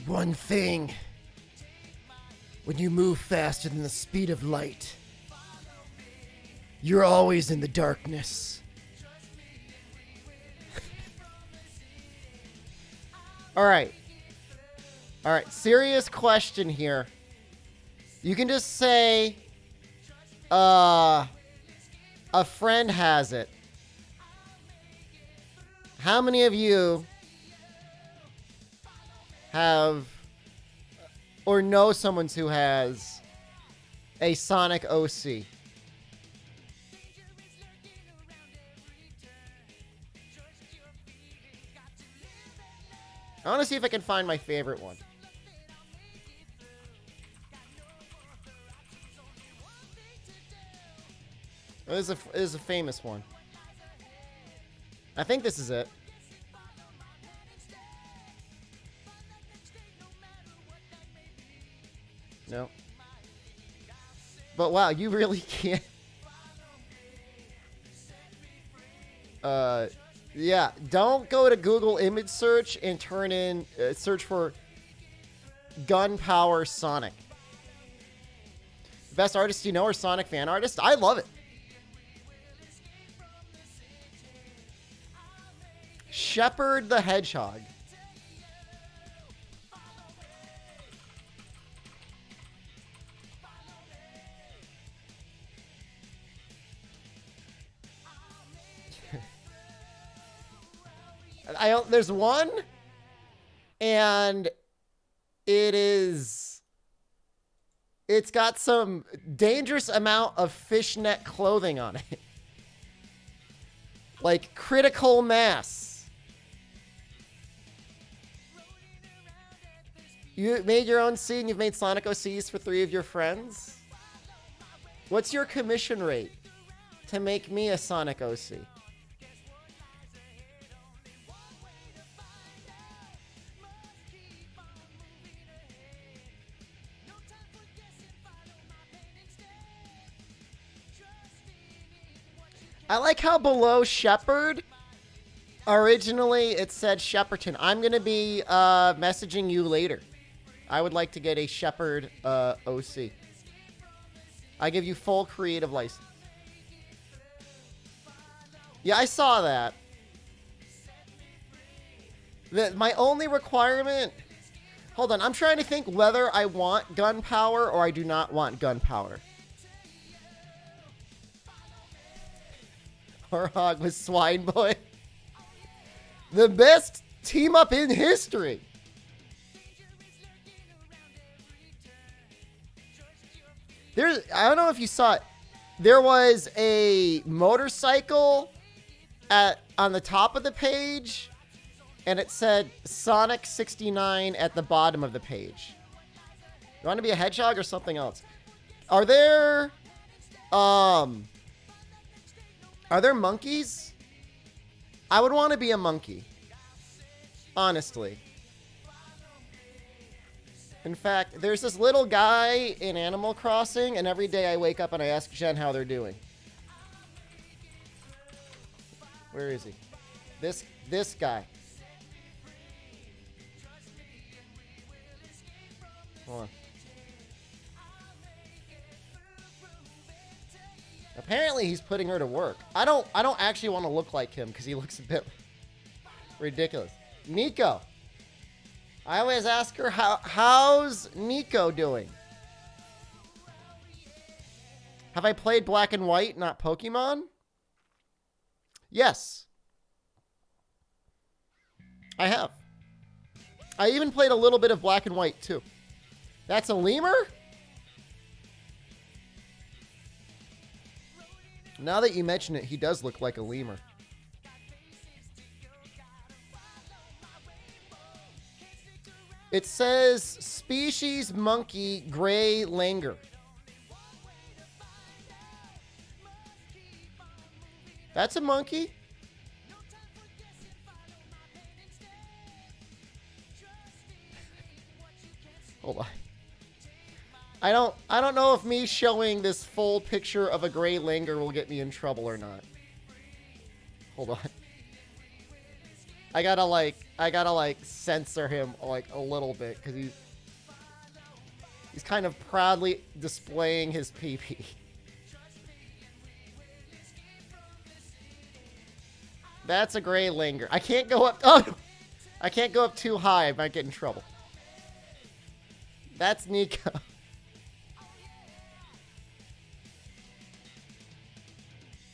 One thing. When you move faster than the speed of light, you're always in the darkness. All right. Serious question here. You can just say, a friend has it. How many of you have or know someone who has a Sonic OC? I want to see if I can find my favorite one. This is a famous one. I think this is it. No. But wow, you really can't. Yeah, don't go to Google image search and turn in search for Gunpower Sonic. Best artist you know or Sonic fan artist? I love it. Shepard the Hedgehog. There's one, and it's got some dangerous amount of fishnet clothing on it. Like critical mass. You made your own scene, you've made Sonic OCs for 3 of your friends? What's your commission rate to make me a Sonic OC? I like how below Shepard, originally it said Shepperton. I'm going to be messaging you later. I would like to get a Shepard OC. I give you full creative license. Yeah, I saw that. My only requirement... Hold on, I'm trying to think whether I want gunpowder or I do not want gunpowder. Warhog with Swine Boy. The best team up in history. I don't know if you saw it. There was a motorcycle on the top of the page, and it said Sonic 69 at the bottom of the page. You want to be a hedgehog or something else? Are there monkeys? I would want to be a monkey. Honestly. In fact, there's this little guy in Animal Crossing, and every day I wake up and I ask Jen how they're doing. Where is he? This guy. Hold on. Apparently he's putting her to work. I don't actually want to look like him because he looks a bit ridiculous. Nico. I always ask her how's Nico doing? Have I played Black and White, not Pokemon? Yes. I have. I even played a little bit of Black and White too. That's a lemur? Now that you mention it, he does look like a lemur. It says species monkey gray langur. That's a monkey. Hold on. I don't know if me showing this full picture of a gray langur will get me in trouble or not. Hold on. I gotta like censor him like a little bit because he's kind of proudly displaying his PP. That's a gray linger. I can't go up. Oh, no. I can't go up too high. I might get in trouble. That's Nico.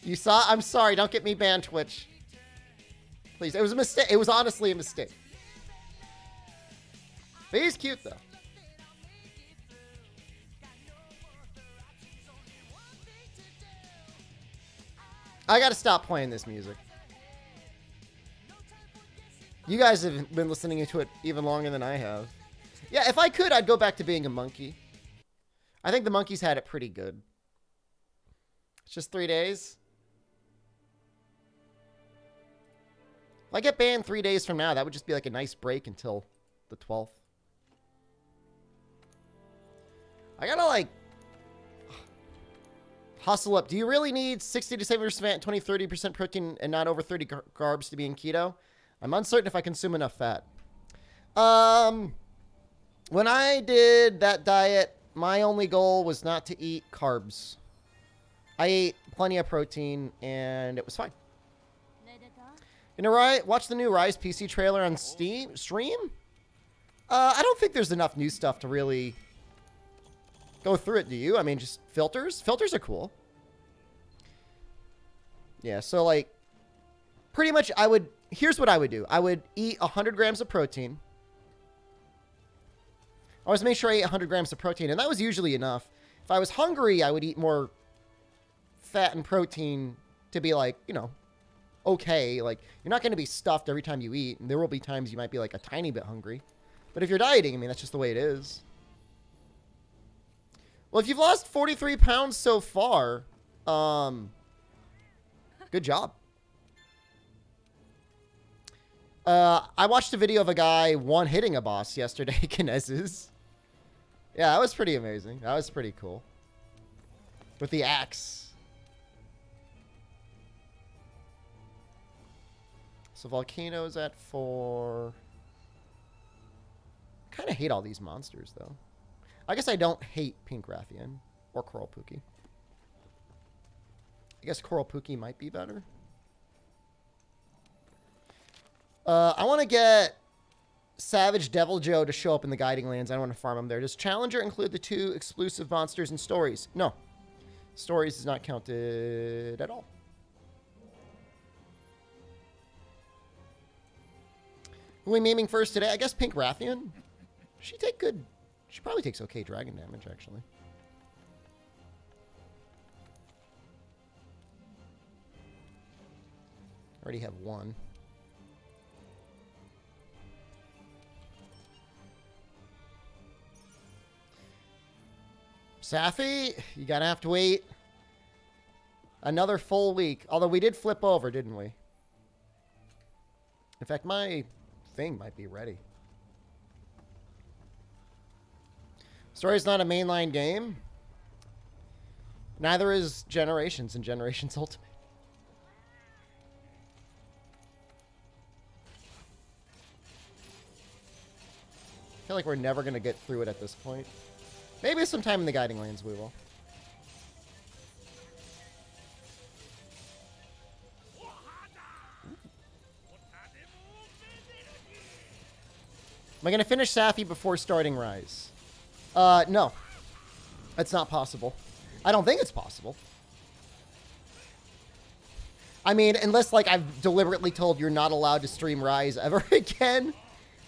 You saw? I'm sorry. Don't get me banned, Twitch. Please. It was a mistake. It was honestly a mistake. But he's cute, though. I gotta stop playing this music. You guys have been listening to it even longer than I have. Yeah, if I could, I'd go back to being a monkey. I think the monkeys had it pretty good. It's just 3 days. If I get banned 3 days from now, that would just be like a nice break until the 12th. I gotta like hustle up. Do you really need 60 to 70% fat, 20-30% protein, and not over 30 carbs to be in keto? I'm uncertain if I consume enough fat. When I did that diet, my only goal was not to eat carbs. I ate plenty of protein, and it was fine. You know, watch the new Rise PC trailer on stream? I don't think there's enough new stuff to really go through it, do you? I mean, just filters? Filters are cool. Yeah, so, like, pretty much here's what I would do. I would eat 100 grams of protein. I always make sure I ate 100 grams of protein, and that was usually enough. If I was hungry, I would eat more fat and protein to be, like, you know, okay. Like, you're not going to be stuffed every time you eat, and there will be times you might be, like, a tiny bit hungry. But if you're dieting, I mean, that's just the way it is. Well, if you've lost 43 pounds so far, good job. I watched a video of a guy one-hitting a boss yesterday, Kinez's. Yeah, that was pretty amazing. That was pretty cool. With the axe. So Volcano's at 4. I kind of hate all these monsters, though. I guess I don't hate Pink Rathian or Coral Pookie. I guess Coral Pookie might be better. I want to get Savage Devil Joe to show up in the Guiding Lands. I don't want to farm him there. Does Challenger include the 2 exclusive monsters and stories? No. Stories is not counted at all. Who are we memeing first today? I guess Pink Rathian. She probably takes okay dragon damage, actually. I already have 1. Safi, you're going to have to wait another full week. Although we did flip over, didn't we? In fact, my thing might be ready. Story's not a mainline game. Neither is Generations and Generations Ultimate. I feel like we're never going to get through it at this point. Maybe sometime in the Guiding Lands we will. Am I going to finish Safi before starting Rise? No. That's not possible. I don't think it's possible. I mean, unless, like, I've deliberately told you're not allowed to stream Rise ever again,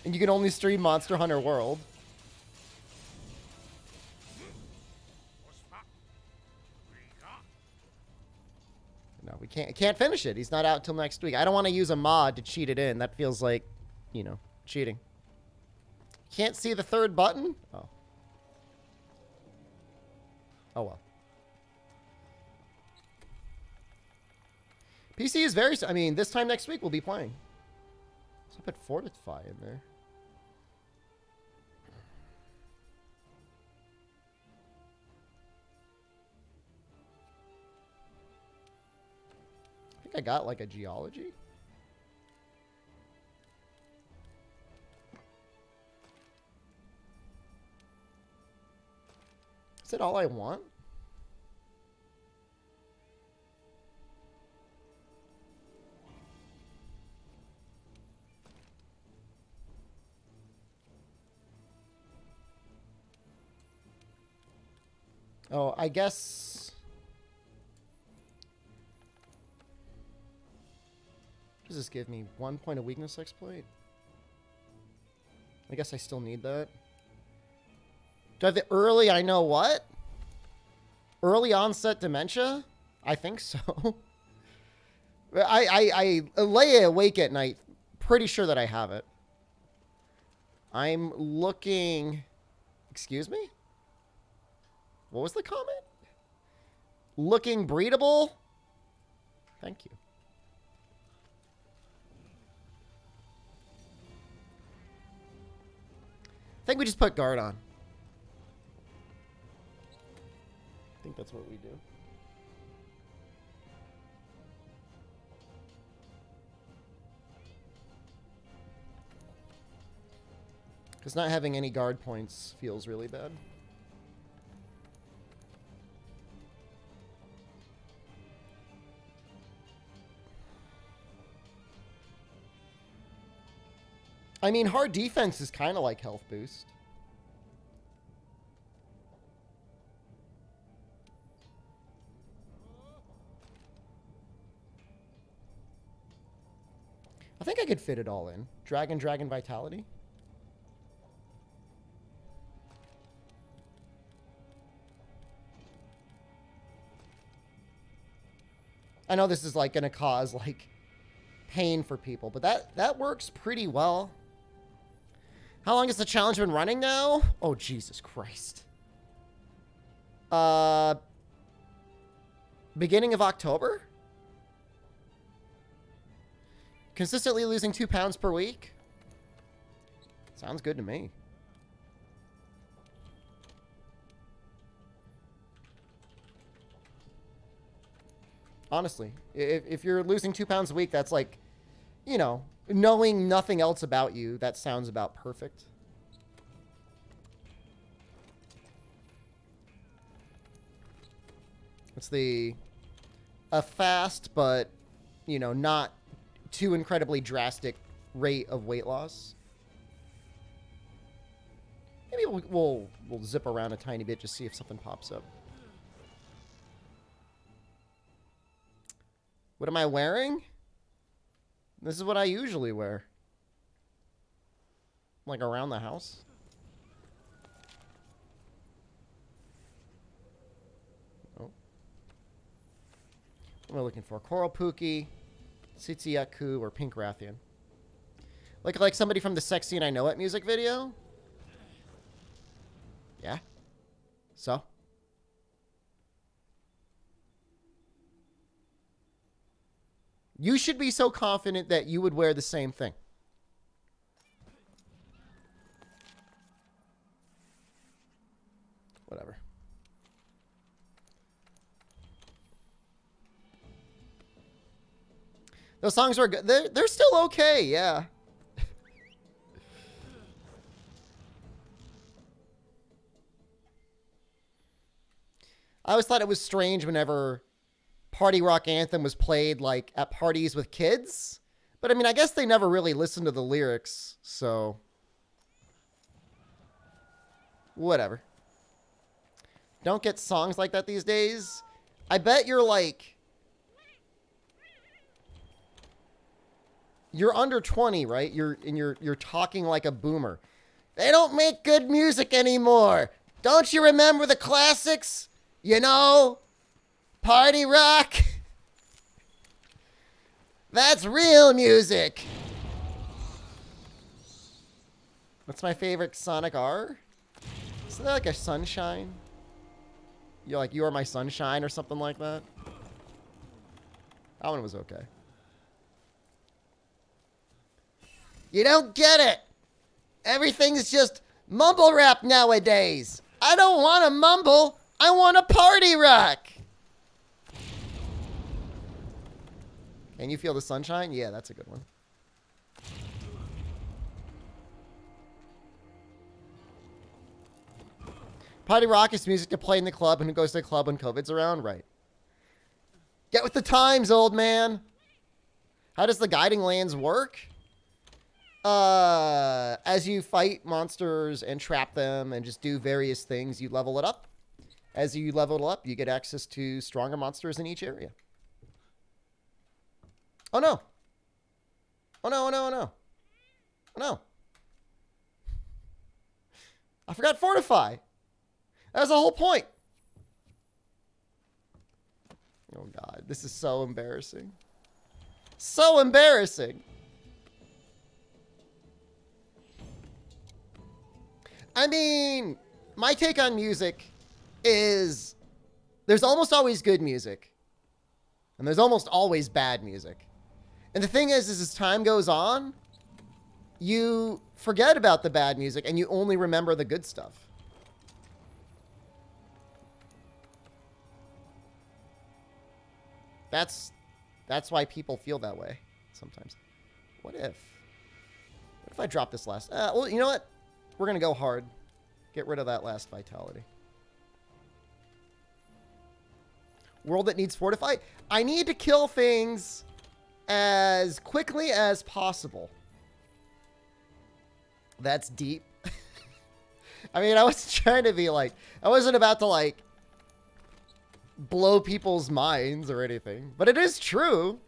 and you can only stream Monster Hunter World. No, we can't finish it. He's not out till next week. I don't want to use a mod to cheat it in. That feels like, you know, cheating. Can't see the 3rd button? Oh. Oh, well. PC is very... I mean, this time next week we'll be playing. So I put Fortify in there. I think I got, like, a geology. Is it all I want? Oh, I guess... What does this give me? 1 point of weakness exploit? I guess I still need that. Do I have the early I know what? Early onset dementia? I think so. I lay awake at night. Pretty sure that I have it. I'm looking... Excuse me? What was the comment? Looking breedable? Thank you. I think we just put guard on. I think that's what we do. Because not having any guard points feels really bad. I mean, hard defense is kind of like health boost. I think I could fit it all in. Dragon Vitality. I know this is like going to cause like pain for people, but that works pretty well. How long has the challenge been running now? Oh, Jesus Christ. Beginning of October? Consistently losing 2 pounds per week? Sounds good to me. Honestly, if you're losing 2 pounds a week, that's like, you know, knowing nothing else about you, that sounds about perfect. It's a fast, but, you know, not too incredibly drastic rate of weight loss. Maybe we'll zip around a tiny bit, just see if something pops up. What am I wearing? This is what I usually wear. Like around the house. Oh. What am I looking for? Coral Pookie, Tsitsiaku, or Pink Rathian. Like somebody from the Sexy and I Know It music video? Yeah. So? You should be so confident that you would wear the same thing. Whatever. Those songs were good. They're still okay, yeah. I always thought it was strange whenever Party Rock Anthem was played like at parties with kids. But I mean, I guess they never really listened to the lyrics, so whatever. Don't get songs like that these days. I bet you're like, you're under 20, right? You're talking like a boomer. They don't make good music anymore. Don't you remember the classics? You know, party rock. That's real music. What's my favorite Sonic R? Isn't that like a sunshine? You're like, you are my sunshine or something like that? That one was okay. You don't get it. Everything's just mumble rap nowadays. I don't want to mumble. I want to party rock. Can you feel the sunshine? Yeah, that's a good one. Party rock is music to play in the club and who goes to the club when COVID's around, right? Get with the times, old man. How does the guiding lands work? As you fight monsters and trap them and just do various things, you level it up. As you level it up, you get access to stronger monsters in each area. Oh no. Oh no, oh no, oh no. Oh no. I forgot fortify. That was the whole point. Oh God, this is so embarrassing. So embarrassing. I mean, my take on music is there's almost always good music. And there's almost always bad music. And the thing is as time goes on, you forget about the bad music and you only remember the good stuff. That's why people feel that way sometimes. What if I drop this last? Well, you know what? We're going to go hard. Get rid of that last vitality. World that needs fortify. I need to kill things as quickly as possible. That's deep. I mean, I was trying to be like, I wasn't about to like blow people's minds or anything, but it is true.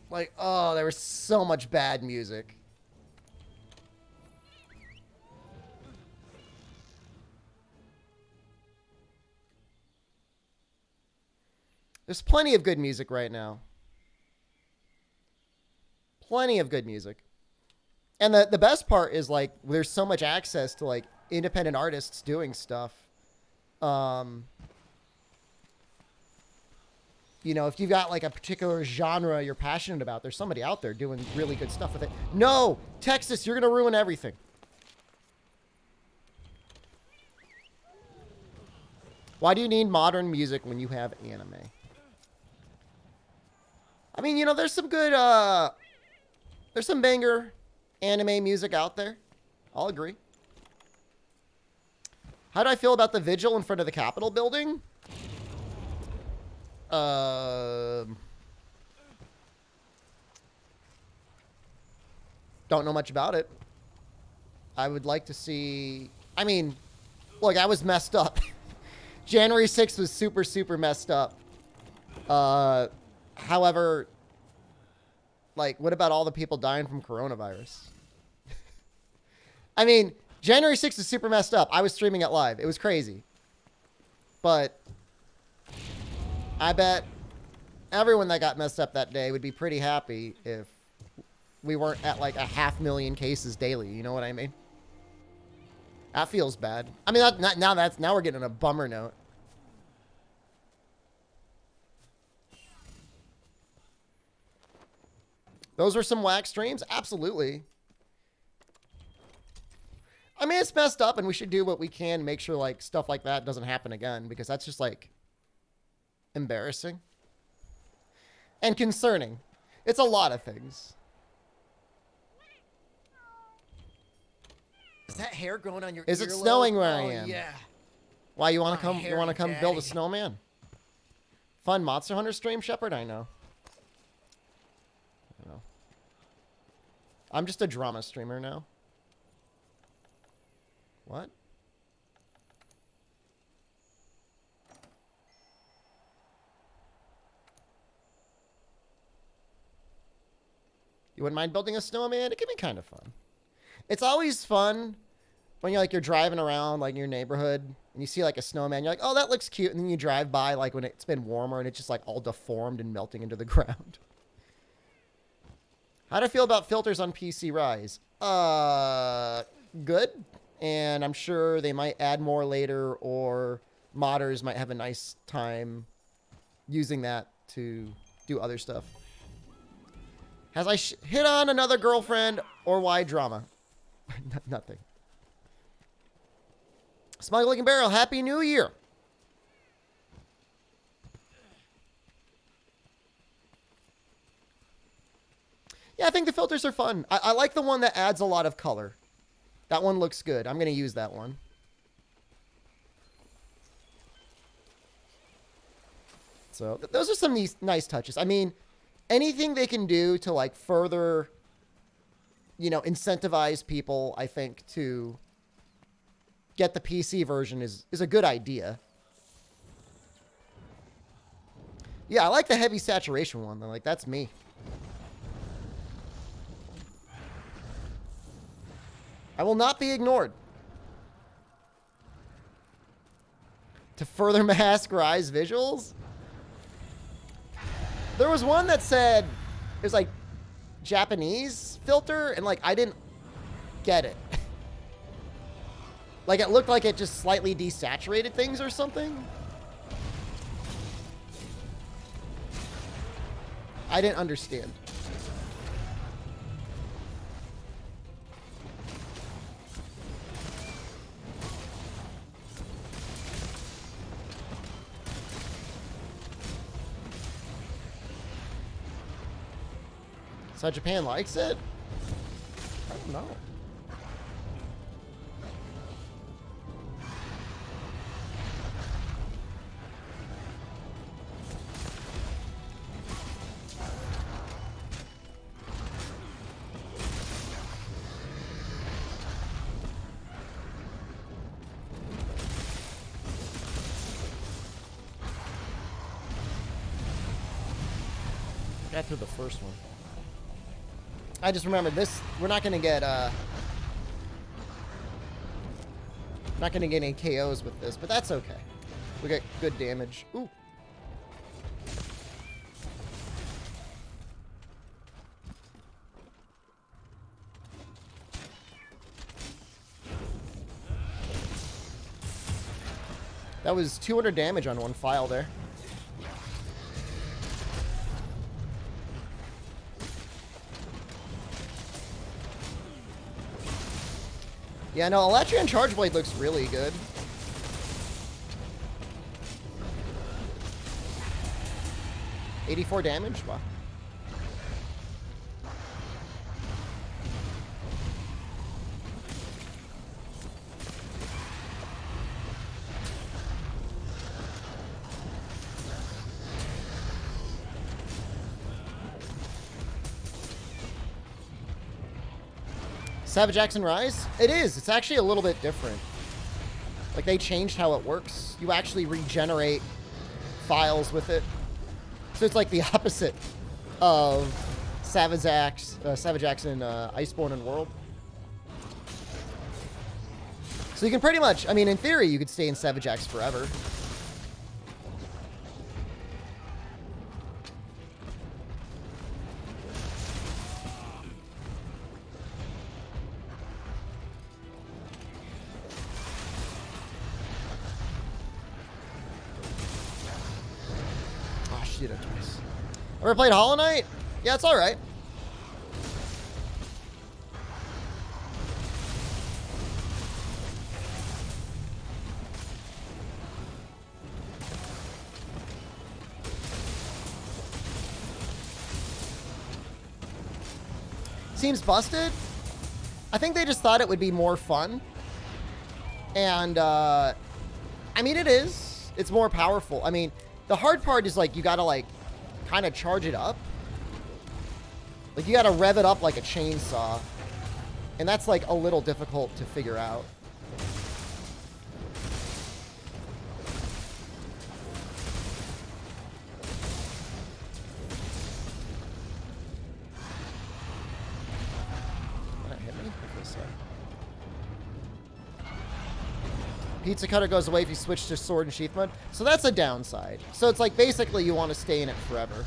Like, oh, there was so much bad music. There's plenty of good music right now. Plenty of good music. And the best part is, like, there's so much access to, like, independent artists doing stuff. You know, if you've got, like, a particular genre you're passionate about, there's somebody out there doing really good stuff with it. No! Texas, you're going to ruin everything. Why do you need modern music when you have anime? I mean, you know, there's some good, there's some banger anime music out there. I'll agree. How do I feel about the vigil in front of the Capitol building? Don't know much about it. I would like to see... I mean, look, I was messed up. January 6th was super, super messed up. However, like, what about all the people dying from coronavirus? I mean, January 6th was super messed up. I was streaming it live. It was crazy. But I bet everyone that got messed up that day would be pretty happy if we weren't at like 500,000 cases daily. You know what I mean? That feels bad. I mean, now we're getting on a bummer note. Those were some whack streams? Absolutely. I mean, it's messed up, and we should do what we can to make sure, like, stuff like that doesn't happen again, because that's just, like, embarrassing. And concerning. It's a lot of things. Is that hair growing on your Is it earlobe? snowing where I Oh, am? yeah. Why, you want to come? hairy You want to come build a daddy. snowman? Fun Monster Hunter stream, Shepard? I know. I'm just a drama streamer now. What? You wouldn't mind building a snowman? It can be kind of fun. It's always fun when you're driving around like in your neighborhood and you see like a snowman. You're like, oh, that looks cute. And then you drive by like when it's been warmer and it's just like all deformed and melting into the ground. How do I feel about filters on PC Rise? Good. And I'm sure they might add more later, or modders might have a nice time using that to do other stuff. Has I hit on another girlfriend, or why drama? Nothing. Smug Looking Barrel, Happy New Year. Yeah, I think the filters are fun. I like the one that adds a lot of color. That one looks good. I'm going to use that one. So those are some nice touches. I mean, anything they can do to like further, you know, incentivize people, I think, to get the PC version is a good idea. Yeah, I like the heavy saturation one. Like, that's me. I will not be ignored. To further mask Rise visuals? There was one that said, it was like Japanese filter, and like, I didn't get it. Like, it looked like it just slightly desaturated things or something. I didn't understand. So Japan likes it? I don't know. Got through the first one. I just remembered this. We're not gonna get not gonna get any KOs with this, but that's okay. We get good damage. Ooh. That was 200 damage on one file there. Yeah, no, Electrian Charge Blade looks really good. $84 damage? Wow. Savage Axe and Rise? It is. It's actually a little bit different. Like, they changed how it works. You actually regenerate files with it. So it's like the opposite of Savage Axe in Iceborne and World. So you can pretty much, I mean, in theory, you could stay in Savage Axe forever. Twice. Ever played Hollow Knight? Yeah, it's alright. Seems busted. I think they just thought it would be more fun. And, I mean, it is. It's more powerful. I mean, the hard part is, like, you gotta, like, kind of charge it up. Like, you gotta rev it up like a chainsaw. And that's, like, a little difficult to figure out. That hit me? Pizza Cutter goes away if you switch to sword and sheath mode. So that's a downside. So it's like basically you want to stay in it forever.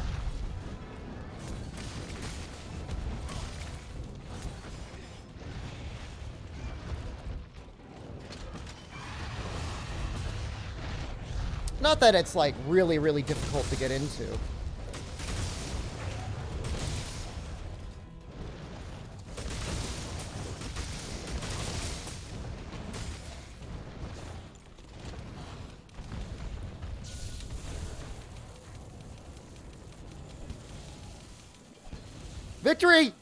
Not that it's like really, really difficult to get into. Victory!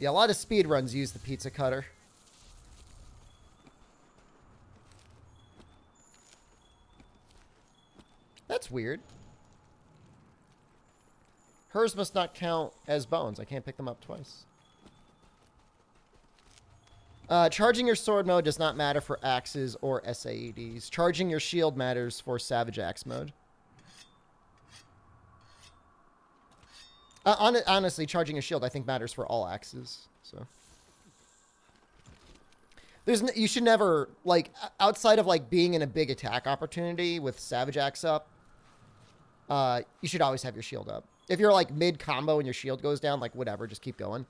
Yeah, a lot of speed runs use the pizza cutter. That's weird. Hers must not count as bones. I can't pick them up twice. Charging your sword mode does not matter for axes or SAEDs. Charging your shield matters for Savage Axe mode. Honestly, charging your shield I think matters for all axes. So you should never, like, outside of like being in a big attack opportunity with Savage Axe up, you should always have your shield up. If you're like mid combo and your shield goes down, like whatever, just keep going.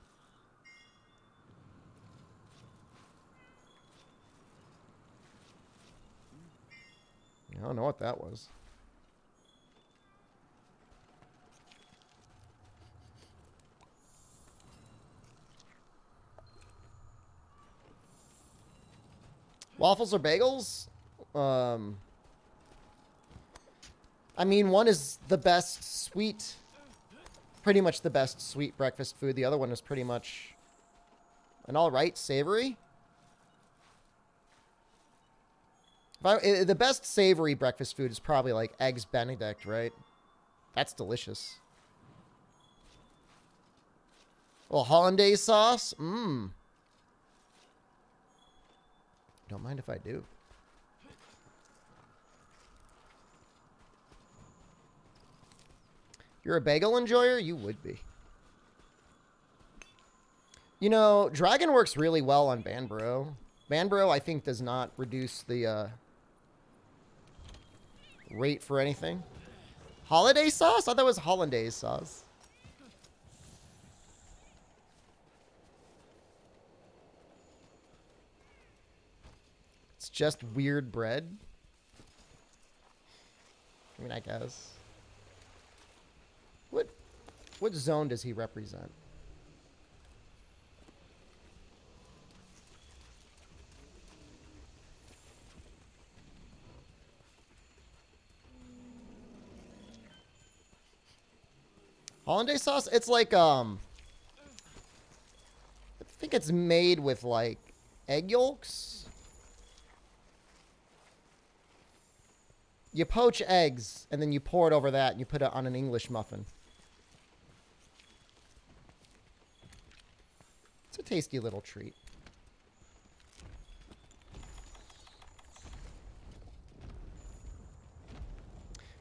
I don't know what that was. Waffles or bagels? I mean, one is the best sweet, pretty much the best sweet breakfast food. The other one is pretty much an all right savory. The best savory breakfast food is probably like Eggs Benedict, right? That's delicious. A little hollandaise sauce. Mmm. Don't mind if I do. You're a bagel enjoyer? You would be. You know, Dragon works really well on Banbro. Banbro, I think, does not reduce the rate for anything. Holiday sauce? I thought it was hollandaise sauce. It's just weird bread. I mean, I guess. What zone does he represent? Hollandaise sauce? It's like, I think it's made with, like, egg yolks. You poach eggs, and then you pour it over that, and you put it on an English muffin. It's a tasty little treat.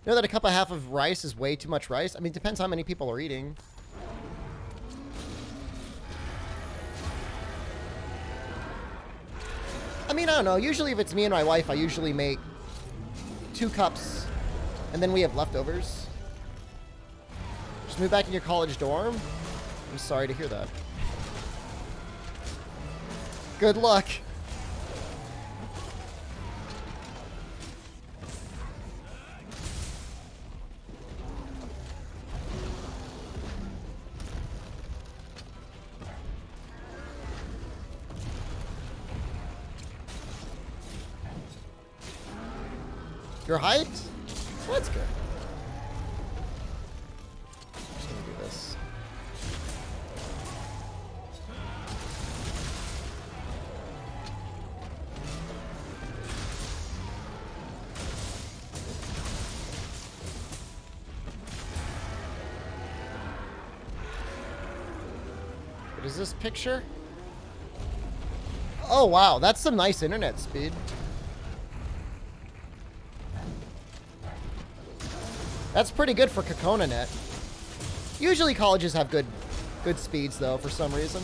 You know that a cup and a half of rice is way too much rice? I mean, it depends how many people are eating. I mean, I don't know. Usually if it's me and my wife, I usually make 2 cups, and then we have leftovers. Just move back in your college dorm? I'm sorry to hear that. Good luck. Your height? Well, that's good. I'm just gonna do this. What is this picture? Oh, wow. That's some nice internet speed. That's pretty good for CoconaNet. Usually colleges have good speeds, though, for some reason.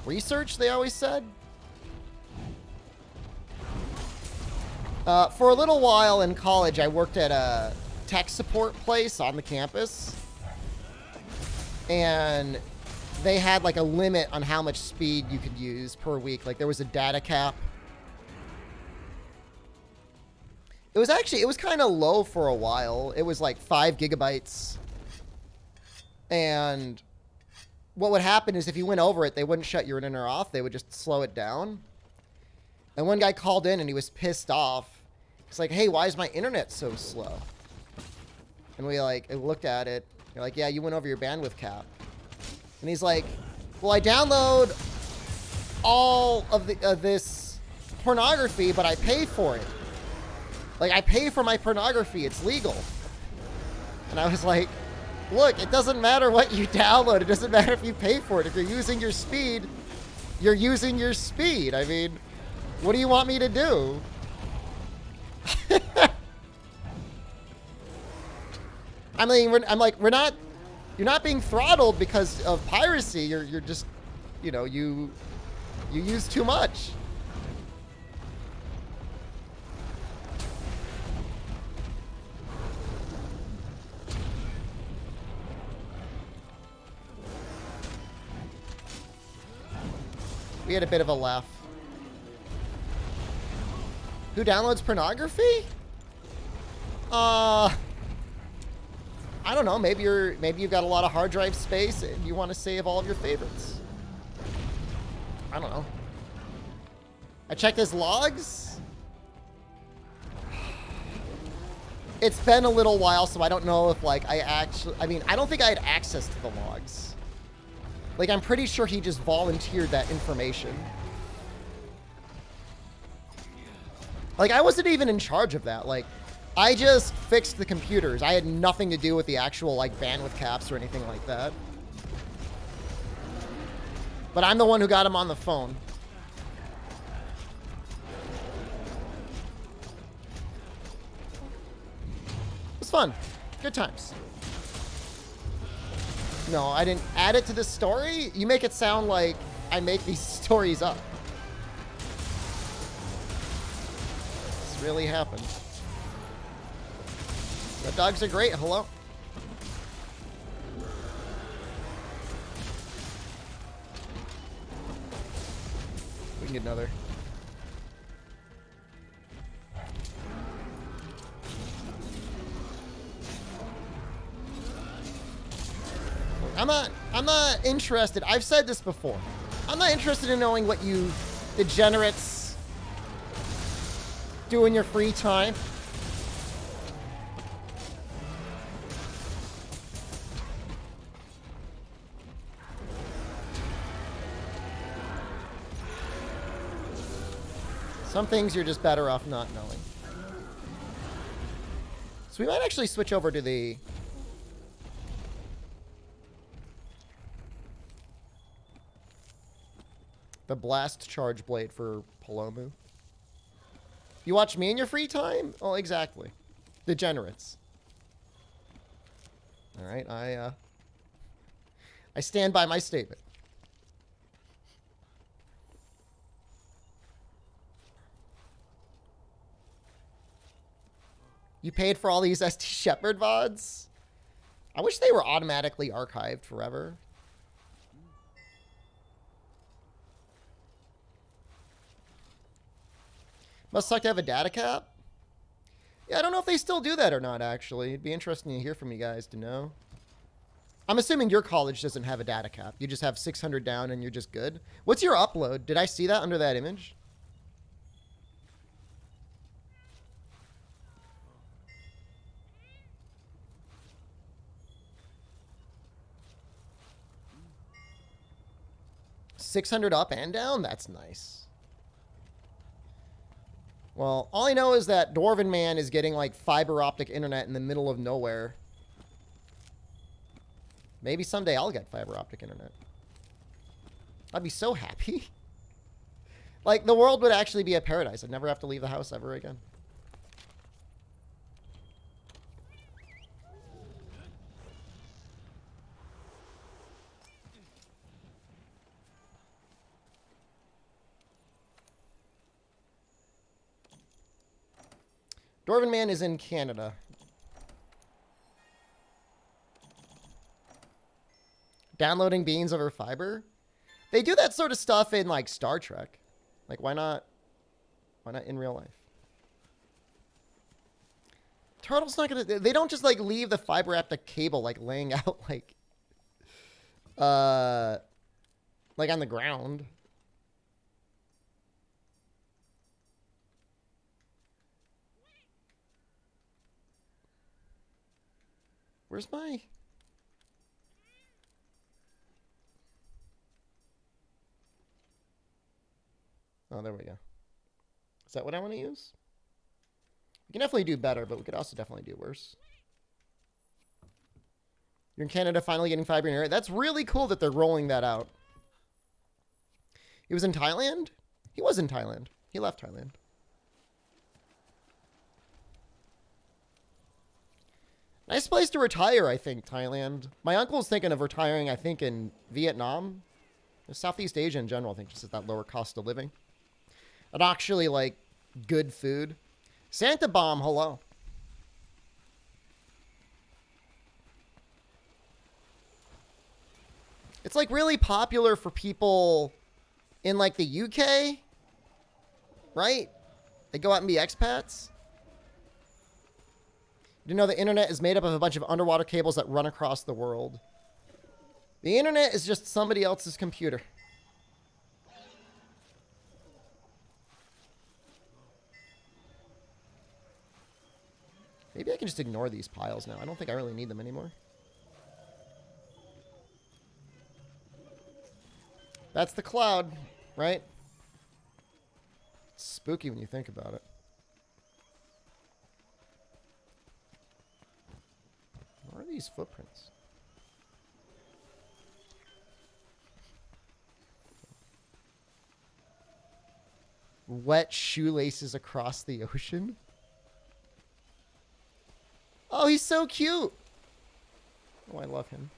Research, they always said. For a little while in college, I worked at a tech support place on the campus. And they had, like, a limit on how much speed you could use per week. Like, there was a data cap. It was kind of low for a while. It was like 5 gigabytes. And what would happen is if you went over it, they wouldn't shut your internet off. They would just slow it down. And one guy called in and he was pissed off. He's like, hey, why is my internet so slow? And we looked at it. You're like, yeah, you went over your bandwidth cap. And he's like, Well, I download all of this pornography, but I pay for it. Like, I pay for my pornography. It's legal. And I was like, look, it doesn't matter what you download. It doesn't matter if you pay for it. If you're using your speed, you're using your speed. I mean, what do you want me to do? I mean, you're not being throttled because of piracy. You're just, you know, you use too much. We had a bit of a laugh. Who downloads pornography? I don't know. Maybe you've got a lot of hard drive space and you want to save all of your favorites. I don't know. I checked his logs. It's been a little while, so I don't know if like I mean, I don't think I had access to the logs. Like, I'm pretty sure he just volunteered that information. Like, I wasn't even in charge of that. Like, I just fixed the computers. I had nothing to do with the actual, like, bandwidth caps or anything like that. But I'm the one who got him on the phone. It was fun. Good times. No, I didn't add it to the story. You make it sound like I make these stories up. This really happened. The dogs are great. Hello. We can get another. I'm not interested. I've said this before. I'm not interested in knowing what you degenerates do in your free time. Some things you're just better off not knowing. So we might actually switch over to the blast charge blade for Palomu. You watch me in your free time? Oh, exactly. Degenerates. All right, I stand by my statement. You paid for all these SDShepard VODs? I wish they were automatically archived forever. Must suck to have a data cap? Yeah, I don't know if they still do that or not, actually. It'd be interesting to hear from you guys to know. I'm assuming your college doesn't have a data cap. You just have 600 down and you're just good. What's your upload? Did I see that under that image? $600 up and down? That's nice. Well, all I know is that Dwarven Man is getting like fiber optic internet in the middle of nowhere. Maybe someday I'll get fiber optic internet. I'd be so happy. Like, the world would actually be a paradise. I'd never have to leave the house ever again. Dwarven Man is in Canada. Downloading beans over fiber? They do that sort of stuff in, like, Star Trek. Like, why not? Why not in real life? Turtle's not gonna... They don't just, like, leave the fiber optic cable, like, laying out, like on the ground. Where's my... Oh, there we go. Is that what I want to use? We can definitely do better, but we could also definitely do worse. You're in Canada, finally getting fiber in your area. That's really cool that they're rolling that out. He was in Thailand? He was in Thailand. He left Thailand. Nice place to retire, I think, Thailand. My uncle's thinking of retiring, I think, in Vietnam. Southeast Asia in general, I think, just at that lower cost of living. And actually, like, good food. Santa Bomb, hello. It's, like, really popular for people in, like, the UK. Right? They go out and be expats. You know the internet is made up of a bunch of underwater cables that run across the world. The internet is just somebody else's computer. Maybe I can just ignore these piles now. I don't think I really need them anymore. That's the cloud, right? It's spooky when you think about it. What are these footprints? Wet shoelaces across the ocean? Oh, he's so cute. Oh, I love him.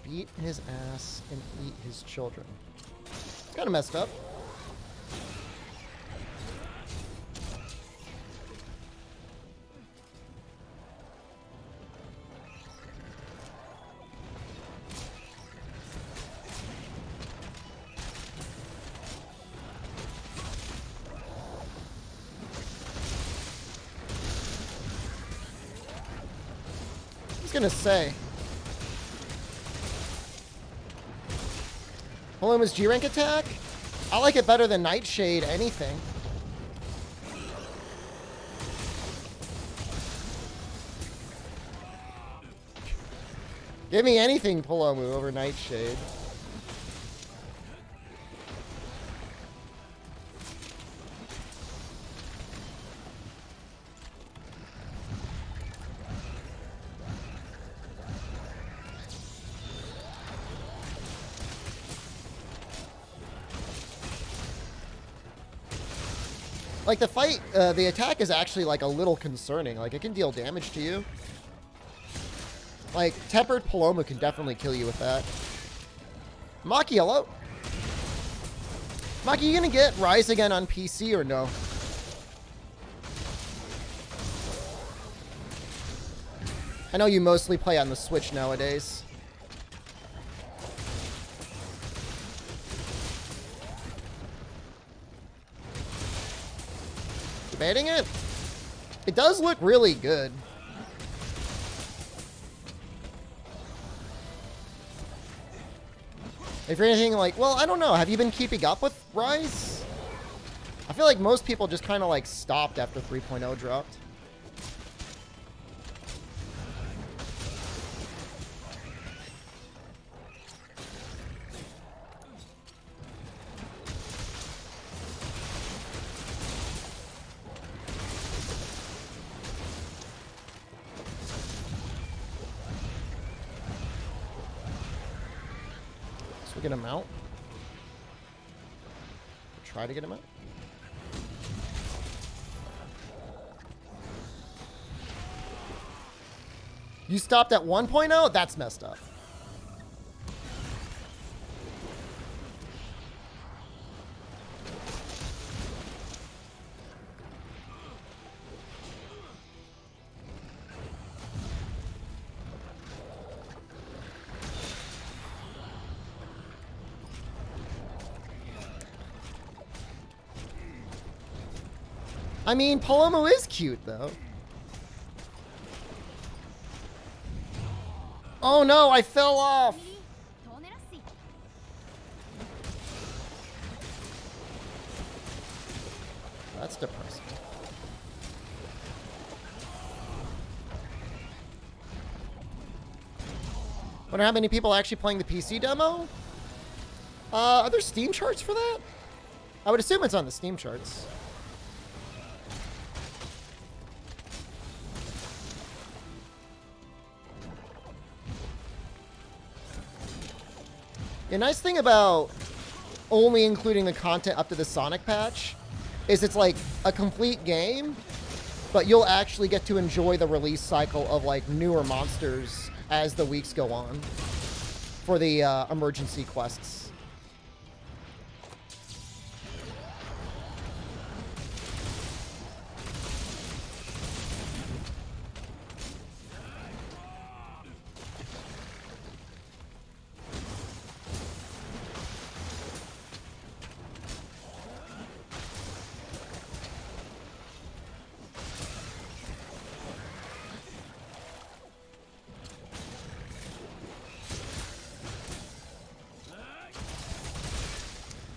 Beat his ass and eat his children. It's kind of messed up. I was gonna say. Paloma's G-Rank attack? I like it better than Nightshade anything. Give me anything Paloma over Nightshade. Like, the fight, the attack is actually, like, a little concerning. Like, it can deal damage to you. Like, Tempered Paloma can definitely kill you with that. Maki, hello? Maki, you gonna get Rise again on PC or no? I know you mostly play on the Switch nowadays. Debating it? It does look really good. If you're anything like, well, I don't know. Have you been keeping up with Rise? I feel like most people just kind of like stopped after 3.0 dropped. Get him out. Try to get him out. You stopped at 1.0? That's messed up. I mean, Palomo is cute, though. Oh no, I fell off! That's depressing. Wonder how many people are actually playing the PC demo? Are there Steam charts for that? I would assume it's on the Steam charts. The nice thing about only including the content up to the Sonic patch is it's like a complete game, but you'll actually get to enjoy the release cycle of like newer monsters as the weeks go on for the emergency quests.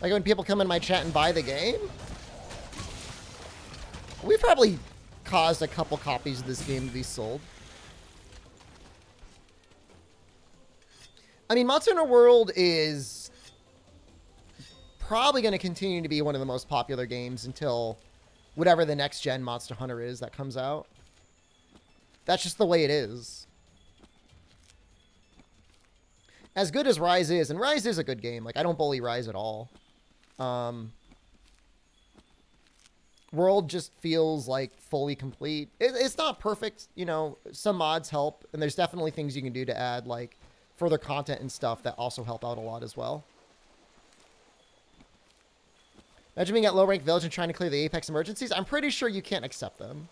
Like when people come in my chat and buy the game, we've probably caused a couple copies of this game to be sold. I mean, Monster Hunter World is probably going to continue to be one of the most popular games until whatever the next gen Monster Hunter is that comes out. That's just the way it is. As good as Rise is, and Rise is a good game. Like, I don't bully Rise at all. World just feels like fully complete. It's not perfect, you know, some mods help, and there's definitely things you can do to add like further content and stuff that also help out a lot as well. Imagine being at low rank village and trying to clear the Apex emergencies. I'm pretty sure you can't accept them.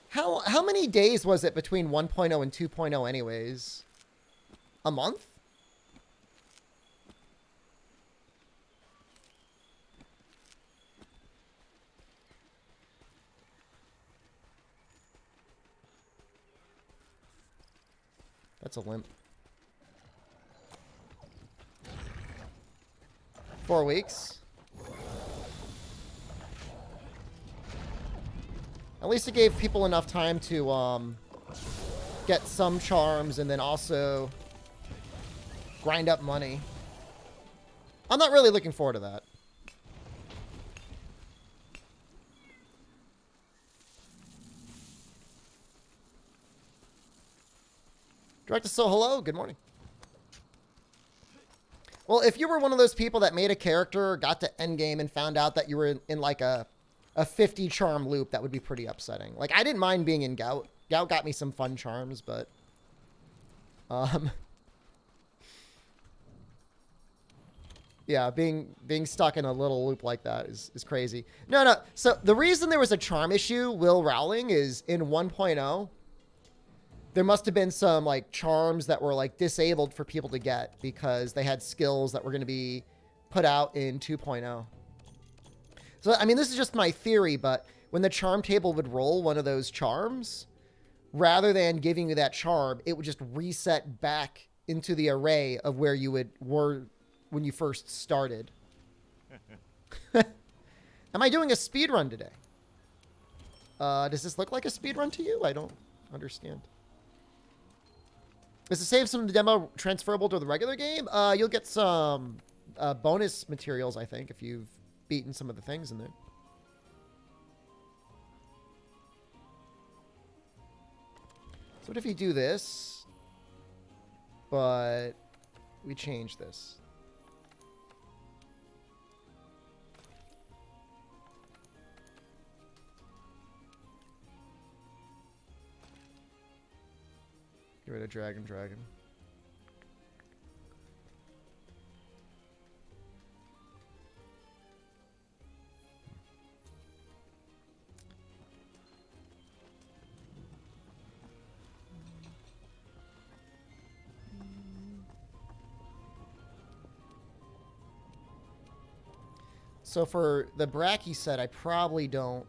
How many days was it between 1.0 and 2.0 anyways? A month? That's a limp. 4 weeks. At least it gave people enough time to get some charms and then also grind up money. I'm not really looking forward to that. Director So hello, good morning. Well, if you were one of those people that made a character, got to endgame, and found out that you were in like a 50 charm loop, that would be pretty upsetting. Like, I didn't mind being in Gout. Gout got me some fun charms, but yeah, being stuck in a little loop like that is crazy. No. So the reason there was a charm issue, Will Rowling, is in 1.0, there must have been some like charms that were like disabled for people to get because they had skills that were going to be put out in 2.0. So, I mean, this is just my theory, but when the charm table would roll one of those charms, rather than giving you that charm, it would just reset back into the array of where you were when you first started. Am I doing a speed run today? Does this look like a speed run to you? I don't understand. Is the saves from the demo transferable to the regular game? You'll get some bonus materials, I think, if you've beaten some of the things in there. So what if you do this, but we change this? Get rid of Dragon. So for the Bracky set, I probably don't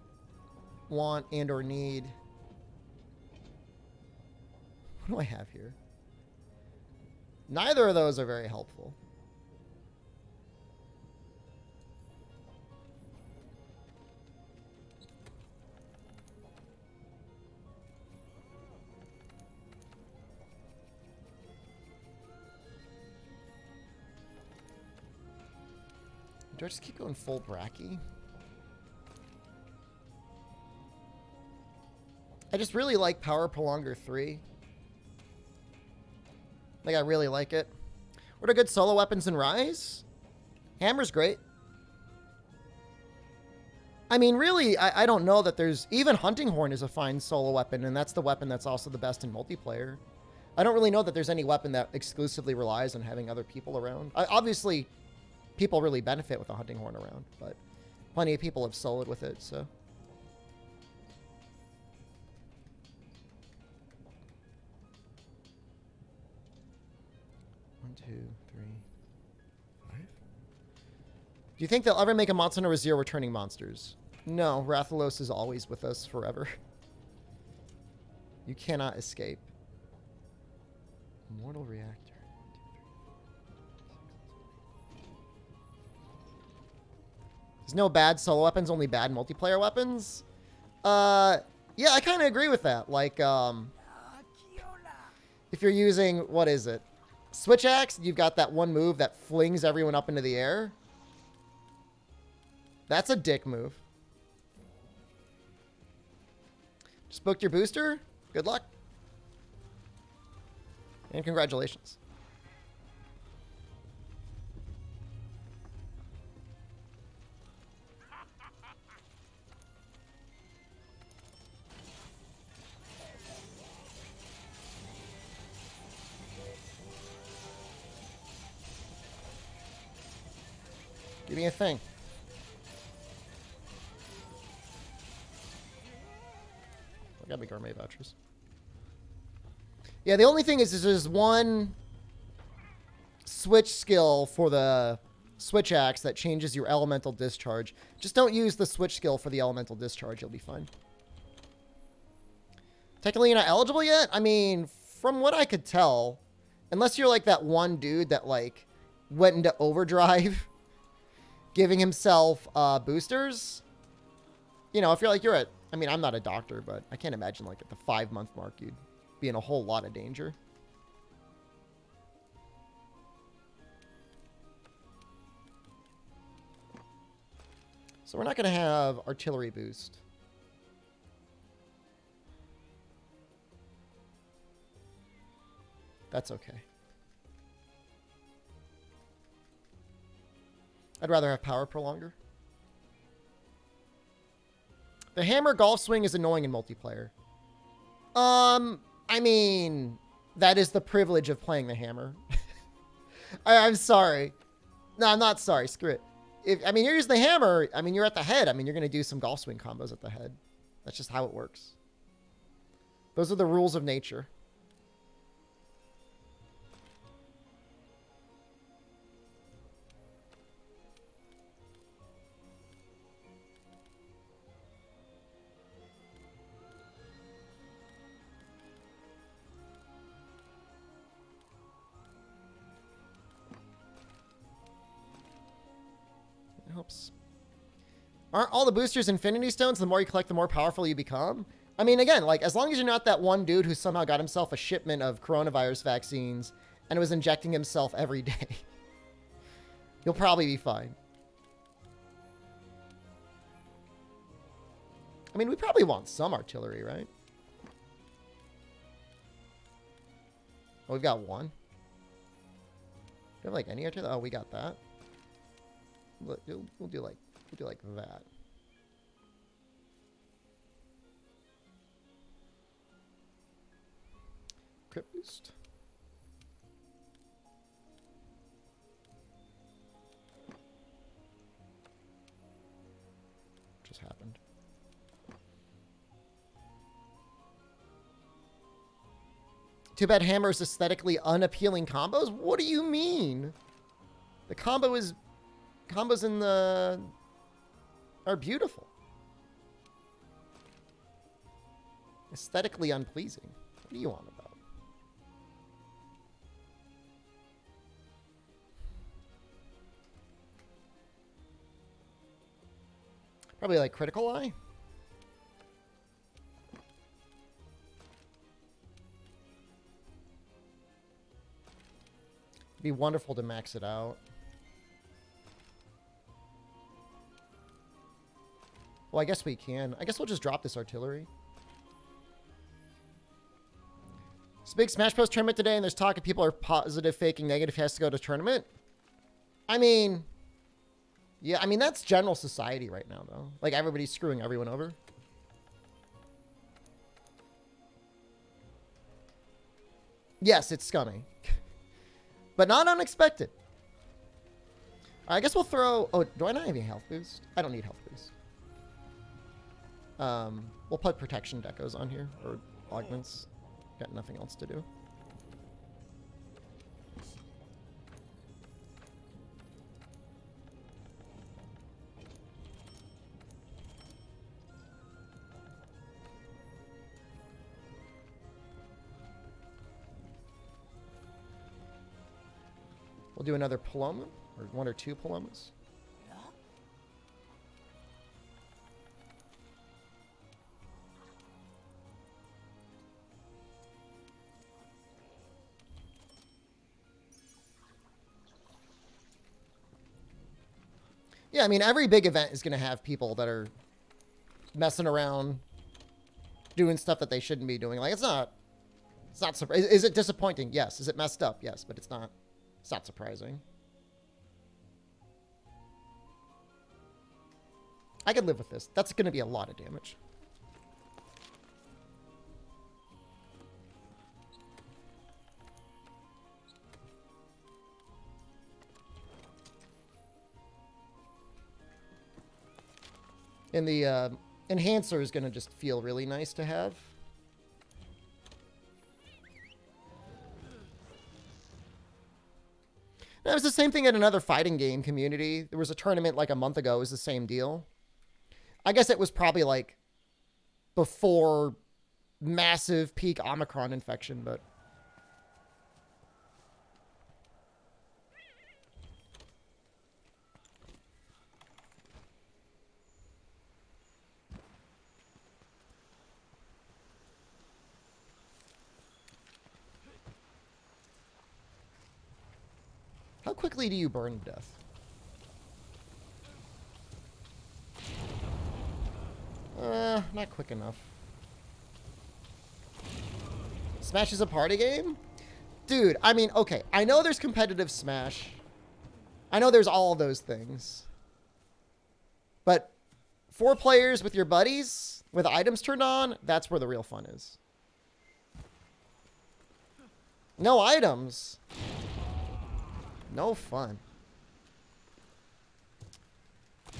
want and or need. What do I have here? Neither of those are very helpful. Do I just keep going full Bracky? I just really like Power Prolonger 3. Like, I really like it. What are good solo weapons in Rise? Hammer's great. I mean, really, I don't know that there's... Even Hunting Horn is a fine solo weapon, and that's the weapon that's also the best in multiplayer. I don't really know that there's any weapon that exclusively relies on having other people around. Obviously, people really benefit with a Hunting Horn around, but plenty of people have soloed with it, so... Two, three, five. Do you think they'll ever make a Monster Hunter with 0 returning monsters? No, Rathalos is always with us forever. You cannot escape. Mortal Reactor. There's no bad solo weapons, only bad multiplayer weapons? Yeah, I kind of agree with that. Like, if you're using, what is it? Switch Axe, you've got that one move that flings everyone up into the air. That's a dick move. Just booked your booster. Good luck. And congratulations. Give me a thing. I got me gourmet vouchers. Yeah, the only thing is there's one switch skill for the Switch Axe that changes your elemental discharge. Just don't use the switch skill for the elemental discharge. You'll be fine. Technically, you're not eligible yet? I mean, from what I could tell, unless you're like that one dude that like went into overdrive giving himself boosters. You know, if you're like, you're at, I mean, I'm not a doctor, but I can't imagine like at the 5-month mark, you'd be in a whole lot of danger. So we're not going to have artillery boost. That's okay. I'd rather have power prolonger. The hammer golf swing is annoying in multiplayer. I mean, that is the privilege of playing the hammer. I'm sorry. No, I'm not sorry. Screw it. I mean, you're using the hammer. I mean, you're at the head. I mean, you're going to do some golf swing combos at the head. That's just how it works. Those are the rules of nature. Helps. Aren't all the boosters Infinity Stones? The more you collect, the more powerful you become? I mean, again, like, as long as you're not that one dude who somehow got himself a shipment of coronavirus vaccines and was injecting himself every day, you'll probably be fine. I mean, we probably want some artillery, right? Oh, we've got one. Do we have, like, any artillery? Oh, we got that. We'll do like that. Crit boost. Just happened. Too bad hammer's aesthetically unappealing combos. What do you mean? The combo is... Combos in the are beautiful. Aesthetically unpleasing. What are you on about? Probably like Critical Eye. It'd be wonderful to max it out. Well, I guess we can. I guess we'll just drop this artillery. It's a big Smash Bros. Tournament today, and there's talk of people are positive, faking negative. He has to go to tournament. I mean, yeah, I mean, that's general society right now, though. Like, everybody's screwing everyone over. Yes, it's scummy. But not unexpected. I guess we'll throw... Oh, do I not have any health boost? I don't need health boost. We'll put protection decos on here, or augments. Got nothing else to do. We'll do another Paloma, or one or two Palomas. Yeah, I mean, every big event is going to have people that are messing around, doing stuff that they shouldn't be doing. Like, it's not is it disappointing? Yes. Is it messed up? Yes, but it's not surprising. I could live with this. That's going to be a lot of damage. And the enhancer is going to just feel really nice to have. It was the same thing in another fighting game community. There was a tournament like a month ago. It was the same deal. I guess it was probably like before massive peak Omicron infection, but... How quickly do you burn to death? Not quick enough. Smash is a party game? Dude, I mean, okay. I know there's competitive Smash. I know there's all of those things. But 4 players with your buddies, with items turned on, that's where the real fun is. No items. No fun.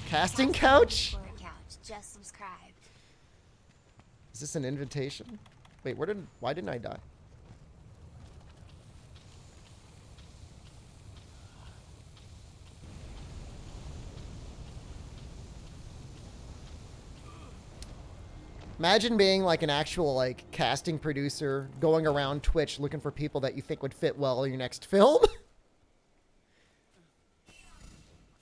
Casting couch? Just subscribe. Is this an invitation? Wait, why didn't I die? Imagine being like an actual like casting producer going around Twitch looking for people that you think would fit well in your next film.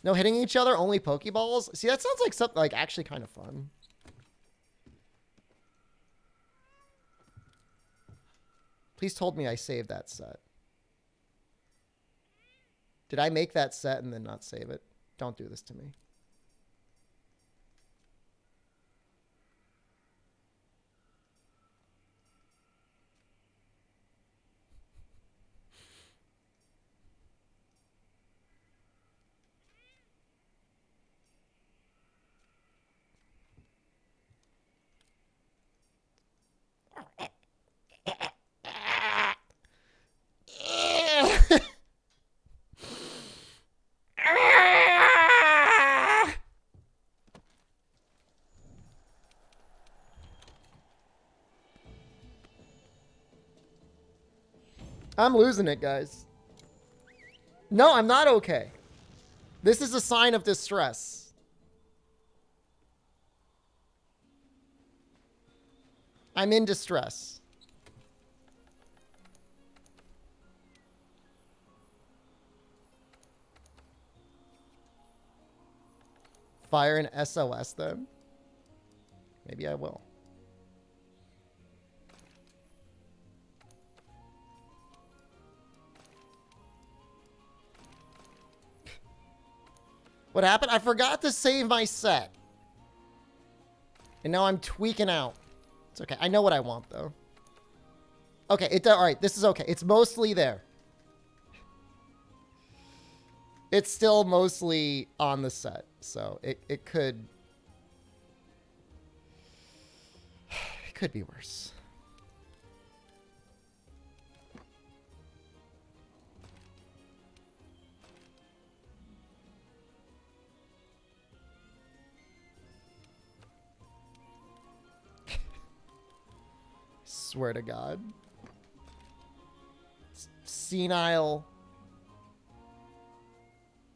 No hitting each other, only Pokeballs? See, that sounds like something like actually kind of fun. Please told me I saved that set. Did I make that set and then not save it? Don't do this to me. I'm losing it, guys. No, I'm not okay. This is a sign of distress. I'm in distress. Fire an SOS then? Maybe I will. What happened? I forgot to save my set. And now I'm tweaking out. It's okay. I know what I want, though. Okay, all right, this is okay. It's mostly there. It's still mostly on the set, so it could... It could be worse. Swear to God. Senile.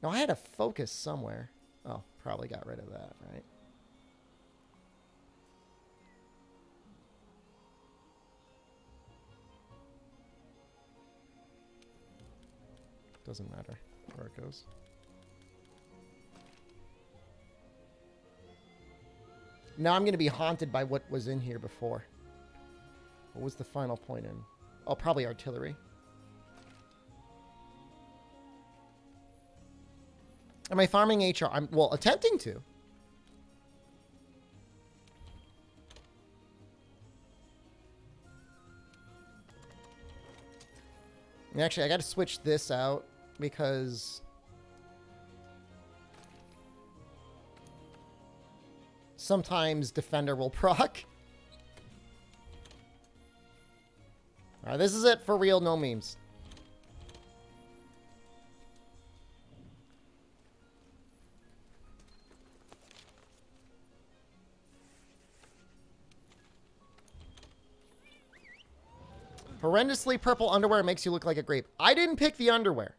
No, I had a focus somewhere. Oh, probably got rid of that, right? Doesn't matter where it goes. Now I'm going to be haunted by what was in here before. What was the final point in? Oh, probably artillery. Am I farming HR? I'm, well, attempting to. And actually, I got to switch this out because sometimes Defender will proc. All right, this is it for real, no memes. Horrendously purple underwear makes you look like a grape. I didn't pick the underwear.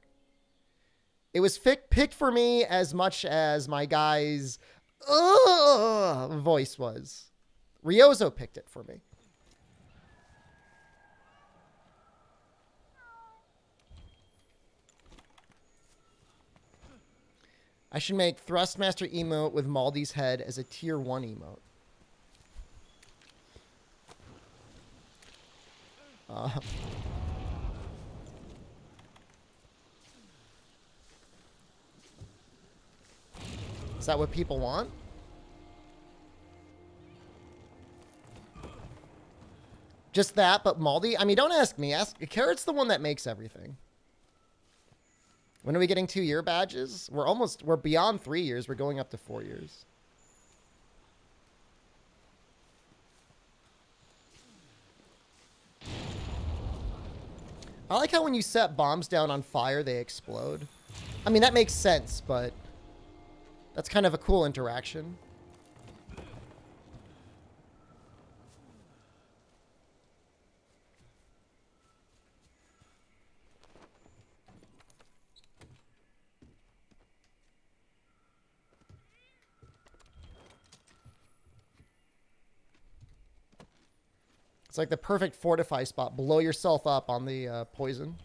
It was picked for me as much as my guy's voice was. Ryozo picked it for me. I should make Thrustmaster emote with Maldi's head as a tier 1 emote. Is that what people want? Just that, but Maldi? I mean, don't ask me. Ask Carrot's the one that makes everything. When are we getting 2-year badges? We're beyond 3 years. We're going up to 4 years. I like how when you set bombs down on fire, they explode. I mean, that makes sense, but that's kind of a cool interaction. It's like the perfect fortify spot. Blow yourself up on the poison.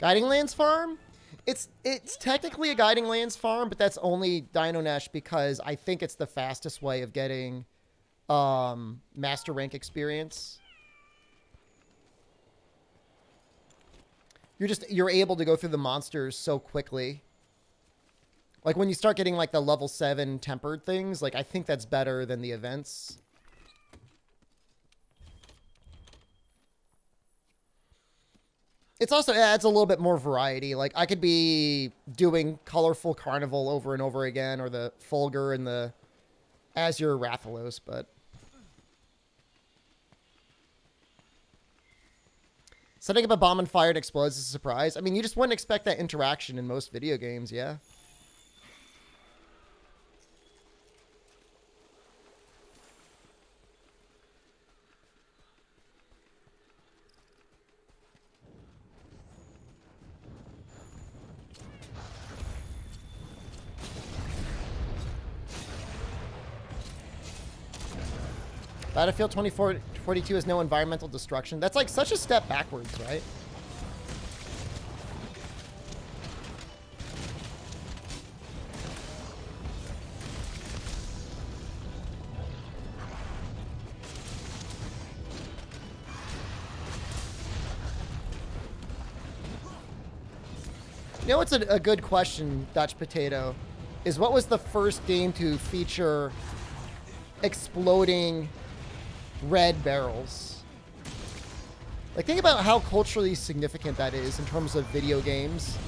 Guiding Lands farm? It's technically a Guiding Lands farm, but that's only Dino Nash because I think it's the fastest way of getting master rank experience. You're able to go through the monsters so quickly. Like, when you start getting, like, the level 7 tempered things, like, I think that's better than the events. It's also, it adds a little bit more variety. Like, I could be doing Colorful Carnival over and over again, or the Fulgur and the Azure Rathalos, but... Setting up a bomb and fire and explodes is a surprise. I mean, you just wouldn't expect that interaction in most video games, yeah? Battlefield 2042 has no environmental destruction. That's like such a step backwards, right? You know what's a good question, Dutch Potato, is what was the first game to feature exploding red barrels? Like, think about how culturally significant that is in terms of video games.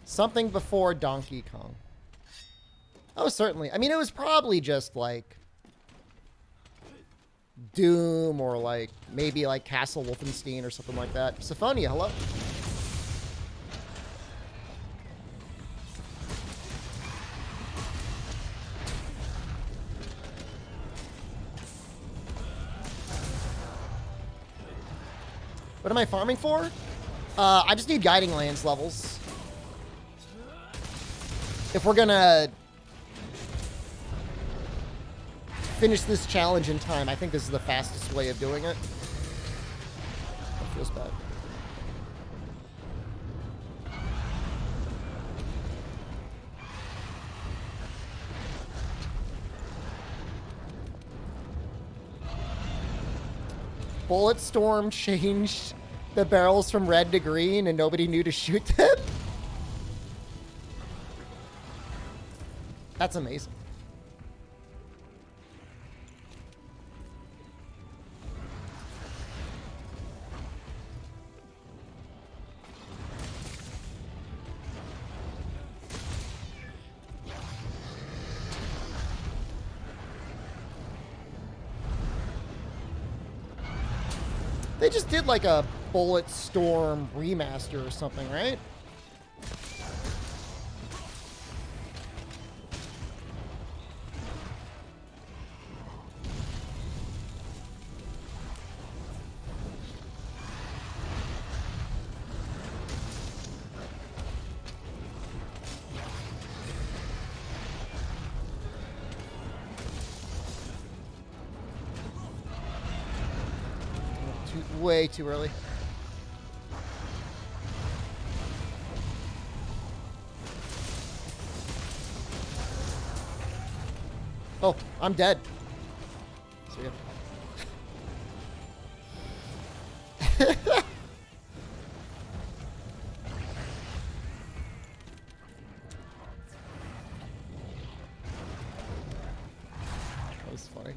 Something before Donkey Kong. Oh, certainly. I mean, it was probably just like Doom or like maybe like Castle Wolfenstein or something like that. Syphonia, hello. What am I farming for? I just need Guiding Lands levels. If we're gonna finish this challenge in time, I think this is the fastest way of doing it. That feels bad. Bulletstorm changed the barrels from red to green and nobody knew to shoot them? That's amazing. They just did like a Bulletstorm remaster or something, right? Way too early. Oh, I'm dead. See ya. That was funny.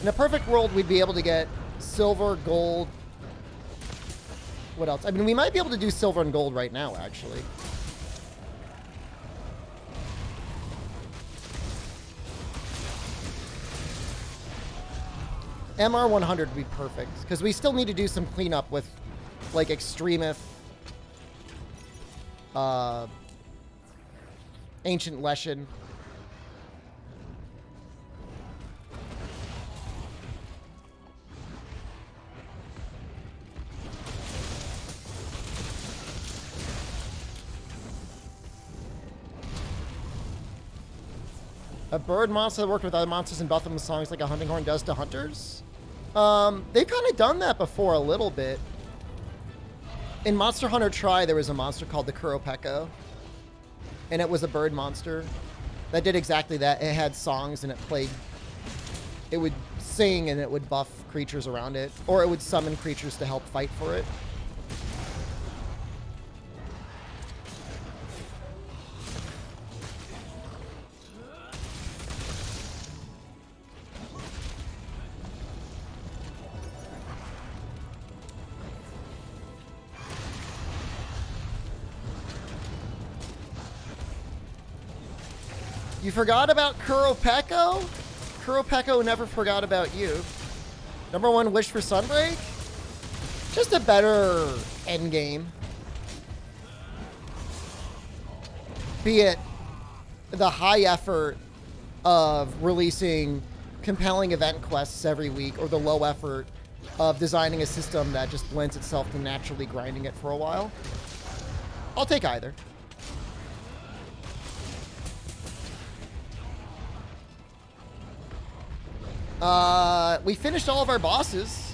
In a perfect world, we'd be able to get silver, gold. What else? I mean, we might be able to do silver and gold right now, actually. MR100 would be perfect, because we still need to do some cleanup with, like, Extremith, Ancient Leshen. A bird monster that worked with other monsters and buffed them with songs like a hunting horn does to hunters? They've kind of done that before a little bit. In Monster Hunter Tri, there was a monster called the Kuropeko. And it was a bird monster that did exactly that. It had songs and it played. It would sing and it would buff creatures around it. Or it would summon creatures to help fight for it. You forgot about Kuropeko? Kuropeko never forgot about you. Number 1 wish for Sunbreak? Just a better endgame. Be it the high effort of releasing compelling event quests every week, or the low effort of designing a system that just lends itself to naturally grinding it for a while. I'll take either. We finished all of our bosses.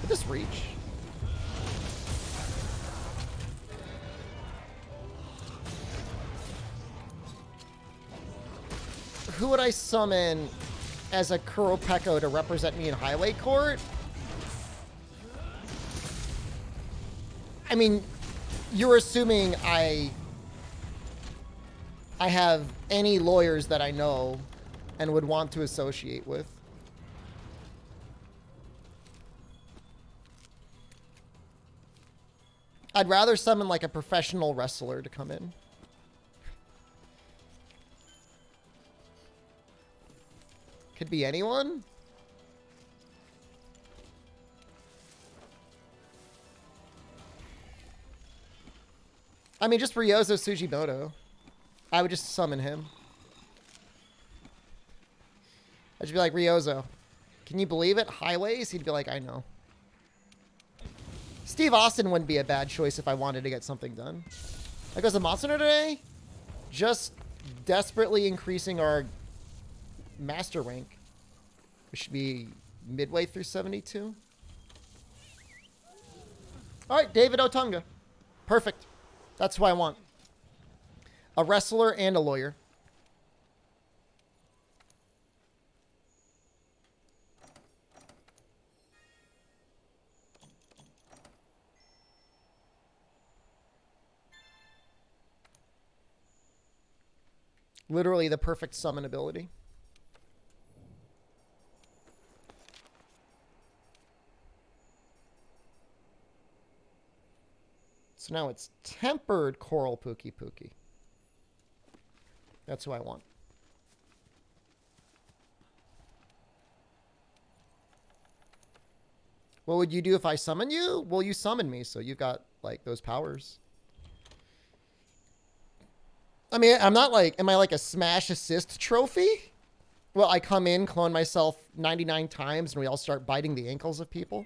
Did this reach? Who would I summon as a Kuropeko to represent me in Highway Court? I mean, you're assuming I have any lawyers that I know and would want to associate with. I'd rather summon like a professional wrestler to come in. Could be anyone. I mean, just Ryozo Sugimoto. I would just summon him. I'd just be like, Ryozo, can you believe it? Highways? He'd be like, I know. Steve Austin wouldn't be a bad choice if I wanted to get something done. That goes to Monster today. Just desperately increasing our master rank. We should be midway through 72. All right, David Otunga. Perfect. That's who I want. A wrestler and a lawyer. Literally the perfect summon ability. So now it's tempered Coral Pookie Pookie. That's who I want. What would you do if I summon you? Well, you summon me, so you've got, like, those powers. I mean, I'm not like, am I like a smash assist trophy? Well, I come in, clone myself 99 times, and we all start biting the ankles of people.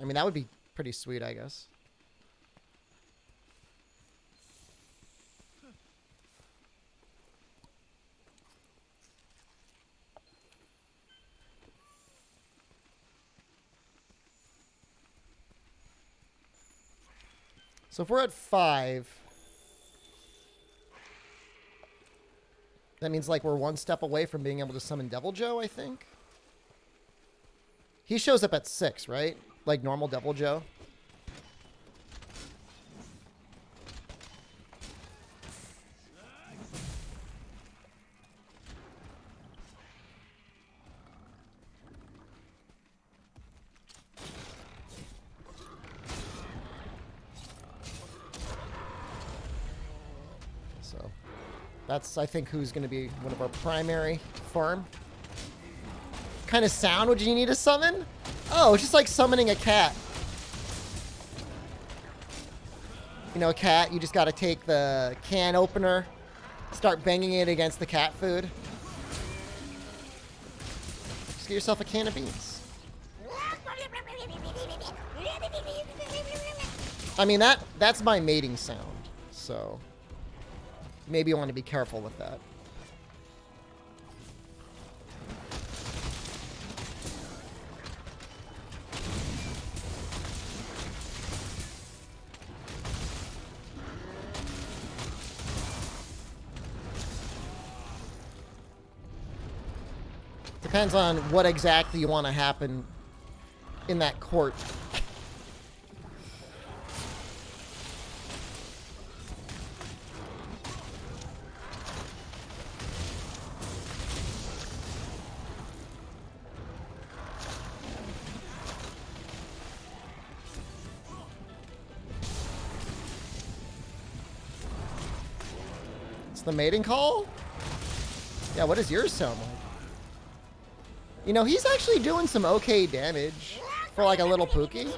I mean, that would be pretty sweet, I guess. So if we're at 5, that means like we're one step away from being able to summon Devil Joe, I think. He shows up at 6, right? Like normal Devil Joe. So that's, I think, who's going to be one of our primary farm. What kind of sound would you need to summon? Oh, it's just like summoning a cat. You know, a cat, you just got to take the can opener, start banging it against the cat food. Just get yourself a can of beans. I mean, that's my mating sound, so maybe you want to be careful with that. Depends on what exactly you want to happen in that court. the mating call? Yeah, what does yours sound like? You know, he's actually doing some okay damage for like a little Pookie.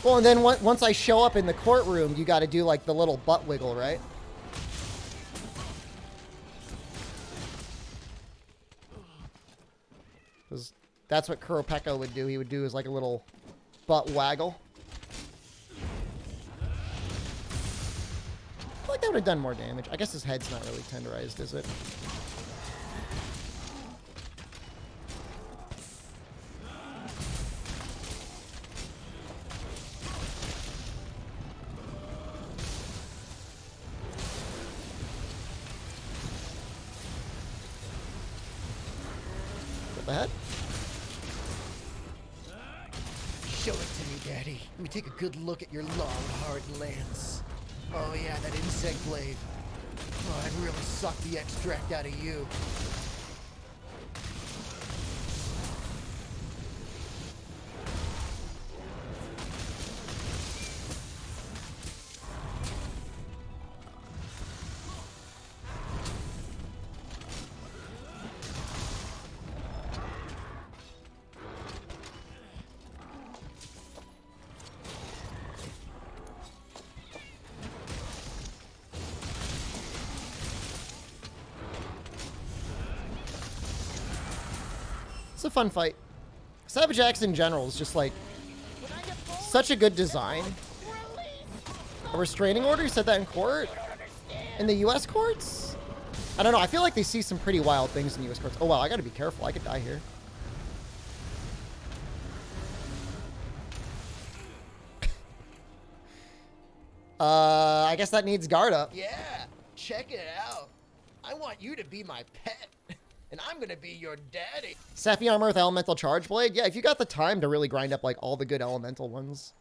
Well, and then once I show up in the courtroom, you got to do like the little butt wiggle, right? Because that's what Kuropeka would do. He would do is like a little butt waggle. I feel like that would have done more damage. I guess his head's not really tenderized, is it? The head? Show it to me, Daddy. Let me take a good look at your long, hard lance. Oh yeah, that insect blade. Oh, I'd really suck the extract out of you. It's a fun fight. Savage Axe in general is just like such a good design. A restraining order? You said that in court? In the U.S. courts? I don't know. I feel like they see some pretty wild things in the U.S. courts. Oh, wow. I got to be careful. I could die here. I guess that needs guard up. Yeah, check it out. I want you to be my pet. And I'm gonna be your daddy. Sapphire Armor with Elemental Charge Blade? Yeah, if you got the time to really grind up like all the good elemental ones.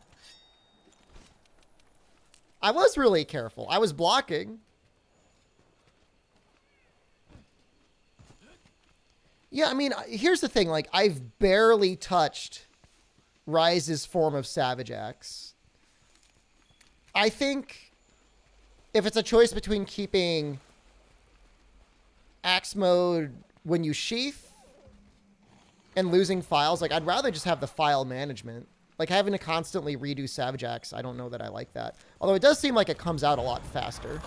I was really careful. I was blocking. Yeah, I mean, here's the thing. Like, I've barely touched Ryze's form of Savage Axe. I think if it's a choice between keeping Axe mode when you sheath and losing files, like I'd rather just have the file management. Like having to constantly redo Savage Axe, I don't know that I like that. Although it does seem like it comes out a lot faster.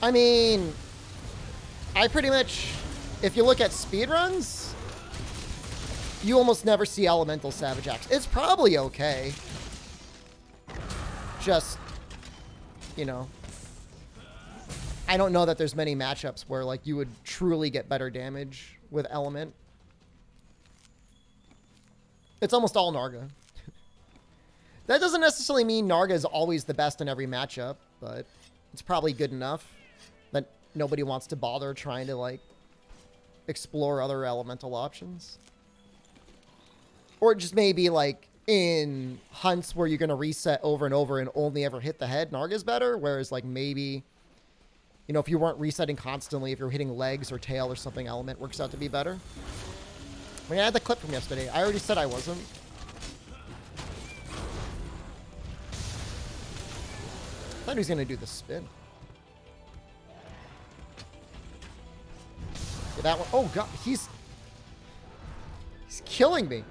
I mean, I pretty much, if you look at speedruns, you almost never see Elemental Savage Axe. It's probably okay. Just, you know, I don't know that there's many matchups where, like, you would truly get better damage with Element. It's almost all Narga. That doesn't necessarily mean Narga is always the best in every matchup, but it's probably good enough that nobody wants to bother trying to, like, explore other elemental options. Or just maybe, like, in hunts where you're going to reset over and over and only ever hit the head, Narga's better. Whereas, like, maybe, you know, if you weren't resetting constantly, if you're hitting legs or tail or something, Element works out to be better. I mean, I had the clip from yesterday. I already said I wasn't. I thought he was going to do the spin. Yeah, that one. Oh, God. He's killing me.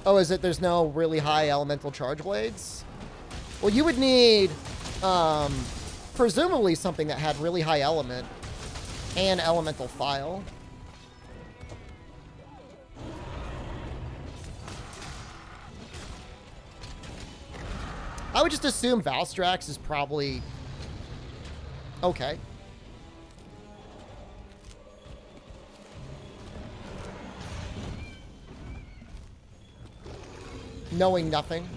Oh, is it there's no really high elemental charge blades? Well, you would need, presumably something that had really high element and elemental file. I would just assume Valstrax is probably Okay. Knowing nothing.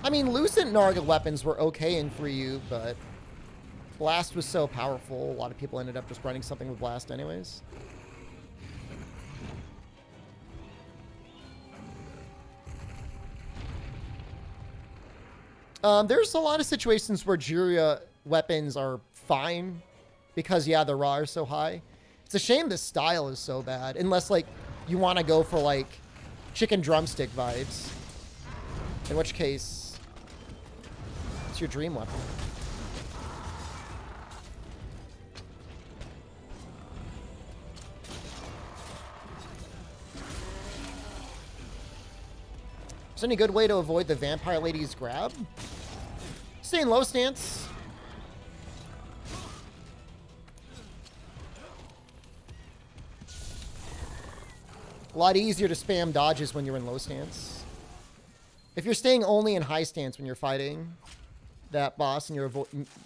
I mean, Lucent Narga weapons were okay in 3U, but Blast was so powerful, a lot of people ended up just running something with Blast anyways. There's a lot of situations where Jirya weapons are fine because, yeah, the raw are so high. It's a shame the style is so bad, unless, like, you want to go for, like, chicken drumstick vibes. In which case, it's your dream weapon. Is there any good way to avoid the vampire lady's grab? Stay in low stance. A lot easier to spam dodges when you're in low stance. If you're staying only in high stance when you're fighting that boss and you're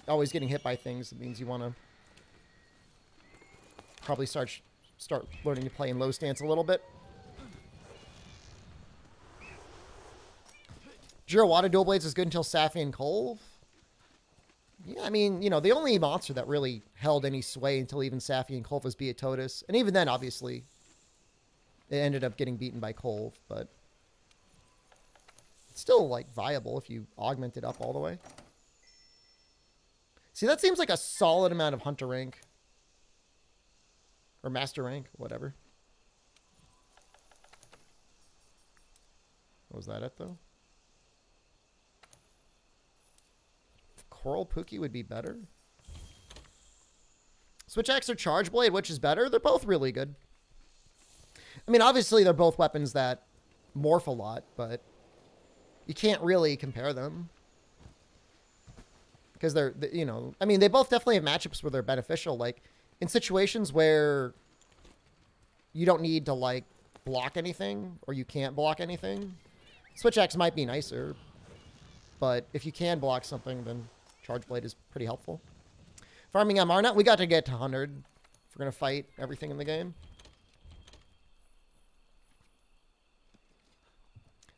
always getting hit by things, it means you want to probably start learning to play in low stance a little bit. Jira Water Dual Blades is good until Safi and Kolv. Yeah, I mean, you know, the only monster that really held any sway until even Safi and Kolv was Beatotus. And even then, obviously, it ended up getting beaten by Kolv, but it's still, like, viable if you augment it up all the way. See, that seems like a solid amount of Hunter rank. Or Master rank, whatever. Was that it, though? Coral Pookie would be better. Switch Axe or Charge Blade, which is better? They're both really good. I mean, obviously, they're both weapons that morph a lot, but you can't really compare them. Because they're, you know, I mean, they both definitely have matchups where they're beneficial. Like, in situations where you don't need to, like, block anything, or you can't block anything, Switch Axe might be nicer. But if you can block something, then Charge Blade is pretty helpful. Farming on Marnot, we got to get to 100 if we're going to fight everything in the game.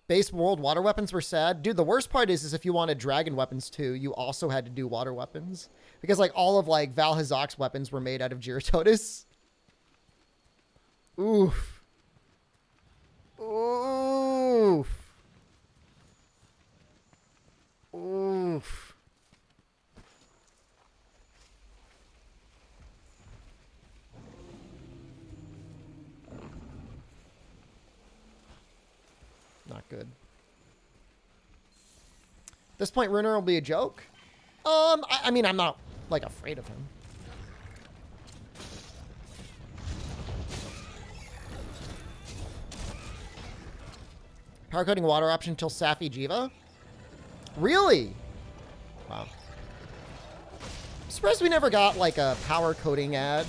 Base world water weapons were sad. Dude, the worst part is if you wanted dragon weapons too, you also had to do water weapons. Because, like, all of, like, Val Hazak's weapons were made out of Giratotus. Oof. Oof. Oof. Not good. At this point, Runer will be a joke. I mean, I'm not, like, afraid of him. Power coding water option till Safi Jiva? Really? Wow. I'm surprised we never got, like, a power coding ad.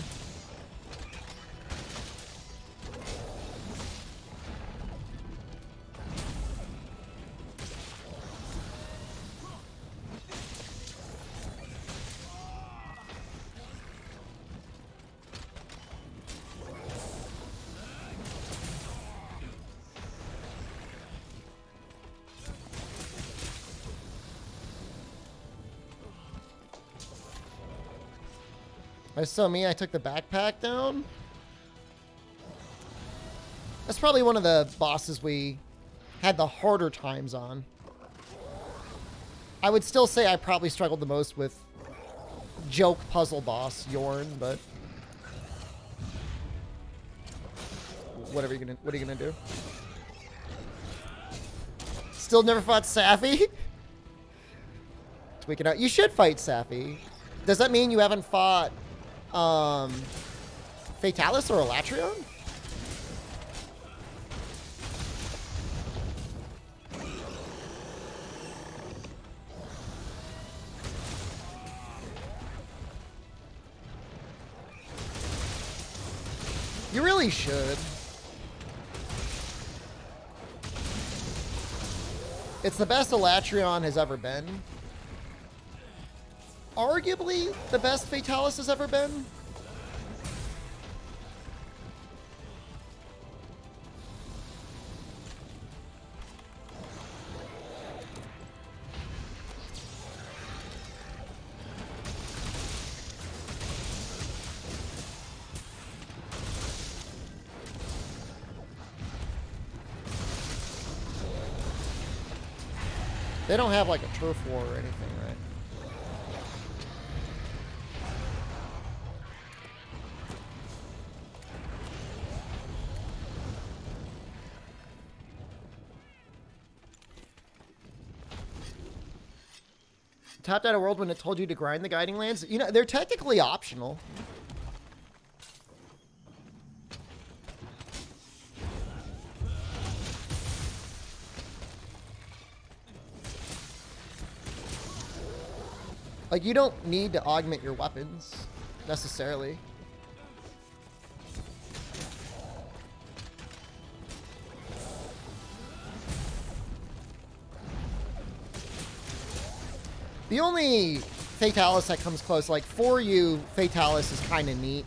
So me, I took the backpack down. That's probably one of the bosses we had the harder times on. I would still say I probably struggled the most with joke puzzle boss Yorn, but what are you gonna do? Still never fought Safi? Tweak it out. You should fight Safi. Does that mean you haven't fought Fatalis or Elatrion? You really should. It's the best Elatrion has ever been. Arguably the best Fatalis has ever been. They don't have like a turf war or anything, right? Tapped out a world when it told you to grind the guiding lands. You know, they're technically optional. Like, you don't need to augment your weapons, necessarily. The only Fatalis that comes close, like, for you, Fatalis is kind of neat.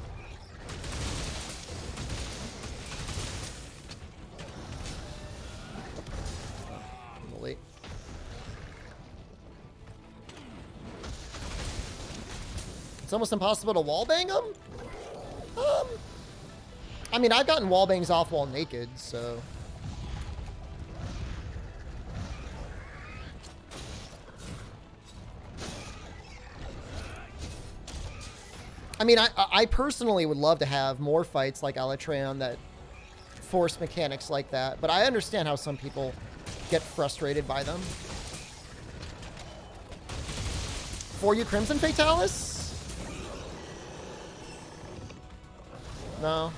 Wait. It's almost impossible to wallbang them? I mean, I've gotten wallbangs off while naked, so... I mean, I personally would love to have more fights like Elytron that force mechanics like that, but I understand how some people get frustrated by them. For you, Crimson Fatalis? No.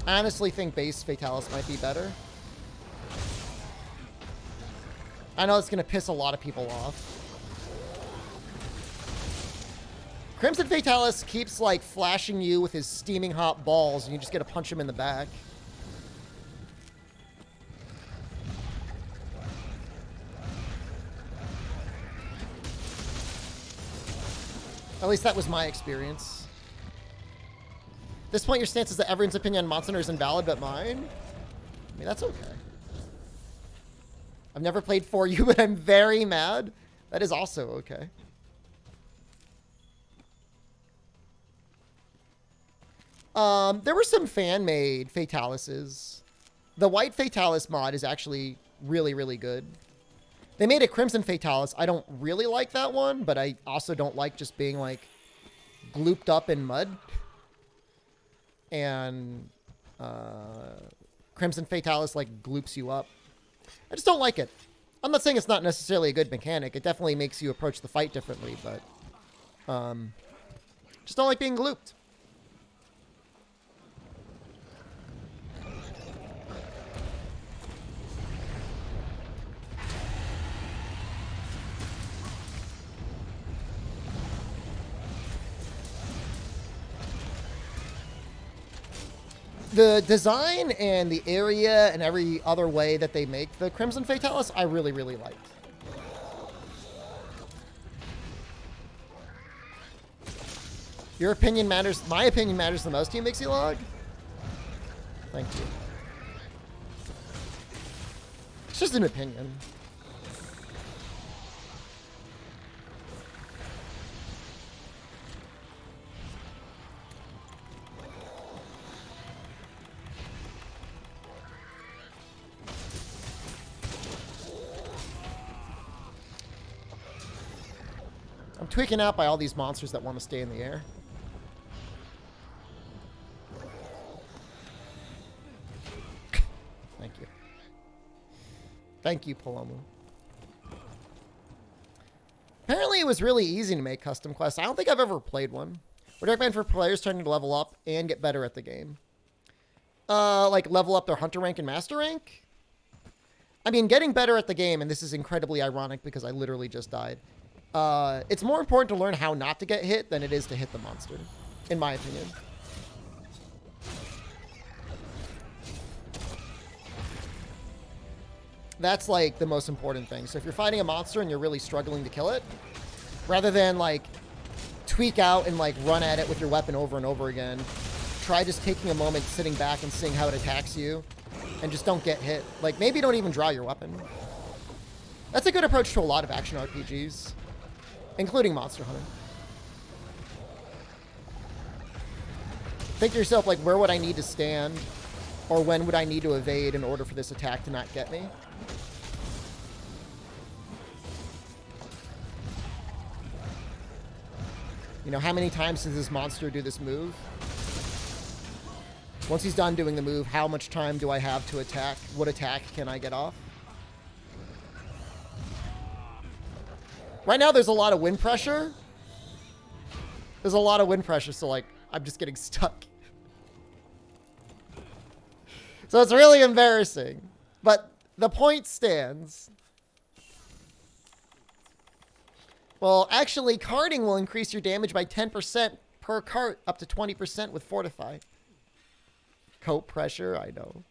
I honestly think base Fatalis might be better. I know it's going to piss a lot of people off. Crimson Fatalis keeps, like, flashing you with his steaming hot balls, and you just get to punch him in the back. At least that was my experience. At this point, your stance is that everyone's opinion on Monster Hunter is invalid but mine? I mean, that's okay. I've never played for you, but I'm very mad. That is also okay. There were some fan-made Fatalises. The White Fatalis mod is actually really, really good. They made a Crimson Fatalis. I don't really like that one, but I also don't like just being, like, glooped up in mud. And Crimson Fatalis, like, gloops you up. I just don't like it. I'm not saying it's not necessarily a good mechanic. It definitely makes you approach the fight differently, but just don't like being glooped. The design and the area and every other way that they make the Crimson Fatalis, I really, really liked. Your opinion matters. My opinion matters the most to you, Mixie-Log? Thank you. It's just an opinion. I'm tweaking out by all these monsters that want to stay in the air. Thank you. Thank you, Palomu. Apparently it was really easy to make custom quests. I don't think I've ever played one. Would recommend for players trying to level up and get better at the game. Like level up their hunter rank and master rank? I mean, getting better at the game, and this is incredibly ironic because I literally just died. It's more important to learn how not to get hit than it is to hit the monster, in my opinion. That's like the most important thing. So if you're fighting a monster and you're really struggling to kill it, rather than like tweak out and like run at it with your weapon over and over again, try just taking a moment, sitting back and seeing how it attacks you, and just don't get hit. Like maybe don't even draw your weapon. That's a good approach to a lot of action RPGs, including Monster Hunter. Think to yourself, like, where would I need to stand? Or when would I need to evade in order for this attack to not get me? You know, how many times does this monster do this move? Once he's done doing the move, how much time do I have to attack? What attack can I get off? Right now, there's a lot of wind pressure. There's a lot of wind pressure, so, like, I'm just getting stuck. So it's really embarrassing. But the point stands. Well, actually, carting will increase your damage by 10% per cart, up to 20% with Fortify. Coat pressure, I know.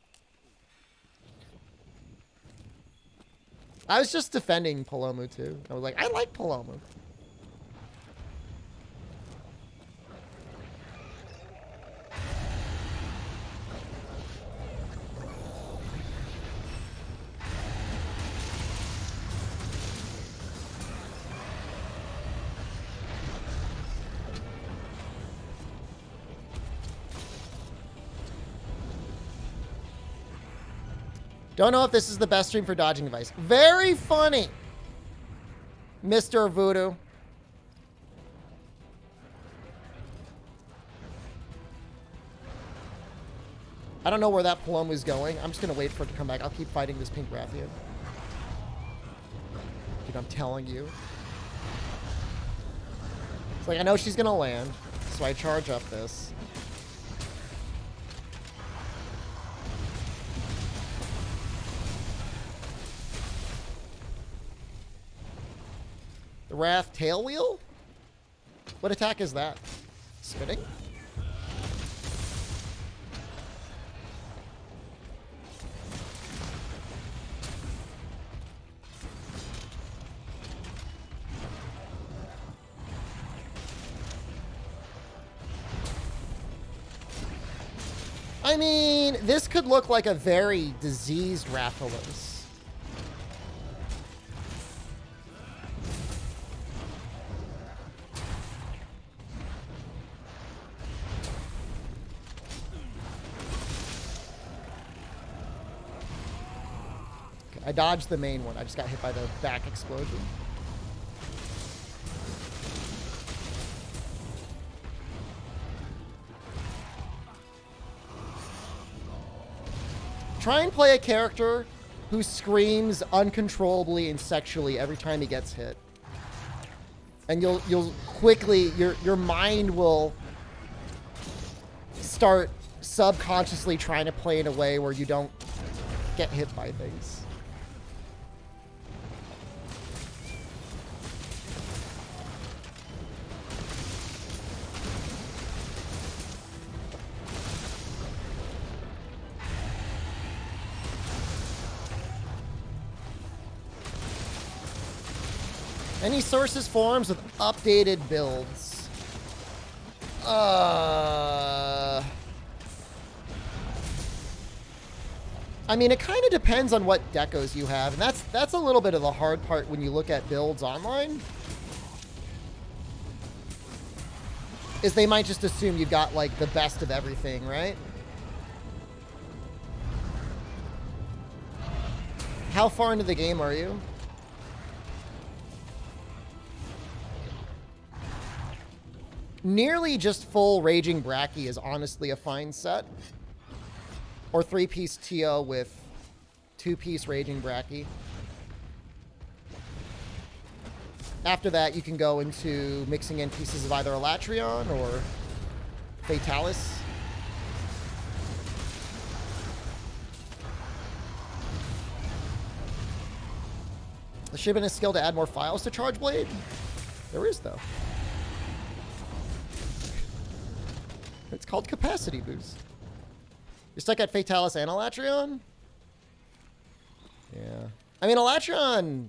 I was just defending Palomu, too. I was like, I like Palomu. Don't know if this is the best stream for dodging device. Very funny, Mr. Voodoo. I don't know where that Palomu is going. I'm just going to wait for it to come back. I'll keep fighting this pink Rathian. Dude, I'm telling you. It's like, I know she's going to land, so I charge up this. The Wrath Tail Wheel? What attack is that? Spinning? I mean, this could look like a very diseased Rathalos. I dodged the main one. I just got hit by the back explosion. Try and play a character who screams uncontrollably and sexually every time he gets hit. And you'll quickly, your mind will start subconsciously trying to play in a way where you don't get hit by things. Any sources, forums with updated builds? I mean, it kind of depends on what decos you have, and that's a little bit of the hard part when you look at builds online. Is they might just assume you've got like the best of everything, right? How far into the game are you? Nearly just full Raging Bracky is honestly a fine set. Or 3-piece TO with 2-piece Raging Bracky. After that, you can go into mixing in pieces of either Elatrion or Fatalis. There should have been a skill to add more files to Charge Blade. There is, though. It's called Capacity Boost. You're stuck at Fatalis and Elatrion? Yeah. I mean, Elatron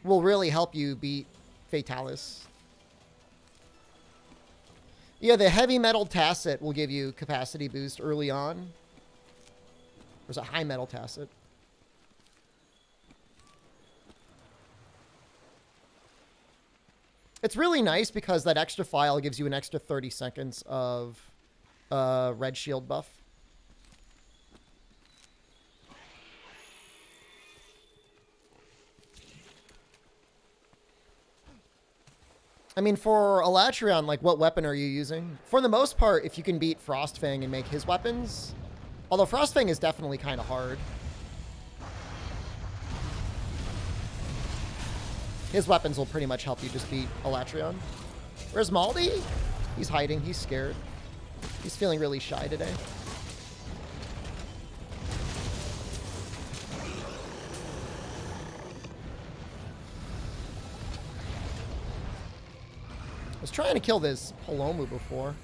will really help you beat Fatalis. Yeah, the heavy metal tacit will give you capacity boost early on. There's a high metal tacit. It's really nice because that extra file gives you an extra 30 seconds of red shield buff. I mean, for Elatrion, like, what weapon are you using? For the most part, if you can beat Frostfang and make his weapons... Although Frostfang is definitely kind of hard. His weapons will pretty much help you just beat Elatrion. Where's Maldi? He's hiding. He's scared. He's feeling really shy today. I was trying to kill this Palomu before.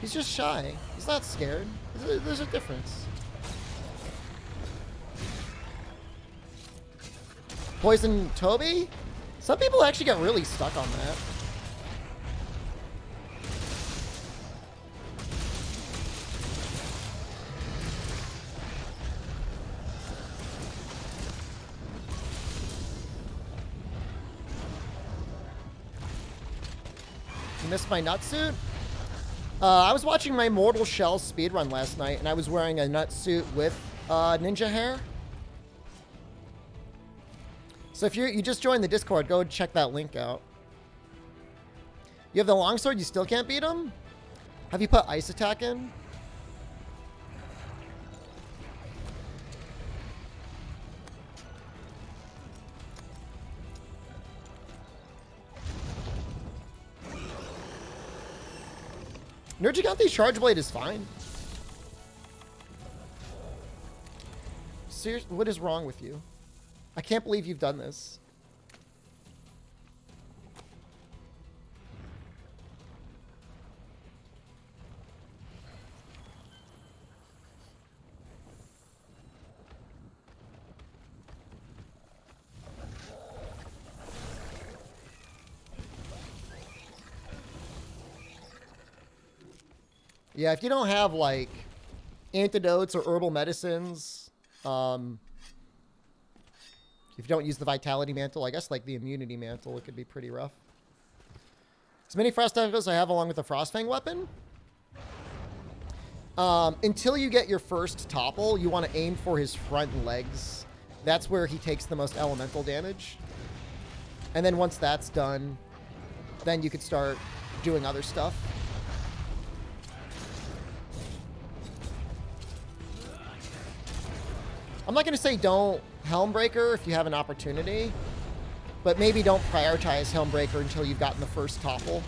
He's just shy. He's not scared. There's a difference. Poison Toby? Some people actually get really stuck on that. You missed my nutsuit? I was watching my Mortal Shell speedrun last night, and I was wearing a nutsuit with ninja hair. So if you just joined the Discord, go check that link out. You have the longsword, you still can't beat him? Have you put ice attack in? Nergigante's Charge Blade is fine. Seriously, what is wrong with you? I can't believe you've done this. Yeah, if you don't have, like, antidotes or herbal medicines, if you don't use the Vitality Mantle, I guess, like, the Immunity Mantle, it could be pretty rough. As many Frost Tentacles I have along with the Frostfang weapon. Until you get your first topple, you want to aim for his front legs. That's where he takes the most elemental damage. And then once that's done, then you could start doing other stuff. I'm not going to say don't Helmbreaker if you have an opportunity, but maybe don't prioritize Helmbreaker until you've gotten the first topple.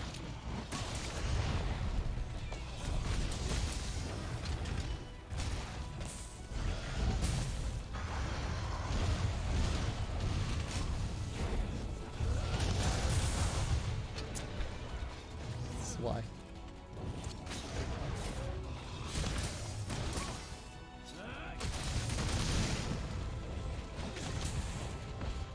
That's why.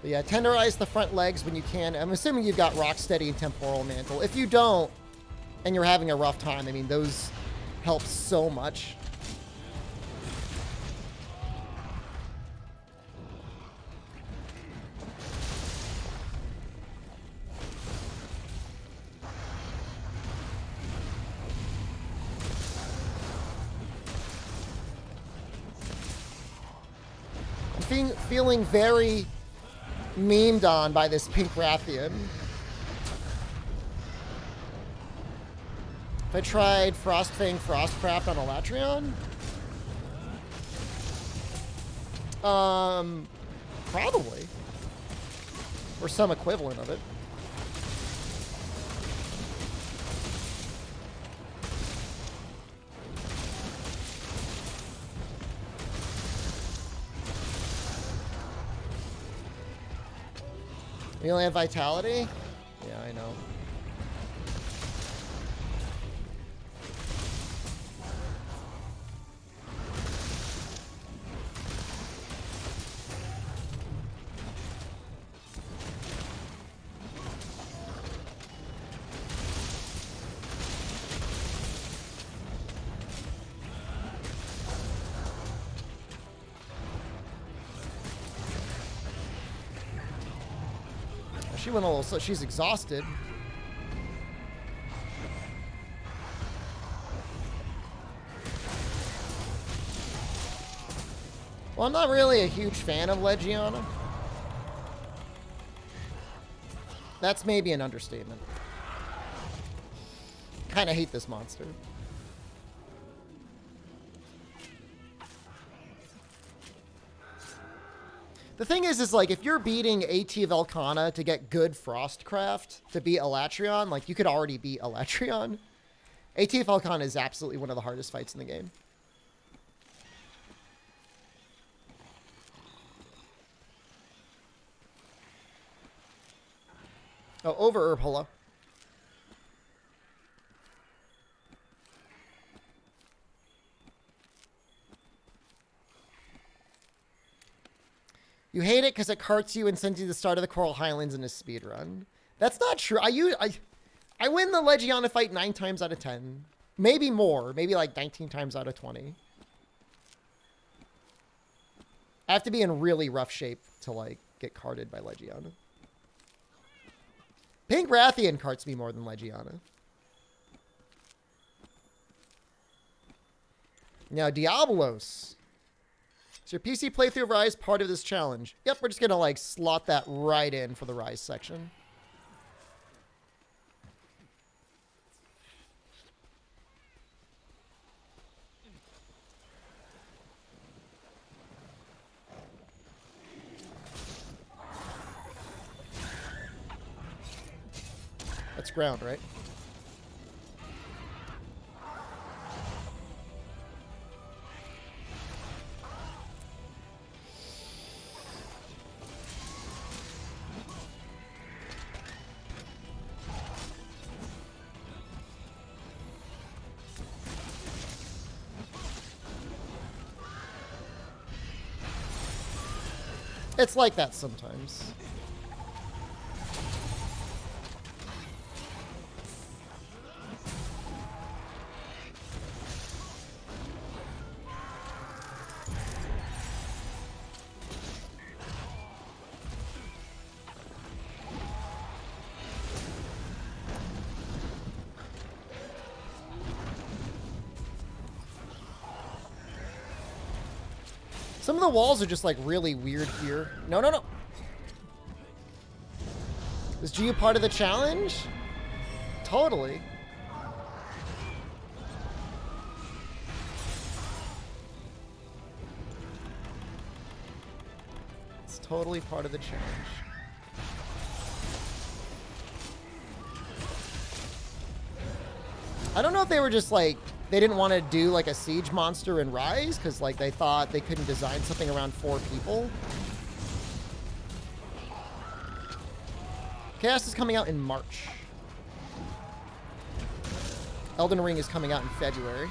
But yeah, tenderize the front legs when you can. I'm assuming you've got Rocksteady and Temporal Mantle. If you don't, and you're having a rough time, I mean, those help so much. I'm feeling very memed on by this pink Rathian. If I tried Frostfang Frostcraft on Elatrion? Probably. Or some equivalent of it. You only have Vitality? Yeah, I know. She went a little, so she's exhausted. Well, I'm not really a huge fan of Legiana. That's maybe an understatement. Kind of hate this monster. The thing is like, if you're beating AT of Elkana to get good Frostcraft to beat Elatrion, like, you could already beat Elatrion. AT of Elkana is absolutely one of the hardest fights in the game. Oh, over Herb, hello. You hate it because it carts you and sends you to the start of the Coral Highlands in a speedrun. That's not true. I win the Legiana fight 9 times out of 10. Maybe more. Maybe like 19 times out of 20. I have to be in really rough shape to, like, get carted by Legiana. Pink Rathian carts me more than Legiana. Now, Diablos. Is your PC playthrough of Rise part of this challenge? Yep, we're just going to, like, slot that right in for the Rise section. That's ground, right? It's like that sometimes. Some of the walls are just, like, really weird here. No, no, no. Is Geo part of the challenge? Totally. It's totally part of the challenge. I don't know if they were just, like, they didn't want to do, like, a siege monster in Rise, because, like, they thought they couldn't design something around 4 people. Chaos is coming out in March. Elden Ring is coming out in February.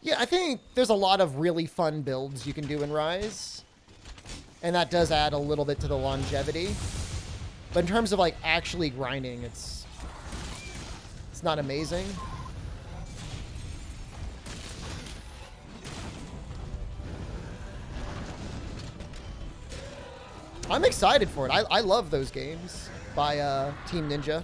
Yeah, I think there's a lot of really fun builds you can do in Rise. And that does add a little bit to the longevity. But in terms of, like, actually grinding, it's not amazing. I'm excited for it. I love those games by Team Ninja.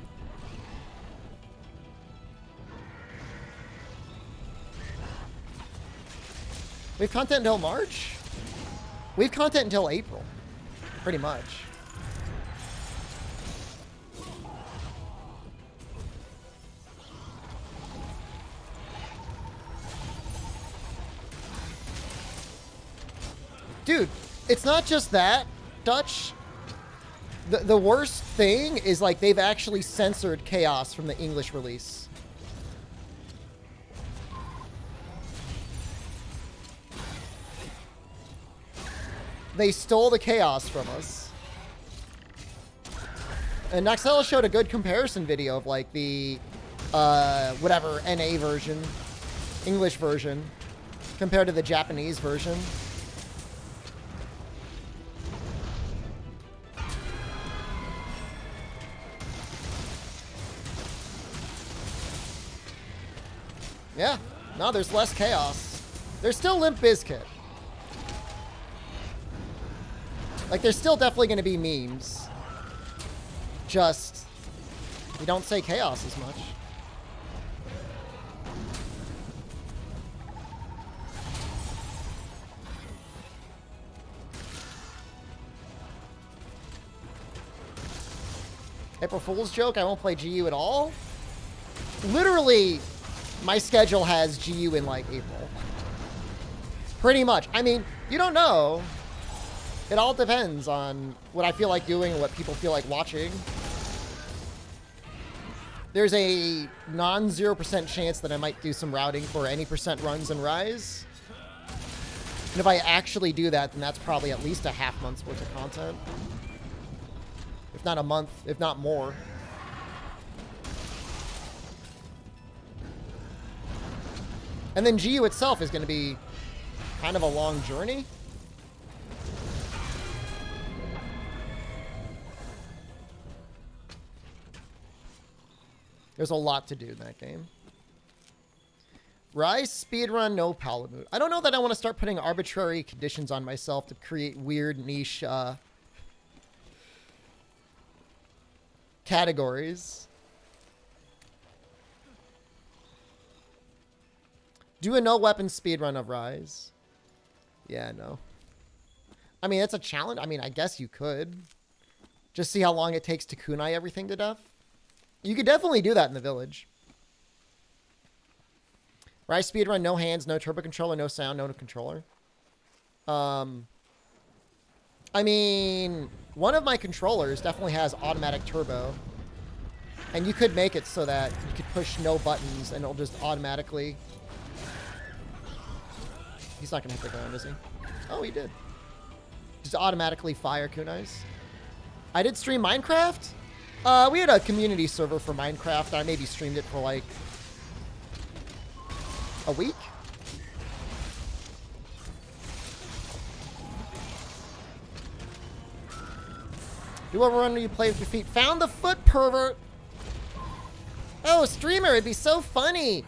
We have content until March? We have content until April. Pretty much. Dude, it's not just that, Dutch. The worst thing is, like, they've actually censored Chaos from the English release. They stole the Chaos from us. And Noxella showed a good comparison video of, like, the, whatever, NA version, English version, compared to the Japanese version. Yeah. No, there's less chaos. There's still Limp Bizkit. Like, there's still definitely going to be memes. Just, we don't say chaos as much. April Fool's joke, I won't play GU at all. Literally, my schedule has GU in, like, April. Pretty much. I mean, you don't know. It all depends on what I feel like doing and what people feel like watching. There's a non-0% chance that I might do some routing for any percent runs in Rise. And if I actually do that, then that's probably at least a half month's worth of content. If not a month, if not more. And then GU itself is going to be kind of a long journey. There's a lot to do in that game. Rise speedrun, no Palamute. I don't know that I want to start putting arbitrary conditions on myself to create weird niche categories. Do a no weapon speedrun of Rise. Yeah, no. I mean, it's a challenge. I mean, I guess you could. Just see how long it takes to kunai everything to death. You could definitely do that in the village. Rise speedrun, no hands, no turbo controller, no sound, no controller. I mean, one of my controllers definitely has automatic turbo. And you could make it so that you could push no buttons and it'll just automatically... He's not going to hit the ground, is he? Oh, he did. Just automatically fire kunais. I did stream Minecraft. We had a community server for Minecraft. I maybe streamed it for like a week. Do a run where you play with your feet. Found the foot, pervert. Oh, streamer, it'd be so funny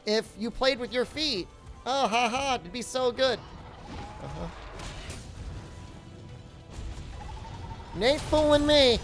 if you played with your feet. Oh, haha, it'd be so good. Nate fooling me.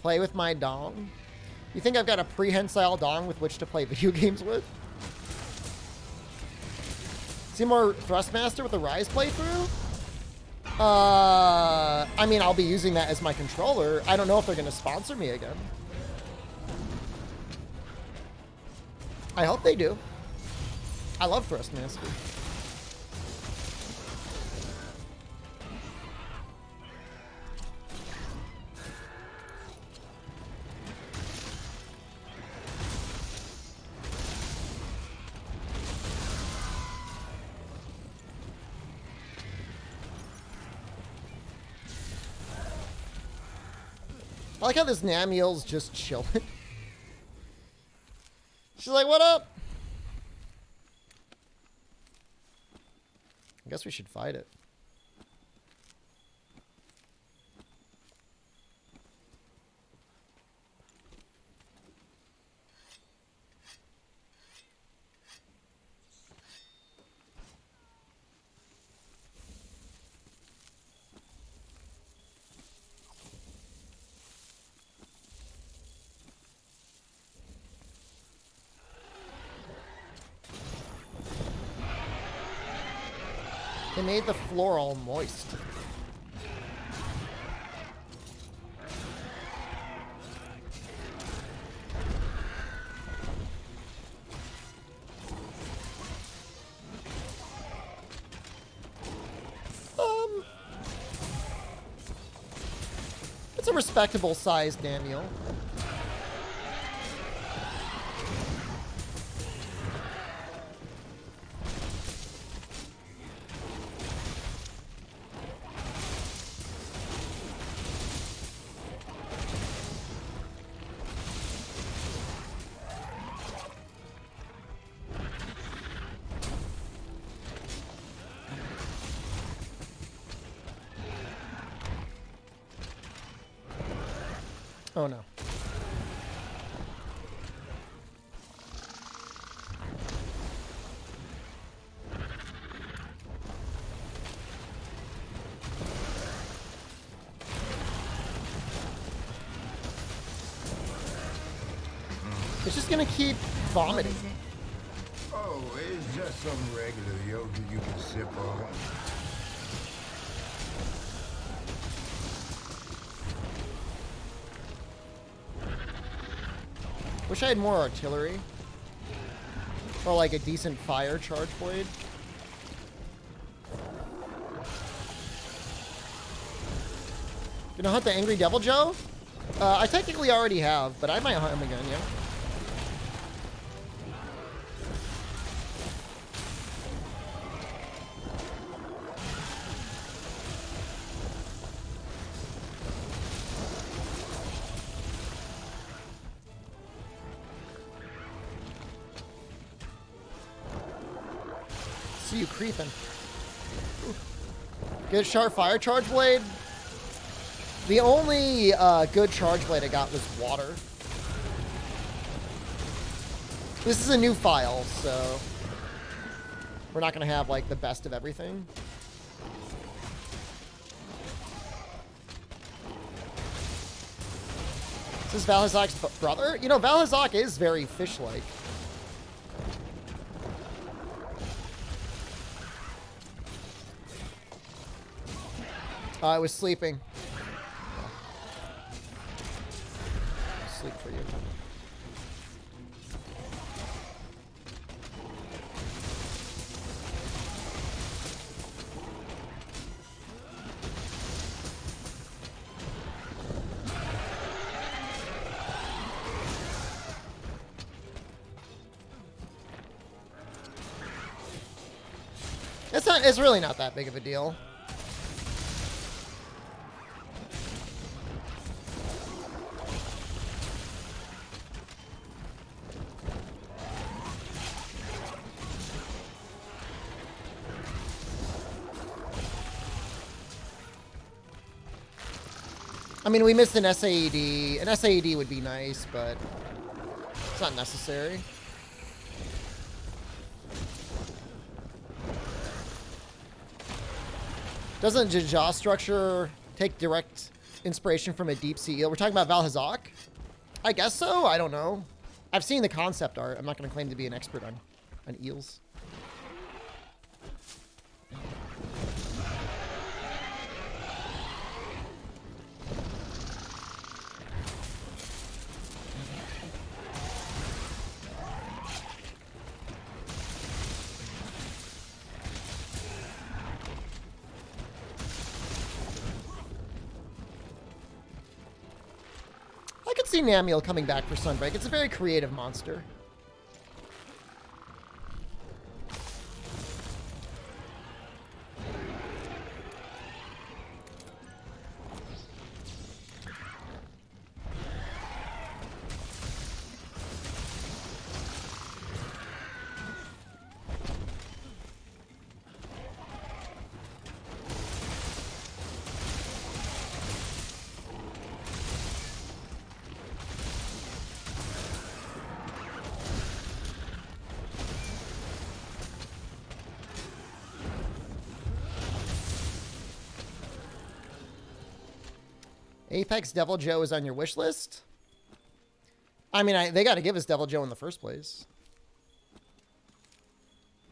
Play with my dong? You think I've got a prehensile dong with which to play video games with? See more Thrustmaster with a Rise playthrough? I mean, I'll be using that as my controller. I don't know if they're going to sponsor me again. I hope they do. I love Thrustmaster. I like how this Namiel's just chilling. She's like, what up? I guess we should fight it. They made the floor all moist. It's a respectable sized Daniel. Oh no. It's just gonna keep vomiting. Oh, it's just some regular yogurt you can sip on. Wish I had more artillery. Or like a decent fire charge blade. Gonna hunt the Angry Devil Joe? I technically already have, but I might hunt him again, yeah. See you creeping. Good sharp fire charge blade. The only good charge blade I got was water. This is a new file, so we're not going to have like the best of everything. This is Valhazak's brother? You know, Valhazak is very fish-like. I was sleeping. Sleep for you. It's really not that big of a deal. I mean, we missed an SAED. An SAED would be nice, but it's not necessary. Doesn't Jaw structure take direct inspiration from a deep sea eel? We're talking about Valhazak? I guess so. I don't know. I've seen the concept art. I'm not going to claim to be an expert on eels. I could see Namiel coming back for Sunbreak. It's a very creative monster. Apex Devil Joe is on your wish list? I mean, they got to give us Devil Joe in the first place.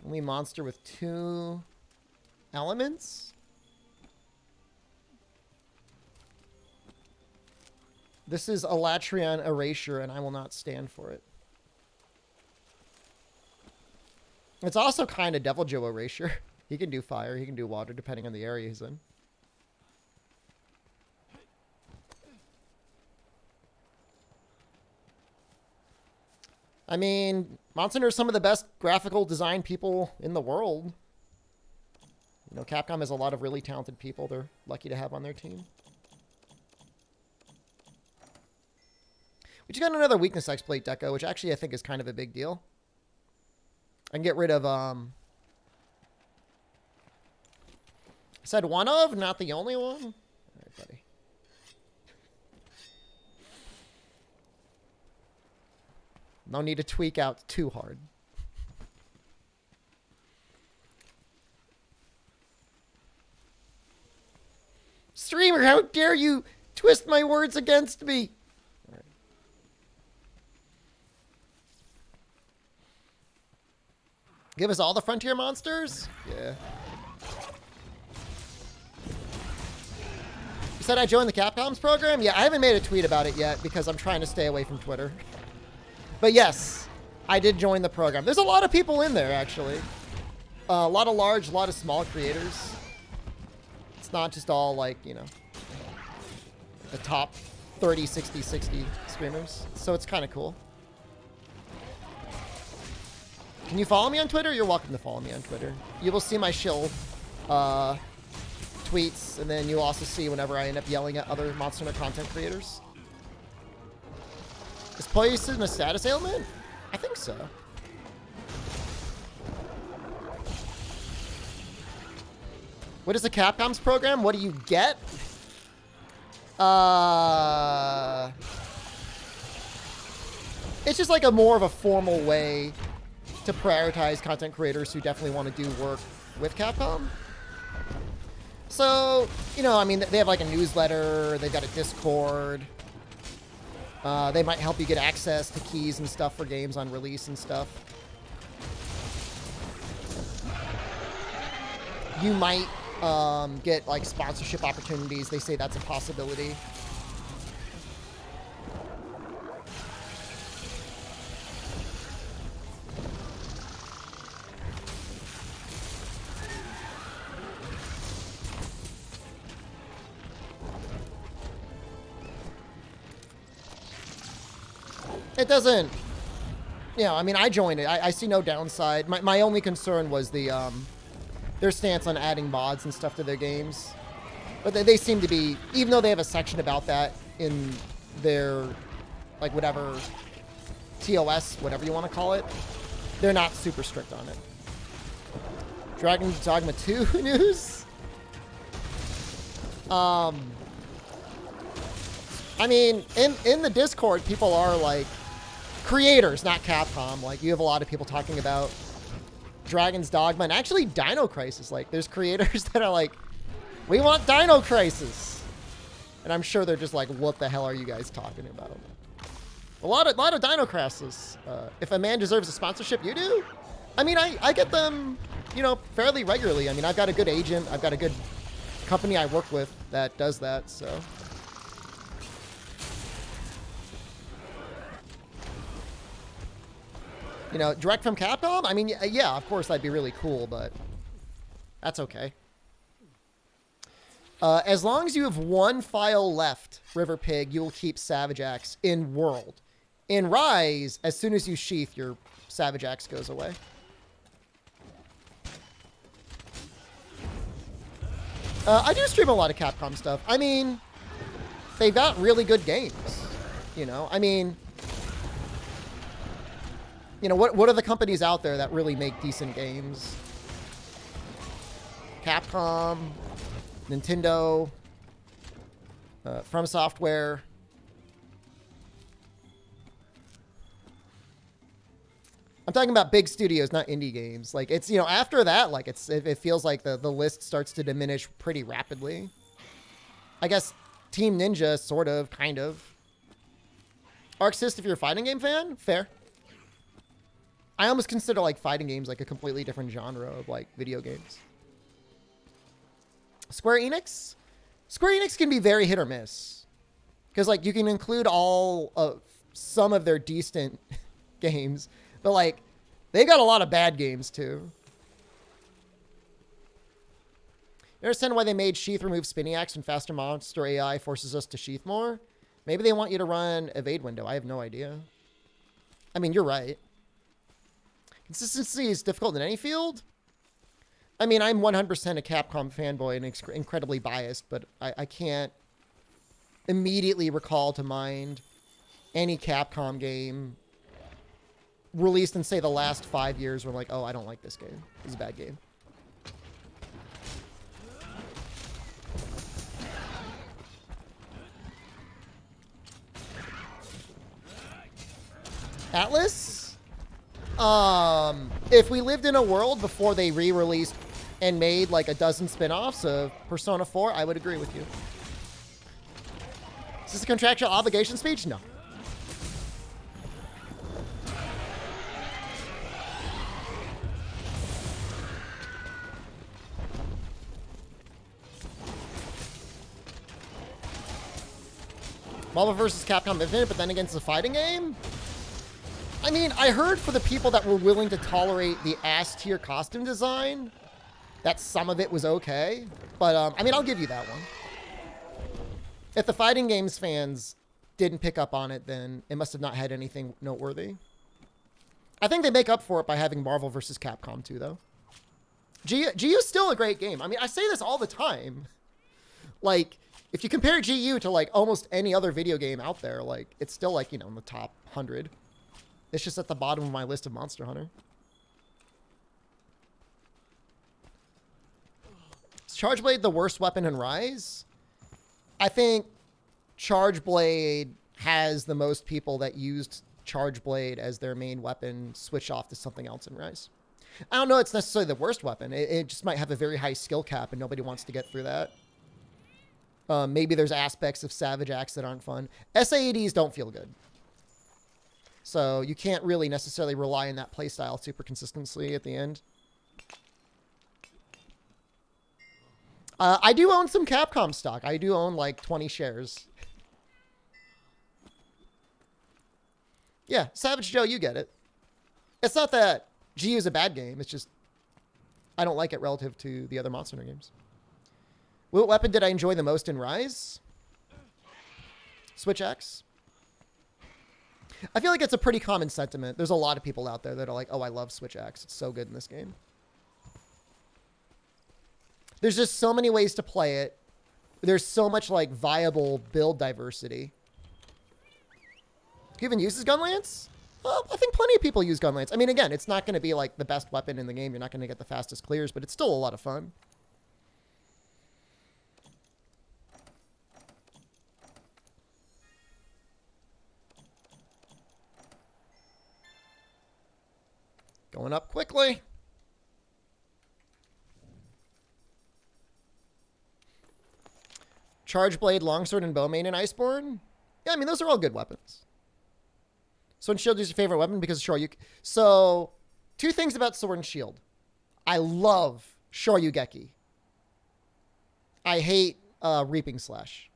Only monster with 2 elements? This is Elatrion Erasure, and I will not stand for it. It's also kind of Devil Joe Erasure. He can do fire, he can do water, depending on the area he's in. I mean, Monster are some of the best graphical design people in the world. You know, Capcom has a lot of really talented people they're lucky to have on their team. We just got another weakness exploit deco, which actually I think is kind of a big deal. I can get rid of, I said one of, not the only one. All right, buddy. No need to tweak out too hard. Streamer, how dare you twist my words against me? All right. Give us all the frontier monsters? Yeah. You said I joined the Capcom's program? Yeah, I haven't made a tweet about it yet because I'm trying to stay away from Twitter. But yes, I did join the program. There's a lot of people in there, actually. A lot of large, a lot of small creators. It's not just all, like, you know, the top 30, 60, 60 streamers. So it's kind of cool. Can you follow me on Twitter? You're welcome to follow me on Twitter. You will see my shill tweets, and then you'll also see whenever I end up yelling at other Monster Hunter content creators. Is poison a status ailment? I think so. What is the Capcom's program? What do you get? It's just like a more of a formal way to prioritize content creators who definitely want to do work with Capcom. So, you know, I mean, they have like a newsletter, they've got a Discord. They might help you get access to keys and stuff for games on release and stuff. You might get like sponsorship opportunities. They say that's a possibility. It doesn't, you know, I mean, I joined it. I see no downside. My only concern was the, their stance on adding mods and stuff to their games. But they seem to be, even though they have a section about that in their, like, whatever, TOS, whatever you want to call it, they're not super strict on it. Dragon Dogma 2 news? I mean, in the Discord, people are, like, creators, not Capcom. Like, you have a lot of people talking about Dragon's Dogma and actually Dino Crisis. Like, there's creators that are like, we want Dino Crisis. And I'm sure they're just like, what the hell are you guys talking about? A lot of Dino Crisis. If a man deserves a sponsorship, you do? I mean, I get them, you know, fairly regularly. I mean, I've got a good agent. I've got a good company I work with that does that, so. You know, direct from Capcom? I mean, yeah, of course that'd be really cool, but that's okay. As long as you have one file left, River Pig, you will keep Savage Axe in World. In Rise, as soon as you sheath, your Savage Axe goes away. I do stream a lot of Capcom stuff. I mean, they've got really good games. You know, I mean, you know, what are the companies out there that really make decent games? Capcom, Nintendo, From Software. I'm talking about big studios, not indie games. Like, it's, you know, after that, like, it feels like the list starts to diminish pretty rapidly. I guess Team Ninja, sort of, kind of. Arc Sys, if you're a fighting game fan, fair. I almost consider, like, fighting games like a completely different genre of, like, video games. Square Enix? Square Enix can be very hit or miss. Because, like, you can include all of some of their decent games, but, like, they got a lot of bad games, too. You understand why they made Sheath remove Spinning Axe and faster monster AI forces us to Sheath more? Maybe they want you to run Evade Window. I have no idea. I mean, you're right. Consistency is difficult in any field. I mean, I'm 100% a Capcom fanboy and incredibly biased, but I can't immediately recall to mind any Capcom game released in, say, the last 5 years where I'm like, oh, I don't like this game. It's a bad game. Atlas? If we lived in a world before they re-released and made like a dozen spin-offs of Persona 4, I would agree with you. Is this a contractual obligation speech? No. Marvel vs. Capcom Infinite, but then again, it's a fighting game? I mean, I heard for the people that were willing to tolerate the ass-tier costume design, that some of it was okay. But, I mean, I'll give you that one. If the fighting games fans didn't pick up on it, then it must have not had anything noteworthy. I think they make up for it by having Marvel vs. Capcom 2, though. GU's still a great game. I mean, I say this all the time. Like, if you compare GU to, like, almost any other video game out there, like, it's still, like, you know, in the top 100. It's just at the bottom of my list of Monster Hunter. Is Charge Blade the worst weapon in Rise? I think Charge Blade has the most people that used Charge Blade as their main weapon switch off to something else in Rise. I don't know it's necessarily the worst weapon. It just might have a very high skill cap and nobody wants to get through that. Maybe there's aspects of Savage Axe that aren't fun. SAEDs don't feel good. So you can't really necessarily rely on that playstyle super consistently at the end. I do own some Capcom stock. I do own like 20 shares. Yeah, Savage Joe, you get it. It's not that GU is a bad game. It's just I don't like it relative to the other Monster Hunter games. What weapon did I enjoy the most in Rise? Switch Axe. I feel like it's a pretty common sentiment. There's a lot of people out there that are like, oh, I love Switch Axe. It's so good in this game. There's just so many ways to play it. There's so much like viable build diversity. Do you even use this Gunlance? Well, I think plenty of people use Gunlance. I mean, again, it's not going to be like the best weapon in the game. You're not going to get the fastest clears, but it's still a lot of fun. Going up quickly. Charge Blade, Longsword, and Bowmane in Iceborne? Yeah, I mean, those are all good weapons. Sword and Shield is your favorite weapon because Shoryuken. So, two things about Sword and Shield. I love Shoryugeki. I hate Reaping Slash.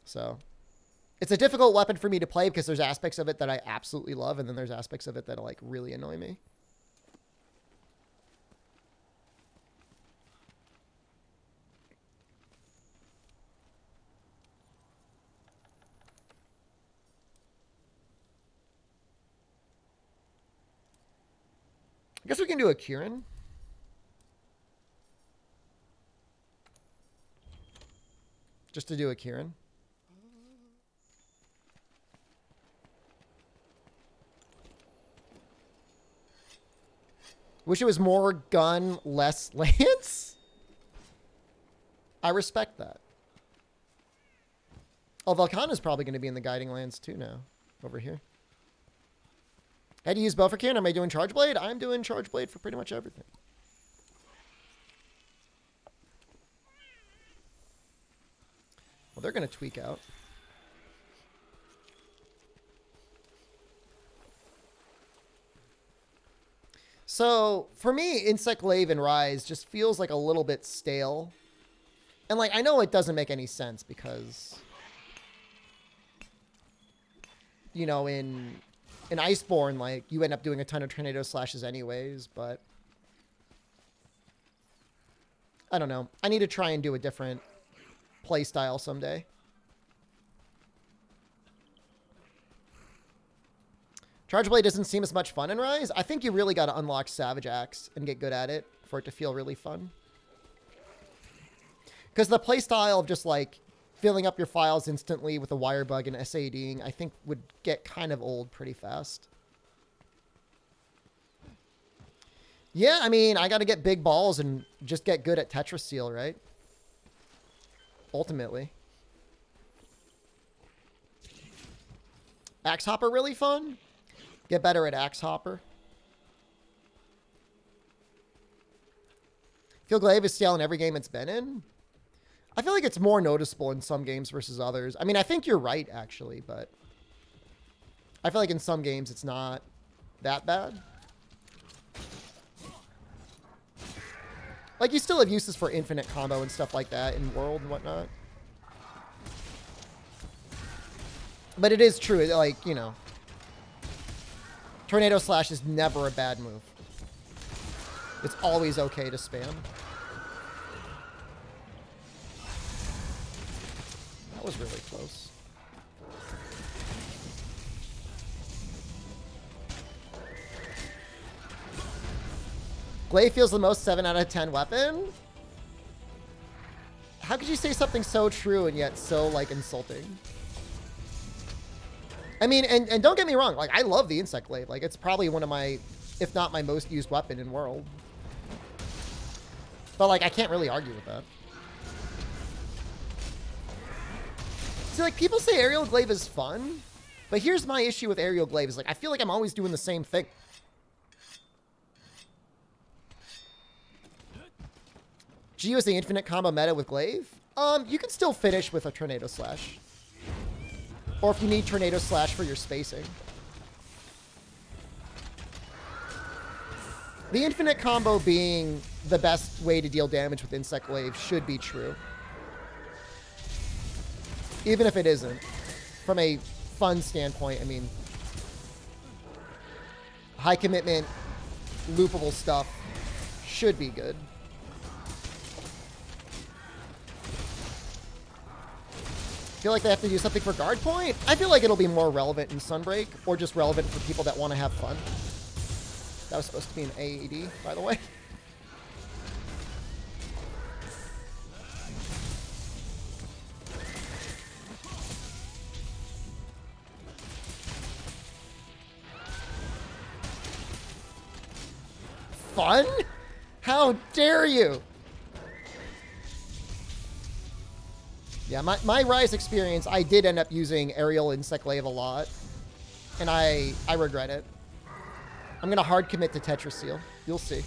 So, it's a difficult weapon for me to play because there's aspects of it that I absolutely love, and then there's aspects of it that like really annoy me. I guess we can do a Kieran. Just to do a Kieran. Wish it was more gun, less lance? I respect that. Oh, Velkhana's probably going to be in the guiding lands too now. Over here. How do you use bow for Kieran? Am I doing Charge Blade? I'm doing Charge Blade for pretty much everything. Well, they're going to tweak out. So, for me, Insect Glaive and Rise just feels like a little bit stale. And, like, I know it doesn't make any sense because, you know, in Iceborne, like, you end up doing a ton of tornado slashes anyways, but I don't know. I need to try and do a different play style someday. Charge Blade doesn't seem as much fun in Rise. I think you really got to unlock Savage Axe and get good at it for it to feel really fun. Because the playstyle of just like filling up your files instantly with a wire bug and SADing, I think would get kind of old pretty fast. Yeah, I mean, I got to get big balls and just get good at Tetris Seal, right? Ultimately. Axe Hopper really fun? Get better at Axe Hopper. Feel Glaive is stale in every game it's been in. I feel like it's more noticeable in some games versus others. I mean, I think you're right, actually, but I feel like in some games it's not that bad. Like, you still have uses for infinite combo and stuff like that in World and whatnot. But it is true, like, you know, Tornado Slash is never a bad move. It's always okay to spam. That was really close. Glaive feels the most 7 out of 10 weapon? How could you say something so true and yet so, like, insulting? I mean, and don't get me wrong, like, I love the Insect Glaive. Like, it's probably one of my, if not my most used weapon in World. But, like, I can't really argue with that. See, like, people say Aerial Glaive is fun, but here's my issue with Aerial Glaive is, like, I feel like I'm always doing the same thing. G is the infinite combo meta with Glaive. You can still finish with a Tornado Slash. Or if you need Tornado Slash for your spacing. The infinite combo being the best way to deal damage with Insect Glaive should be true. Even if it isn't. From a fun standpoint, I mean, high commitment, loopable stuff should be good. Feel like they have to do something for guard point? I feel like it'll be more relevant in Sunbreak, or just relevant for people that want to have fun. That was supposed to be an AED, by the way. Fun? How dare you? Yeah, my Rise experience, I did end up using Aerial Insect Glaive a lot. And I regret it. I'm going to hard commit to Tetra Seal. You'll see.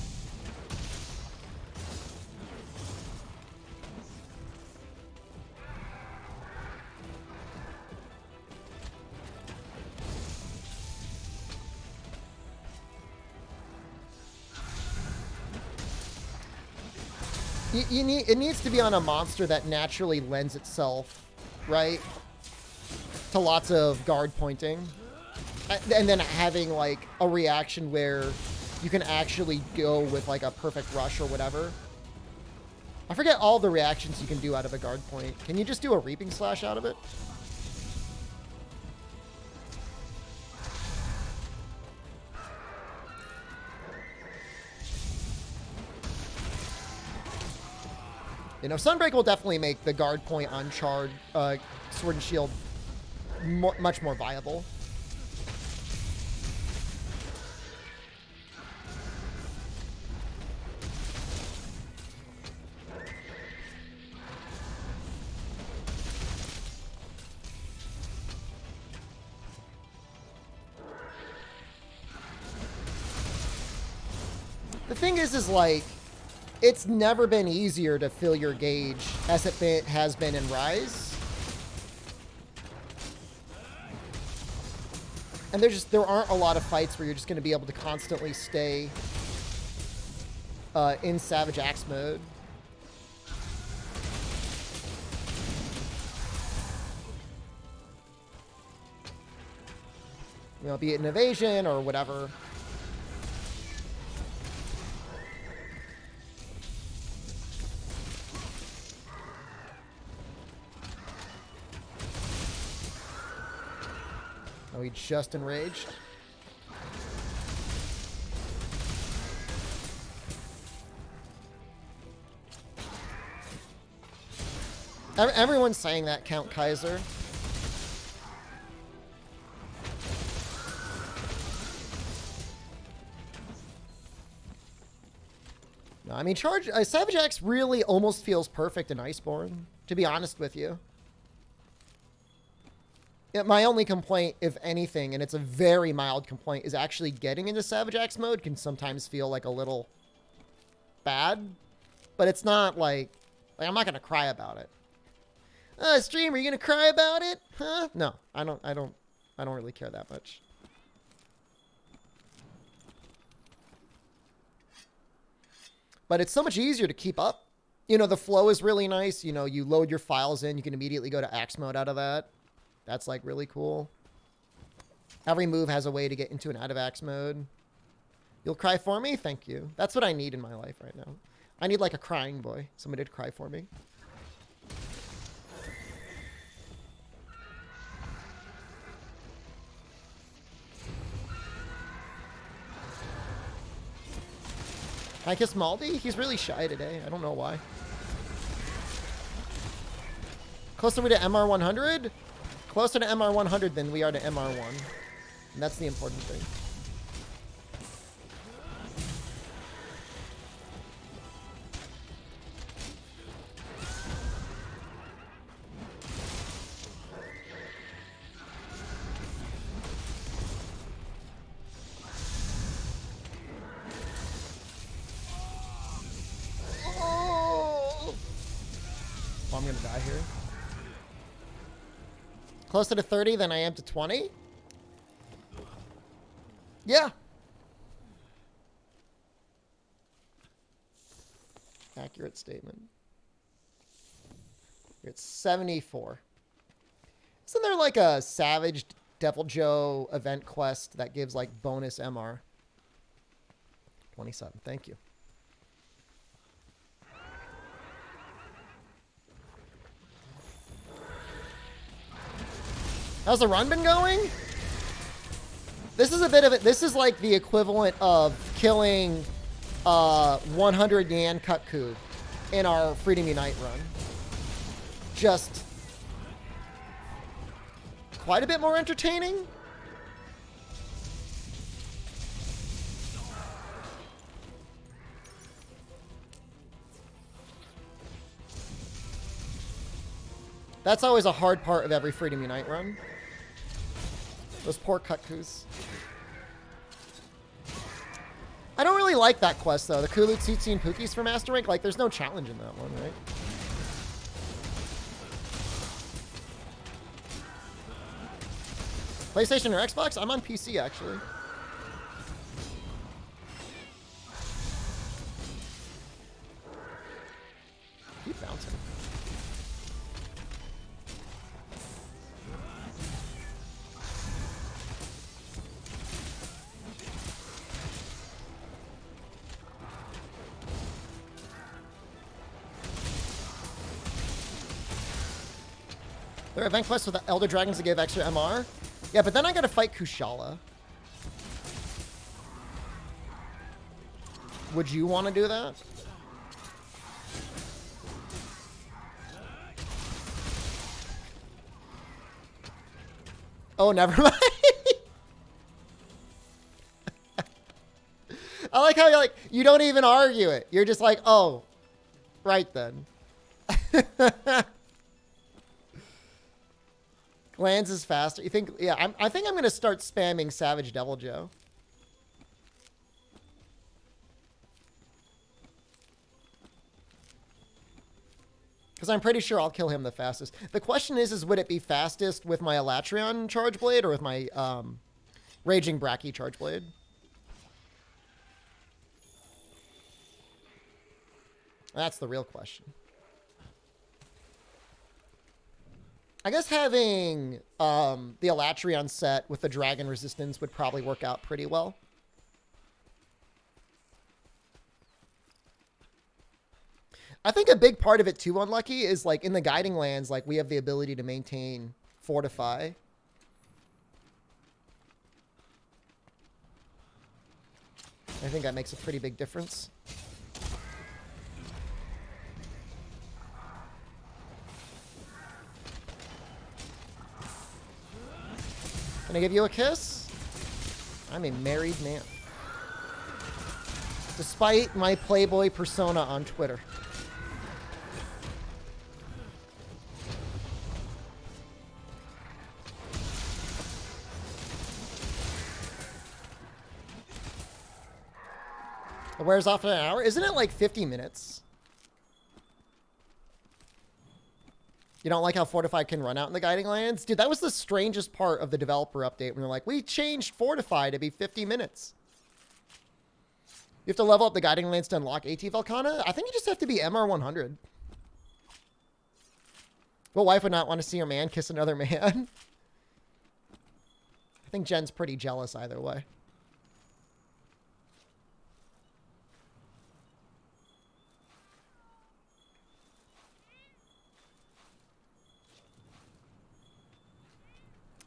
It needs to be on a monster that naturally lends itself, right, to lots of guard pointing. And then having, like, a reaction where you can actually go with, like, a perfect rush or whatever. I forget all the reactions you can do out of a guard point. Can you just do a Reaping Slash out of it? You know, Sunbreak will definitely make the guard point on Charred Sword and Shield much more viable. The thing is like, it's never been easier to fill your gauge as it has been in Rise. And there aren't a lot of fights where you're just going to be able to constantly stay in Savage Axe mode. You know, be it an evasion or whatever. Oh, he just enraged. Everyone's saying that, Count Kaiser. No, I mean, Savage Axe really almost feels perfect in Iceborne, to be honest with you. My only complaint, if anything, and it's a very mild complaint, is actually getting into Savage Axe mode can sometimes feel like a little bad. But it's not like I'm not gonna cry about it. Stream, are you gonna cry about it? Huh? No, I don't really care that much. But it's so much easier to keep up. You know, the flow is really nice. You know, you load your files in, you can immediately go to axe mode out of that. That's like really cool. Every move has a way to get into and out of axe mode. You'll cry for me? Thank you. That's what I need in my life right now. I need like a crying boy. Somebody to cry for me. Can I kiss Maldi? He's really shy today. I don't know why. Closer to MR100? Closer to MR100 than we are to MR1. And that's the important thing. Oh, I'm gonna die here. Closer to 30 than I am to 20? Yeah. Accurate statement. It's 74. Isn't there like a Savage Devil Joe event quest that gives like bonus MR? 27. Thank you. How's the run been going? This is a bit of it. This is like the equivalent of killing 100 Yan Kutku in our Freedom Unite run. Just quite a bit more entertaining. That's always a hard part of every Freedom Unite run. Those poor Kutkus. I don't really like that quest, though. The Kulu, Tsutsi, and Pookies for Master Rank. Like, there's no challenge in that one, right? PlayStation or Xbox? I'm on PC, actually. Keep bouncing. There are event quests with the Elder Dragons that give extra MR. Yeah, but then I gotta fight Kushala. Would you want to do that? Oh, never mind. I like how you're like, you don't even argue it. You're just like, oh, right then. Lands is faster. You think? Yeah, I think I'm going to start spamming Savage Devil Joe. Because I'm pretty sure I'll kill him the fastest. The question is would it be fastest with my Elatrion Charge Blade or with my Raging Bracky Charge Blade? That's the real question. I guess having the Elatrion set with the Dragon Resistance would probably work out pretty well. I think a big part of it too, Unlucky, is like in the Guiding Lands, like we have the ability to maintain Fortify. I think that makes a pretty big difference. Can I give you a kiss? I'm a married man. Despite my Playboy persona on Twitter. It wears off in an hour? Isn't it like 50 minutes? You don't like how Fortified can run out in the Guiding Lands? Dude, that was the strangest part of the developer update when they're like, we changed Fortify to be 50 minutes. You have to level up the Guiding Lands to unlock AT Volcana? I think you just have to be MR 100. What wife would not want to see her man kiss another man? I think Jen's pretty jealous either way.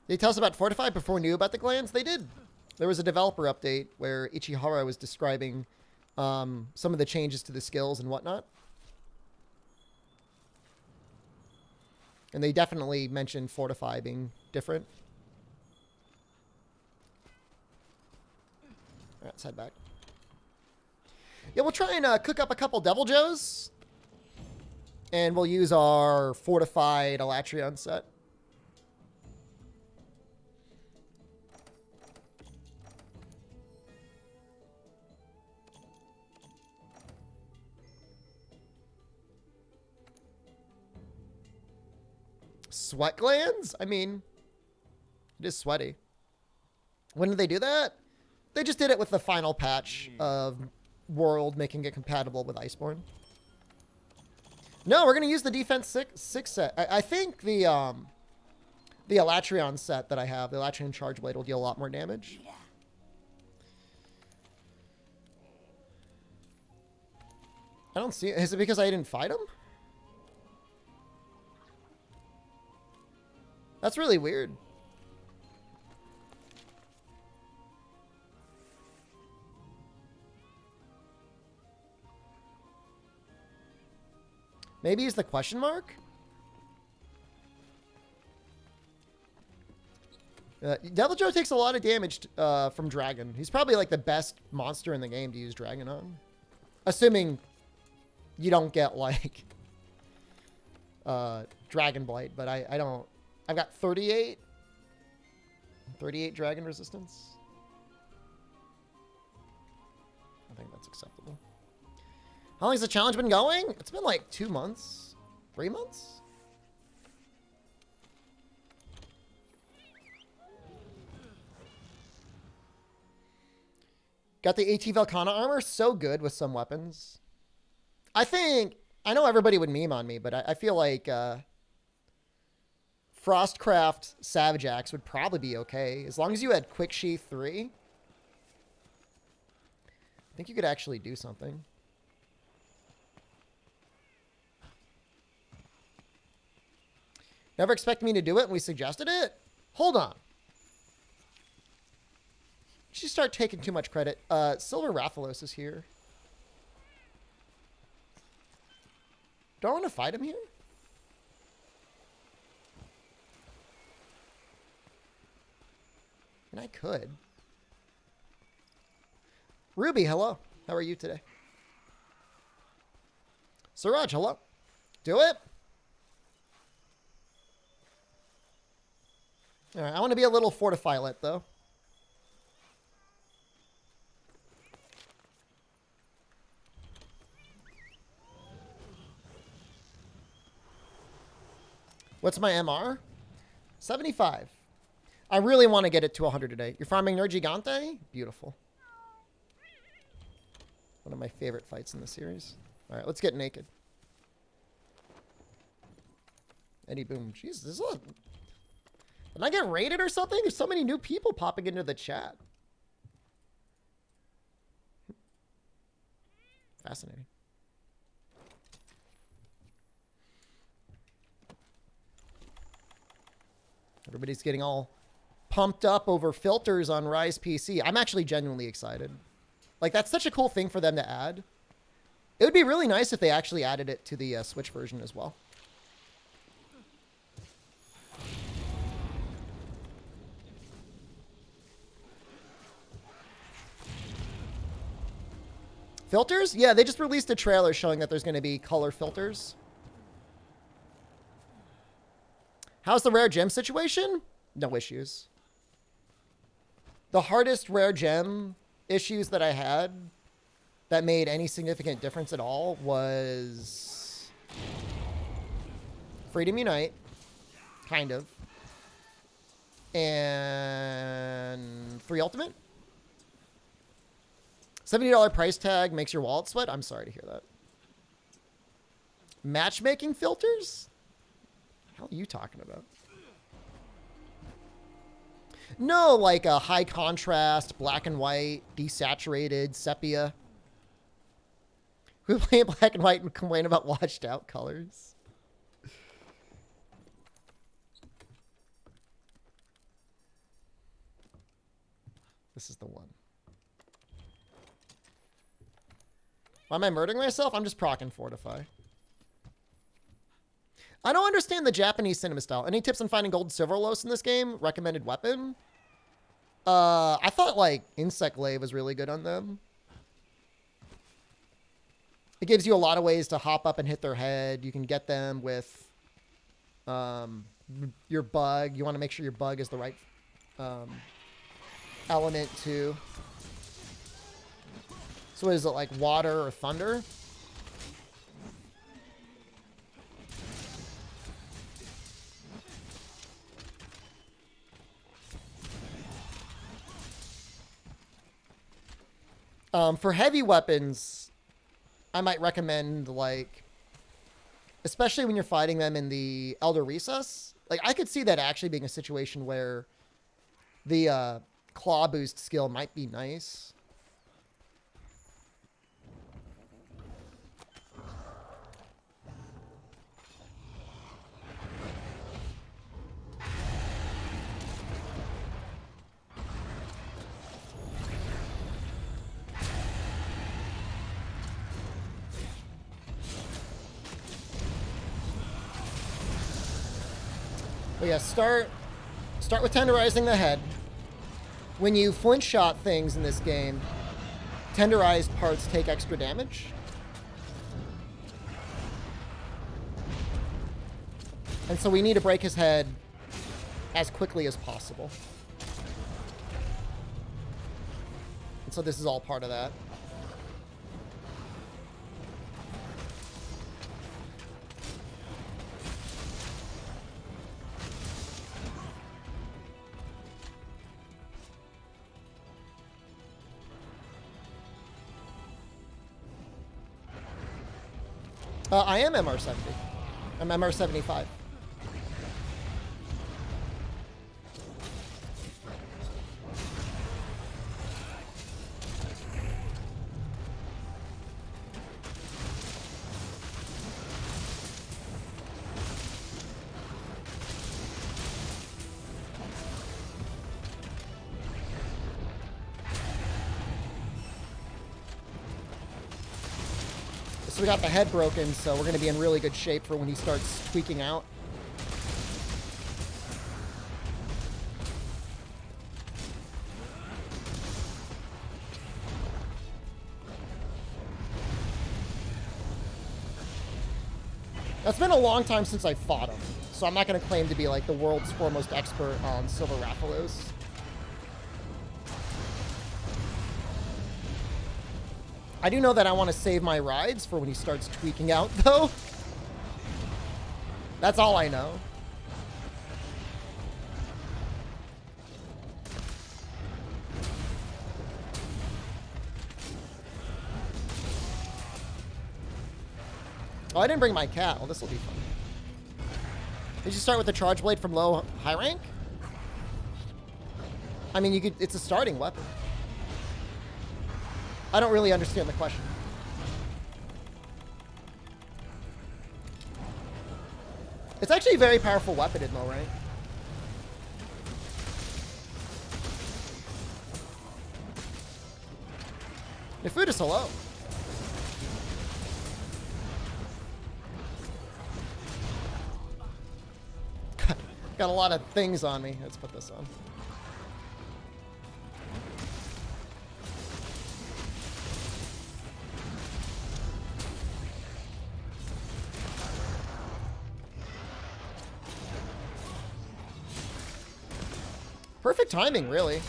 Did they tell us about Fortify before we knew about the glands? They did. There was a developer update where Ichihara was describing some of the changes to the skills and whatnot. And they definitely mentioned Fortify being different. All right, let's head back. Yeah, we'll try and cook up a couple Devil Joes. And we'll use our Fortified Elatrion set. Sweat glands? I mean, it is sweaty. When did they do that? They just did it with the final patch of World, making it compatible with Iceborne. No, we're going to use the Defense 6 set. I think the Elatrion set that I have, the Elatrion Charge Blade, will deal a lot more damage. I don't see it. Is it because I didn't fight him? That's really weird. Maybe he's the question mark? Devil Joe takes a lot of damage from Dragon. He's probably like the best monster in the game to use Dragon on. Assuming you don't get like Dragon Blight, but I don't. I've got 38 dragon resistance. I think that's acceptable. How long has the challenge been going? It's been like 2 months, 3 months. Got the AT Volcana armor. So good with some weapons. I know everybody would meme on me, but I feel like Frostcraft Savage Axe would probably be okay. As long as you had Quick Sheath 3. I think you could actually do something. Never expected me to do it and we suggested it? Hold on. You start taking too much credit. Silver Rathalos is here. Do I want to fight him here? And I could. Ruby, hello. How are you today? Siraj, hello. Do it. All right, I want to be a little Fortify-lit, though. What's my MR? 75. I really want to get it to 100 today. You're farming Nerd Gigante? Beautiful. One of my favorite fights in the series. All right, let's get naked. Eddie Boom. Jeez, this is a... Did I get raided or something? There's so many new people popping into the chat. Fascinating. Everybody's getting all pumped up over filters on Rise PC. I'm actually genuinely excited. Like, that's such a cool thing for them to add. It would be really nice if they actually added it to the Switch version as well. Filters? Yeah, they just released a trailer showing that there's going to be color filters. How's the rare gem situation? No issues. The hardest rare gem issues that I had that made any significant difference at all was Freedom Unite, kind of, and 3 Ultimate. $70 price tag makes your wallet sweat. I'm sorry to hear that. Matchmaking filters? What the hell are you talking about? No, like a high contrast, black and white, desaturated, sepia. We play in black and white and complain about washed out colors. This is the one. Why am I murdering myself? I'm just proccing Fortify. I don't understand the Japanese cinema style. Any tips on finding gold and silver los in this game? Recommended weapon? I thought, like, Insect Glaive was really good on them. It gives you a lot of ways to hop up and hit their head. You can get them with your bug. You want to make sure your bug is the right element, too. So what is it, like water or thunder? For heavy weapons, I might recommend, like, especially when you're fighting them in the Elder Recess. Like, I could see that actually being a situation where the claw boost skill might be nice. But yeah, start with tenderizing the head. When you flinch shot things in this game, tenderized parts take extra damage. And so we need to break his head as quickly as possible. And so this is all part of that. I am MR70. I'm MR75. So we got the head broken, so we're going to be in really good shape for when he starts tweaking out. It's been a long time since I fought him, so I'm not going to claim to be like the world's foremost expert on Silver Rathalos. I do know that I want to save my rides for when he starts tweaking out, though. That's all I know. Oh, I didn't bring my cat. Well, this will be fun. Did you start with the charge blade from low high rank? I mean, you could. It's a starting weapon. I don't really understand the question. It's actually a very powerful weapon in low rank. Your food is hello. Got a lot of things on me. Let's put this on. Perfect timing, really.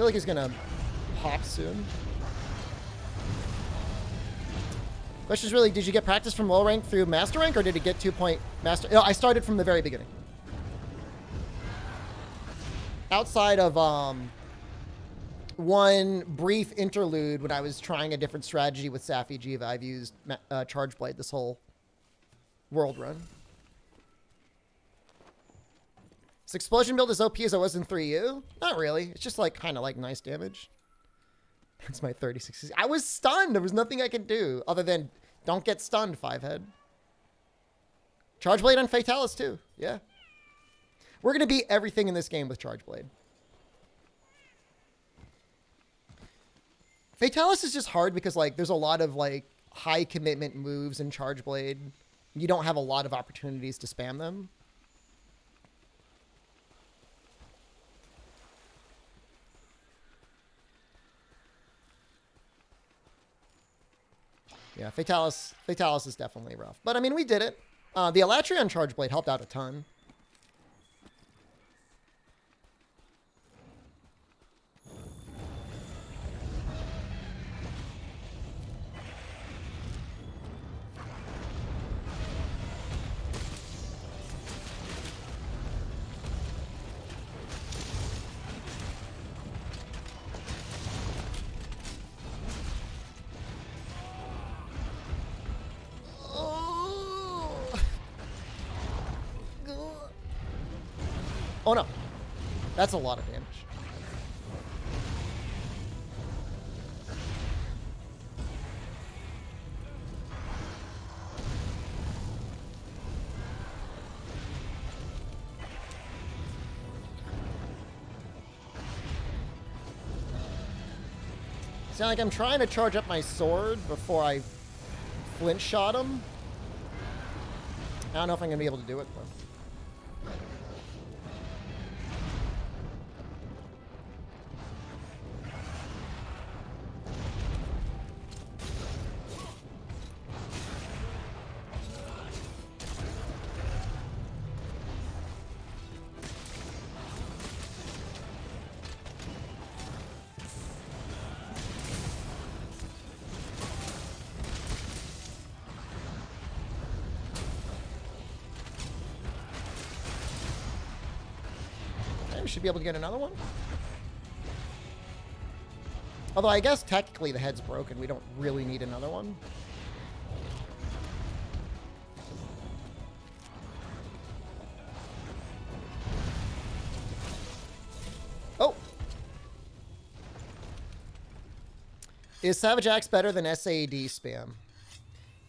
feel like he's gonna pop soon. Question is really, did you get practice from low rank through master rank, or did it get 2-point master? No, I started from the very beginning. Outside of one brief interlude when I was trying a different strategy with Safi Jiva, I've used Charge Blade this whole world run. This explosion build as OP as I was in 3U? Not really. It's just like kind of like nice damage. That's my 36. I was stunned. There was nothing I could do other than don't get stunned, 5-head. Charge Blade on Fatalis too. Yeah. We're going to beat everything in this game with Charge Blade. Fatalis is just hard because like there's a lot of like high commitment moves in Charge Blade. You don't have a lot of opportunities to spam them. Yeah, Fatalis is definitely rough. But, I mean, we did it. The Elatrion Charge Blade helped out a ton. Oh no, that's a lot of damage. Sound like I'm trying to charge up my sword before I flinch shot him. I don't know if I'm gonna be able to do it though. Should be able to get another one. Although I guess technically the head's broken. We don't really need another one. Oh! Is Savage Axe better than SAD spam?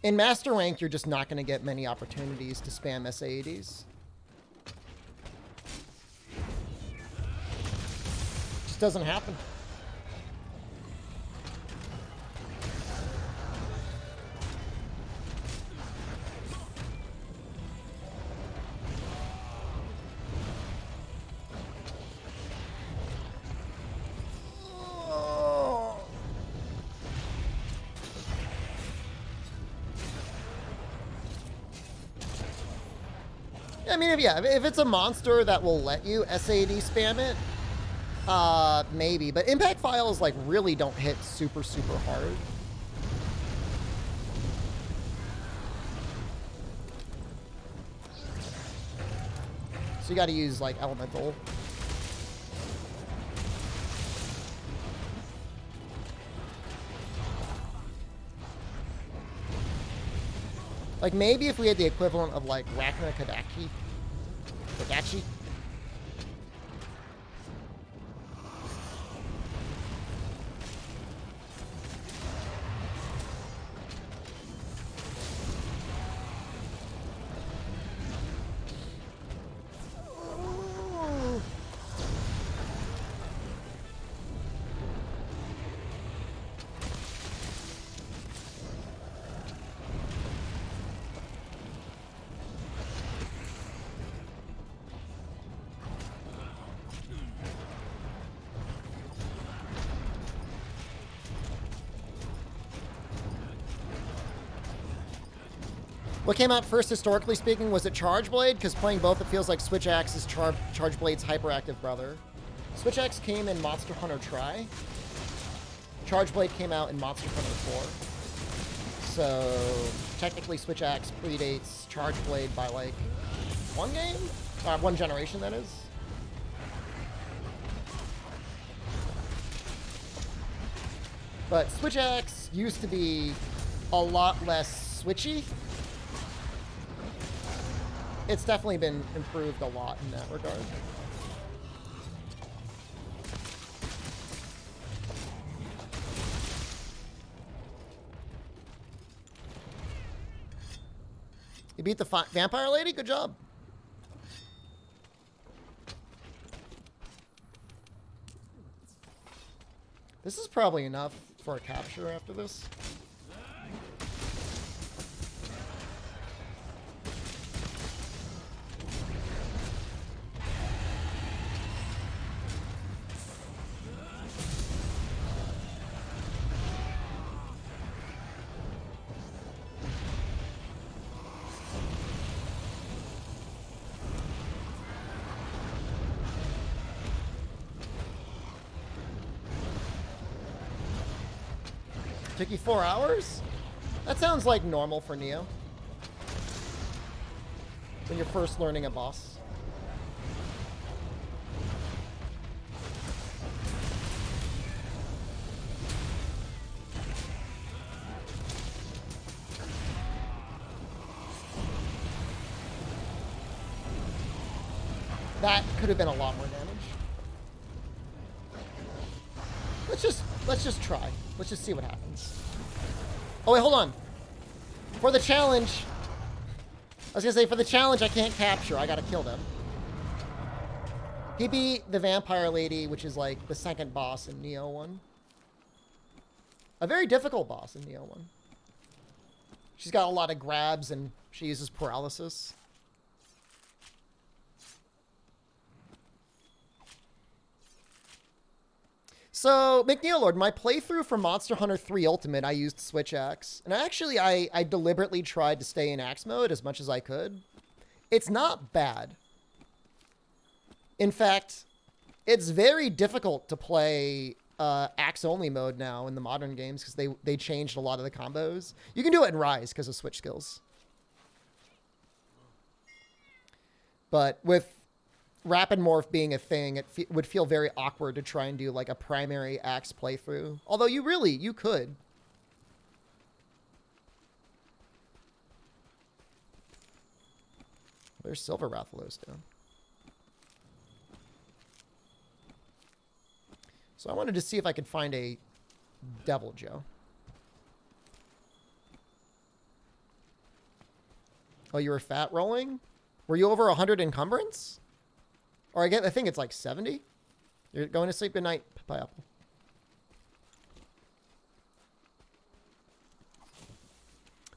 In Master Rank, you're just not going to get many opportunities to spam SADs. Doesn't happen. I mean, if it's a monster that will let you SAD spam it, maybe, but impact files like really don't hit super hard. So you got to use like elemental. Like maybe if we had the equivalent of like Rachna Kodachi. What came out first, historically speaking? Was it Charge Blade? Because playing both, it feels like Switch Axe is Charge Blade's hyperactive brother. Switch Axe came in Monster Hunter Tri. Charge Blade came out in Monster Hunter 4. So technically Switch Axe predates Charge Blade by like one game? One generation, that is. But Switch Axe used to be a lot less switchy. It's definitely been improved a lot in that regard. You beat the vampire lady? Good job. This is probably enough for a capture after this. Took you 4 hours? That sounds like normal for Neo. When you're first learning a boss. That could have been a lot more damage. Let's just try. Let's just see what happens. Oh wait, hold on. For the challenge, I was gonna say for the challenge I can't capture. I gotta kill them. He beat the vampire lady, which is like the second boss in Neo 1. A very difficult boss in Neo 1. She's got a lot of grabs and she uses paralysis. So, McNeilord, my playthrough for Monster Hunter 3 Ultimate, I used Switch Axe. And actually, I deliberately tried to stay in Axe mode as much as I could. It's not bad. In fact, it's very difficult to play Axe-only mode now in the modern games because they changed a lot of the combos. You can do it in Rise because of Switch skills. But with Rapid Morph being a thing, it would feel very awkward to try and do like a primary Axe playthrough. Although you could. There's Silver Rathalos down. So I wanted to see if I could find a Devil Joe. Oh, you were fat rolling? Were you over 100 encumbrance? Or I think it's like 70. You're going to sleep. Good night, Pineapple.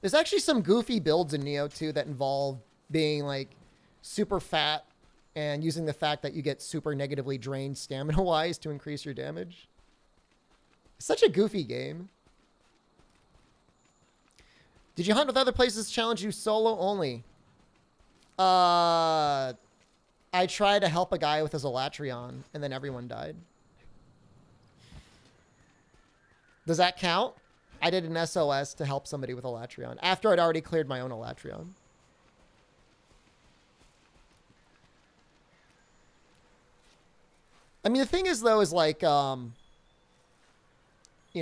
There's actually some goofy builds in Neo 2 that involve being like super fat and using the fact that you get super negatively drained stamina-wise to increase your damage. It's such a goofy game. Did you hunt with other places challenge you solo only? I tried to help a guy with his Elatrion, and then everyone died. Does that count? I did an SOS to help somebody with Elatrion, after I'd already cleared my own Elatrion. I mean, the thing is, though, is like, you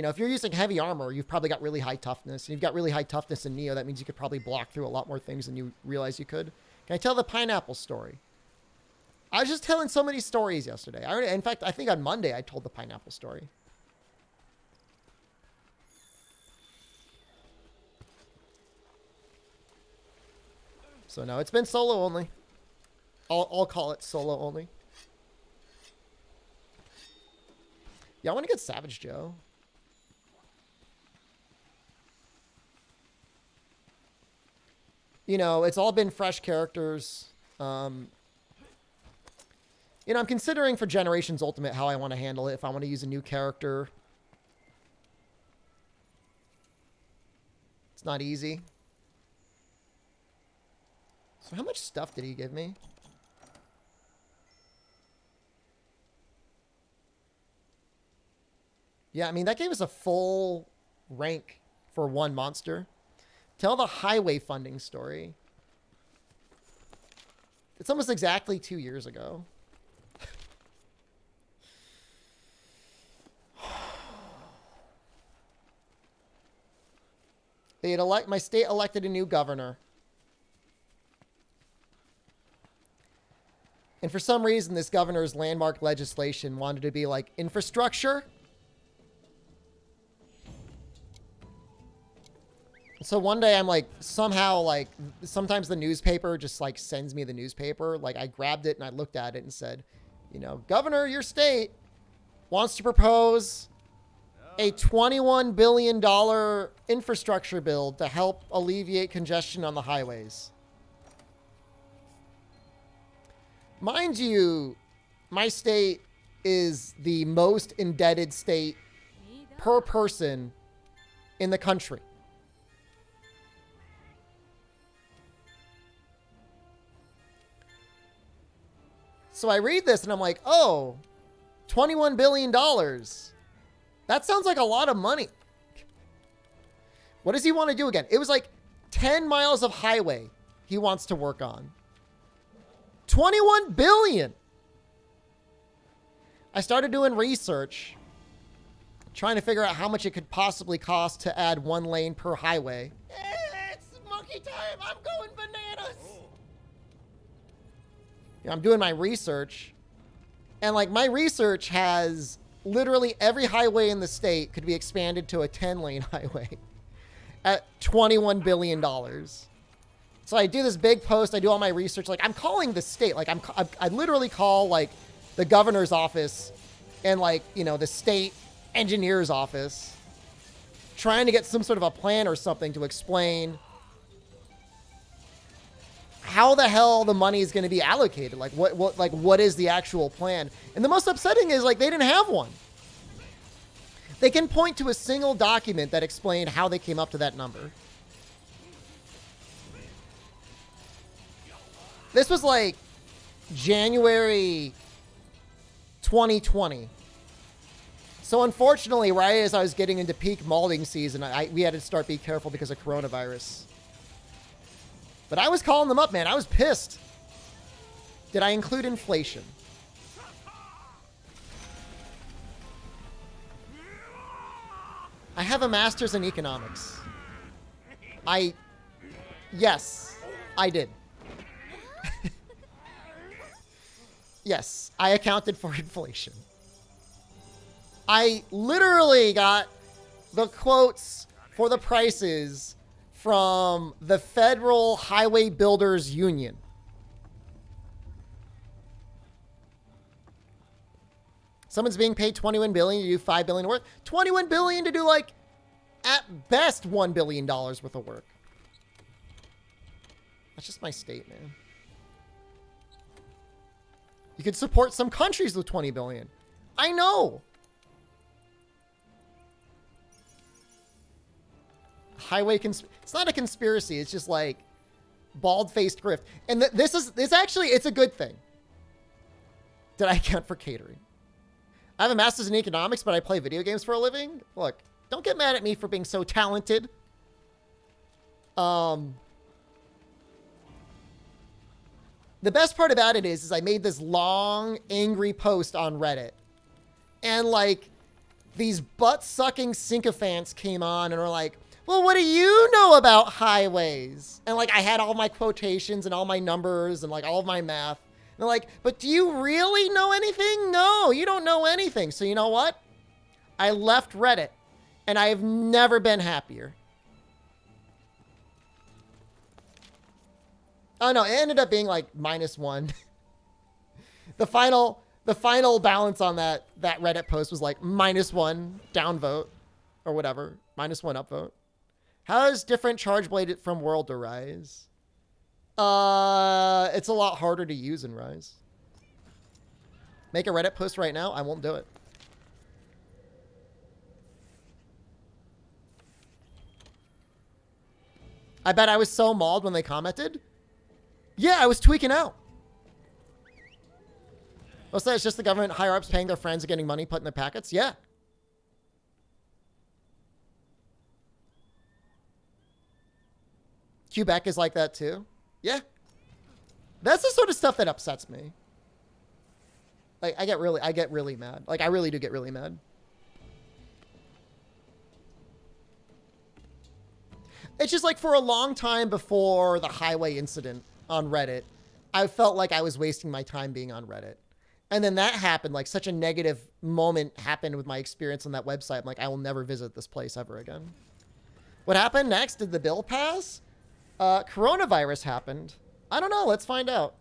know, if you're using heavy armor, you've probably got really high toughness. And you've got really high toughness in Neo. That means you could probably block through a lot more things than you realize you could. Can I tell the pineapple story? I was just telling so many stories yesterday. In fact, I think on Monday I told the pineapple story. So no, it's been solo only. I'll call it solo only. Yeah, I want to get Savage Joe. You know, it's all been fresh characters. You know, I'm considering for Generations Ultimate how I want to handle it. If I want to use a new character. It's not easy. So how much stuff did he give me? Yeah, I mean, that gave us a full rank for one monster. Tell the highway funding story. It's almost exactly 2 years ago. My state elected a new governor. And for some reason, this governor's landmark legislation wanted to be like infrastructure. So one day I'm like, somehow like, sometimes the newspaper just like sends me the newspaper. Like I grabbed it and I looked at it and said, you know, Governor, your state wants to propose a $21 billion infrastructure bill to help alleviate congestion on the highways. Mind you, my state is the most indebted state per person in the country. So I read this and I'm like, oh, $21 billion. That sounds like a lot of money. What does he want to do again? It was like 10 miles of highway he wants to work on. 21 billion. I started doing research, trying to figure out how much it could possibly cost to add 1 lane per highway. It's monkey time. I'm going bananas. Yeah, I'm doing my research, and like my research has literally every highway in the state could be expanded to a 10-lane highway at $21 billion. So I do this big post. I do all my research. Like I'm calling the state. Like I literally call like the governor's office and like, you know, the state engineer's office, trying to get some sort of a plan or something to explain how the hell the money is going to be allocated. Like what is the actual plan? And the most upsetting is like they didn't have one. They can point to a single document that explained how they came up to that number. This was like January 2020. So unfortunately, right as I was getting into peak molding season, we had to start being careful because of coronavirus. But I was calling them up, man. I was pissed. Did I include inflation? I have a master's in economics. Yes, I did. Yes, I accounted for inflation. I literally got the quotes for the prices from the Federal Highway Builders Union. Someone's being paid $21 billion to do $5 billion worth. $21 billion to do like at best $1 billion worth of work. That's just my state, man. You could support some countries with $20 billion. I know. It's not a conspiracy. It's just like bald-faced grift. And it's a good thing. Did I account for catering? I have a master's in economics, but I play video games for a living. Look, don't get mad at me for being so talented. The best part about it is I made this long, angry post on Reddit. And like these butt-sucking sycophants came on and were like, well, what do you know about highways? And like I had all my quotations and all my numbers and like all of my math. And they're like, but do you really know anything? No, you don't know anything. So you know what? I left Reddit and I have never been happier. Oh no, it ended up being like -1. The final balance on that Reddit post was like -1 downvote or whatever, -1 upvote. How is different Charge Blade from World to Rise? It's a lot harder to use in Rise. Make a Reddit post right now? I won't do it. I bet I was so mauled when they commented. Yeah, I was tweaking out. What's that? It's just the government higher-ups paying their friends and getting money put in their packets? Yeah. Quebec is like that too. Yeah. That's the sort of stuff that upsets me. Like, I get really mad. Like, I really do get really mad. It's just like for a long time before the highway incident on Reddit, I felt like I was wasting my time being on Reddit. And then that happened, like such a negative moment happened with my experience on that website. I'm like, I will never visit this place ever again. What happened next? Did the bill pass? Coronavirus happened. I don't know. Let's find out.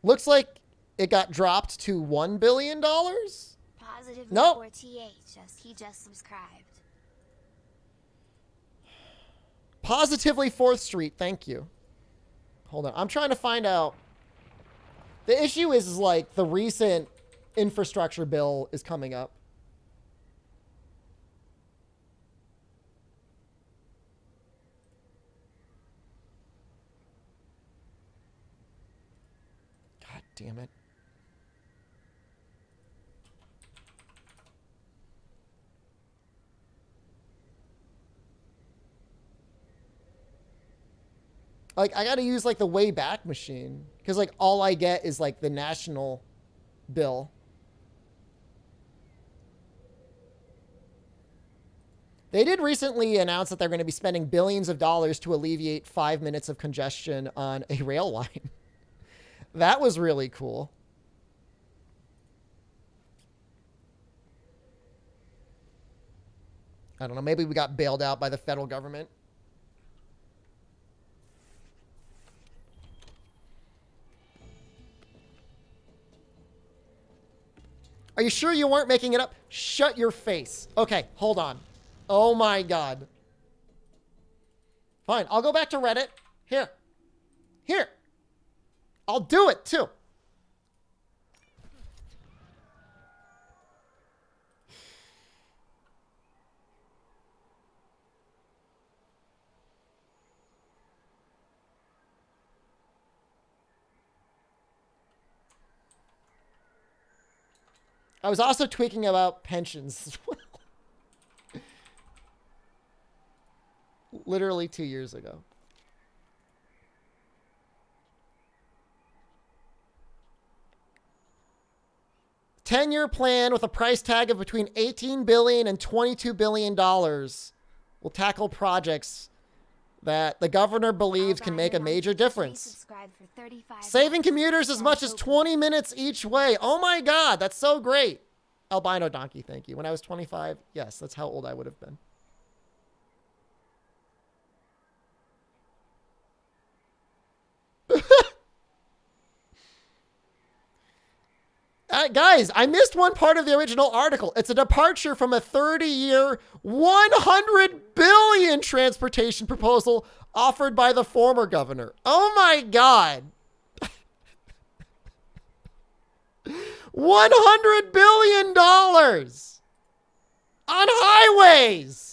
Looks like it got dropped to $1 billion. Positive Nope. for TH, he just subscribed. Positively 4th Street. Thank you. Hold on. I'm trying to find out. The issue is like the recent infrastructure bill is coming up. God damn it. Like, I gotta use, like, the Wayback Machine. Because, like, all I get is, like, the national bill. They did recently announce that they're going to be spending billions of dollars to alleviate 5 minutes of congestion on a rail line. That was really cool. I don't know. Maybe we got bailed out by the federal government. Are you sure you weren't making it up? Shut your face. Okay, hold on. Oh my God. Fine, I'll go back to Reddit. Here. Here. I'll do it too. I was also tweaking about pensions as well. Literally 2 years ago. $10-year plan with a price tag of between $18 billion and $22 billion will tackle projects that the governor believes can make a major difference. Saving commuters as much as 20 minutes each way. Oh my God, that's so great. Albino Donkey, thank you. When I was 25, yes, that's how old I would have been. Guys, I missed one part of the original article. It's a departure from a 30-year, $100 billion transportation proposal offered by the former governor. Oh my God. $100 billion on highways.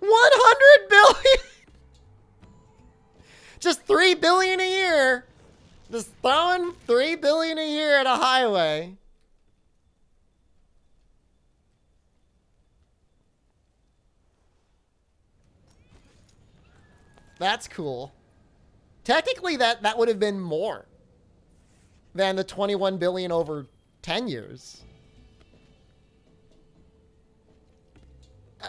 $100 billion. Just $3 billion a year. Just throwing $3 billion a year at a highway. That's cool. Technically, that would have been more than the $21 billion over 10 years.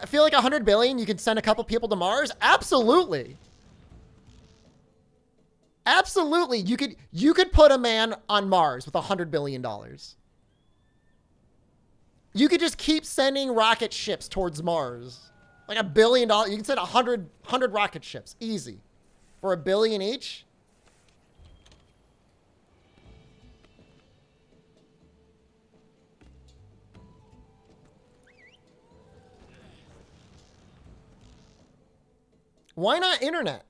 I feel like $100 billion, you could send a couple people to Mars. Absolutely. Absolutely. You could put a man on Mars with $100 billion. You could just keep sending rocket ships towards Mars. Like $1 billion. You can send 100 rocket ships. Easy. For $1 billion each. Why not internet?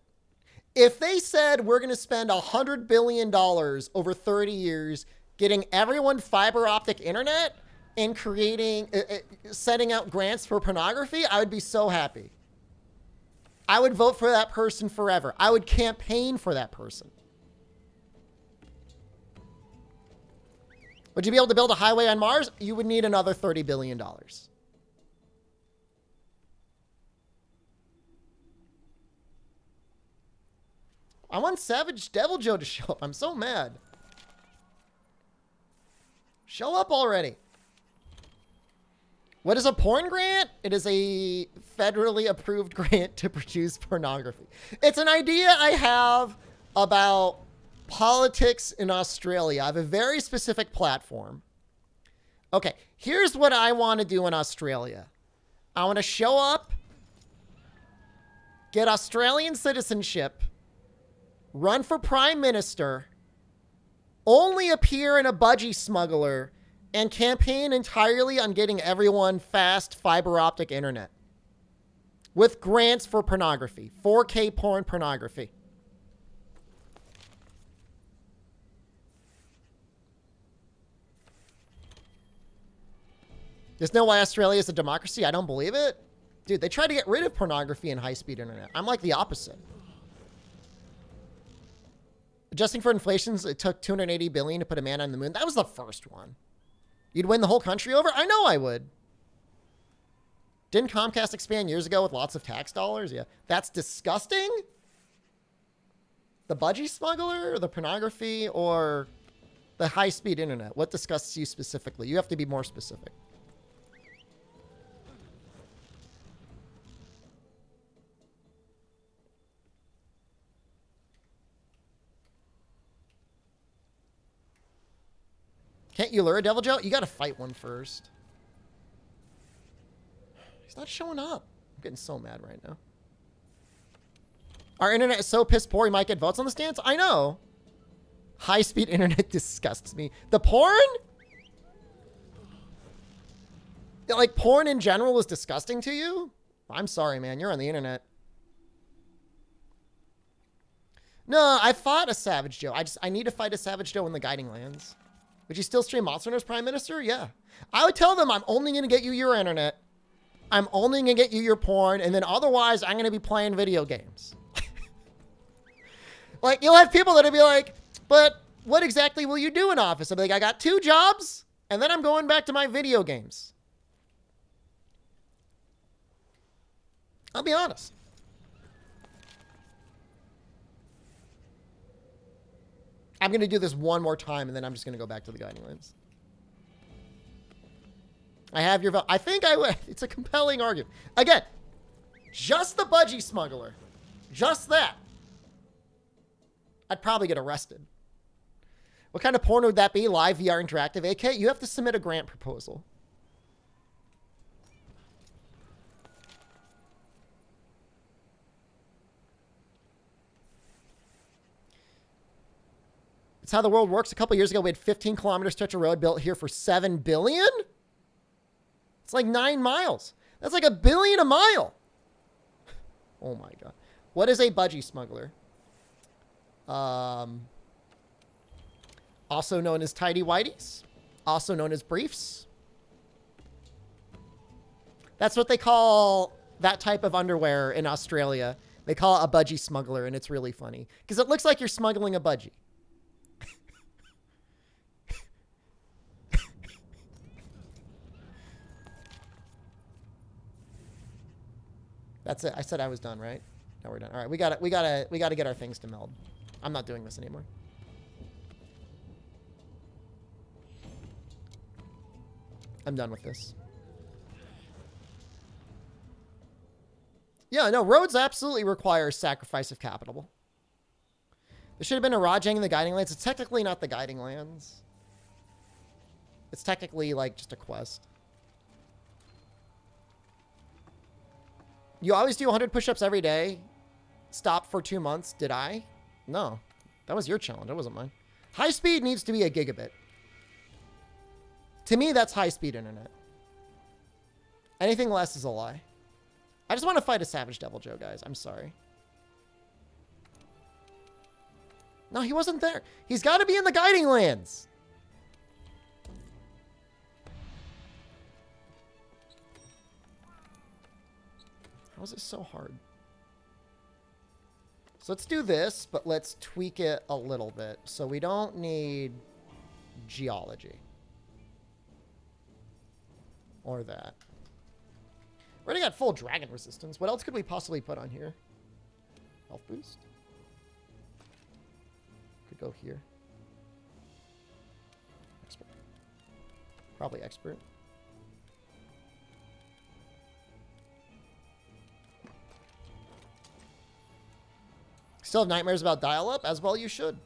If they said we're going to spend $100 billion over 30 years getting everyone fiber optic internet and creating, setting out grants for pornography, I would be so happy. I would vote for that person forever. I would campaign for that person. Would you be able to build a highway on Mars? You would need another $30 billion. I want Savage Devil Joe to show up. I'm so mad. Show up already. What is a porn grant? It is a federally approved grant to produce pornography. It's an idea I have about politics in Australia. I have a very specific platform. Okay, here's what I want to do in Australia. I want to show up, get Australian citizenship, run for prime minister, only appear in a budgie smuggler, and campaign entirely on getting everyone fast fiber optic internet with grants for pornography, 4K porn pornography. There's no way Australia is a democracy. I don't believe it. Dude, they tried to get rid of pornography and high-speed internet. I'm like the opposite. Adjusting for inflation, it took $280 billion to put a man on the moon. That was the first one. You'd win the whole country over? I know I would. Didn't Comcast expand years ago with lots of tax dollars? Yeah. That's disgusting. The budgie smuggler, or the pornography, or the high-speed internet? What disgusts you specifically? You have to be more specific. Can't you lure a Devil Joe? You got to fight one first. He's not showing up. I'm getting so mad right now. Our internet is so piss poor, he might get votes on the stands. I know. High-speed internet disgusts me. The porn? Like, porn in general is disgusting to you? I'm sorry, man. You're on the internet. No, I fought a Savage Joe. I need to fight a Savage Joe in the Guiding Lands. Would you still stream Monster Hunter as Prime Minister? Yeah. I would tell them I'm only going to get you your internet. I'm only going to get you your porn. And then otherwise, I'm going to be playing video games. Like, you'll have people that'll be like, but what exactly will you do in office? I'll be like, I got 2 jobs, and then I'm going back to my video games. I'll be honest. I'm going to do this one more time, and then I'm just going to go back to the Guiding Lands. I have your vote. I think I would. It's a compelling argument. Again, just the budgie smuggler. Just that. I'd probably get arrested. What kind of porn would that be? Live VR interactive? AK, you have to submit a grant proposal. It's how the world works. A couple years ago, we had 15 kilometer stretch of road built here for $7 billion. It's like 9 miles. That's like $1 billion a mile. Oh my God. What is a budgie smuggler? Also known as tidy whities. Also known as briefs. That's what they call that type of underwear in Australia. They call it a budgie smuggler, and it's really funny because it looks like you're smuggling a budgie. That's it. I said I was done, right? No, we're done. All right, we gotta get our things to meld. I'm not doing this anymore. I'm done with this. Yeah, no, roads absolutely require sacrifice of capital. There should have been a Rajang in the Guiding Lands. It's technically not the Guiding Lands. It's technically like just a quest. You always do 100 push-ups every day. Stop for 2 months. Did I? No. That was your challenge. That wasn't mine. High speed needs to be a gigabit. To me, that's high-speed internet. Anything less is a lie. I just want to fight a Savage Devil Joe, guys. I'm sorry. No, he wasn't there. He's got to be in the Guiding Lands. How is this so hard? So let's do this, but let's tweak it a little bit. So we don't need geology. Or that. We already got full dragon resistance. What else could we possibly put on here? Health boost? Could go here. Expert. Probably expert. Still have nightmares about dial-up? As well you should.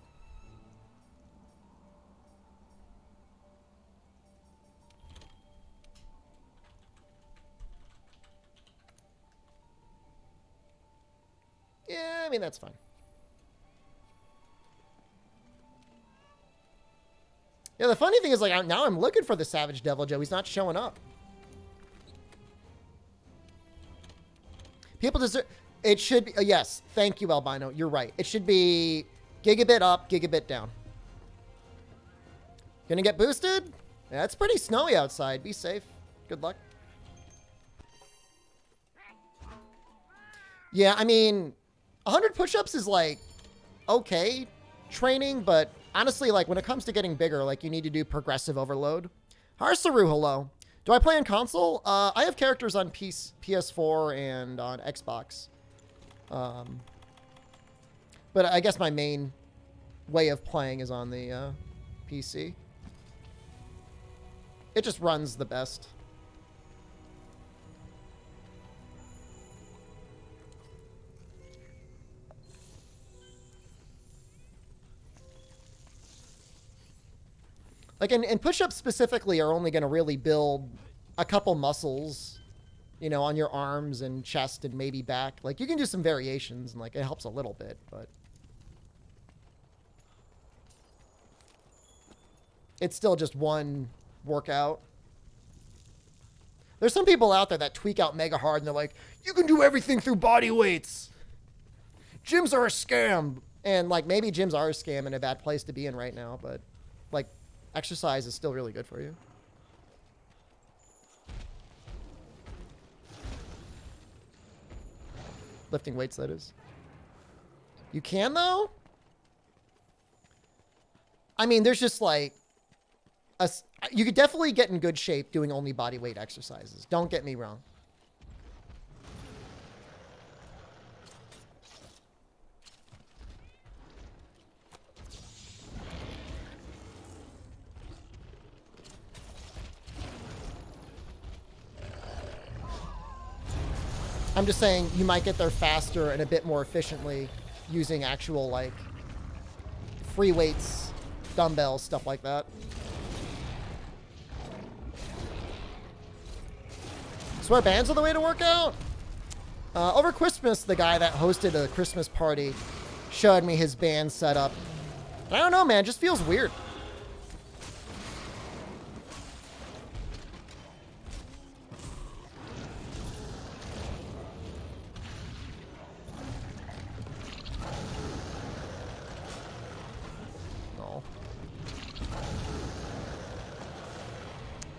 Yeah, I mean, that's fine. Yeah, the funny thing is, like, now I'm looking for the Savage Devil Joe. He's not showing up. People deserve... It should be... yes, thank you, Albino. You're right. It should be gigabit up, gigabit down. Gonna get boosted? Yeah, it's pretty snowy outside. Be safe. Good luck. Yeah, I mean... 100 push-ups is, like, okay training, but honestly, like, when it comes to getting bigger, like, you need to do progressive overload. Harsaru, hello. Do I play on console? I have characters on PS4 and on Xbox. But I guess my main way of playing is on the PC. It just runs the best. Like, and push-ups specifically are only going to really build a couple muscles, you know, on your arms and chest and maybe back. Like, you can do some variations, and, like, it helps a little bit, but... it's still just one workout. There's some people out there that tweak out mega hard, and they're like, you can do everything through body weights. Gyms are a scam. And, like, maybe gyms are a scam and a bad place to be in right now, but, like... exercise is still really good for you. Lifting weights, that is. You can, though? I mean, there's just like... you could definitely get in good shape doing only body weight exercises. Don't get me wrong. I'm just saying you might get there faster and a bit more efficiently using actual, like, free weights, dumbbells, stuff like that. Swear bands are the way to work out? Over Christmas, the guy that hosted a Christmas party showed me his band setup. I don't know, man. It just feels weird.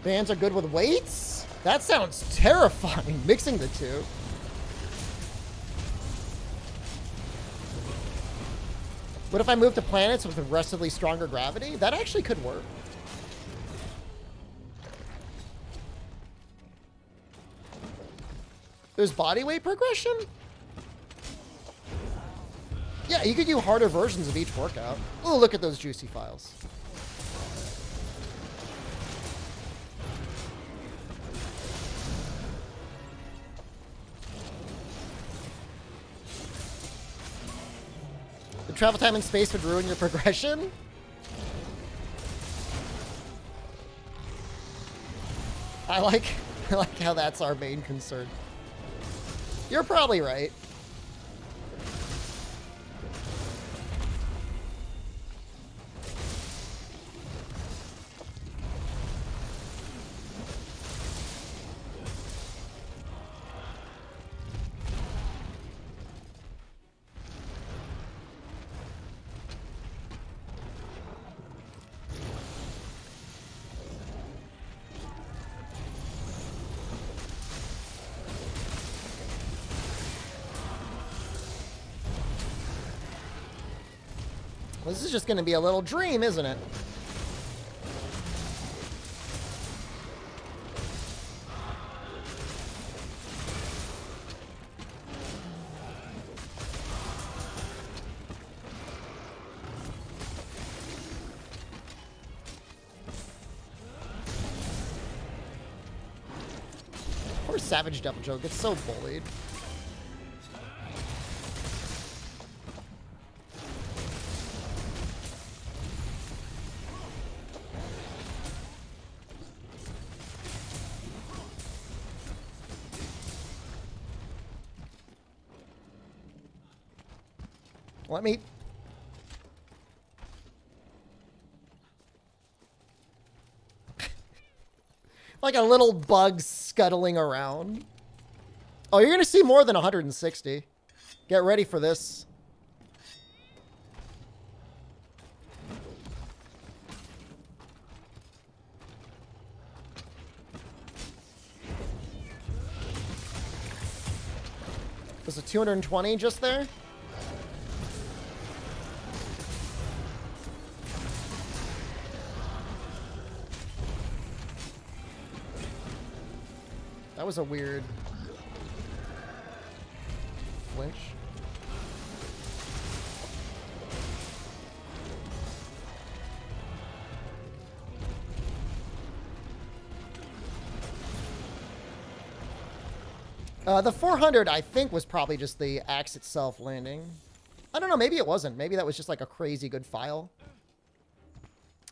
Bands are good with weights? That sounds terrifying, mixing the two. What if I move to planets with progressively stronger gravity? That actually could work. There's body weight progression? Yeah, you could do harder versions of each workout. Oh, look at those juicy files. Travel time and space would ruin your progression? I like how that's our main concern. You're probably right. This is just going to be a little dream, isn't it? Poor Savage Devil Joe gets so bullied. Let me... like a little bug scuttling around. Oh, you're going to see more than 160. Get ready for this. Was it 220 just there? That was a weird flinch. The 400, I think, was probably just the axe itself landing. I don't know. Maybe it wasn't. Maybe that was just like a crazy good file.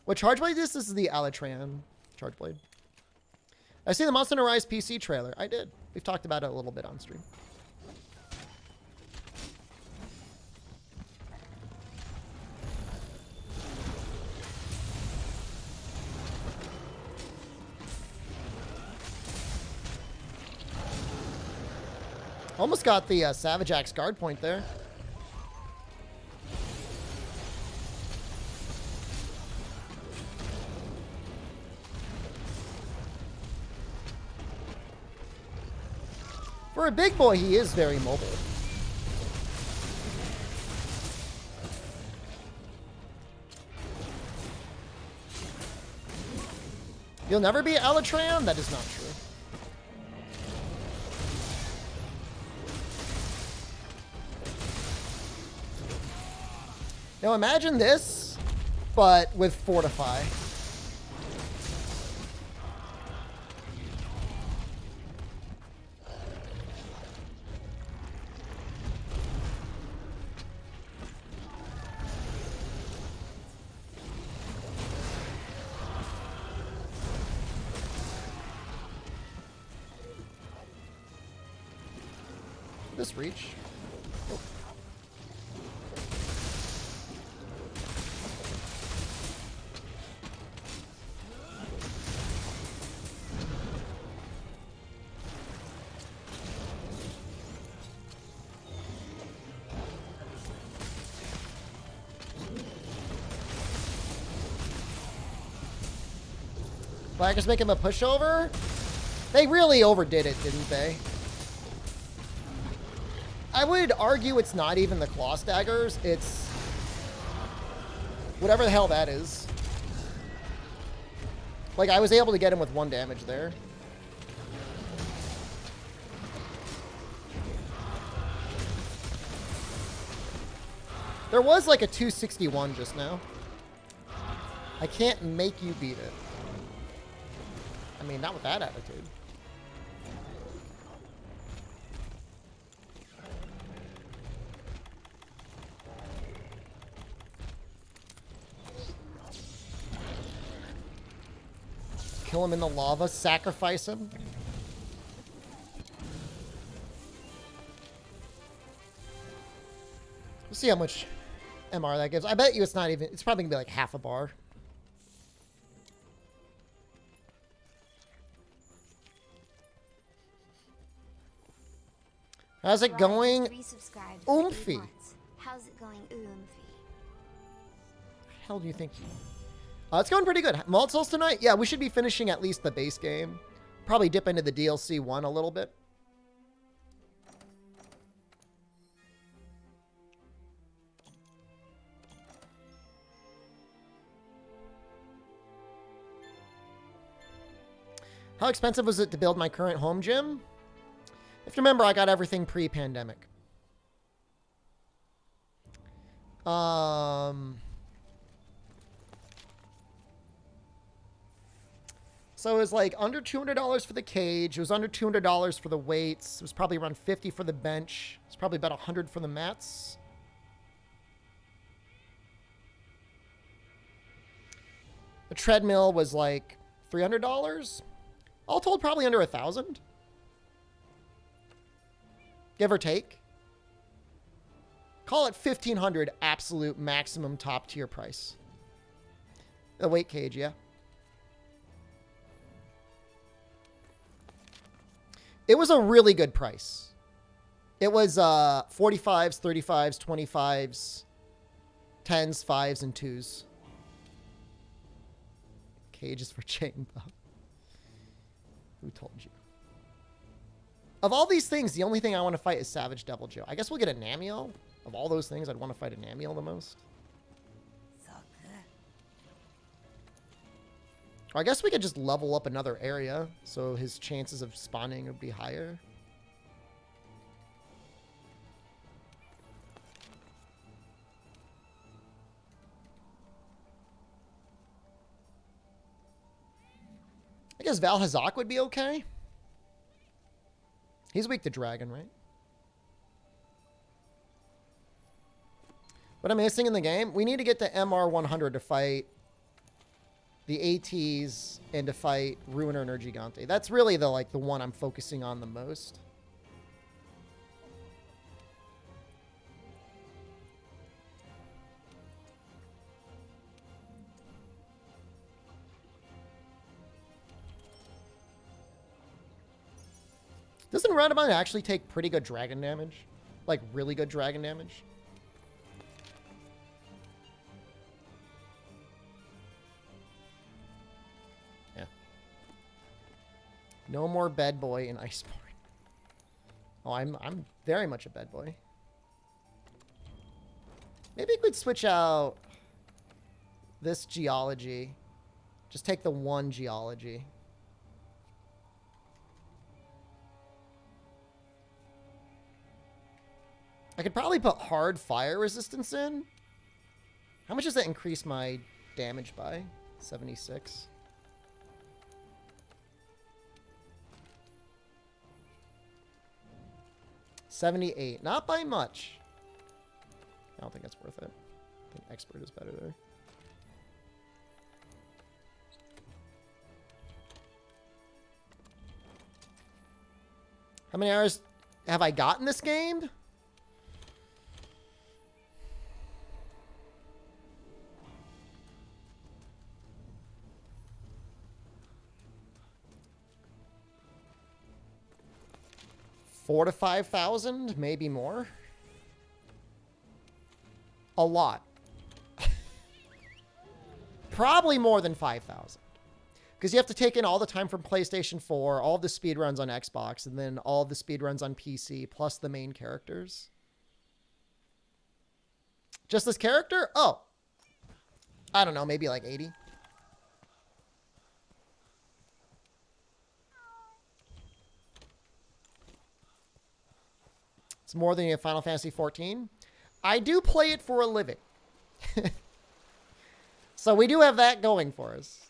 What Charge Blade is? This is the Alatran Charge Blade. I see the Monster Hunter Rise PC trailer. I did. We've talked about it a little bit on stream. Almost got the Savage Axe guard point there. For a big boy, he is very mobile. You'll never be Alatran? That is not true. Now imagine this, but with Fortify. This reach. Oh. Blackers make him a pushover? They really overdid it, didn't they? I would argue it's not even the claw staggers, it's whatever the hell that is. Like, I was able to get him with 1 damage there. There was like a 261 just now. I can't make you beat it. I mean, not with that attitude. Kill him in the lava, sacrifice him. We'll see how much MR that gives. I bet you it's not even, it's probably gonna be like half a bar. How's it going? Oomphy. How's it going, Oomphy? Hell do you think? It's going pretty good. Malt Souls tonight? Yeah, we should be finishing at least the base game. Probably dip into the DLC 1 a little bit. How expensive was it to build my current home gym? You have to remember, I got everything pre-pandemic. So it was like under $200 for the cage. It was under $200 for the weights. It was probably around $50 for the bench. It's probably about $100 for the mats. The treadmill was like $300. All told, probably under $1,000. Give or take. Call it $1,500 absolute maximum top tier price. The weight cage, yeah. It was a really good price. It was 45s, 35s, 25s, 10s, 5s, and 2s. Cages for chain though. Who told you? Of all these things, the only thing I want to fight is Savage Devil Joe. I guess we'll get a Namiel. Of all those things, I'd want to fight a Namiel the most. Or I guess we could just level up another area, so his chances of spawning would be higher. I guess Val Hazak would be okay. He's weak to dragon, right? What am I missing in the game? We need to get to MR100 to fight the ATs and to fight Ruiner and Gigante. That's really the one I'm focusing on the most. Doesn't Roundabout actually take pretty good dragon damage? Like really good dragon damage? No more bed boy in Iceborne. Oh, I'm very much a bed boy. Maybe we could switch out this geology. Just take the one geology. I could probably put hard fire resistance in. How much does that increase my damage by? 76. $78. Not by much. I don't think that's worth it. I think expert is better there. How many hours have I got in this game? $4,000 to $5,000, maybe more. A lot. Probably more than 5,000. Because you have to take in all the time from PlayStation 4, all of the speedruns on Xbox, and then all of the speedruns on PC, plus the main characters. Just this character? Oh. I don't know, maybe like 80. It's more than a Final Fantasy 14. I do play it for a living. So we do have that going for us.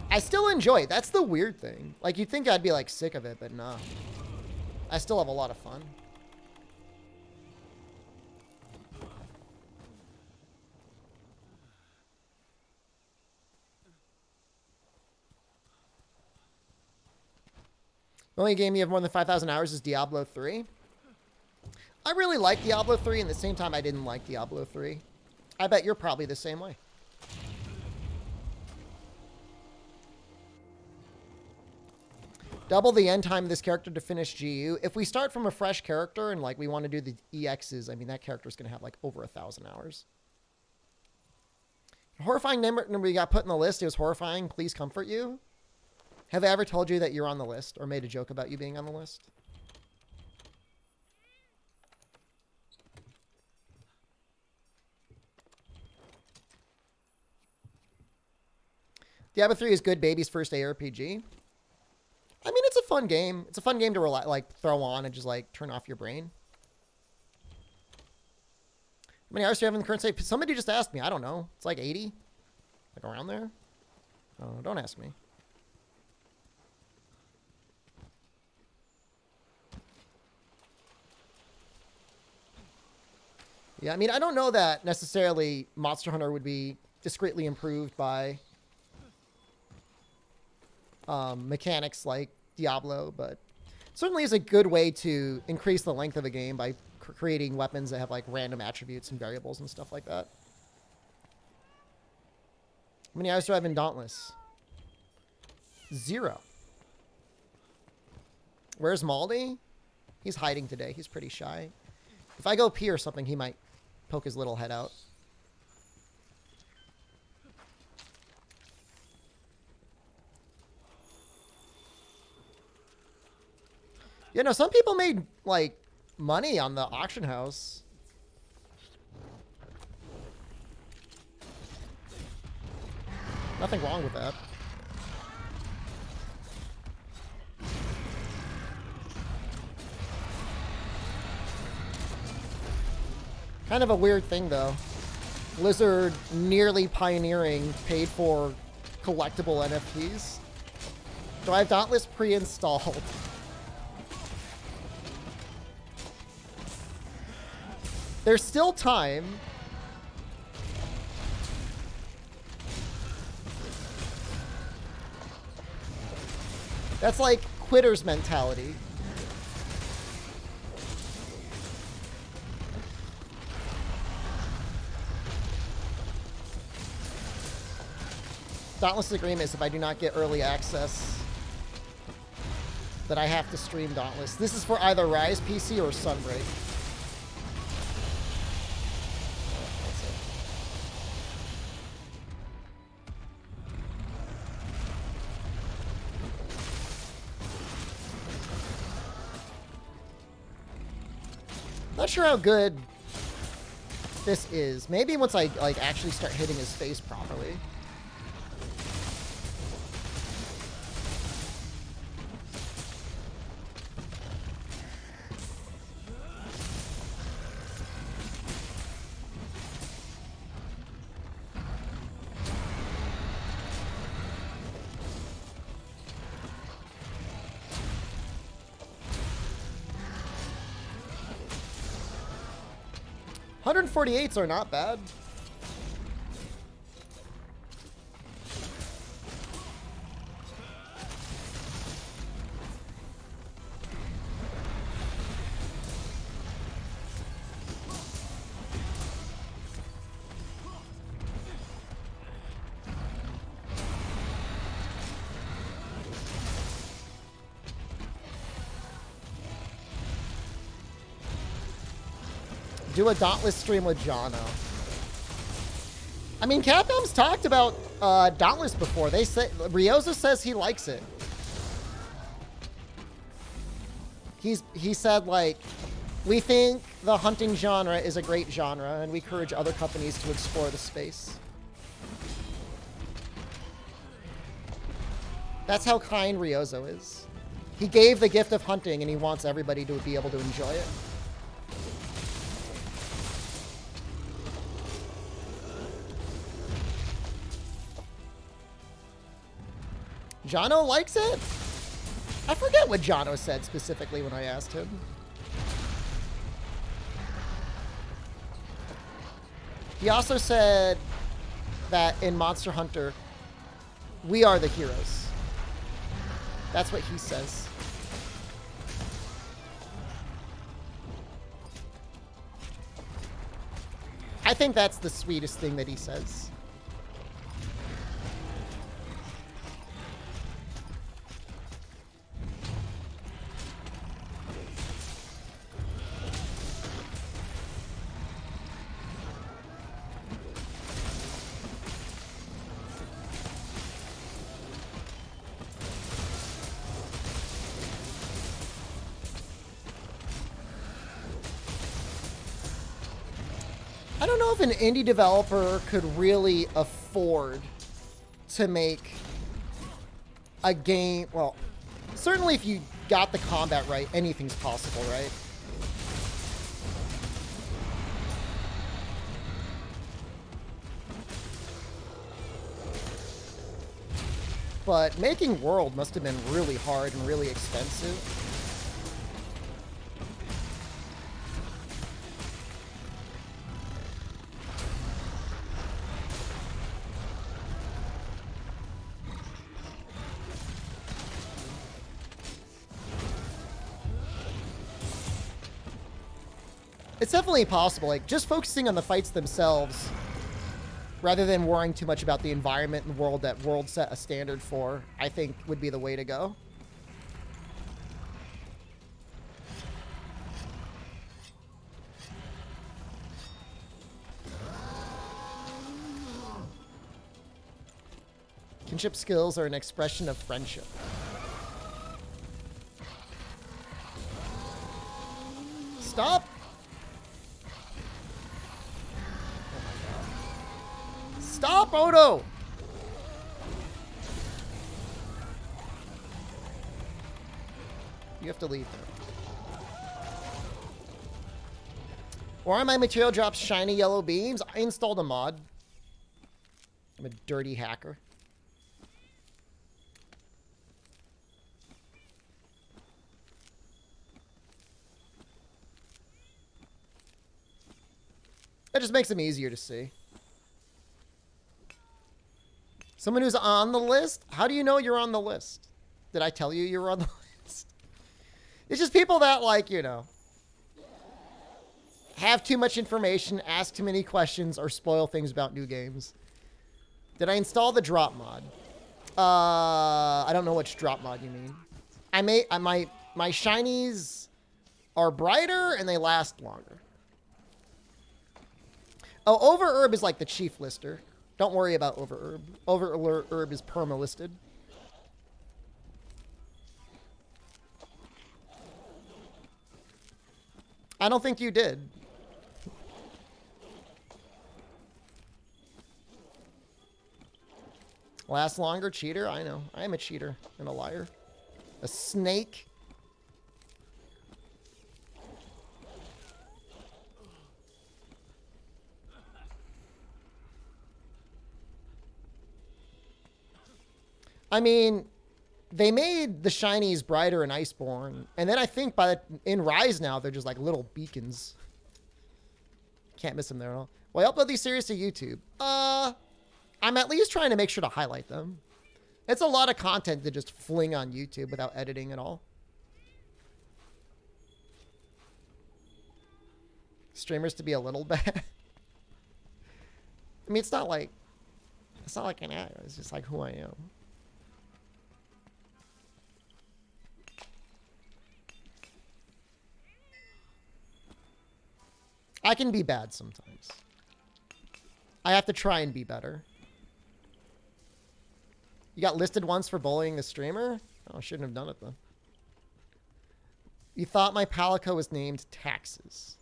I still enjoy it. That's the weird thing. Like, you'd think I'd be, like, sick of it, but nah. I still have a lot of fun. The only game you have more than 5,000 hours is Diablo 3. I really like Diablo 3, and at the same time, I didn't like Diablo 3. I bet you're probably the same way. Double the end time of this character to finish GU. If we start from a fresh character and, like, we want to do the EXs, I mean, that character's going to have, like, over 1,000 hours. Horrifying number we got put in the list. It was horrifying. Please comfort you. Have I ever told you that you're on the list or made a joke about you being on the list? Diablo 3 is good baby's first ARPG. I mean, it's a fun game. It's a fun game to like throw on and just like turn off your brain. How many hours do you have in the current state? Somebody just asked me. I don't know. It's like 80, like around there. Oh, don't ask me. Yeah, I mean, I don't know that necessarily Monster Hunter would be discreetly improved by mechanics like Diablo, but certainly is a good way to increase the length of a game by creating weapons that have like random attributes and variables and stuff like that. How many hours do I have in Dauntless? 0. Where's Maldy? He's hiding today. He's pretty shy. If I go pee or something, he might poke his little head out. You know, some people made, like, money on the auction house. Nothing wrong with that. Kind of a weird thing, though. Blizzard nearly pioneering paid-for collectible NFTs. Do I have Dauntless pre-installed? There's still time. That's like quitter's mentality. Dauntless agreement is if I do not get early access, that I have to stream Dauntless. This is for either Rise PC or Sunbreak. Not sure how good this is. Maybe once I like actually start hitting his face properly. $148s are not bad. Do a Dauntless stream with Jono. I mean, Capcom's talked about Dauntless before. They say Ryozo says he likes it. He said like, we think the hunting genre is a great genre, and we encourage other companies to explore the space. That's how kind Ryozo is. He gave the gift of hunting, and he wants everybody to be able to enjoy it. Jono likes it? I forget what Jono said specifically when I asked him. He also said that in Monster Hunter, we are the heroes. That's what he says. I think that's the sweetest thing that he says. I don't know if an indie developer could really afford to make a game, well, certainly if you got the combat right, anything's possible, right? But making World must have been really hard and really expensive. It's definitely possible, like, just focusing on the fights themselves rather than worrying too much about the environment and world that World set a standard for, I think would be the way to go. Kinship skills are an expression of friendship. Stop! Stop, Odo! You have to leave now. Why my material drops shiny yellow beams? I installed a mod. I'm a dirty hacker. That just makes them easier to see. Someone who's on the list? How do you know you're on the list? Did I tell you were on the list? It's just people that, like, you know, have too much information, ask too many questions, or spoil things about new games. Did I install the drop mod? I don't know which drop mod you mean. My shinies are brighter and they last longer. Oh, Overherb is like the chief lister. Don't worry about Overherb. Overherb is perma-listed. I don't think you did. Last longer, cheater? I know. I am a cheater and a liar. A snake. I mean, they made the shinies brighter in Iceborne, and then I think in Rise now they're just like little beacons. Can't miss them there at all. Well, I upload these series to YouTube. I'm at least trying to make sure to highlight them. It's a lot of content to just fling on YouTube without editing at all. Streamers to be a little bad. I mean, it's not like an ad. It's just like who I am. I can be bad sometimes. I have to try and be better. You got listed once for bullying the streamer? Oh, I shouldn't have done it then. You thought my Palico was named Taxes.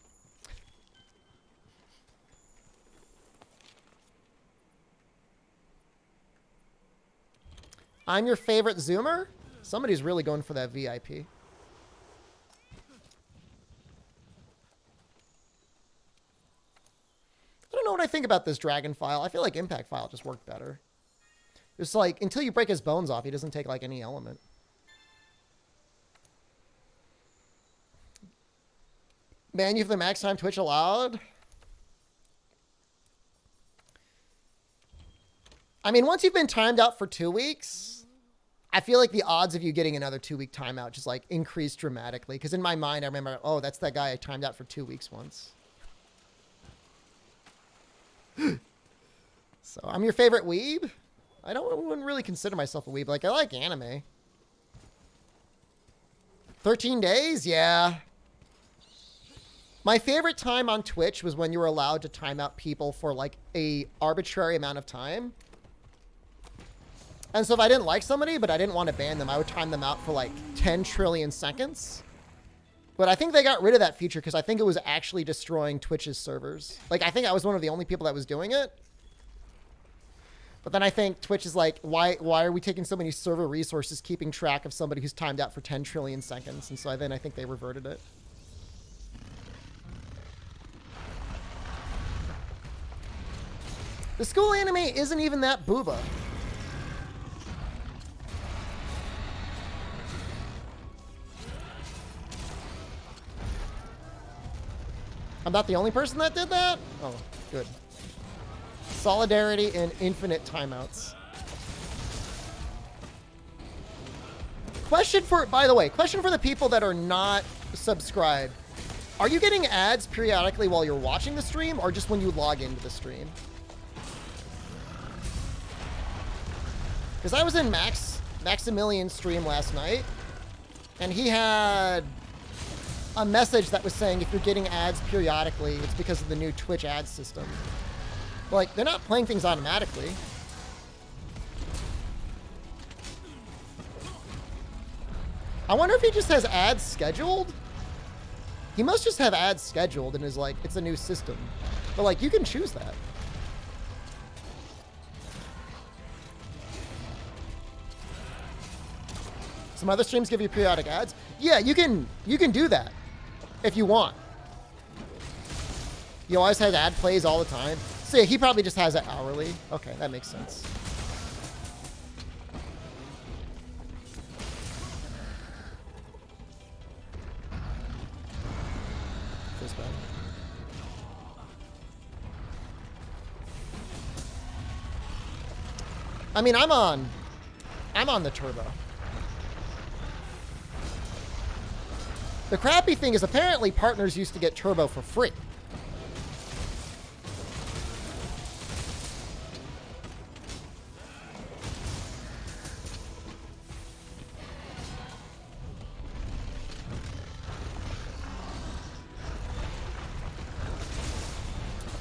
I'm your favorite Zoomer? Somebody's really going for that VIP. I don't know what I think about this Dragon file. I feel like Impact file just worked better. It's like, until you break his bones off, he doesn't take like any element. Man, you have the max time Twitch allowed? I mean, once you've been timed out for 2 weeks, I feel like the odds of you getting another 2-week timeout just like increase dramatically. Because in my mind, I remember, oh, that's that guy I timed out for 2 weeks once. So I'm your favorite weeb? I wouldn't really consider myself a weeb. Like, I like anime. 13 days? Yeah. My favorite time on Twitch was when you were allowed to time out people for like a arbitrary amount of time. And so if I didn't like somebody, but I didn't want to ban them, I would time them out for like 10 trillion seconds. But I think they got rid of that feature because I think it was actually destroying Twitch's servers. Like, I think I was one of the only people that was doing it. But then I think Twitch is like, why are we taking so many server resources keeping track of somebody who's timed out for 10 trillion seconds? And so then I think they reverted it. The school anime isn't even that booba. I'm not the only person that did that? Oh, good. Solidarity and infinite timeouts. Question for, by the way, question for the people that are not subscribed. Are you getting ads periodically while you're watching the stream or just when you log into the stream? Because I was in Maximilian's stream last night, and he had a message that was saying if you're getting ads periodically, it's because of the new Twitch ad system. Like, they're not playing things automatically. I wonder if he just has ads scheduled? He must just have ads scheduled and is like, it's a new system. But like, you can choose that. Some other streams give you periodic ads. Yeah, you can do that if you want. He always has ad plays all the time. So yeah, he probably just has it hourly. Okay, that makes sense. Feels bad. I mean, I'm on the turbo. The crappy thing is apparently partners used to get turbo for free.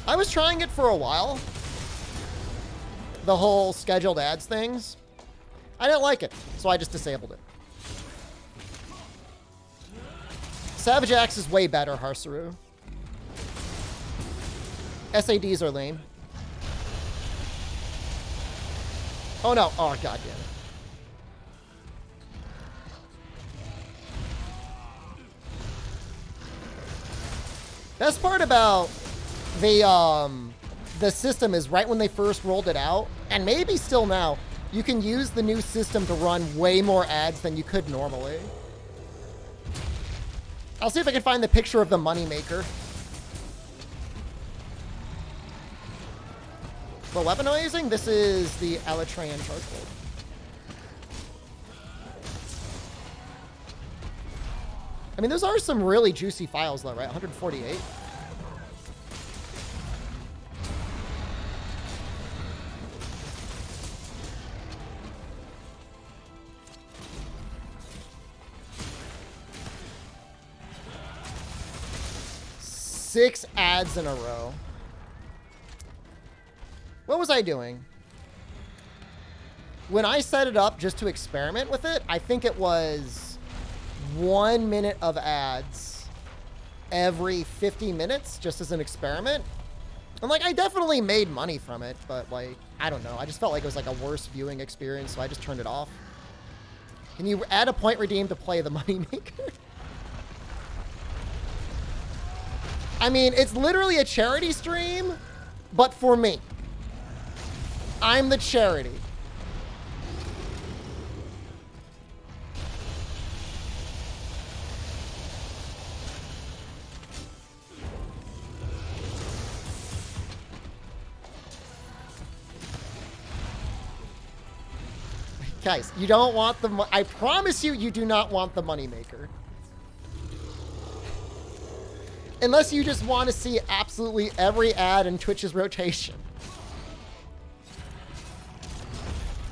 I was trying it for a while. The whole scheduled ads things. I didn't like it, so I just disabled it. Savage Axe is way better, Harsaru. SADs are lame. Oh no. Oh, god damn it. Best part about the system is right when they first rolled it out, and maybe still now, you can use the new system to run way more ads than you could normally. I'll see if I can find the picture of the moneymaker. For weaponizing, this is the Elytrean charcoal. I mean, those are some really juicy files though, right? 148. Six ads in a row. What was I doing? When I set it up just to experiment with it, I think it was 1 minute of ads every 50 minutes just as an experiment. And like, I definitely made money from it, but like, I don't know. I just felt like it was like a worse viewing experience, so I just turned it off. Can you add a point redeem to play the moneymaker? I mean, it's literally a charity stream, but for me. I'm the charity. Guys, you don't want the I promise you, you do not want the moneymaker. Unless you just want to see absolutely every ad in Twitch's rotation.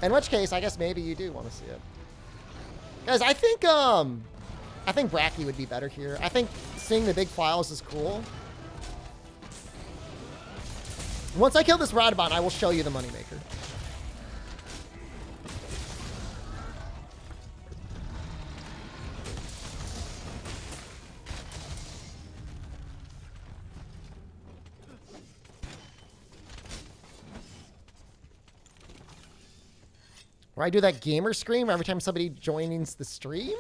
In which case, I guess maybe you do want to see it. Guys, I think Bracky would be better here. I think seeing the big files is cool. Once I kill this Radabon, I will show you the moneymaker. Where I do that gamer scream every time somebody joins the stream?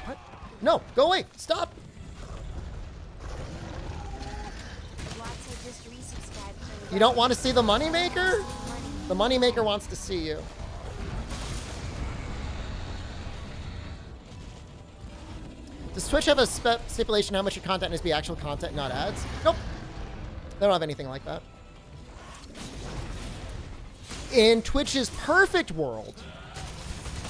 What? No, go away. Stop. You don't want to see the moneymaker? The moneymaker wants to see you. Does Twitch have a stipulation how much your content is to be actual content, not ads? Nope. They don't have anything like that. In Twitch's perfect world,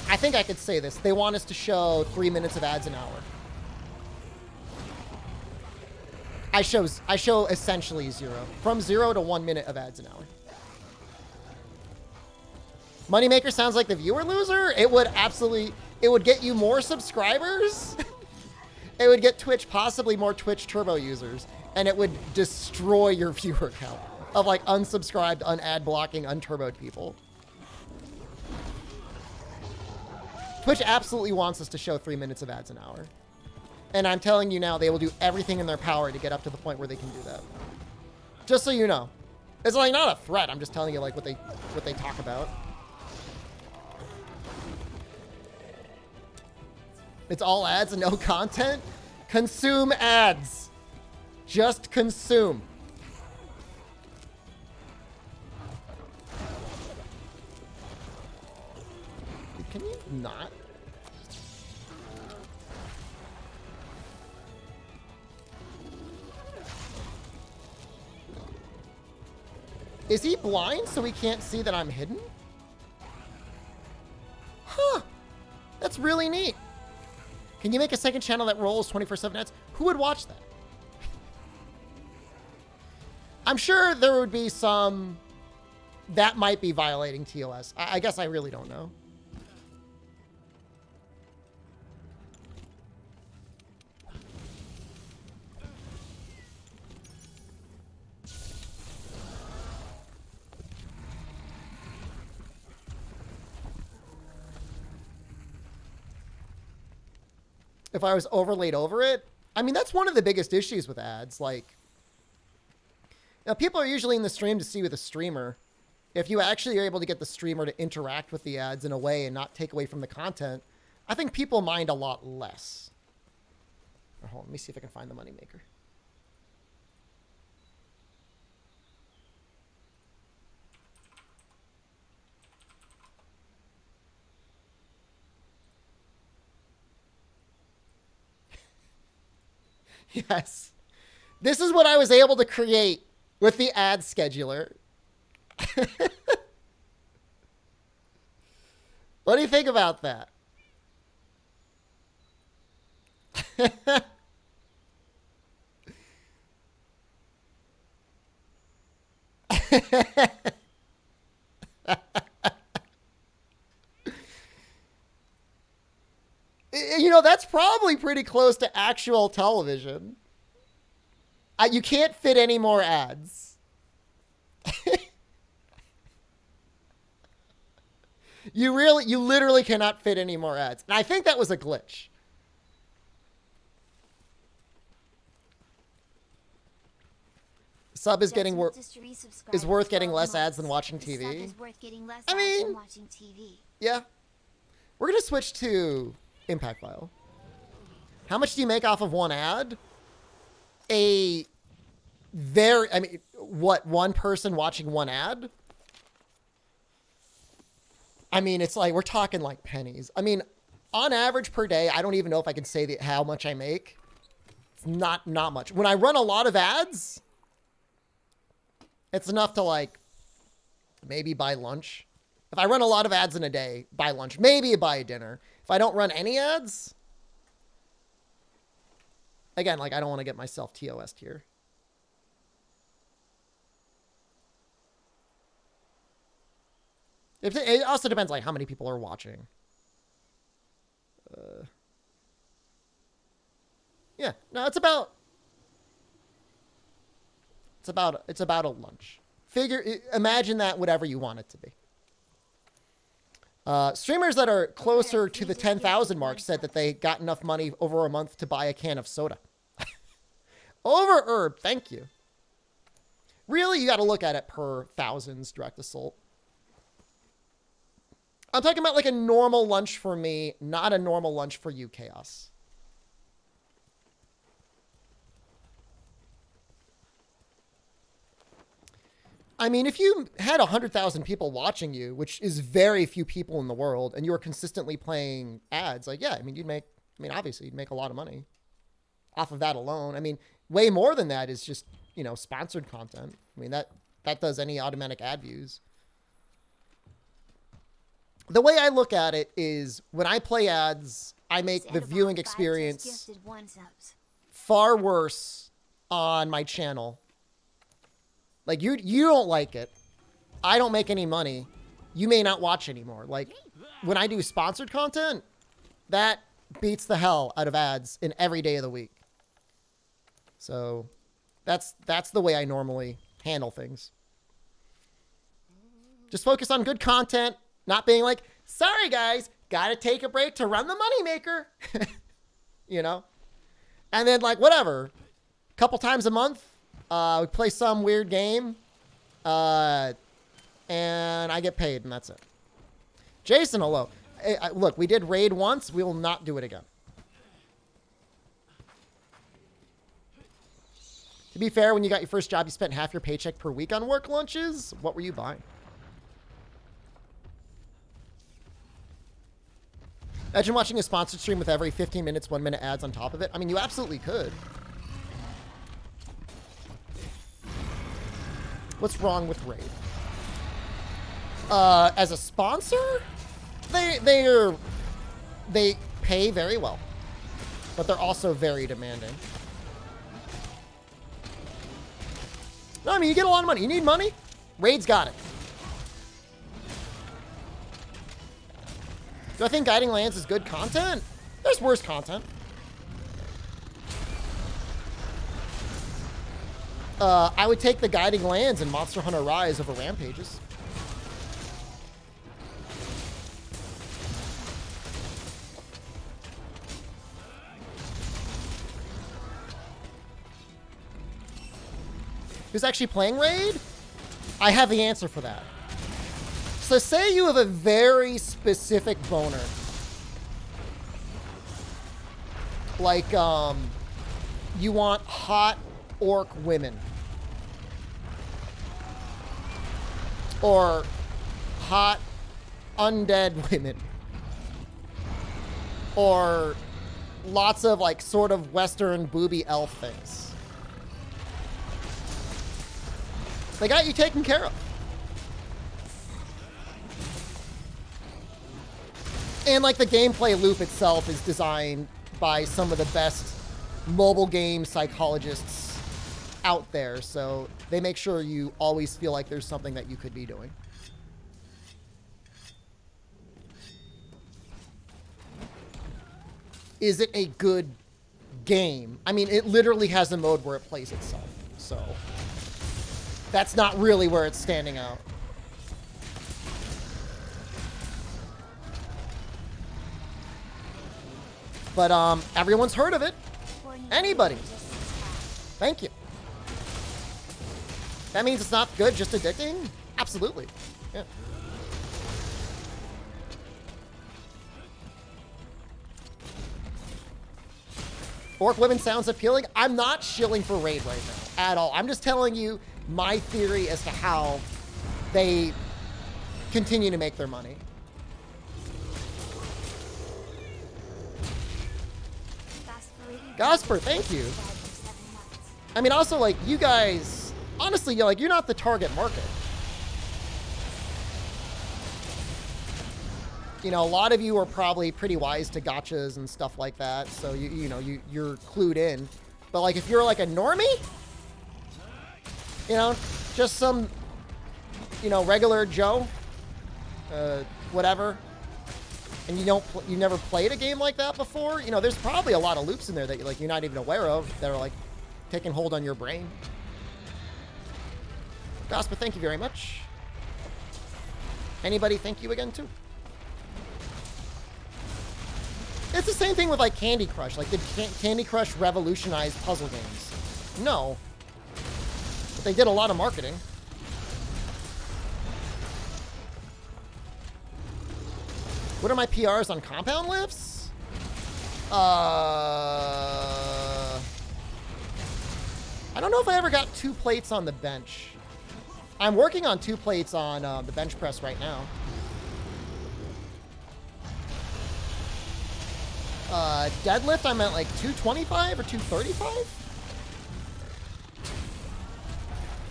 I think I could say this. They want us to show 3 minutes of ads an hour. I show essentially 0. From 0 to 1 minute of ads an hour. Moneymaker sounds like the viewer loser. It would absolutely, it would get you more subscribers. It would get Twitch possibly more Twitch Turbo users. And it would destroy your viewer count of like unsubscribed, unad blocking, unturboed people. Twitch absolutely wants us to show 3 minutes of ads an hour. And I'm telling you now, they will do everything in their power to get up to the point where they can do that. Just so you know. It's like not a threat. I'm just telling you like what they talk about. It's all ads and no content. Consume ads. Just consume. Can you not? Is he blind so he can't see that I'm hidden? Huh. That's really neat. Can you make a second channel that rolls 24/7 ads? Who would watch that? I'm sure there would be some that might be violating TOS. I guess I really don't know. If I was overlaid over it, I mean, that's one of the biggest issues with ads. Like, now people are usually in the stream to see with a streamer. If you actually are able to get the streamer to interact with the ads in a way and not take away from the content, I think people mind a lot less. Oh, hold on, let me see if I can find the moneymaker. Yes. This is what I was able to create with the ad scheduler. What do you think about that? You know, that's probably pretty close to actual television. You can't fit any more ads. You literally cannot fit any more ads. And I think that was a glitch. Sub is getting is worth getting less ads than watching TV. I mean, yeah. We're going to switch to Impact File. How much do you make off of one ad? I mean, what, one person watching one ad? I mean, it's like, we're talking like pennies. I mean, on average per day, I don't even know if I can say how much I make. It's not much. When I run a lot of ads, it's enough to like maybe buy lunch. If I run a lot of ads in a day, buy lunch, maybe buy a dinner. If I don't run any ads, again, like I don't want to get myself TOS'd here. It also depends like how many people are watching. Yeah, no, it's about a lunch. Imagine that whatever you want it to be. Streamers that are closer to the 10,000 mark said that they got enough money over a month to buy a can of soda. Over herb, thank you. Really, you got to look at it per thousands direct assault. I'm talking about like a normal lunch for me, not a normal lunch for you, Chaos. I mean, if you had 100,000 people watching you, which is very few people in the world, and you were consistently playing ads, like, yeah, I mean, obviously, you'd make a lot of money off of that alone. I mean, way more than that is just, sponsored content. I mean, that does any automatic ad views. The way I look at it is when I play ads, I make the viewing experience far worse on my channel. Like, you don't like it. I don't make any money. You may not watch anymore. Like, when I do sponsored content, that beats the hell out of ads in every day of the week. So, that's the way I normally handle things. Just focus on good content, not being like, sorry guys, gotta take a break to run the moneymaker. And then, like, whatever. A couple times a month, we play some weird game, and I get paid, and that's it. Jason, hello. Hey, look, we did raid once. We will not do it again. To be fair, when you got your first job, you spent half your paycheck per week on work lunches. What were you buying? Imagine watching a sponsored stream with every 15 minutes, 1 minute ads on top of it. I mean, you absolutely could. What's wrong with Raid? As a sponsor, they pay very well, but they're also very demanding. No, I mean, you get a lot of money. You need money? Raid's got it. Do I think Guiding Lands is good content? There's worse content. I would take the Guiding Lands and Monster Hunter Rise over Rampages. Who's actually playing Raid? I have the answer for that. So say you have a very specific boner. Like, you want hot orc women. Or hot undead women. Or lots of, like, sort of Western booby elf things. They got you taken care of. And, like, the gameplay loop itself is designed by some of the best mobile game psychologists out there. So they make sure you always feel like there's something that you could be doing. Is it a good game? I mean, it literally has a mode where it plays itself. So that's not really where it's standing out. But everyone's heard of it. Anybody. Thank you. That means it's not good, just addicting? Absolutely. Yeah. Orc women sounds appealing. I'm not shilling for Raid right now at all. I'm just telling you my theory as to how they continue to make their money. Gosper, thank you. I mean, also, like, you guys, honestly, you're not the target market. You know, a lot of you are probably pretty wise to gotchas and stuff like that, so you're clued in. But, like, if you're like a normie, just some, regular Joe, whatever, and you never played a game like that before, there's probably a lot of loops in there that you're not even aware of that are, like, taking hold on your brain. Gosper, thank you very much. Anybody, thank you again, too. It's the same thing with, like, Candy Crush. Like, did Candy Crush revolutionize puzzle games? No. But they did a lot of marketing. What are my PRs on compound lifts? I don't know if I ever got 2 plates on the bench. I'm working on 2 plates on the bench press right now. Deadlift, I'm at like 225 or 235.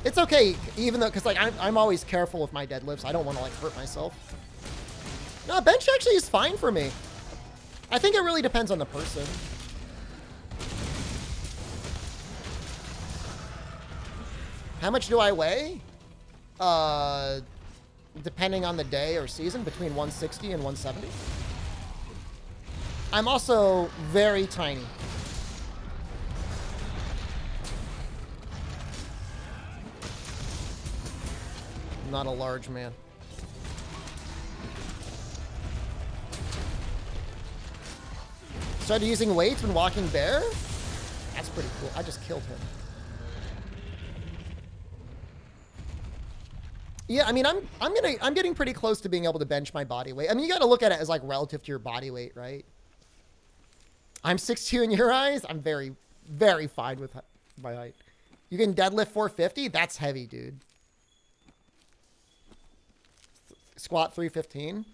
It's okay, even though, because like I'm always careful with my deadlifts. I don't want to like hurt myself. No, bench actually is fine for me. I think it really depends on the person. How much do I weigh? Depending on the day or season, between 160 and 170. I'm also very tiny. I'm not a large man. Started using weights when walking bear? That's pretty cool. I just killed him. Yeah, I mean, I'm getting pretty close to being able to bench my body weight. I mean, you got to look at it as like relative to your body weight, right? I'm 6'2" in your eyes. I'm very, very fine with my height. You can deadlift 450? That's heavy, dude. Squat 315?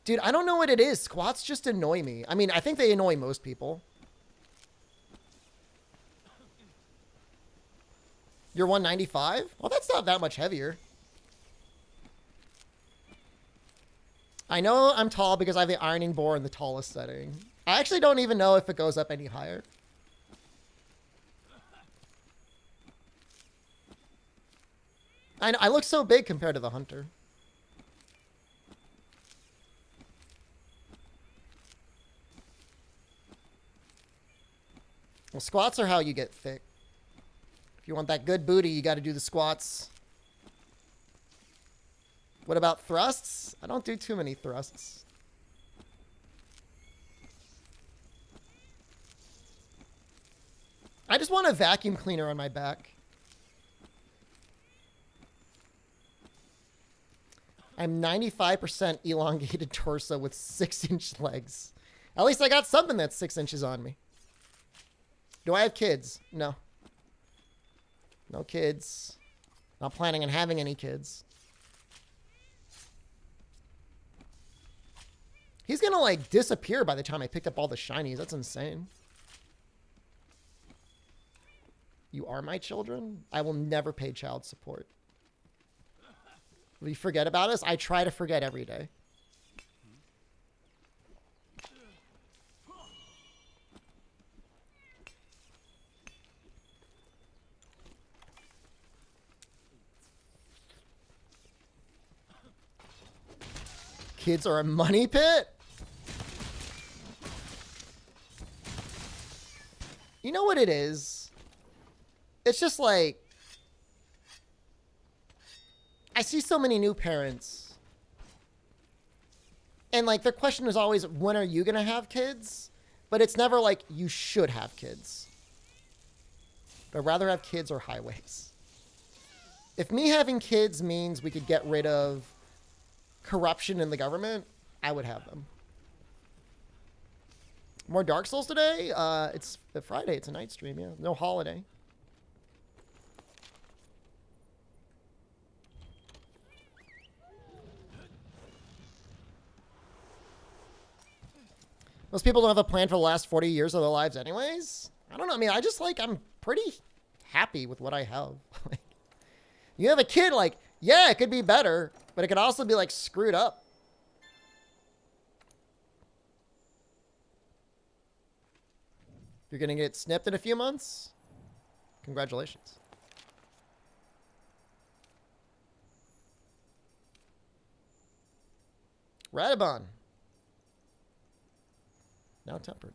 Dude, I don't know what it is. Squats just annoy me. I mean, I think they annoy most people. You're 195? Well, that's not that much heavier. I know I'm tall because I have the ironing board in the tallest setting. I actually don't even know if it goes up any higher. I look so big compared to the hunter. Well, squats are how you get thick. If you want that good booty, you got to do the squats. What about thrusts? I don't do too many thrusts. I just want a vacuum cleaner on my back. I'm 95% elongated torso with 6-inch legs. At least I got something that's 6 inches on me. Do I have kids? No. No kids. Not planning on having any kids. He's gonna like disappear by the time I picked up all the shinies. That's insane. You are my children? I will never pay child support. Will you forget about us? I try to forget every day. Kids are a money pit? You know what it is? It's just like, I see so many new parents. And like their question is always, when are you going to have kids? But it's never like, you should have kids. I'd rather have kids or highways. If me having kids means we could get rid of corruption in the government, I would have them. More Dark Souls today? It's the Friday. It's a night stream, yeah. No holiday. Most people don't have a plan for the last 40 years of their lives anyways. I don't know. I mean, I'm pretty happy with what I have. Like, you have a kid, like, yeah, it could be better, but it could also be, like, screwed up. You're going to get snipped in a few months? Congratulations. Radibon. Now tempered.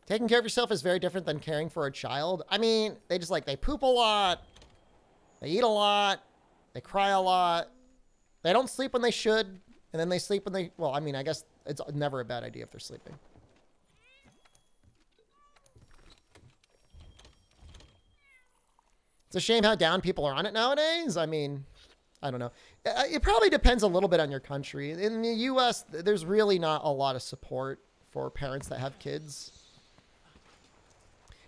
Taking care of yourself is very different than caring for a child. I mean, they poop a lot. They eat a lot. They cry a lot. They don't sleep when they should. And then they sleep when they, well, I mean, I guess it's never a bad idea if they're sleeping. It's a shame how down people are on it nowadays. I mean, I don't know. It probably depends a little bit on your country. In the U.S., there's really not a lot of support for parents that have kids.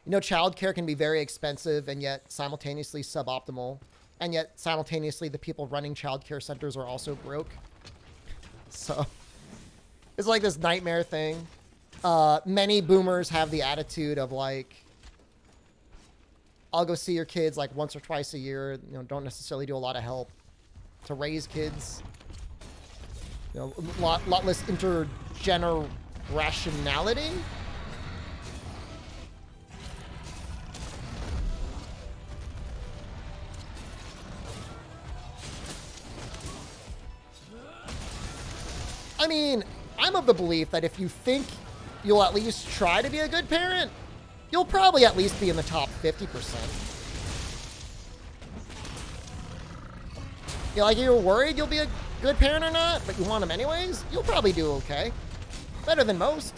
You know, childcare can be very expensive and yet simultaneously suboptimal. And yet simultaneously the people running childcare centers are also broke. So it's like this nightmare thing. Many boomers have the attitude of like, I'll go see your kids like once or twice a year. You know, don't necessarily do a lot of help to raise kids. You know, a lot less intergenerationality. I mean, I'm of the belief that if you think you'll at least try to be a good parent, you'll probably at least be in the top 50%. You know, like you're worried you'll be a good parent or not, but you want them anyways, you'll probably do okay. Better than most.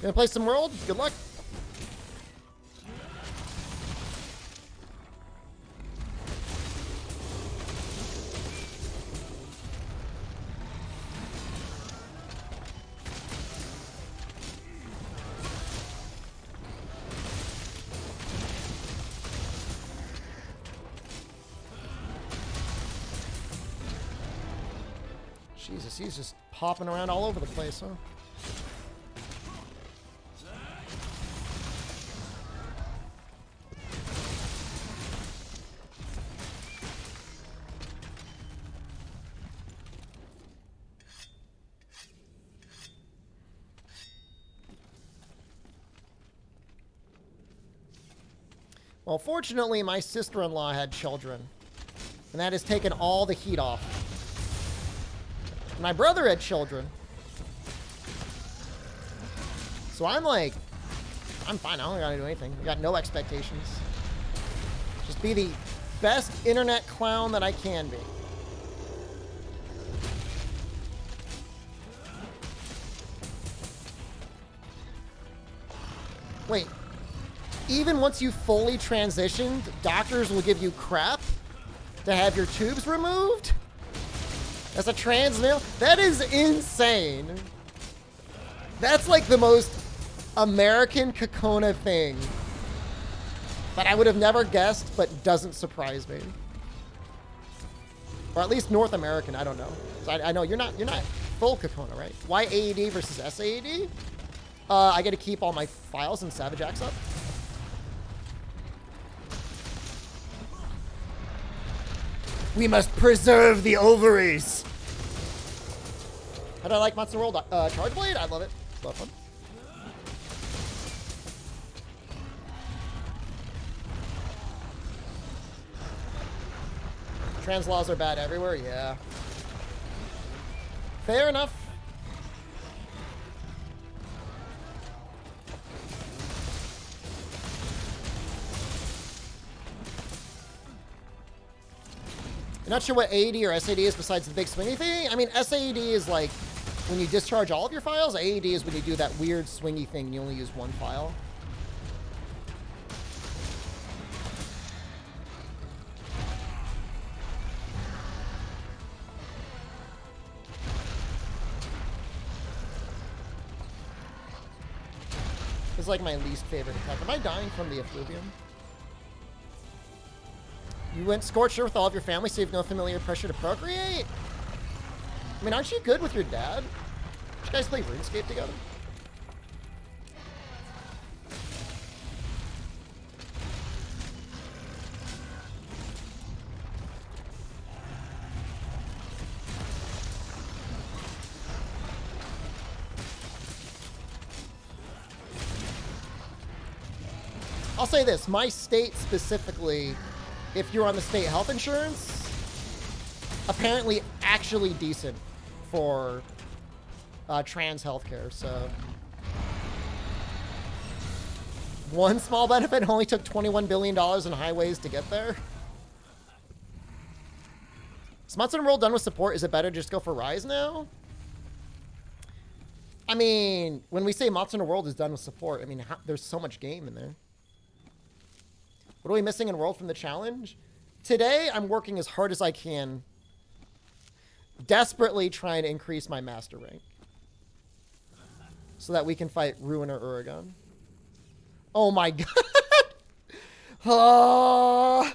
Gonna play some World? Good luck. Jesus, he's just popping around all over the place, huh? Well, fortunately, my sister-in-law had children, and that has taken all the heat off. My brother had children. So I'm like, I'm fine. I don't gotta do anything. I got no expectations. Just be the best internet clown that I can be. Wait. Even once you fully transitioned, doctors will give you crap to have your tubes removed? As a trans male? That is insane. That's like the most American Kakona thing that I would have never guessed, but doesn't surprise me. Or at least North American, I don't know. So I know you're not full Kakona, right? Why AED versus SAED? I get to keep all my files and Savage Axe up. We must preserve the ovaries. How do I like Monster World? Charge Blade? I love it. It's a lot of fun. Trans laws are bad everywhere? Yeah. Fair enough. I'm not sure what AED or SAD is besides the big swingy thing. I mean, SAD is like when you discharge all of your files. AED is when you do that weird swingy thing and you only use one file. It's like my least favorite attack. Am I dying from the effluvium? You went Scorcher with all of your family, so you have no familiar pressure to procreate? I mean, aren't you good with your dad? Did you guys play RuneScape together? I'll say this, my state specifically, if you're on the state health insurance, apparently actually decent for trans healthcare, so. One small benefit only took $21 billion in highways to get there. Is Monster Hunter World done with support? Is it better to just go for Rise now? I mean, when we say Monster Hunter World is done with support, I mean, there's so much game in there. What are we missing in World from the challenge? Today, I'm working as hard as I can, desperately trying to increase my master rank so that we can fight Ruiner Uragan. Oh my god! Oh.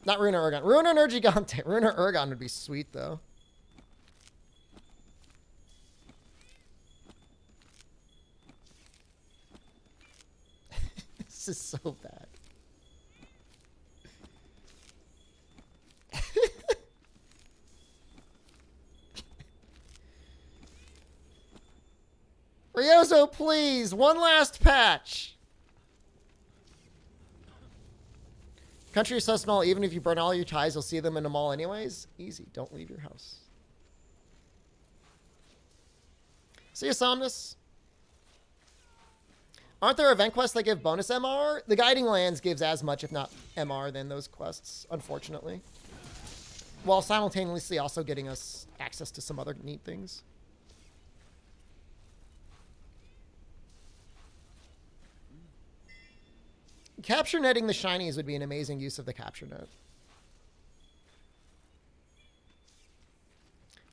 Not Ruiner Uragan. Ruiner Gigante. Ruiner Uragan would be sweet, though. This is so bad. Ryozo, please! One last patch! Country is so small, even if you burn all your ties, you'll see them in the mall anyways. Easy. Don't leave your house. See you, Somnus. Aren't there event quests that give bonus MR? The Guiding Lands gives as much, if not MR, than those quests, unfortunately. While simultaneously also getting us access to some other neat things. Capture netting the shinies would be an amazing use of the capture net.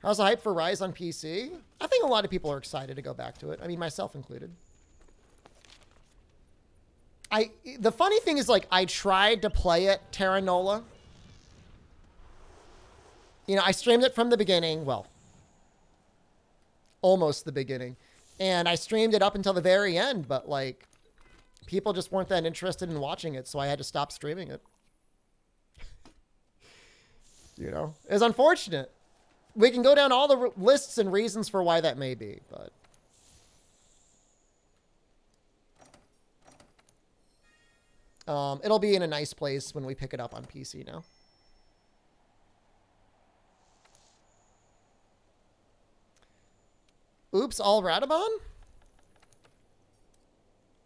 How's the hype for Rise on PC? I think a lot of people are excited to go back to it. I mean, myself included. The funny thing is, like, I tried to play it Terra Nola. You know, I streamed it from the beginning. Well, almost the beginning. And I streamed it up until the very end, but, like, people just weren't that interested in watching it, so I had to stop streaming it. You know? It's unfortunate. We can go down all the lists and reasons for why that may be, but... it'll be in a nice place when we pick it up on PC now. Oops, all Radabon?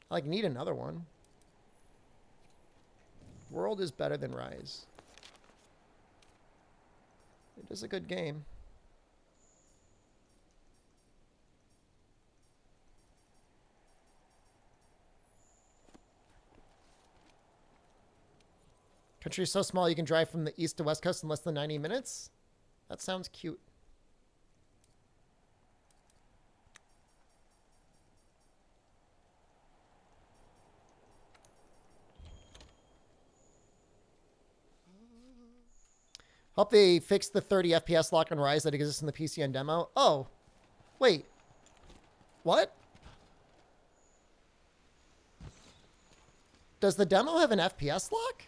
I, like, need another one. World is better than Rise. It is a good game. Country is so small you can drive from the east to west coast in less than 90 minutes? That sounds cute. Hope they fixed the 30 FPS lock on Rise that exists in the PCN demo. Oh, wait. What? Does the demo have an FPS lock?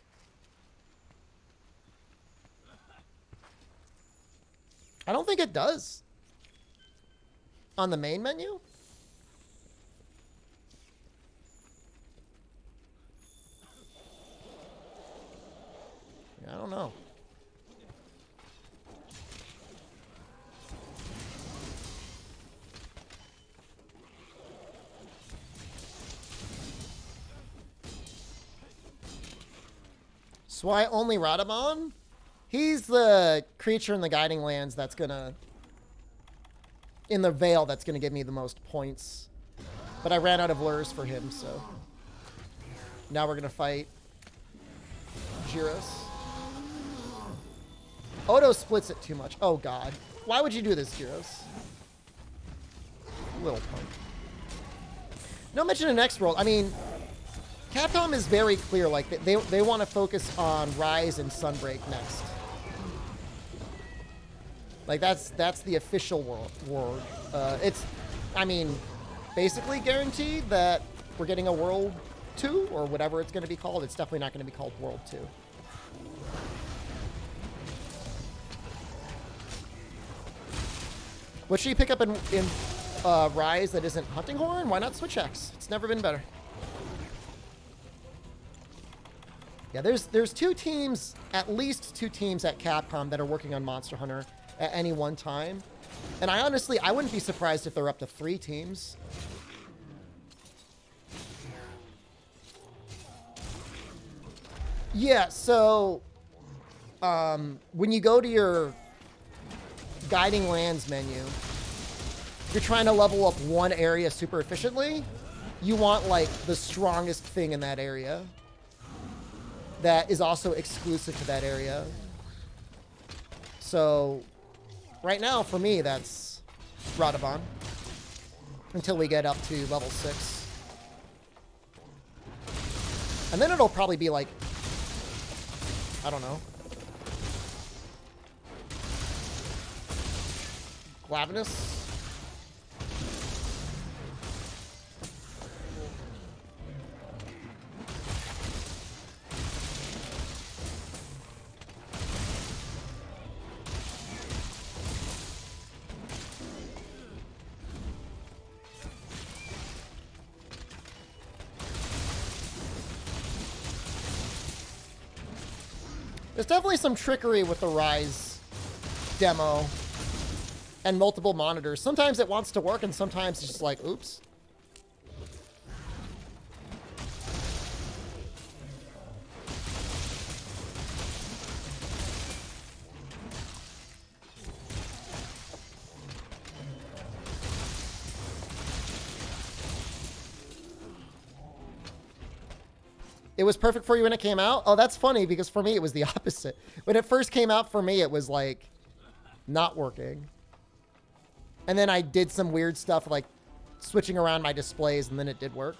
I don't think it does. On the main menu? Yeah, I don't know. So why only Radamon? He's the creature in the Guiding Lands that's gonna... in the Veil that's gonna give me the most points. But I ran out of lures for him, so... now we're gonna fight... Gyros. Odo splits it too much. Oh god. Why would you do this, Gyros? Little punk. No mention of next world. I mean... Capcom is very clear, like, they want to focus on Rise and Sunbreak next. Like, that's the official word. It's, I mean, basically guaranteed that we're getting a World 2, or whatever it's going to be called. It's definitely not going to be called World 2. What should you pick up in Rise that isn't Hunting Horn? Why not Switch X? It's never been better. Yeah, there's two teams, at least two teams at Capcom that are working on Monster Hunter at any one time. And I wouldn't be surprised if they're up to 3 teams. Yeah, so when you go to your guiding lands menu, if you're trying to level up one area super efficiently, you want like the strongest thing in that area that is also exclusive to that area. So right now for me that's Radovon until we get up to level 6. And then it'll probably be like, I don't know, Glavenus. There's definitely some trickery with the Rise demo and multiple monitors. Sometimes it wants to work and sometimes it's just like, oops. It was perfect for you when it came out? Oh, that's funny because for me it was the opposite. When it first came out for me, it was like not working. And then I did some weird stuff like switching around my displays and then it did work.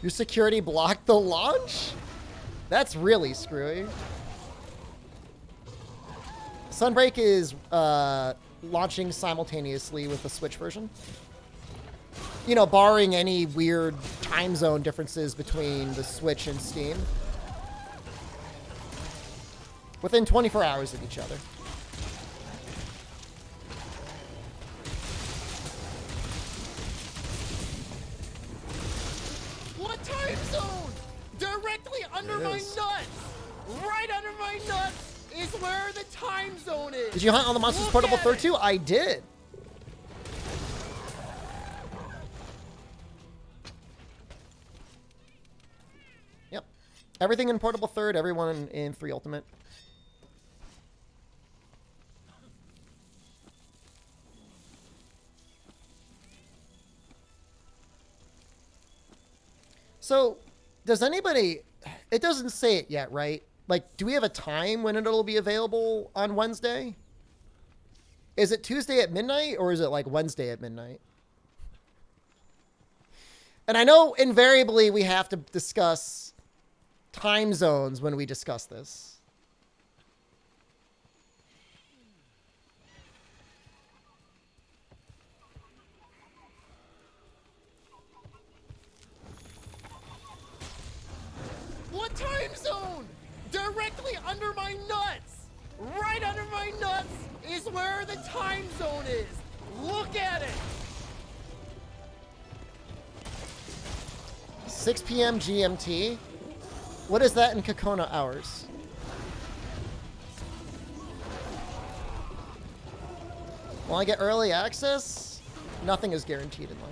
Your security blocked the launch? That's really screwy. Sunbreak is launching simultaneously with the Switch version. You know, barring any weird time zone differences between the Switch and Steam. Within 24 hours of each other. Time zone! Directly under my nuts! Right under my nuts is where the time zone is! Did you hunt on the Monsters Portable Third too? I did. Yep. Everything in Portable Third, everyone in 3 Ultimate. So, does anybody... It doesn't say it yet, right? Like, do we have a time when it'll be available on Wednesday? Is it Tuesday at midnight, or is it, like, Wednesday at midnight? And I know, invariably, we have to discuss time zones when we discuss this. What time zone? Directly under my nuts! Right under my nuts is where the time zone is! Look at it! 6 p.m. GMT? What is that in Kokona hours? Will I get early access? Nothing is guaranteed in life.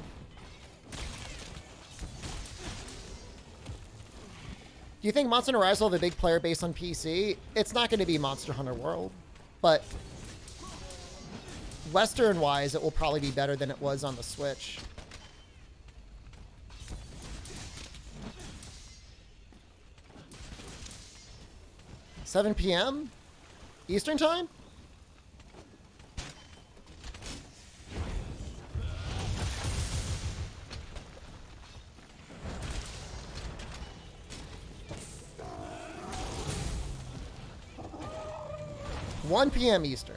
Do you think Monster Hunter Rise will have a big player base on PC? It's not going to be Monster Hunter World, but Western-wise, it will probably be better than it was on the Switch. $7 p.m. Eastern Time? $1 p.m. Eastern.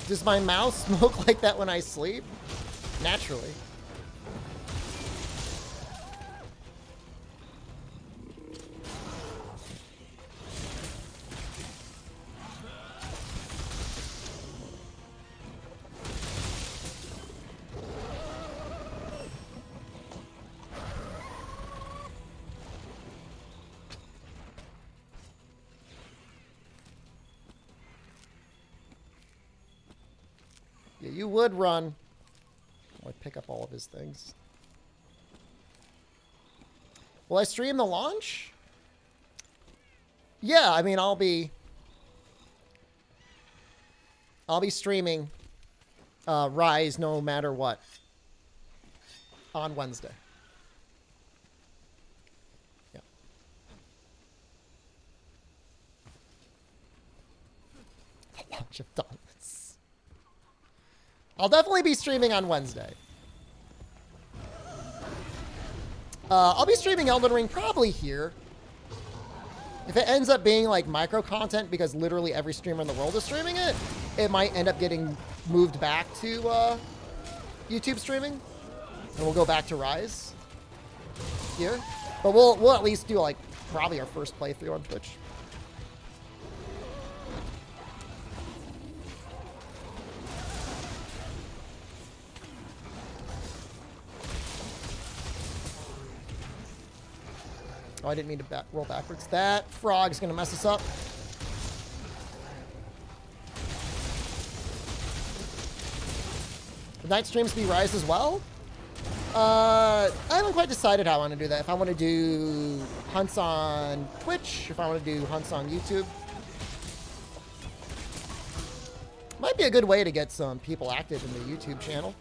Does my mouse smoke like that when I sleep? Naturally. Yeah, you would run. I'd pick up all of his things. Will I stream the launch? Yeah, I mean, I'll be streaming Rise no matter what on Wednesday. Yeah. The launch of Dauntless. I'll definitely be streaming on Wednesday. I'll be streaming Elden Ring probably here. If it ends up being like micro content because literally every streamer in the world is streaming it, it might end up getting moved back to YouTube streaming. And we'll go back to Rise here. But we'll at least do like probably our first playthrough on Twitch. Oh, I didn't mean to roll backwards. That frog's going to mess us up. Would night streams be Rise as well? I haven't quite decided how I want to do that. If I want to do hunts on Twitch, if I want to do hunts on YouTube. Might be a good way to get some people active in the YouTube channel.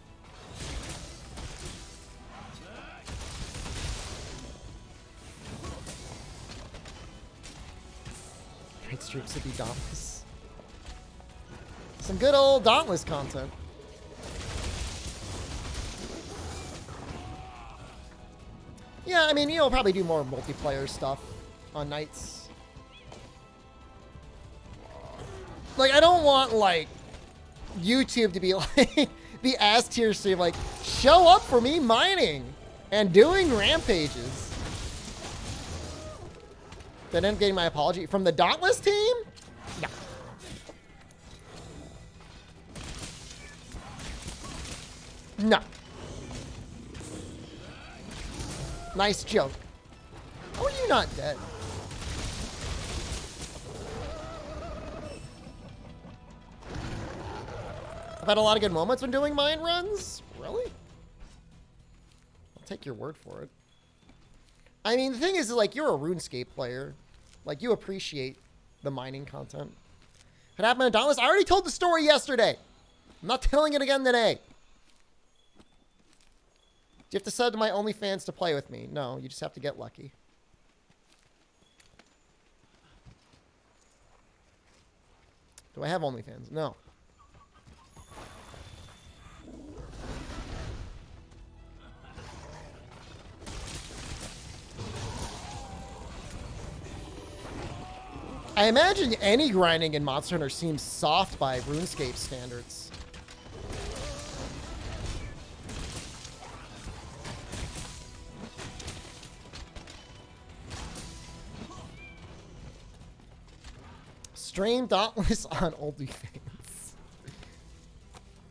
Night streams would be Dauntless. Some good old Dauntless content. Yeah, I mean, you'll probably do more multiplayer stuff on nights. Like, I don't want, like, YouTube to be, like, the S tier stream, like, show up for me mining and doing rampages. Then end up getting my apology from the Dauntless team? No. No. Nice joke. How are you not dead? I've had a lot of good moments when doing mine runs. Really? I'll take your word for it. I mean, the thing is, like, you're a RuneScape player. Like, you appreciate the mining content. What happened to Dauntless? I already told the story yesterday. I'm not telling it again today. Do you have to sub to my OnlyFans to play with me? No, you just have to get lucky. Do I have OnlyFans? No. I imagine any grinding in Monster Hunter seems soft by RuneScape standards. Stream Dauntless on OnlyFans.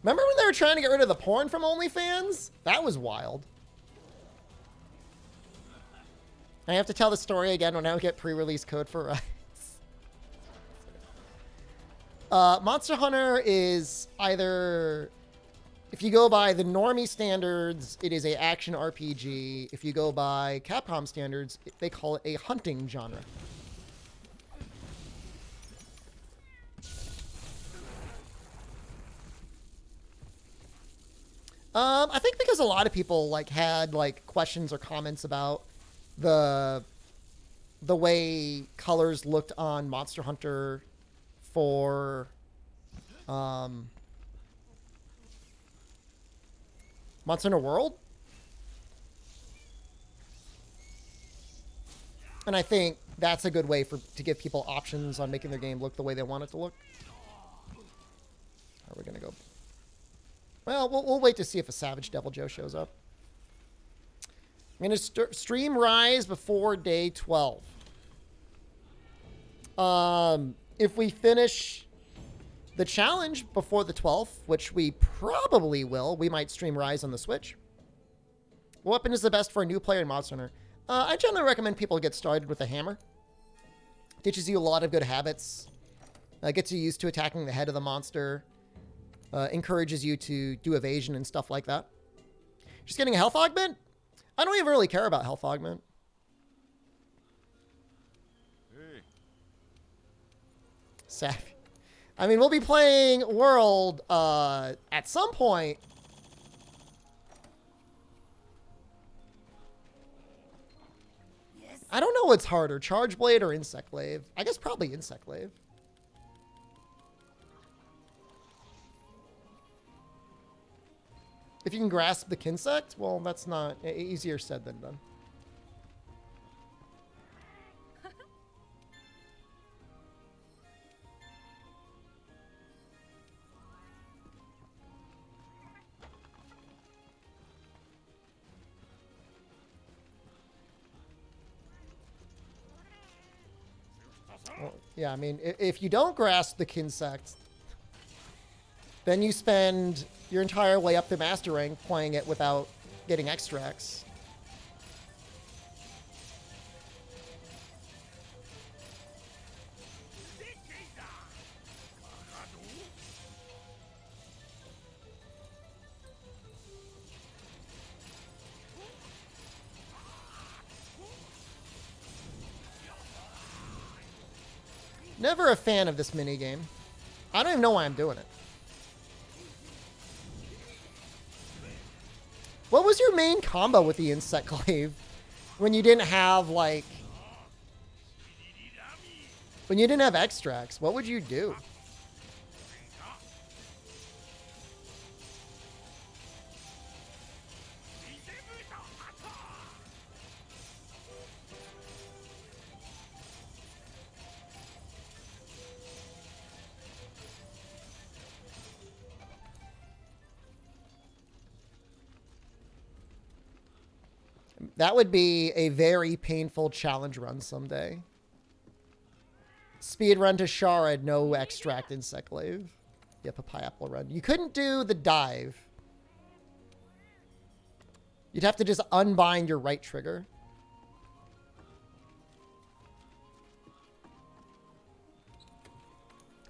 Remember when they were trying to get rid of the porn from OnlyFans? That was wild. I have to tell the story again when I get pre-release code for Rise. Monster Hunter is either, if you go by the normie standards, it is a action RPG. If you go by Capcom standards, they call it a hunting genre. I think because a lot of people like had like questions or comments about the way colors looked on Monster Hunter for Monster Hunter World. And I think that's a good way to give people options on making their game look the way they want it to look. Are we going to go? Well, we'll wait to see if a Savage Devil Joe shows up. I'm going to stream Rise before day 12. If we finish the challenge before the 12th, which we probably will, we might stream Rise on the Switch. What weapon is the best for a new player in Monster Hunter? I generally recommend people get started with a hammer. Teaches you a lot of good habits. Gets you used to attacking the head of the monster. Encourages you to do evasion and stuff like that. Just getting a health augment? I don't even really care about health augment. Hey. Savvy. I mean, we'll be playing World at some point. I don't know what's harder, Charge Blade or Insect Glaive. I guess probably Insect Glaive. If you can grasp the Kinsect, well, that's not easier said than done. Well, yeah, I mean, if you don't grasp the Kinsect, then you spend your entire way up to Master Rank playing it without getting extracts. Never a fan of this minigame. I don't even know why I'm doing it. What was your main combo with the Insect Glaive when you didn't have, like... When you didn't have extracts, what would you do? That would be a very painful challenge run someday. Speed run to Sharad, no extract Insect Glaive. Yep, a Pineapple run. You couldn't do the dive. You'd have to just unbind your right trigger.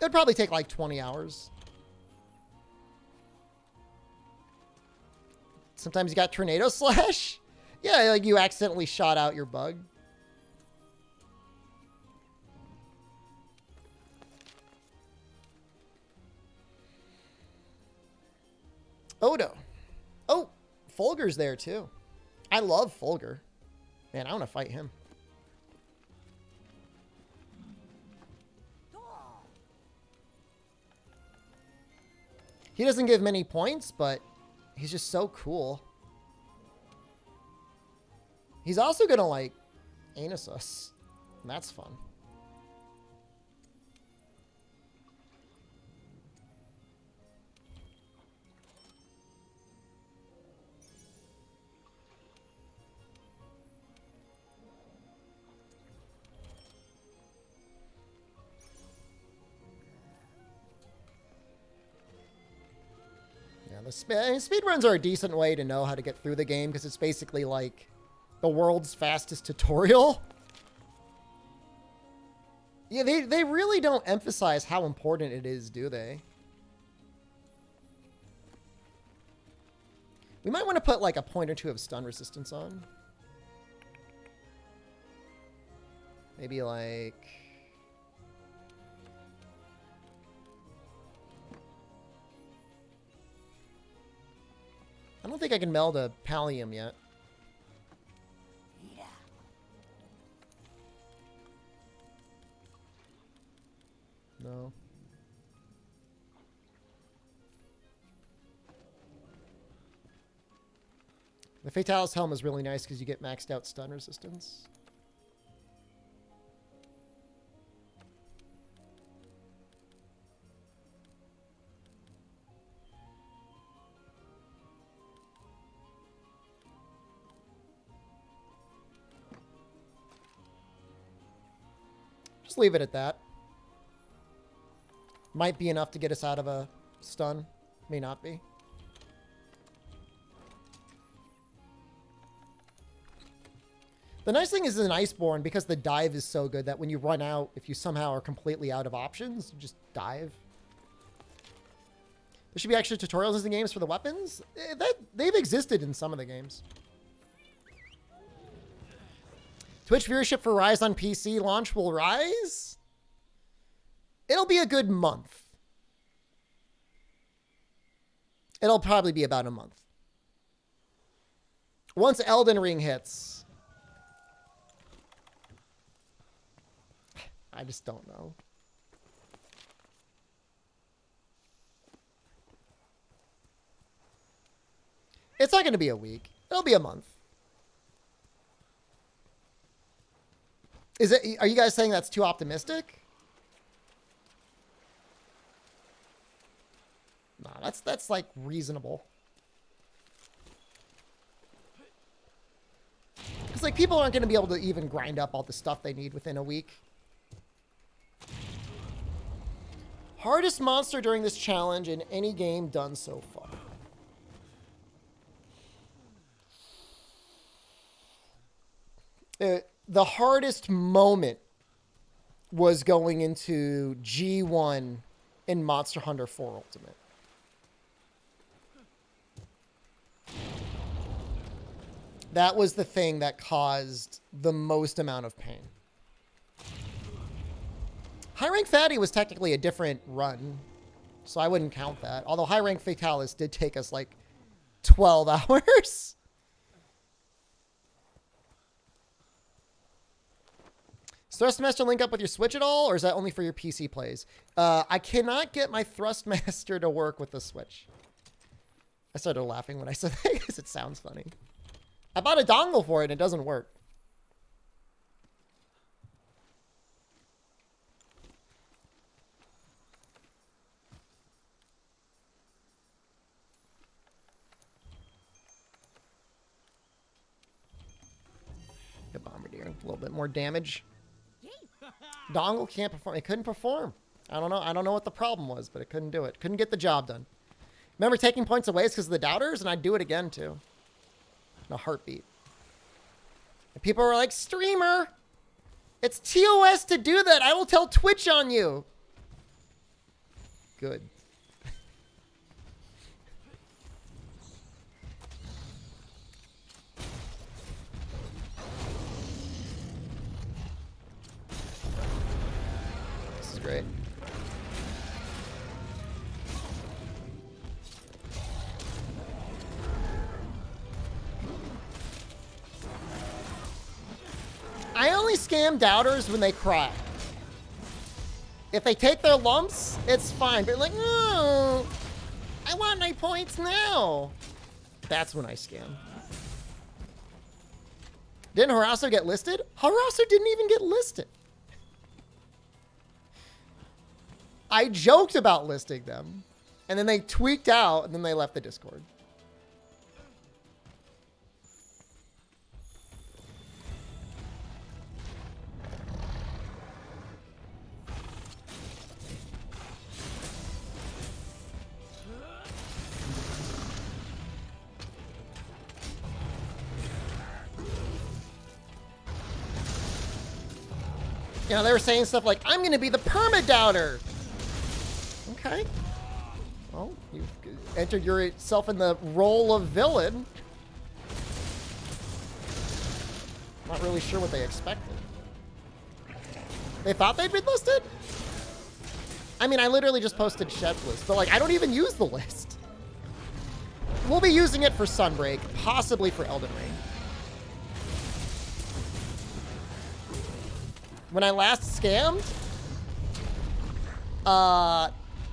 It'd probably take like 20 hours. Sometimes you got Tornado Slash. Yeah, like you accidentally shot out your bug. Odo. Oh, Fulgur's there too. I love Fulgur. Man, I want to fight him. He doesn't give many points, but he's just so cool. He's also gonna, like, anus us. And that's fun. Yeah, the speedruns are a decent way to know how to get through the game because it's basically like the world's fastest tutorial. Yeah, they really don't emphasize how important it is, do they? We might want to put like a point or two of stun resistance on. Maybe like... I don't think I can meld a Pallium yet. No. The Fatalis Helm is really nice because you get maxed out stun resistance. Let's leave it at that. Might be enough to get us out of a stun. May not be. The nice thing is an Iceborne, because the dive is so good that when you run out, if you somehow are completely out of options, you just dive. There should be actually tutorials in the games for the weapons. They've existed in some of the games. Twitch viewership for Rise on PC launch will rise. It'll be a good month. It'll probably be about a month. Once Elden Ring hits. I just don't know. It's not going to be a week. It'll be a month. Is it? Are you guys saying that's too optimistic? No, that's like reasonable. It's like people aren't going to be able to even grind up all the stuff they need within a week. Hardest monster during this challenge in any game done so far. The hardest moment was going into G1 in Monster Hunter 4 Ultimate. That was the thing that caused the most amount of pain. High Rank Fatty was technically a different run, so I wouldn't count that. Although High Rank Fatalis did take us like 12 hours. Does Thrustmaster link up with your Switch at all, or is that only for your PC plays? I cannot get my Thrustmaster to work with the Switch. I started laughing when I said that because it sounds funny. I bought a dongle for it and it doesn't work. Get Bombardier, a little bit more damage. Dongle can't perform. It couldn't perform. I don't know. I don't know what the problem was, but it couldn't do it. Couldn't get the job done. Remember taking points away is because of the doubters, and I'd do it again too. In a heartbeat. And people were like, streamer, it's TOS to do that. I will tell Twitch on you. Good. This is great. I only scam doubters when they cry. If they take their lumps, it's fine. But like, no, I want my points now. That's when I scam. Didn't Harasso get listed? Harasso didn't even get listed. I joked about listing them. And then they tweaked out and then they left the Discord. You know, they were saying stuff like, I'm going to be the perma-doubter. Okay. Well, you've entered yourself in the role of villain. Not really sure what they expected. They thought they'd been listed? I mean, I literally just posted Shep's list, but like, I don't even use the list. We'll be using it for Sunbreak, possibly for Elden Ring. When I last scammed,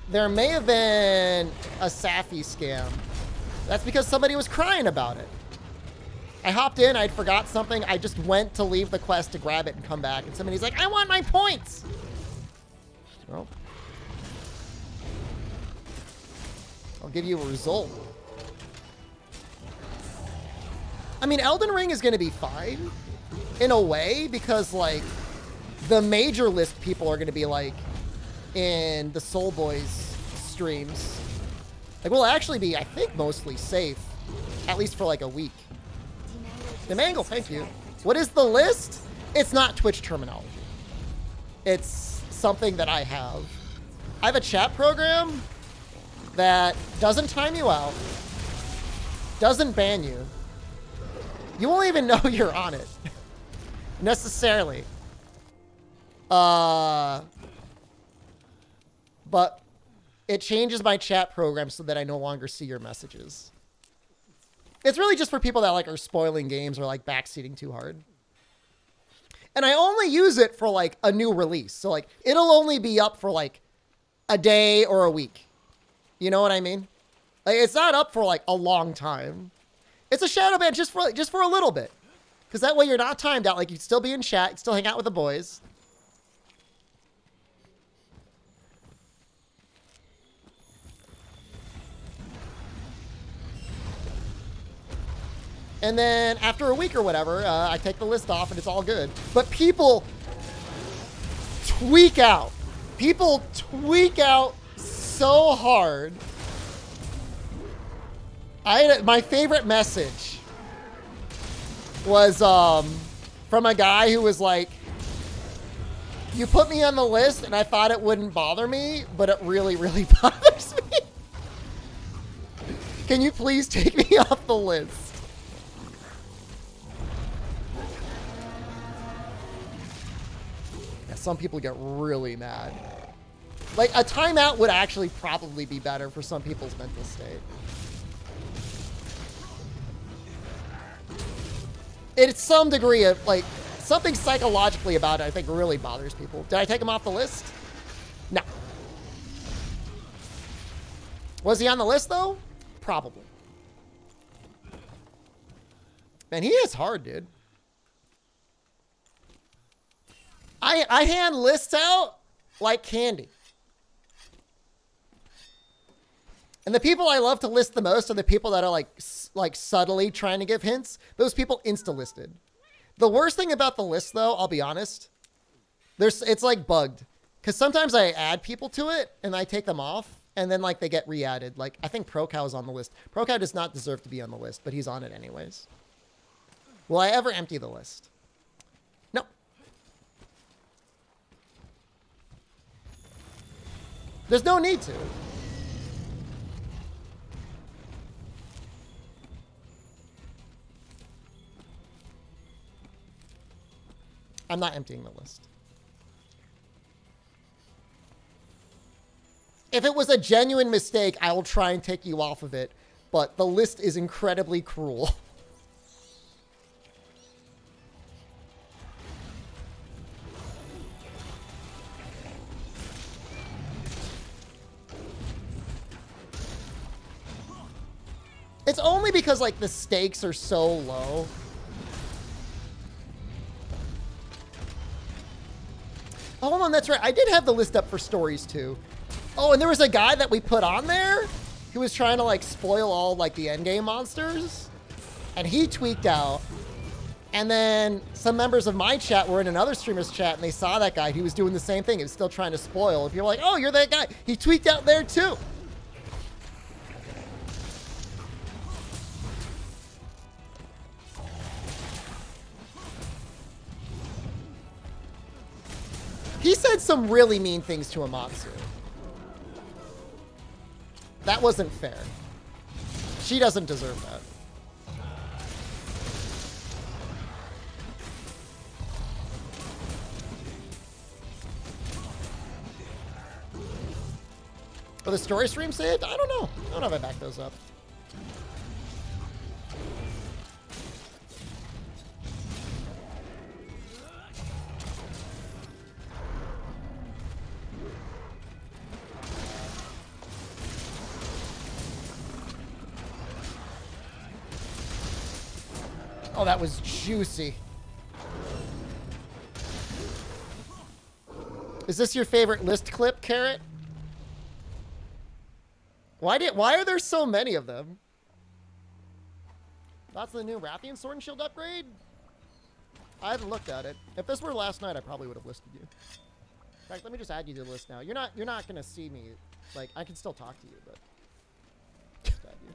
there may have been a Safi scam. That's because somebody was crying about it. I hopped in, I'd forgot something. I just went to leave the quest to grab it and come back. And somebody's like, I want my points. Well, I'll give you a result. I mean, Elden Ring is going to be fine in a way because, like, the major list people are going to be like in the Soul Boys streams. Like, we'll actually be, I think, mostly safe, at least for like a week. The Mangle, thank you. What is the list? It's not Twitch terminology. It's something that I have. I have a chat program that doesn't time you out, doesn't ban you. You won't even know you're on it, necessarily. But it changes my chat program so that I no longer see your messages. It's really just for people that like are spoiling games or like backseating too hard. And I only use it for like a new release. So like it'll only be up for like a day or a week. You know what I mean? Like it's not up for like a long time. It's a shadow ban just for a little bit. Because that way you're not timed out. Like you'd still be in chat, you'd still hang out with the boys. And then after a week or whatever, I take the list off and it's all good. But people tweak out. People tweak out so hard. My favorite message was from a guy who was like, you put me on the list and I thought it wouldn't bother me, but it really, really bothers me. Can you please take me off the list? Some people get really mad. Like, a timeout would actually probably be better for some people's mental state. It's some degree of, like, something psychologically about it I think really bothers people. Did I take him off the list? No. Was he on the list, though? Probably. Man, he is hard, dude. I hand lists out like candy. And the people I love to list the most are the people that are like subtly trying to give hints. Those people insta-listed. The worst thing about the list, though, I'll be honest, it's like bugged. Because sometimes I add people to it and I take them off and then like they get re-added. Like I think ProCow is on the list. ProCow does not deserve to be on the list, but he's on it anyways. Will I ever empty the list? No. There's no need to. I'm not emptying the list. If it was a genuine mistake, I will try and take you off of it, but the list is incredibly cruel. It's only because, like, the stakes are so low. Oh, hold on, that's right. I did have the list up for stories, too. Oh, and there was a guy that we put on there who was trying to, like, spoil all, like, the endgame monsters. And he tweaked out. And then some members of my chat were in another streamer's chat, and they saw that guy. He was doing the same thing. He was still trying to spoil. People were like, oh, you're that guy. He tweaked out there, too. He said some really mean things to Amatsu. That wasn't fair. She doesn't deserve that. Will the story stream saved? I don't know. I don't know if I backed those up. Oh, that was juicy. Is this your favorite list clip, Carrot? Why are there so many of them? That's the new Rathian Sword and Shield upgrade? I haven't looked at it. If this were last night, I probably would have listed you. In fact, let me just add you to the list now. You're not gonna see me. Like, I can still talk to you, but just add you.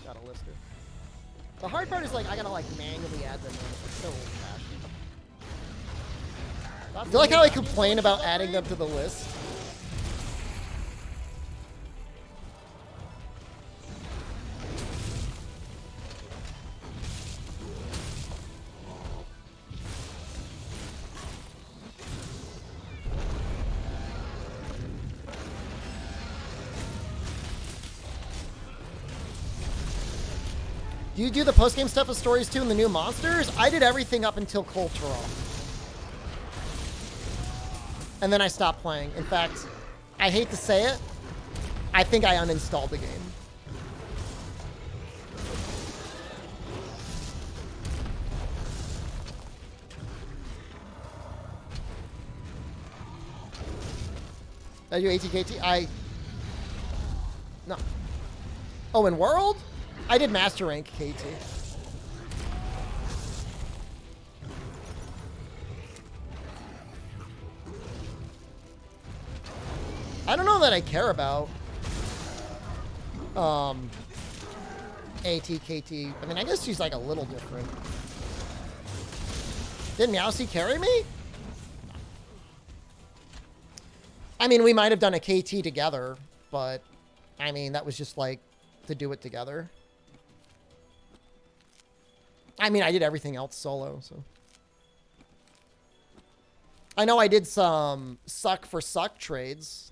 Got a lister. The hard part is like I gotta like manually add them in. It's so old-fashioned. You like how I complain about adding them to the list? Do you do the post-game stuff with stories too and the new monsters? I did everything up until Cultural. And then I stopped playing. In fact, I hate to say it, I think I uninstalled the game. Are you ATKT? No. Oh, in World? I did Master Rank KT. I don't know that I care about ATKT. I mean, I guess she's like a little different. Did Meowsy carry me? I mean, we might have done a KT together, but I mean, that was just like to do it together. I mean, I did everything else solo, so. I know I did some suck for suck trades.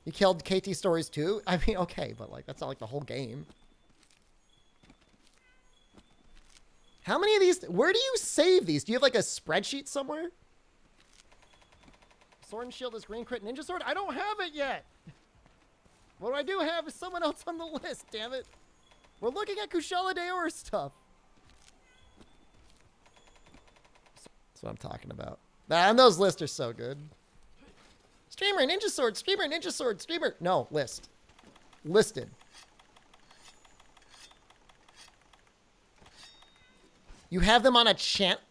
You killed KT stories too? I mean, okay, but like, that's not like the whole game. How many of these? Where do you save these? Do you have like a spreadsheet somewhere? Sword and Shield is Green Crit Ninja Sword? I don't have it yet. What I do have is someone else on the list, damn it. We're looking at Kushala Daor stuff. That's what I'm talking about. Man, those lists are so good. Streamer, Ninja Sword, Streamer, Ninja Sword, Streamer. No, list. Listed. You have them on a chant.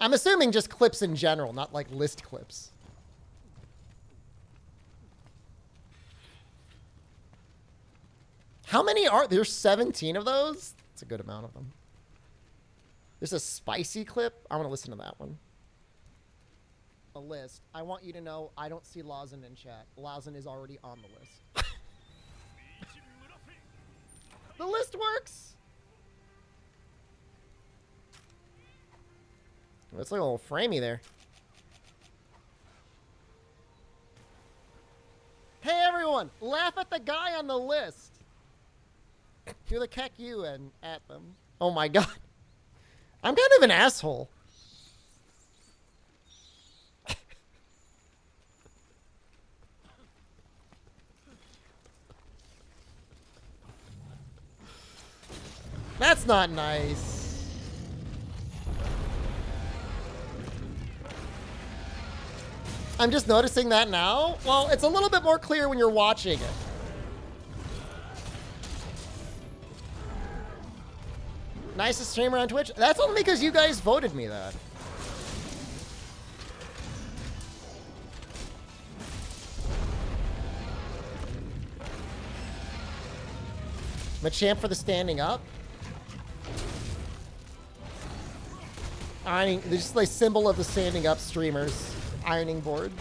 I'm assuming just clips in general, not like list clips. How many are there's 17 of those? That's a good amount of them. There's a spicy clip. I want to listen to that one. A list. I want you to know I don't see Lawson in chat. Lawson is already on the list. The list works. That's like a little framey there. Hey everyone, laugh at the guy on the list. Do the keck you and at them. Oh my god. I'm kind of an asshole. That's not nice. I'm just noticing that now. Well, it's a little bit more clear when you're watching it. Nicest streamer on Twitch? That's only because you guys voted me that. Machamp for the standing up. Ironing, they're just like symbol of the standing up streamers. Ironing board.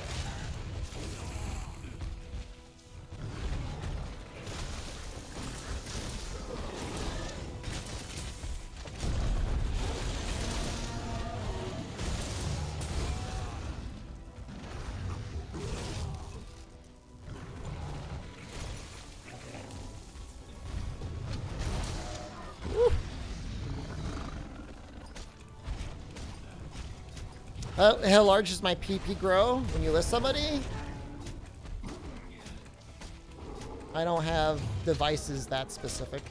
How large does my PP grow when you list somebody? I don't have devices that specific.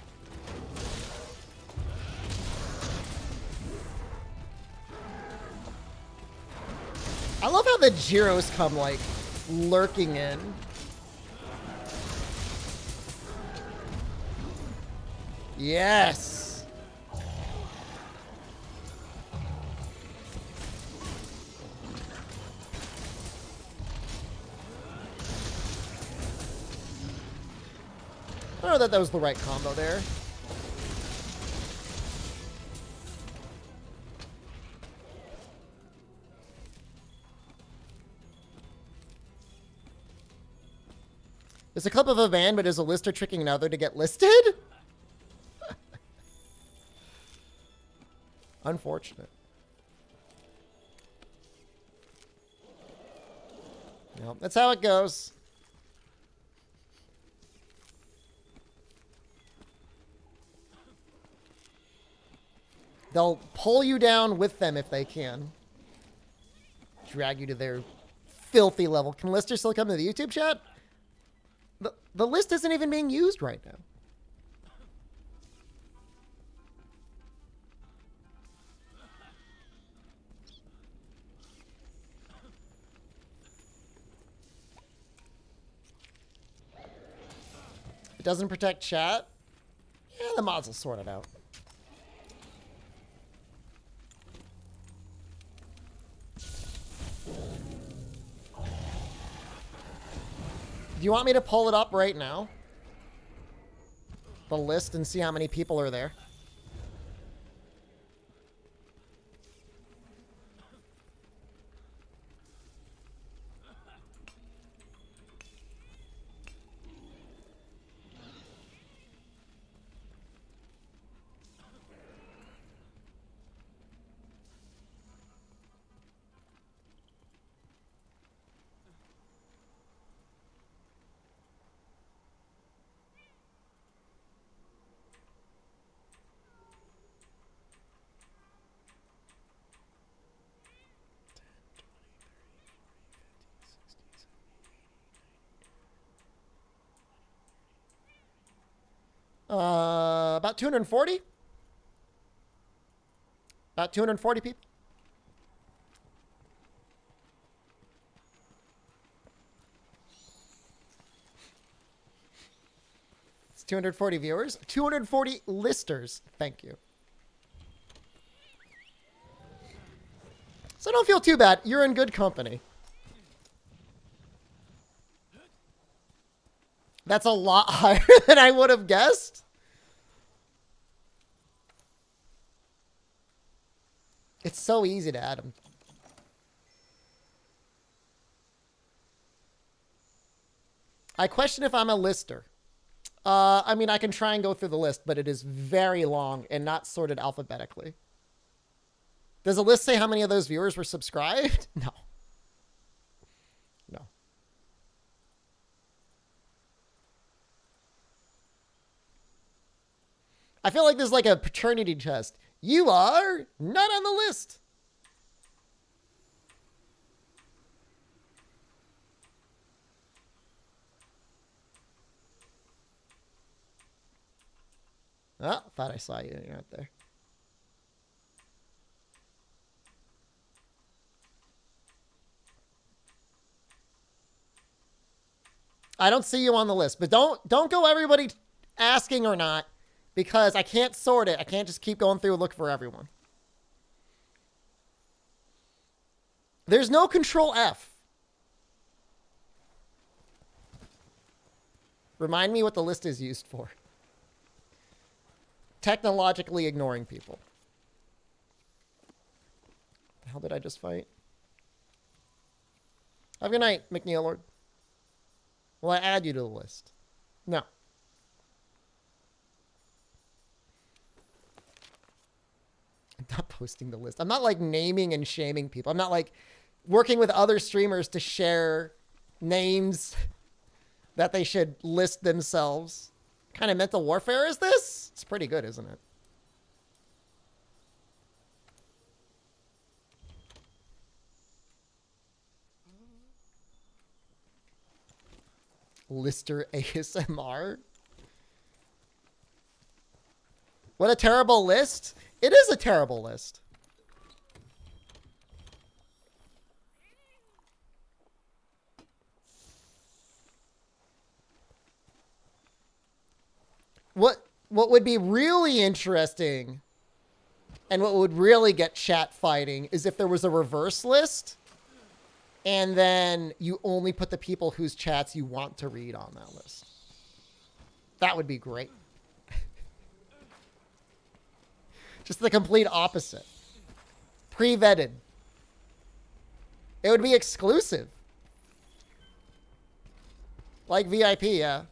I love how the Gyros come, like, lurking in. Yes! I don't know that was the right combo there. There's a clip of a van, but is a lister tricking another to get listed? Unfortunate. Well, that's how it goes. They'll pull you down with them if they can. Drag you to their filthy level. Can Lister still come to the YouTube chat? The list isn't even being used right now. It doesn't protect chat. Yeah, the mods will sort it out. Do you want me to pull it up right now? The list and see how many people are there? About 240? About 240 people? It's 240 viewers. 240 listers. Thank you. So don't feel too bad. You're in good company. That's a lot higher than I would have guessed. It's so easy to add them. I question if I'm a lister. I mean, I can try and go through the list, but it is very long and not sorted alphabetically. Does the list say how many of those viewers were subscribed? No. No. I feel like there's like a paternity test. You are not on the list. Oh, thought I saw you. You're not there. I don't see you on the list, but don't go everybody asking or not. Because I can't sort it. I can't just keep going through and look for everyone. There's no Control F. Remind me what the list is used for. Technologically ignoring people. The hell did I just fight? Have a good night, McNeil Lord. Will I add you to the list? No. I'm not posting the list. I'm not like naming and shaming people. I'm not like working with other streamers to share names that they should list themselves. What kind of mental warfare is this? It's pretty good, isn't it? Lister ASMR. What a terrible list. It is a terrible list. what would be really interesting and what would really get chat fighting is if there was a reverse list and then you only put the people whose chats you want to read on that list. That would be great. Just the complete opposite. Pre-vetted. It would be exclusive. Like VIP, yeah.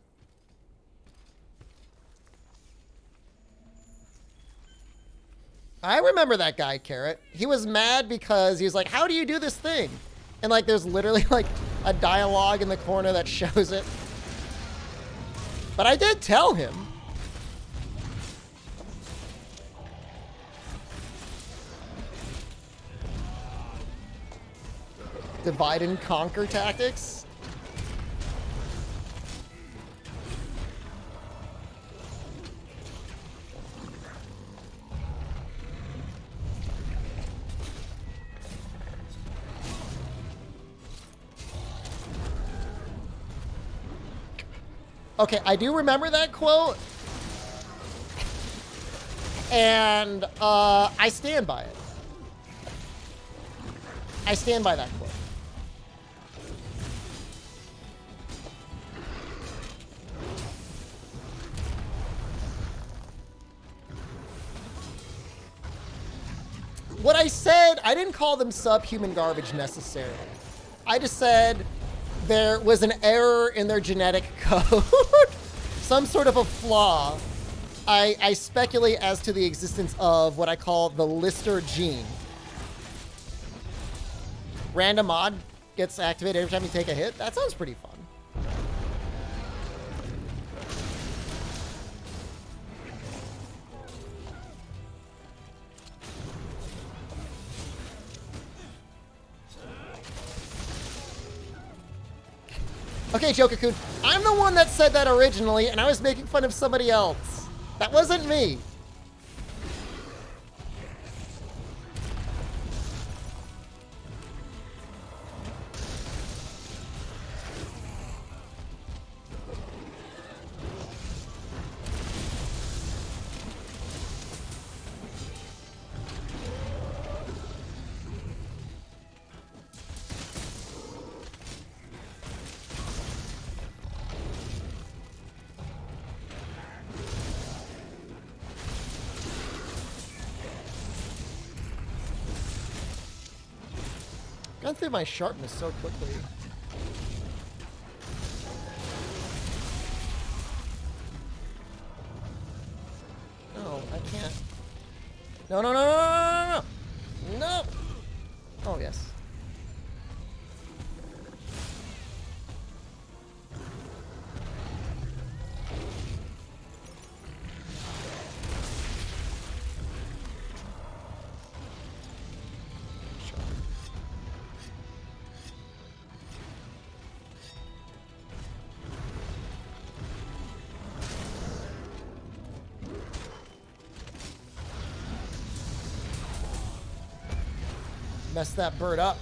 I remember that guy, Carrot. He was mad because he was like, how do you do this thing? And like, there's literally like a dialogue in the corner that shows it. But I did tell him. Divide and conquer tactics. Okay, I do remember that quote. And I stand by it. I stand by that quote. What I said, I didn't call them subhuman garbage necessarily. I just said there was an error in their genetic code, some sort of a flaw. I speculate as to the existence of what I call the Lister gene. Random mod gets activated every time you take a hit. That sounds pretty fun. Okay, Joker-kun, I'm the one that said that originally, and I was making fun of somebody else. That wasn't me. Gone through my sharpness so quickly. No, I can't. No, no, no, no, no, no, no, no. Oh, yes. Mess that bird up.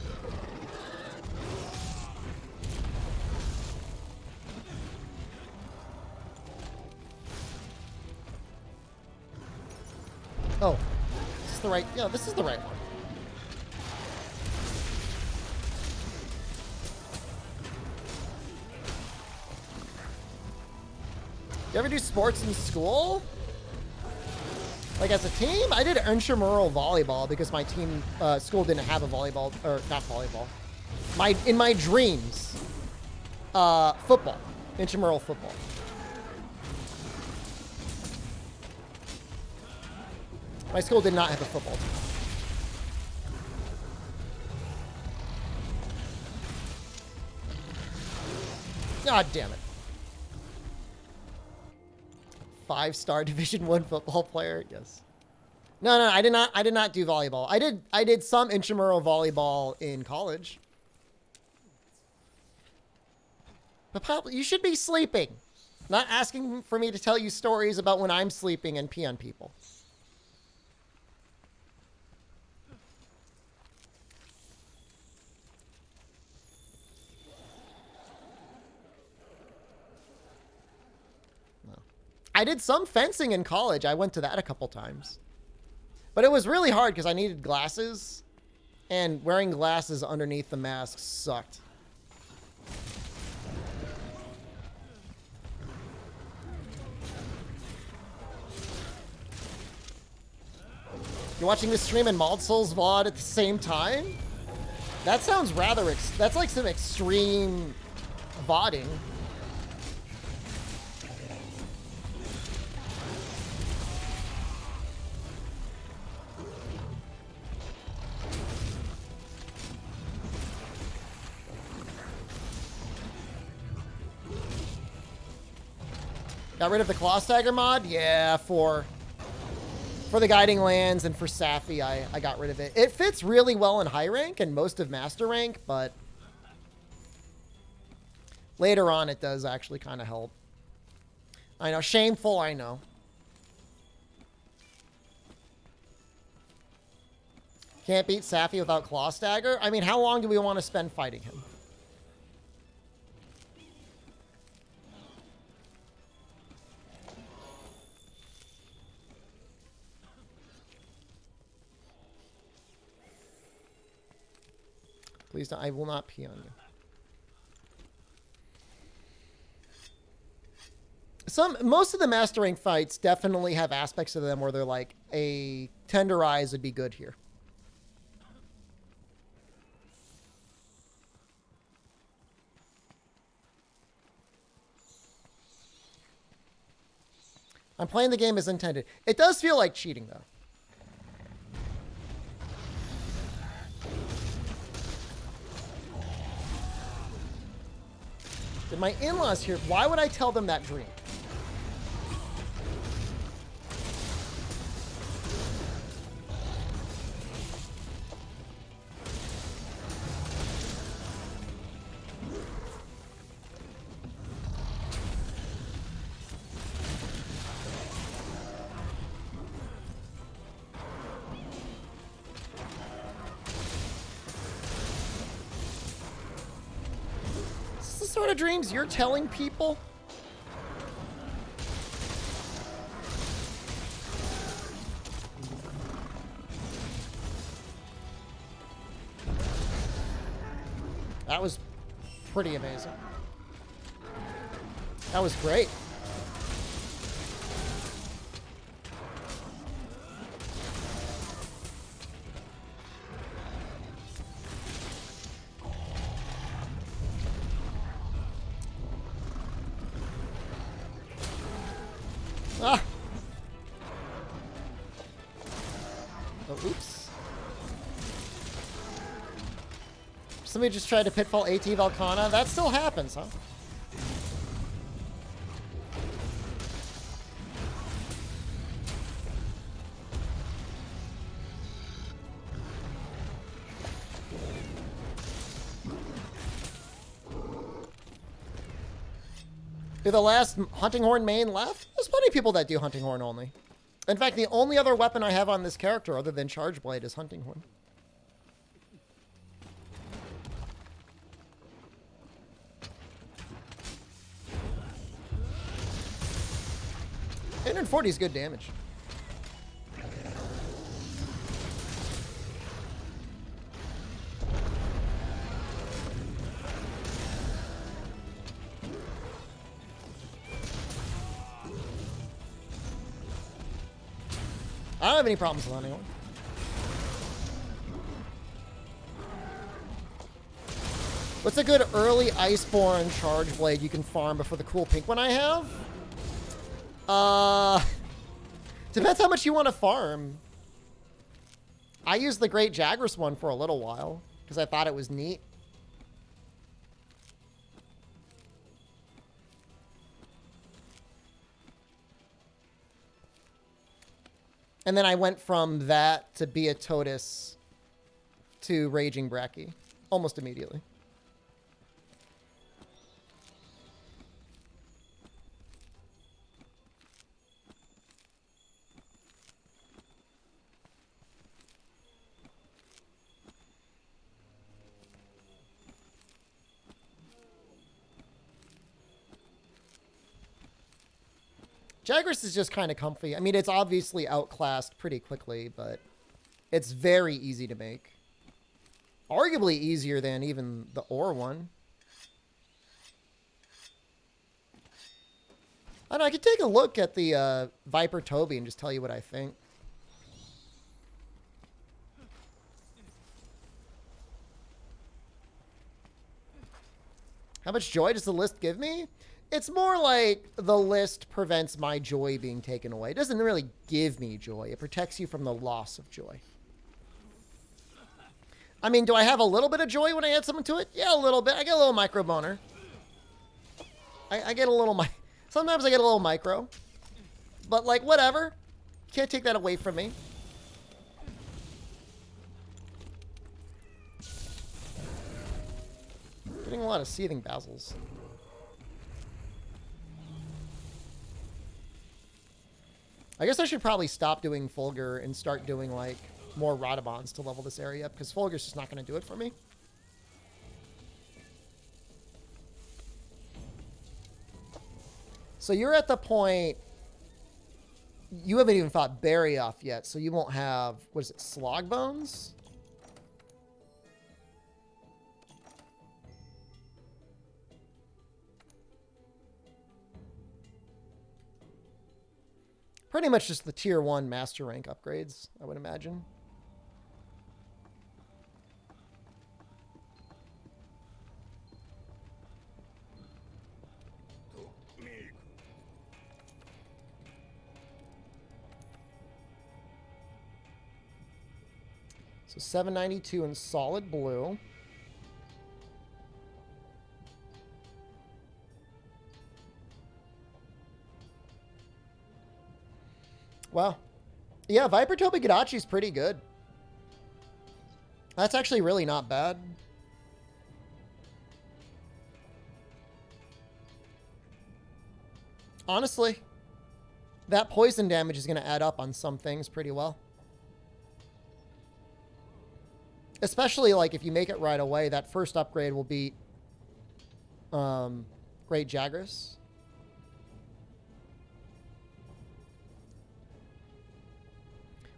Oh, this is the right, yeah, this is the right one. You ever do sports in school? Like as a team? I did intramural volleyball because my team, school didn't have a volleyball, or not volleyball. In my dreams, football, intramural football. My school did not have a football team. God damn it. 5-star Division I football player. Yes. No, I did not do volleyball. I did some intramural volleyball in college. But probably you should be sleeping. Not asking for me to tell you stories about when I'm sleeping and pee on people. I did some fencing in college. I went to that a couple times. But it was really hard because I needed glasses. And wearing glasses underneath the mask sucked. You're watching this stream and Mauled Souls VOD at the same time? That sounds rather... that's like some extreme VODing. Got rid of the Claw Stagger mod? Yeah, for the Guiding Lands and for Safi, I got rid of it. It fits really well in high rank and most of master rank, but later on it does actually kind of help. I know, shameful, I know. Can't beat Safi without Claw Stagger? I mean, how long do we want to spend fighting him? Please don't. I will not pee on you. Most of the master rank fights definitely have aspects of them where they're like, a tenderize would be good here. I'm playing the game as intended. It does feel like cheating, though. Did my in-laws here? Why would I tell them that dream? Sort of dreams you're telling people? That was pretty amazing. That was great. Ah! Oh, oops. Somebody just tried to pitfall AT Volcana. That still happens, huh? Do the last Hunting Horn main left? There's plenty of people that do Hunting Horn only. In fact, the only other weapon I have on this character other than Charge Blade is Hunting Horn. $840 is good damage. I don't have any problems with Hunting Horn. What's a good early Iceborne Charge Blade you can farm before the cool pink one I have? Depends how much you want to farm. I used the Great Jagras one for a little while because I thought it was neat. And then I went from that to Beatotus to Raging Bracky almost immediately. Jagras is just kind of comfy. I mean, it's obviously outclassed pretty quickly, but it's very easy to make. Arguably easier than even the ore one. I don't know, I could take a look at the Viper Toby and just tell you what I think. How much joy does the list give me? It's more like the list prevents my joy being taken away. It doesn't really give me joy. It protects you from the loss of joy. I mean, do I have a little bit of joy when I add something to it? Yeah, a little bit. I get a little micro boner. I get a little... Sometimes I get a little micro. But, like, whatever. Can't take that away from me. Getting a lot of seething basils. I guess I should probably stop doing Fulgur and start doing, like, more Radabans to level this area up, because Fulgur's just not going to do it for me. So you're at the point... You haven't even fought Barry off yet, so you won't have... What is it? Slog Bones? Pretty much just the tier 1 master rank upgrades, I would imagine. So 792 in solid blue. Wow. Yeah, Viper Toby Gadachi's pretty good. That's actually really not bad. Honestly, that poison damage is going to add up on some things pretty well. Especially, like, if you make it right away, that first upgrade will beat Great Jagras.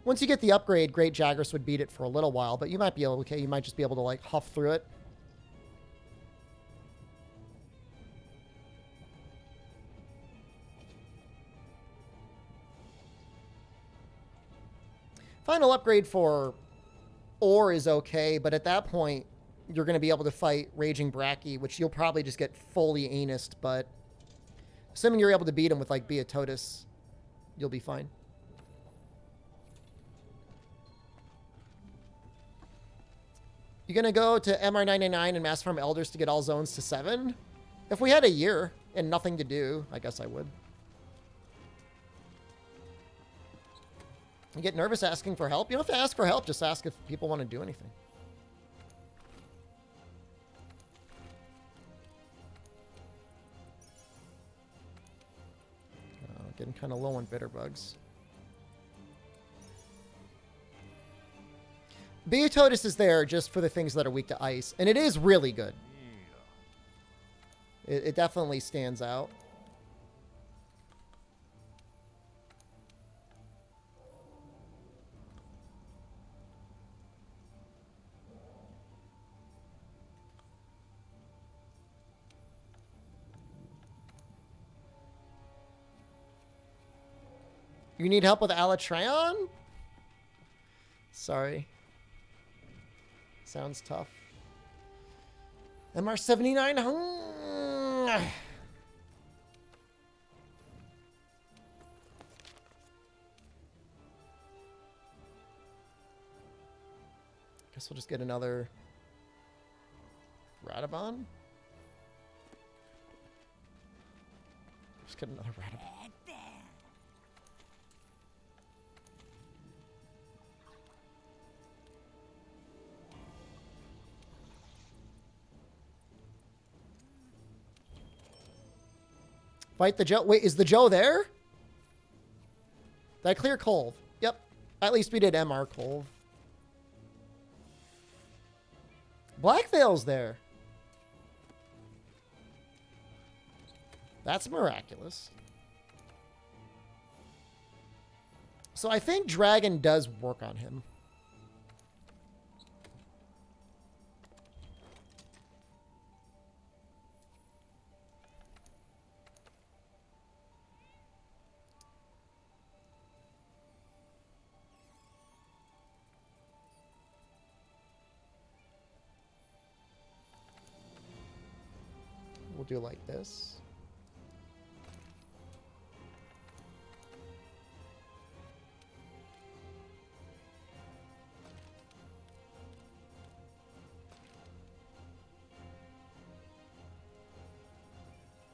Once you get the upgrade, Great Jagras would beat it for a little while, but you might be able to, okay, you might just be able to, like, huff through it. Final upgrade for Ore is okay, but at that point, you're going to be able to fight Raging Bracky, which you'll probably just get fully anused, but assuming you're able to beat him with, like, Beatotus, you'll be fine. You gonna go to MR99 and Mass Farm Elders to get all zones to 7? If we had a year and nothing to do, I guess I would. You get nervous asking for help? You don't have to ask for help, just ask if people want to do anything. Getting kind of low on bitter bugs. Beatotus is there just for the things that are weak to ice, and it is really good. It definitely stands out. You need help with Alatreon? Sorry. Sounds tough. MR79. Guess we'll just get another Radabon. Just get another Radabon. Fight the Joe. Wait, is the Joe there? Did I clear Colv? Yep. At least we did MR Colv. Blackveil's there. That's miraculous. So I think Dragon does work on him. We'll do like this.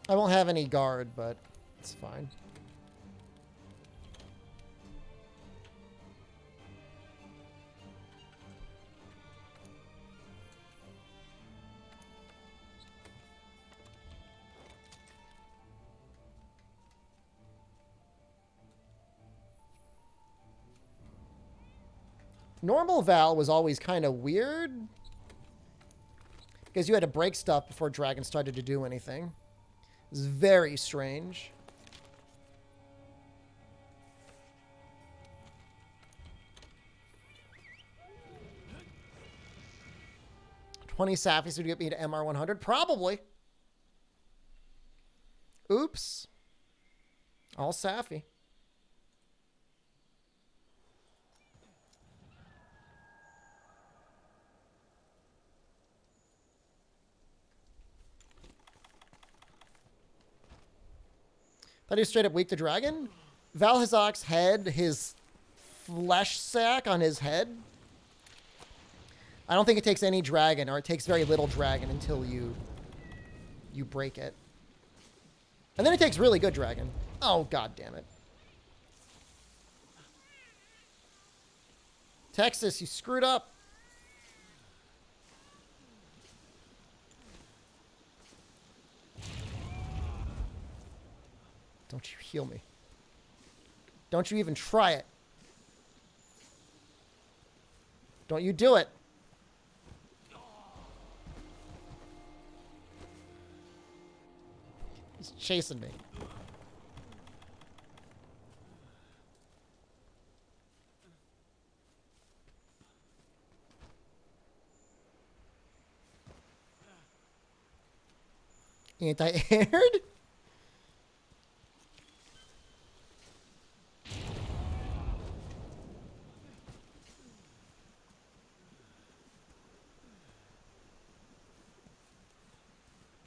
I won't have any guard, but it's fine. Normal Val was always kind of weird because you had to break stuff before Dragon started to do anything. It was very strange. $20 Saffies would get me to MR 100? Probably. Oops. All Safi. Thought he was straight up weak to Dragon? Valhazak's head, his flesh sack on his head. I don't think it takes any Dragon, or it takes very little Dragon until you break it. And then it takes really good Dragon. Oh, god damn it. Texas, you screwed up. Don't you heal me. Don't you even try it. Don't you do it. He's chasing me. Anti-aired?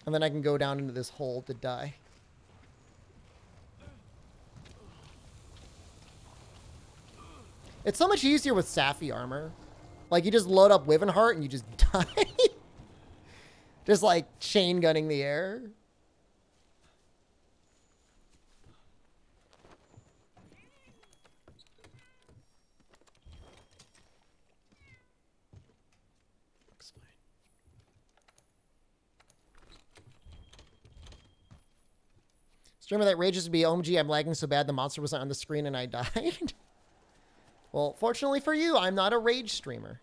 And then I can go down into this hole to die. It's so much easier with Safi armor. Like, you just load up Wyvern Heart and you just die. Just, like, chain gunning the air. Streamer that rages to be OMG, I'm lagging so bad the monster wasn't on the screen and I died. Well, fortunately for you, I'm not a rage streamer.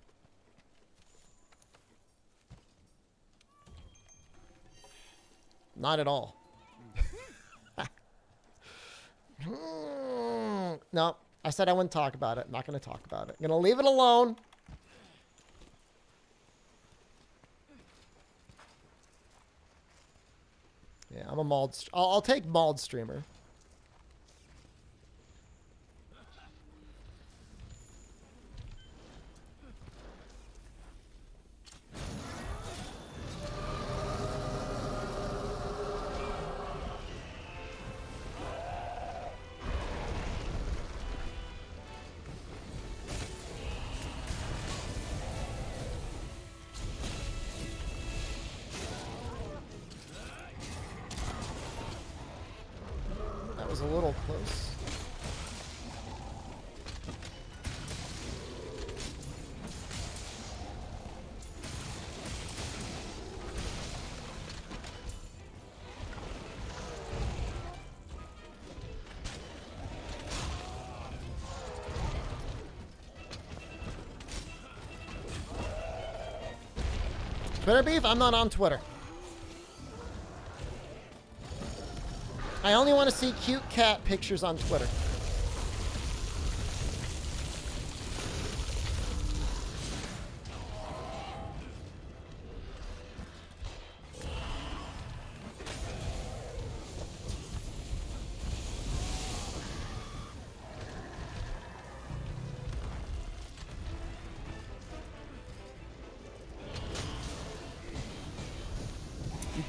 Not at all. No, I said I wouldn't talk about it. I'm not going to talk about it. I'm going to leave it alone. Yeah, I'm a mauled. I'll take mauled streamer. A little close. Twitter beef? I'm not on Twitter. I only want to see cute cat pictures on Twitter.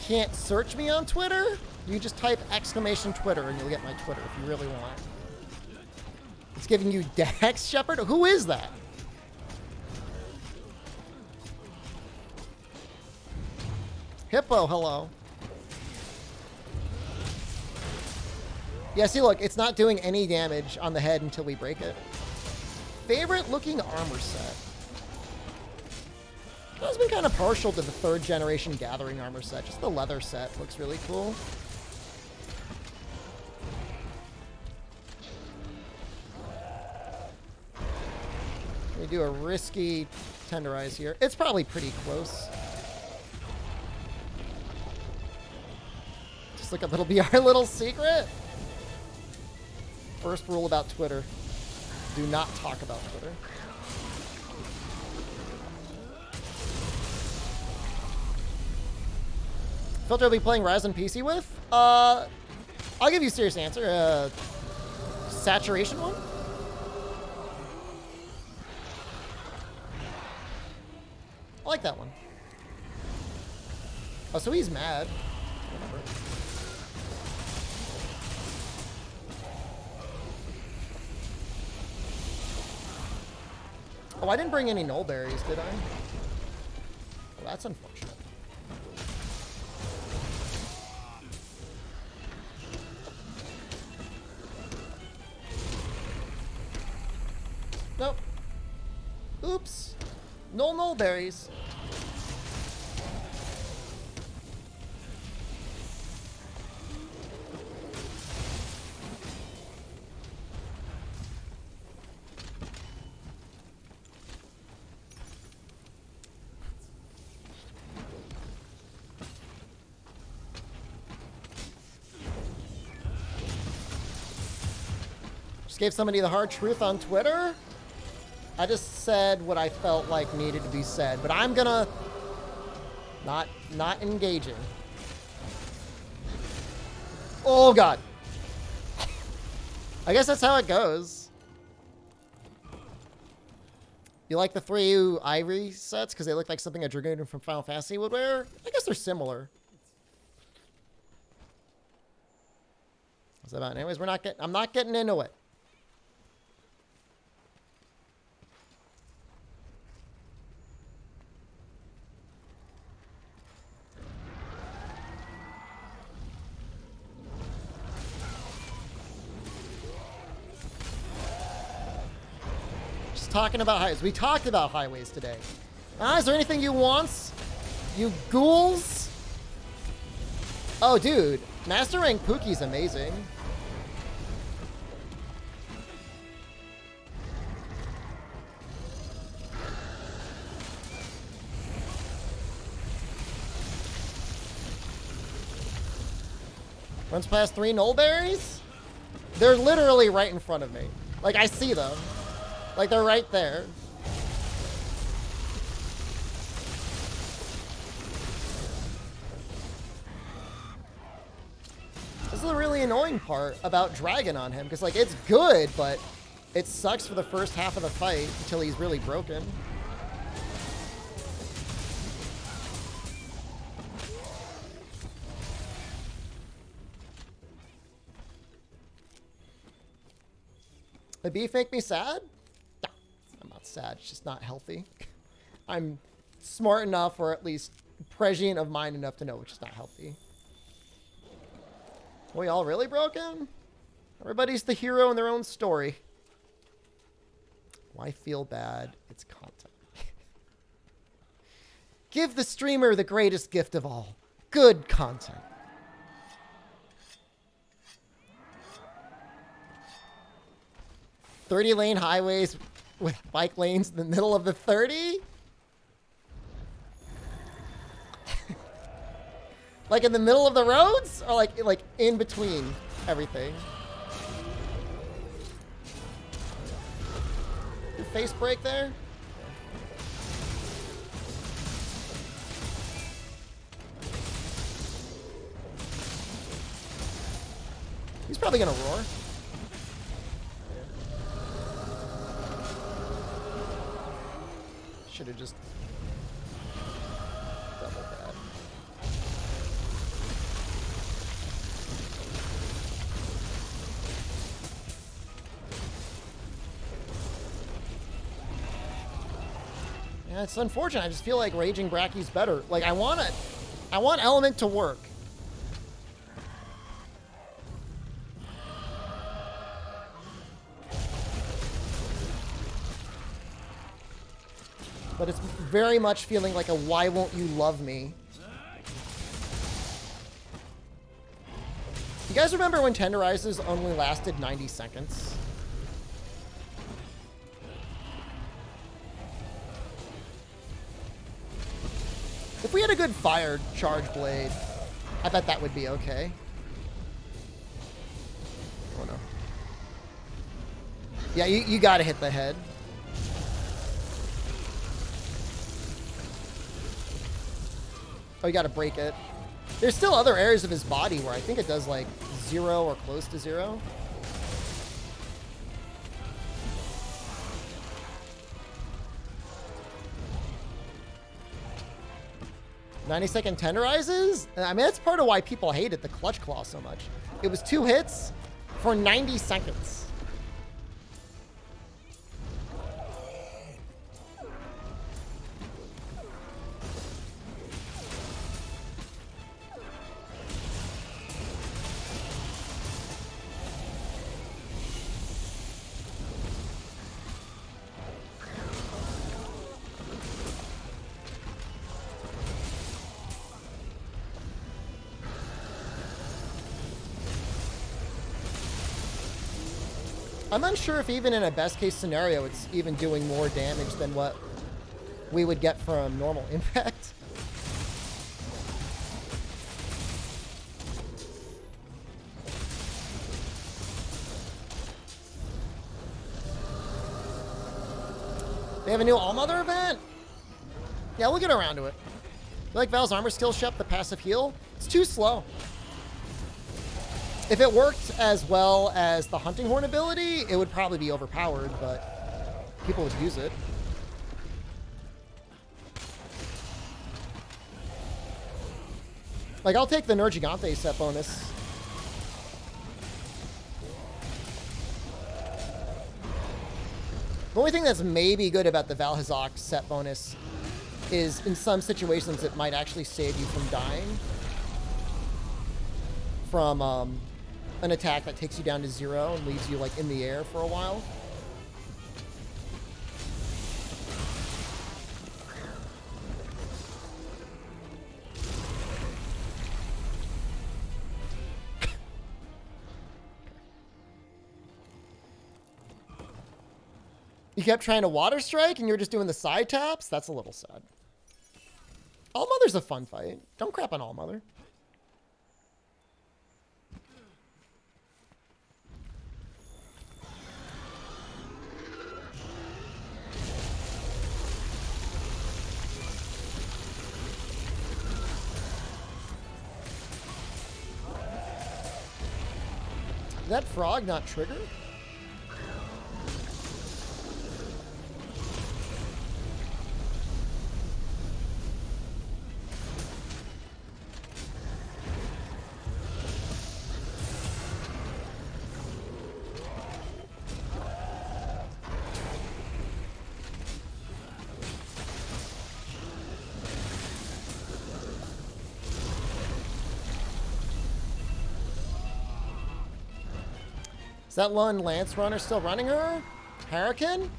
can't search me on Twitter, you just type exclamation Twitter and you'll get my Twitter if you really want. It's giving you SDShepard? Who is that? Hippo, hello. Yeah, see, look, it's not doing any damage on the head until we break it. Favorite looking armor set. I've been kind of partial to the 3rd generation Gathering armor set. Just the leather set looks really cool. We do a risky tenderize here. It's probably pretty close. Just like a little be our little secret. First rule about Twitter. Do not talk about Twitter. Filter will be playing Rise on PC with? I'll give you a serious answer. Saturation one? I like that one. Oh, so he's mad. Whatever. Oh, I didn't bring any null berries, did I? Well, that's unfortunate. Nope. Oops. No null berries. Just gave somebody the hard truth on Twitter. I just said what I felt like needed to be said, but I'm gonna not engaging. Oh god. I guess that's how it goes. You like the 3 Ivory sets because they look like something a Dragoon from Final Fantasy would wear? I guess they're similar. What's that about? Anyways, I'm not getting into it. Talking about highways. We talked about highways today. Is there anything you want? You ghouls? Oh, dude. Master Rank Pookie's amazing. Runs past 3 null berries? They're literally right in front of me. Like, I see them. Like, they're right there. This is the really annoying part about Dragon on him, because, like, it's good, but it sucks for the first half of the fight until he's really broken. The beef make me sad? I'm not sad, it's just not healthy. I'm smart enough, or at least prescient of mind enough to know it's just not healthy. Are we all really broken? Everybody's the hero in their own story. Why feel bad? It's content. Give the streamer the greatest gift of all. Good content. "30-lane highways with bike lanes in the middle of the 30? Like in the middle of the roads? Or like in between everything? Your face break there? He's probably gonna roar. Should have just double that. Yeah, it's unfortunate. I just feel like Raging Bracky's better. Like, I want Element to work. But it's very much feeling like a why won't you love me. You guys remember when Tenderizes only lasted 90 seconds? If we had a good fire charge blade, I bet that would be okay. Oh no. Yeah, you gotta hit the head. Oh, you gotta break it. There's still other areas of his body where I think it does like 0 or close to 0. "90-second tenderizes?" I mean, that's part of why people hated the Clutch Claw so much. It was 2 hits for 90 seconds. I'm unsure if even in a best case scenario it's even doing more damage than what we would get from normal impact. They have a new Allmother event? Yeah, we'll get around to it. You like Val's armor skill, Shep, the passive heal? It's too slow. If it worked as well as the Hunting Horn ability, it would probably be overpowered, but people would use it. Like, I'll take the Nergigante set bonus. The only thing that's maybe good about the Valhazak set bonus is in some situations it might actually save you from dying from an attack that takes you down to 0 and leaves you like in the air for a while. You kept trying to water strike and you're just doing the side taps? That's a little sad. Allmother's a fun fight. Don't crap on Allmother. Did that frog not trigger? Is that lone Lance runner still running her? Hurricane?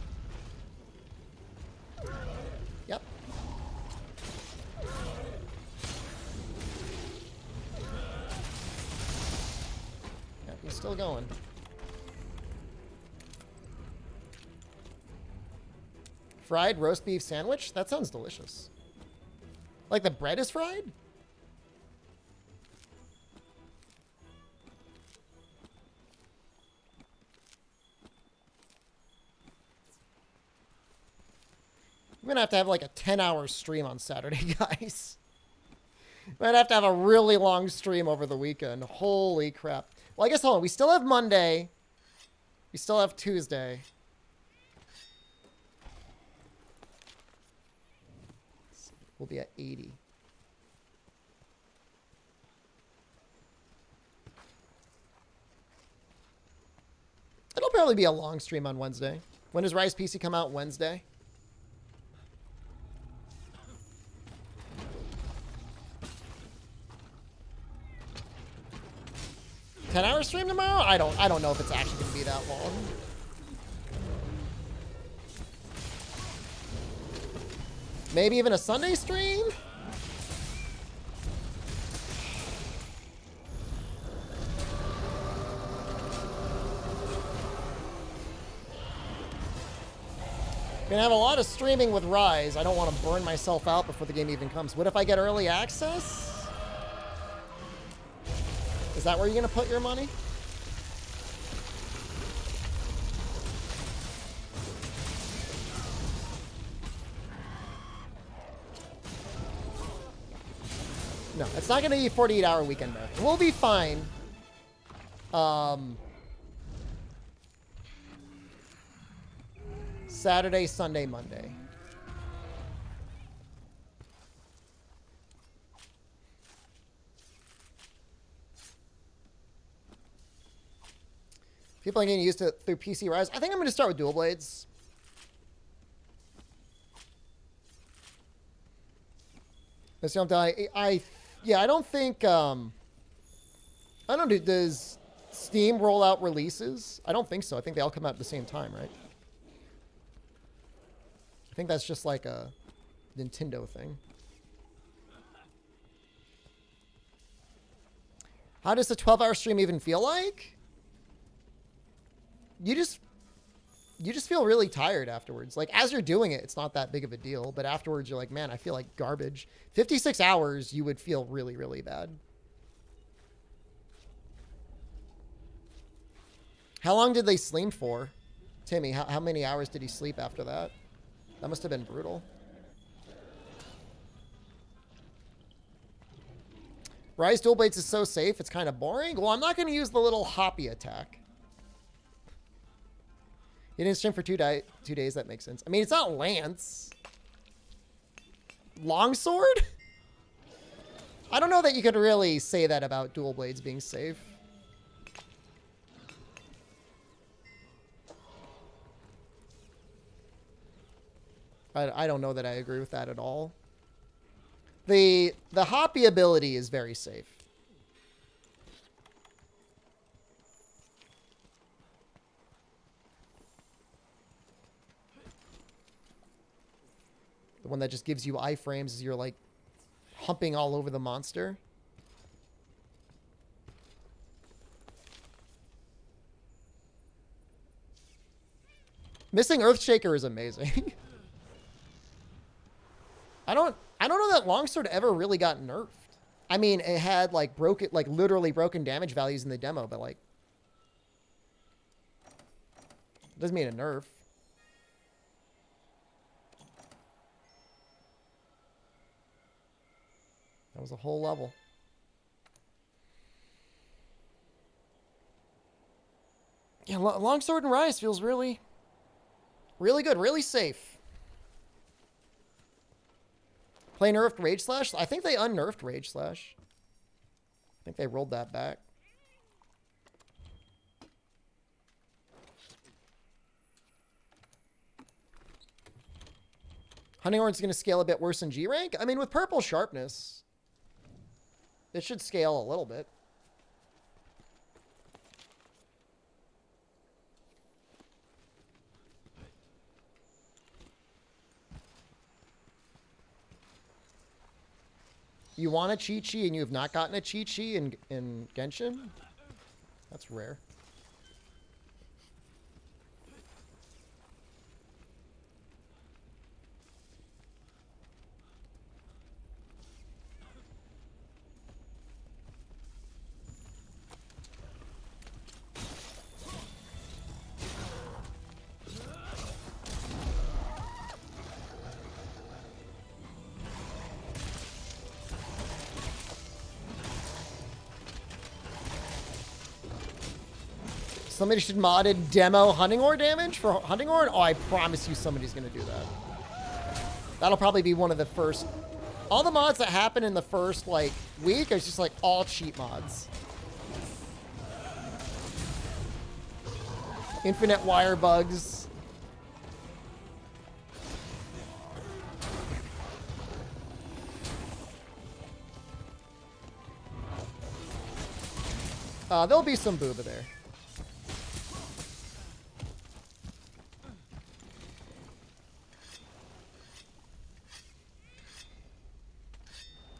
Yep. Yep, he's still going. Fried roast beef sandwich? That sounds delicious. Like the bread is fried? We're gonna have to have like a 10-hour stream on Saturday, guys. We're gonna have to have a really long stream over the weekend. Holy crap. Well, I guess, hold on. We still have Monday. We still have Tuesday. We'll be at 80. It'll probably be a long stream on Wednesday. When does Rise PC come out? Wednesday? 10-hour stream tomorrow? I don't know if it's actually going to be that long. Maybe even a Sunday stream? Gonna have a lot of streaming with Rise. I don't want to burn myself out before the game even comes. What if I get early access? Is that where you're gonna put your money? No, it's not gonna be a 48-hour weekend marathon. We'll be fine. Saturday, Sunday, Monday. People are getting used to it through PC Rise. I think I'm going to start with dual blades. Let's jump down. Yeah, I don't think, I don't know, does Steam roll out releases? I don't think so. I think they all come out at the same time, right? I think that's just like a Nintendo thing. How does a 12-hour stream even feel like? You just feel really tired afterwards. Like, as you're doing it, it's not that big of a deal. But afterwards, you're like, man, I feel like garbage. 56 hours, you would feel really, really bad. How long did they sleep for? Timmy, how many hours did he sleep after that? That must have been brutal. Rise dual blades is so safe, it's kind of boring. Well, I'm not going to use the little hoppy attack. You didn't stream for 2 days. That makes sense. I mean, it's not Lance. Longsword? I don't know that you could really say that about dual blades being safe. I don't know that I agree with that at all. The hoppy ability is very safe. The one that just gives you iframes as you're like humping all over the monster. Missing Earthshaker is amazing. I don't know that Longsword ever really got nerfed. I mean, it had like literally broken damage values in the demo, but like doesn't mean a nerf. That was a whole level. Yeah, Longsword and Rise feels really, really good, really safe. Play nerfed Rage Slash? I think they unnerfed Rage Slash. I think they rolled that back. Hunting Horn's going to scale a bit worse in G rank? I mean, with purple sharpness, it should scale a little bit. You want a Chi-Chi and you have not gotten a Chi-Chi in Genshin? That's rare. Somebody should modded demo Hunting Horn damage for Hunting Horn? Oh, I promise you somebody's going to do that. That'll probably be one of the first. All the mods that happen in the first, like, week is just, like, all cheat mods. Infinite wire bugs. There'll be some booba there.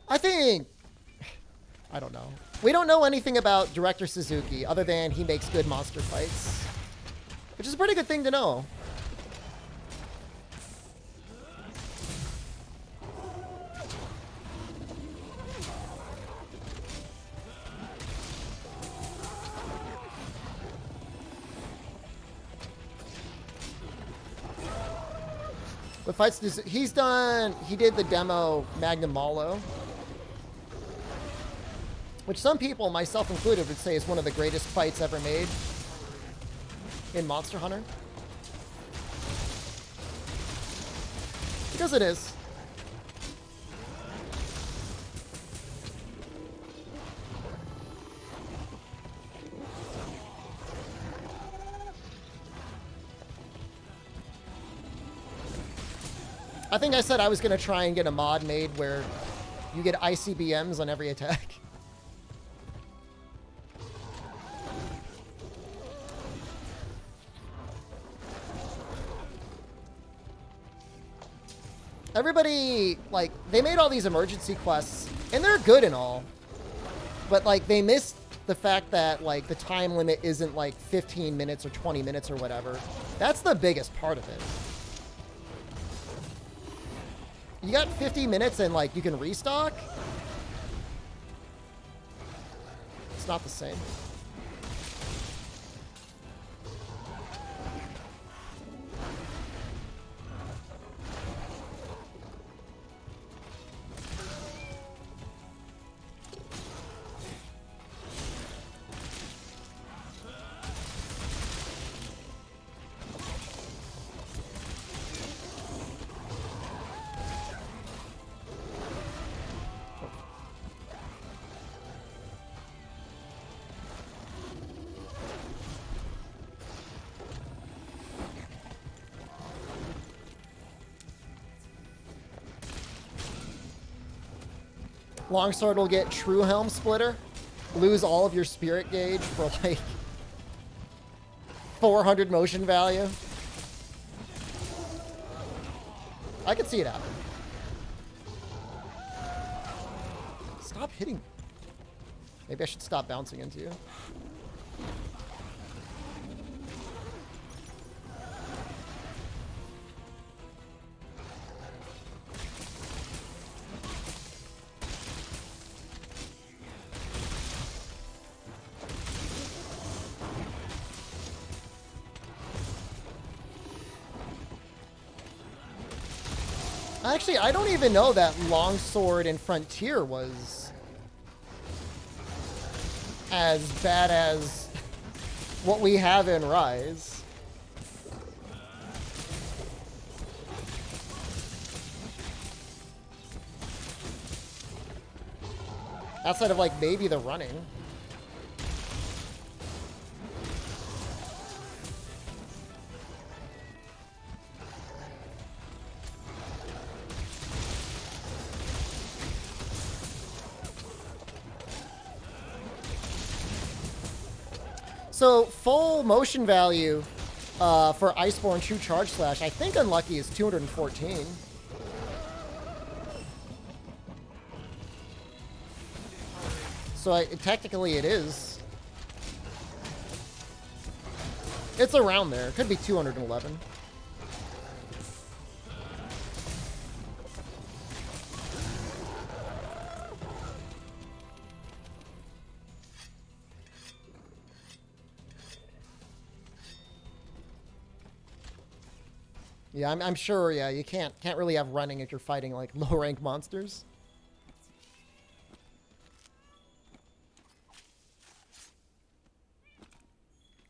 I think... I don't know. We don't know anything about Director Suzuki other than he makes good monster fights. Which is a pretty good thing to know. What fights does he's done? He did the demo Magnum Malo, which some people, myself included, would say is one of the greatest fights ever made in Monster Hunter. Because it is. I think I said I was going to try and get a mod made where you get ICBMs on every attack. Everybody, like, they made all these emergency quests, and they're good and all. But, like, they missed the fact that, like, the time limit isn't, like, 15 minutes or 20 minutes or whatever. That's the biggest part of it. You got 50 minutes and, like, you can restock? It's not the same. Longsword will get True Helm Splitter. Lose all of your spirit gauge for like 400 motion value. I can see it happen. Stop hitting me. Maybe I should stop bouncing into you. Actually, I don't even know that Longsword in Frontier was as bad as what we have in Rise. Outside of, like, maybe the running. So, full motion value for Iceborne True Charge Slash, I think Unlucky is 214. So, technically it is. It's around there. It could be 211. Yeah, I'm sure, yeah, you can't really have running if you're fighting, like, low-rank monsters.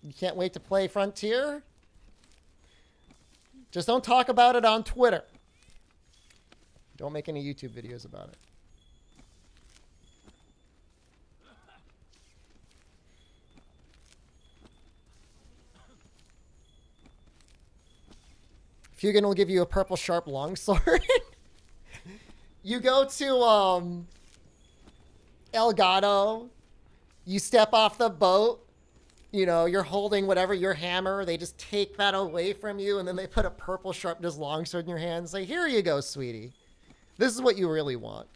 You can't wait to play Frontier? Just don't talk about it on Twitter. Don't make any YouTube videos about it. Fugan will give you a purple sharp longsword. You go to Elgato. You step off the boat, you know, you're holding whatever, your hammer. They just take that away from you, and then they put a purple sharpness longsword in your hand and say, here you go, sweetie. This is what you really want.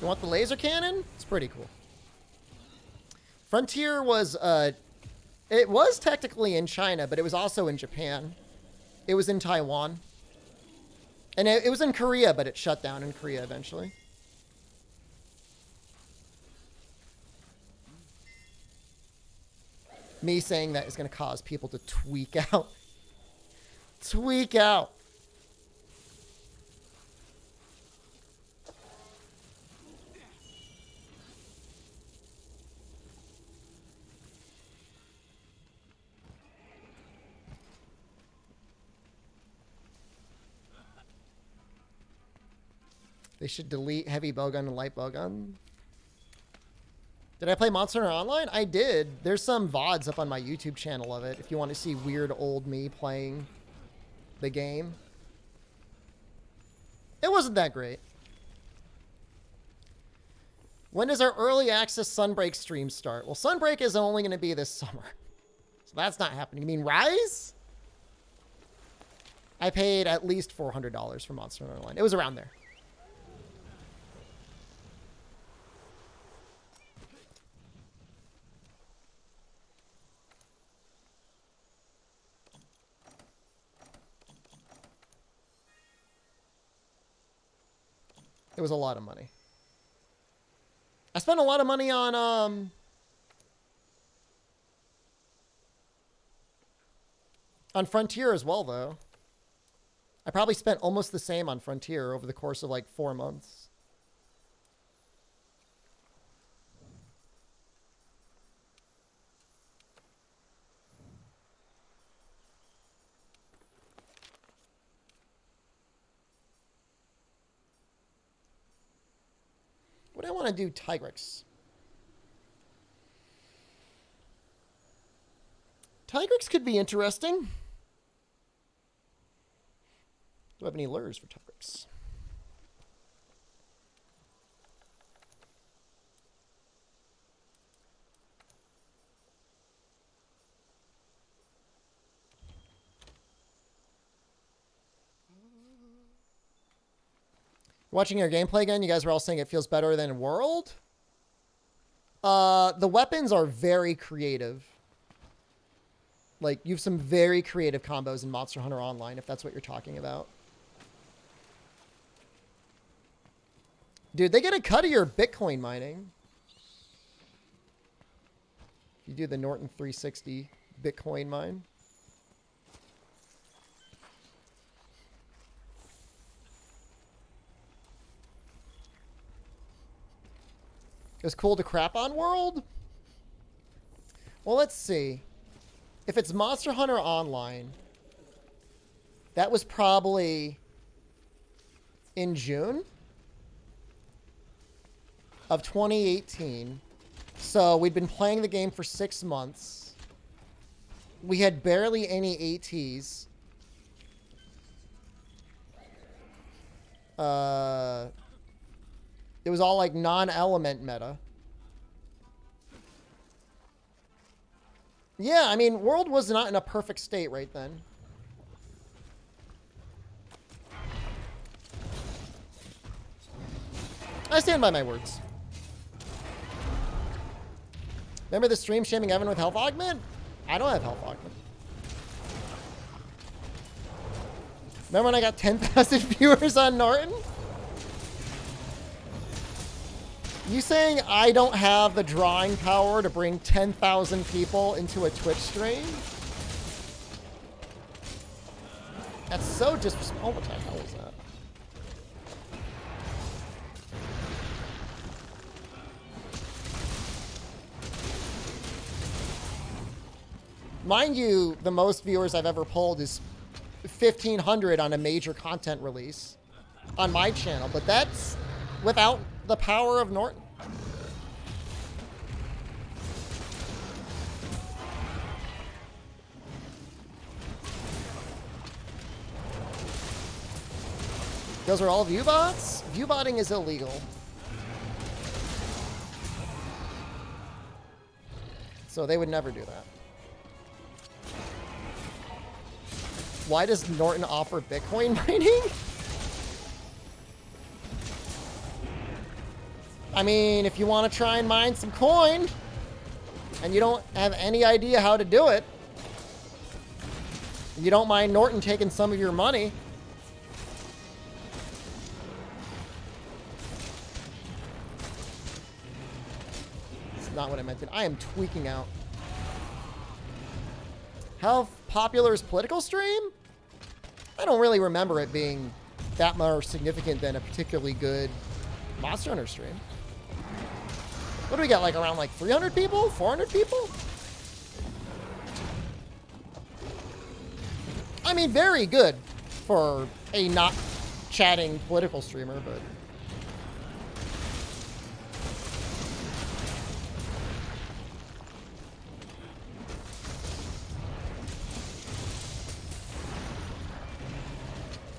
You want the laser cannon? It's pretty cool. Frontier was, it was technically in China, but it was also in Japan. It was in Taiwan. And it was in Korea, but it shut down in Korea eventually. Me saying that is going to cause people to tweak out. Tweak out. They should delete heavy bowgun and light bowgun. Did I play Monster Hunter Online? I did. There's some VODs up on my YouTube channel of it if you want to see weird old me playing the game. It wasn't that great. When does our early access Sunbreak stream start? Well, Sunbreak is only going to be this summer. So that's not happening. You mean Rise? I paid at least $400 for Monster Hunter Online. It was around there. It was a lot of money. I spent a lot of money on Frontier as well, though. I probably spent almost the same on Frontier over the course of like 4 months. What do I want to do, Tigrex? Tigrex could be interesting. Do I have any lures for Tigrex? Watching your gameplay again, you guys were all saying it feels better than World. The weapons are very creative. Like, you have some very creative combos in Monster Hunter Online, if that's what you're talking about. Dude, they get a cut of your Bitcoin mining. You do the Norton 360 Bitcoin mine. It was cool to crap on World? Well, let's see. If it's Monster Hunter Online, that was probably in June of 2018. So we'd been playing the game for 6 months. We had barely any ATs. It was all like non-element meta. Yeah, I mean, World was not in a perfect state right then. I stand by my words. Remember the stream shaming Evan with health augment? I don't have health augment. Remember when I got 10,000 viewers on Norton? You saying I don't have the drawing power to bring 10,000 people into a Twitch stream? That's so disrespectful. What the hell is that? Mind you, the most viewers I've ever pulled is 1,500 on a major content release. on my channel, but that's without the power of Norton. Those are all viewbots? Viewbotting is illegal. So they would never do that. Why does Norton offer Bitcoin mining? I mean, if you want to try and mine some coin, and you don't have any idea how to do it, you don't mind Norton taking some of your money. Not what I meant. I am tweaking out. How popular is political stream? I don't really remember it being that more significant than a particularly good Monster Hunter stream. What do we got? Like around like 300 people? 400 people? I mean, very good for a not chatting political streamer, but...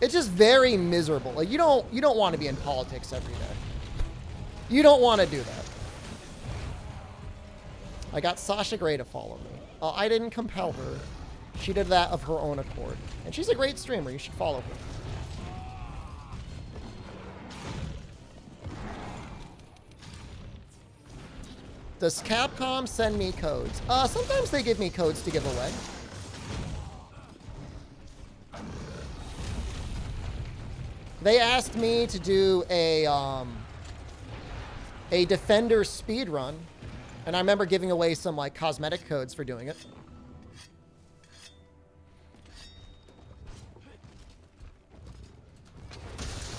It's just very miserable. Like you don't want to be in politics every day. You don't want to do that. I got Sasha Grey to follow me. I didn't compel her. She did that of her own accord. And she's a great streamer. You should follow her. Does Capcom send me codes? Sometimes they give me codes to give away. They asked me to do a Defender speed run, and I remember giving away some like cosmetic codes for doing it.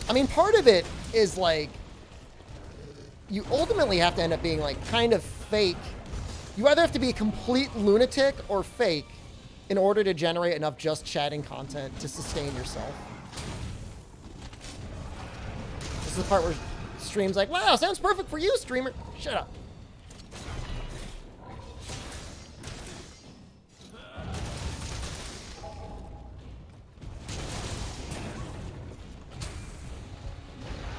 I mean, part of it is like you ultimately have to end up being like kind of fake. You either have to be a complete lunatic or fake in order to generate enough just chatting content to sustain yourself. This is the part where stream's like, wow, sounds perfect for you, streamer. Shut up.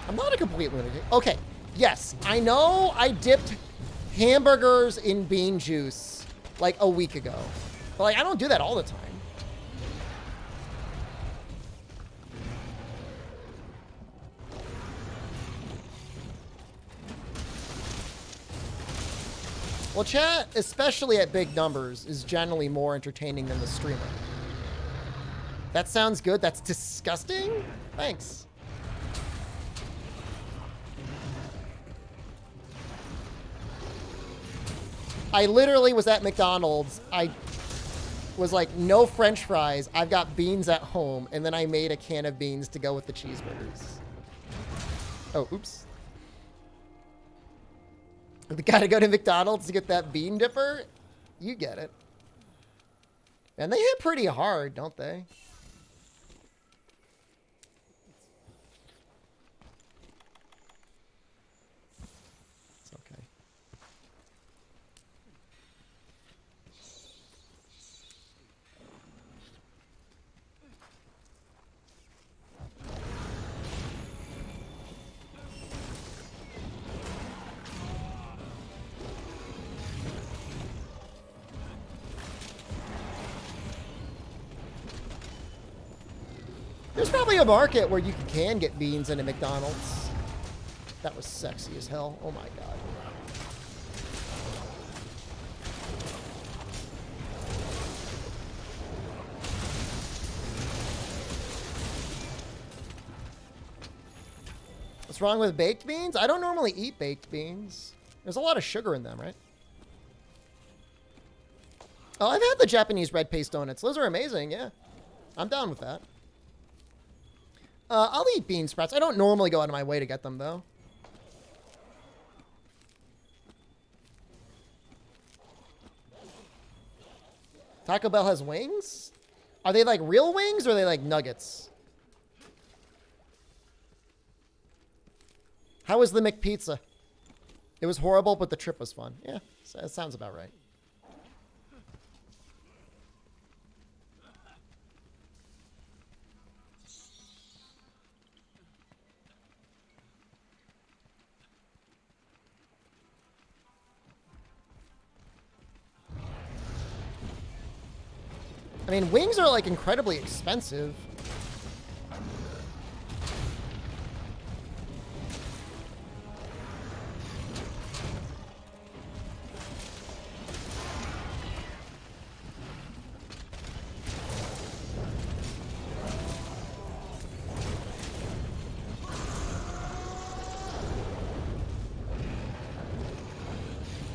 I'm not a complete lunatic. Okay, yes, I know I dipped hamburgers in bean juice like a week ago. But like, I don't do that all the time. Well, chat, especially at big numbers, is generally more entertaining than the streamer. That sounds good. That's disgusting. Thanks. I literally was at McDonald's. I was like, no French fries. I've got beans at home. And then I made a can of beans to go with the cheeseburgers. Oh, oops. We gotta go to McDonald's to get that bean dipper? You get it. And they hit pretty hard, don't they? It's okay. There's probably a market where you can get beans in a McDonald's. That was sexy as hell. Oh my god. What's wrong with baked beans? I don't normally eat baked beans. There's a lot of sugar in them, right? Oh, I've had the Japanese red paste donuts. Those are amazing, yeah. I'm down with that. I'll eat bean sprouts. I don't normally go out of my way to get them, though. Taco Bell has wings? Are they like real wings or are they like nuggets? How was the McPizza? It was horrible, but the trip was fun. Yeah, that sounds about right. I mean, wings are like incredibly expensive.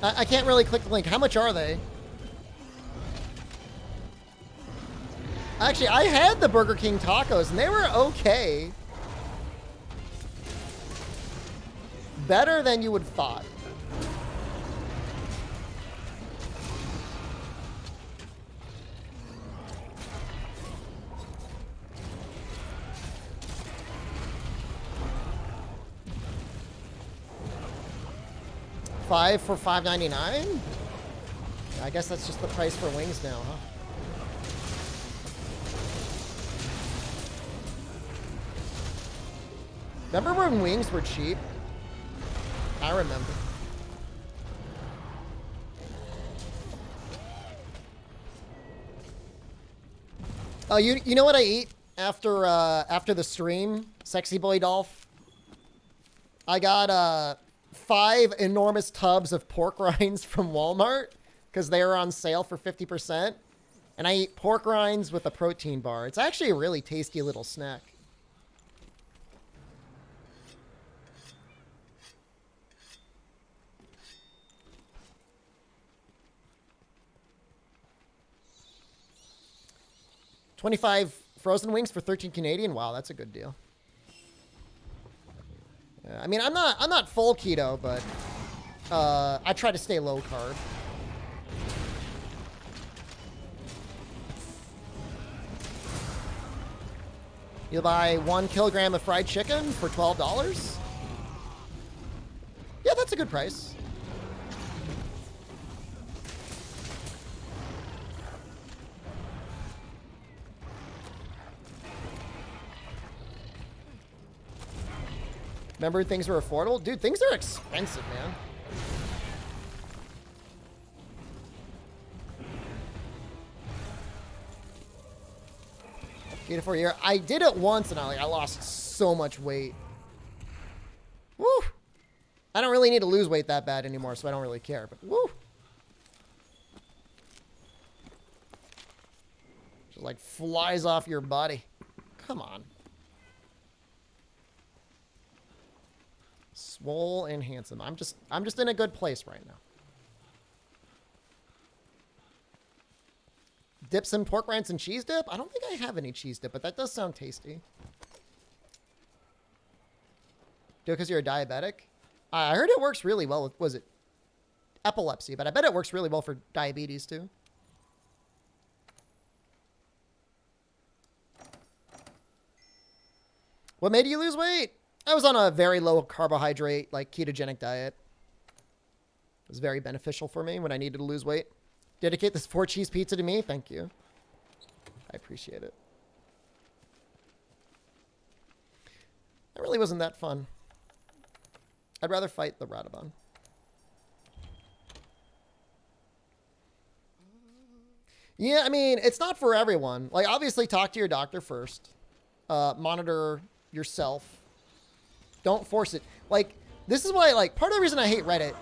I can't really click the link. How much are they? Actually, I had the Burger King tacos, and they were okay. Better than you would thought. $5 for $5.99? I guess that's just the price for wings now, huh? Remember when wings were cheap? I remember. Oh, you know what I eat after the stream, Sexy Boy Dolph? I got 5 enormous tubs of pork rinds from Walmart because they were on sale for 50%. And I eat pork rinds with a protein bar. It's actually a really tasty little snack. $25 frozen wings for 13 Canadian. Wow, that's a good deal. I mean, I'm not full keto, but I try to stay low carb. You'll buy 1 kilogram of fried chicken for $12. Yeah, that's a good price. Remember things were affordable? Dude, things are expensive, man. Keto for a year. I did it once and I lost so much weight. Woo! I don't really need to lose weight that bad anymore, so I don't really care, but woo! Just like flies off your body. Come on. Swole and handsome. I'm just in a good place right now. Dip some pork rinds and cheese dip? I don't think I have any cheese dip, but that does sound tasty. Do it because you're a diabetic? I heard it works really well with, was it epilepsy? But I bet it works really well for diabetes too. What made you lose weight? I was on a very low carbohydrate, like ketogenic diet. It was very beneficial for me when I needed to lose weight. Dedicate this 4-cheese pizza to me. Thank you. I appreciate it. That really wasn't that fun. I'd rather fight the Radabon. Yeah, I mean, it's not for everyone. Like, obviously, talk to your doctor first. Monitor yourself. Don't force it. Like, this is why, like, part of the reason I hate Reddit.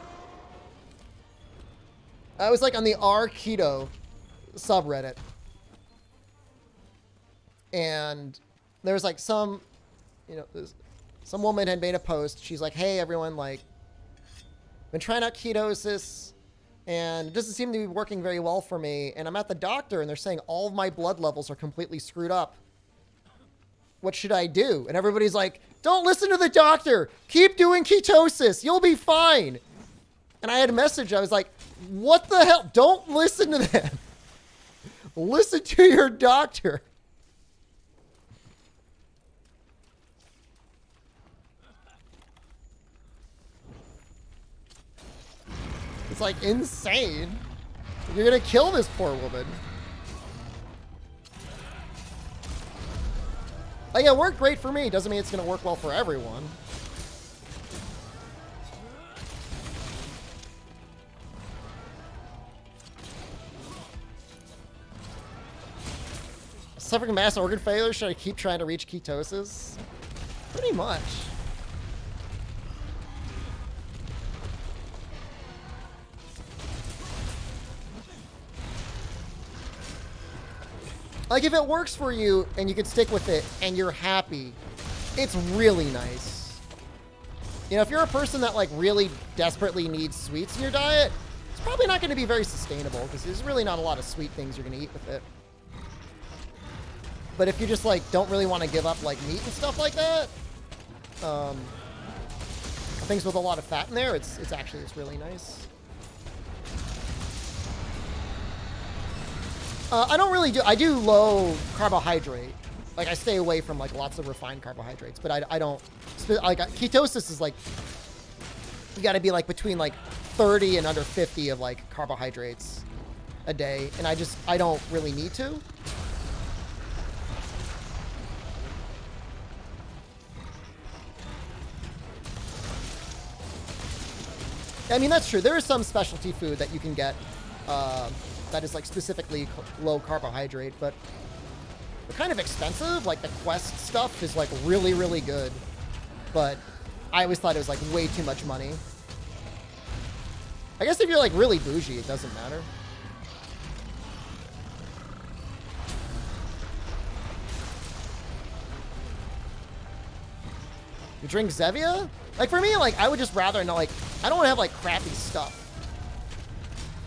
I was, like, on the R-Keto subreddit. And there was, like, some, you know, some woman had made a post. She's like, hey, everyone, like, been trying out ketosis, and it doesn't seem to be working very well for me. And I'm at the doctor, and they're saying all of my blood levels are completely screwed up. What should I do? And everybody's like, don't listen to the doctor. Keep doing ketosis. You'll be fine. And I had a message. I was like, what the hell? Don't listen to them. Listen to your doctor. It's like insane. You're gonna kill this poor woman. Like, it worked great for me. Doesn't mean it's gonna work well for everyone. Suffering mass organ failure, should I keep trying to reach ketosis? Pretty much. Like, if it works for you and you can stick with it and you're happy, it's really nice. You know, if you're a person that, like, really desperately needs sweets in your diet, it's probably not going to be very sustainable because there's really not a lot of sweet things you're going to eat with it. But if you just, like, don't really want to give up, like, meat and stuff like that, things with a lot of fat in there, it's really nice. I do low carbohydrate. Like, I stay away from, like, lots of refined carbohydrates, but I don't, like, ketosis is, like, you got to be, like, between, like, 30 and under 50 of, like, carbohydrates a day, and I don't really need to. I mean, that's true. There is some specialty food that you can get that is, like, specifically low carbohydrate, but they're kind of expensive. Like, the Quest stuff is, like, really, really good, but I always thought it was, like, way too much money. I guess if you're, like, really bougie, it doesn't matter. You drink Zevia? Like, for me, like, I would just rather not, like, I don't want to have, like, crappy stuff.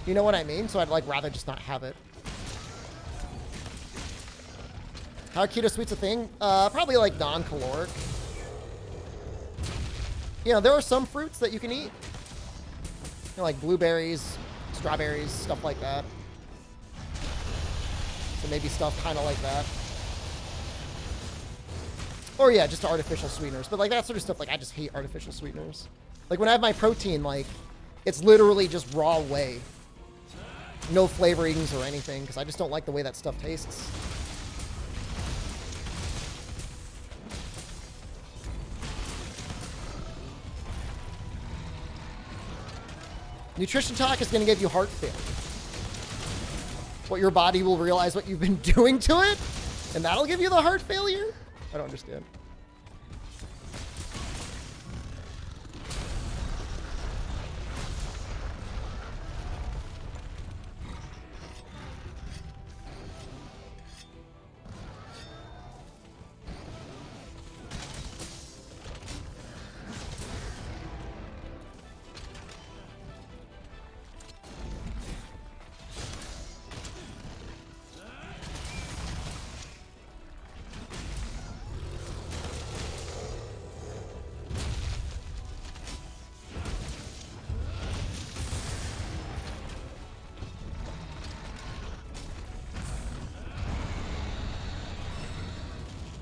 You know what I mean? So I'd, like, rather just not have it. How are keto sweets a thing? Probably, like, non-caloric. You know, there are some fruits that you can eat. You know, like blueberries, strawberries, stuff like that. So maybe stuff kind of like that. Or, yeah, just artificial sweeteners. But, like, that sort of stuff, like, I just hate artificial sweeteners. Like, when I have my protein, like, it's literally just raw whey. No flavorings or anything, because I just don't like the way that stuff tastes. Nutrition talk is going to give you heart failure. What, your body will realize what you've been doing to it? And that'll give you the heart failure? I don't understand.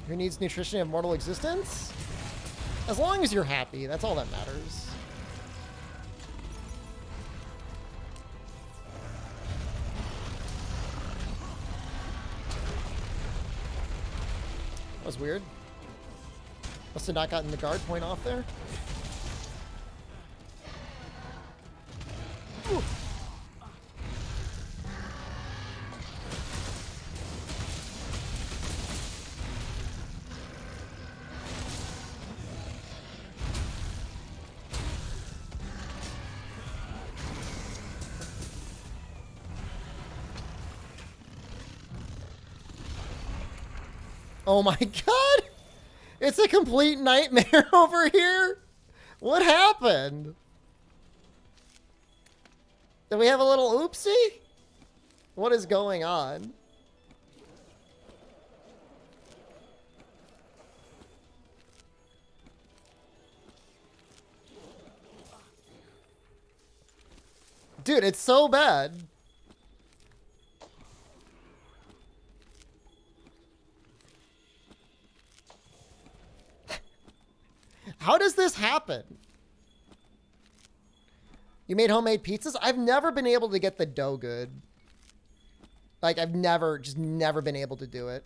Who needs nutrition and mortal existence? As long as you're happy, that's all that matters. That was weird. Must have not gotten the guard point off there. Ooh. Oh my god! It's a complete nightmare over here! What happened? Did we have a little oopsie? What is going on? Dude, it's so bad. How does this happen? You made homemade pizzas? I've never been able to get the dough good. Like, I've just never been able to do it.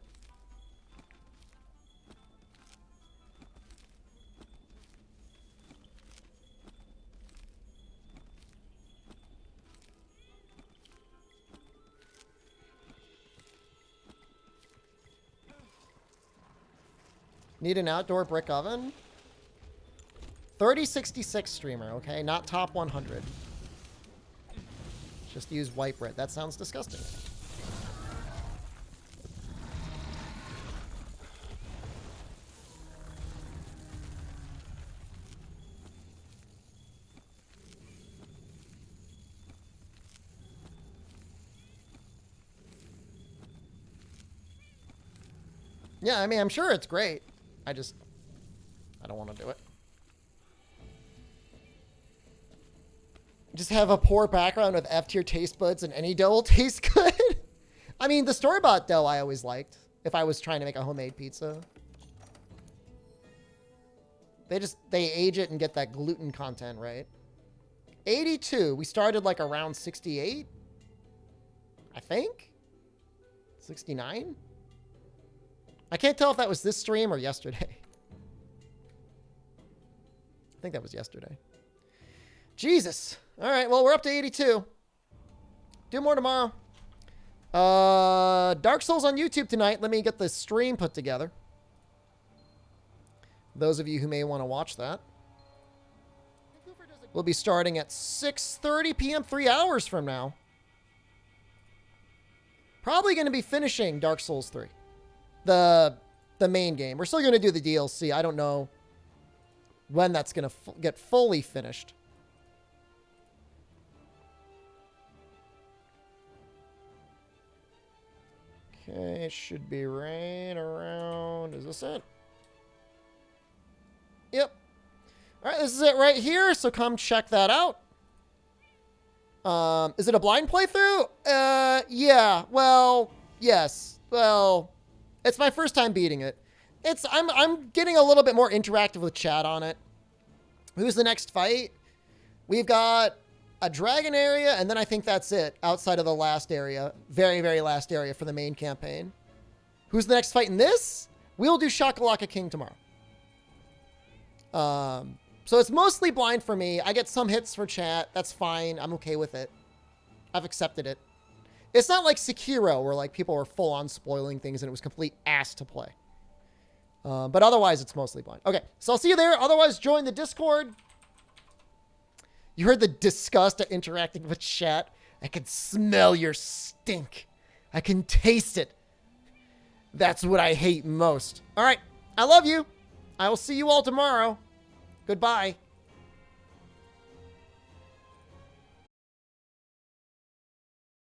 Need an outdoor brick oven? 3066 streamer, okay? Not top 100. Just use white bread. That sounds disgusting. Yeah, I mean, I'm sure it's great. I don't want to do it. Just have a poor background with F-tier taste buds and any dough will taste good. I mean, the store-bought dough I always liked if I was trying to make a homemade pizza. They age it and get that gluten content, right? 82. We started like around 68. I think. 69. I can't tell if that was this stream or yesterday. I think that was yesterday. Jesus. All right, well, we're up to 82. Do more tomorrow. Dark Souls on YouTube tonight. Let me get the stream put together. Those of you who may want to watch that. We'll be starting at 6:30 p.m. 3 hours from now. Probably going to be finishing Dark Souls 3. The main game. We're still going to do the DLC. I don't know when that's going to get fully finished. Okay, it should be right around... Is this it? Yep. All right, this is it right here, so come check that out. Is it a blind playthrough? Yeah. Well, yes. Well, it's my first time beating it. I'm getting a little bit more interactive with chat on it. Who's the next fight? We've got a dragon area, and then I think that's it outside of the last area. Very, very last area for the main campaign. Who's the next fight in this? We'll do Shakalaka King tomorrow. So it's mostly blind for me. I get some hits for chat. That's fine. I'm okay with it. I've accepted it. It's not like Sekiro where like people were full on spoiling things and it was complete ass to play. But otherwise it's mostly blind. Okay, so I'll see you there. Otherwise, join the Discord. You heard the disgust at interacting with chat. I can smell your stink. I can taste it. That's what I hate most. All right, I love you. I will see you all tomorrow. Goodbye.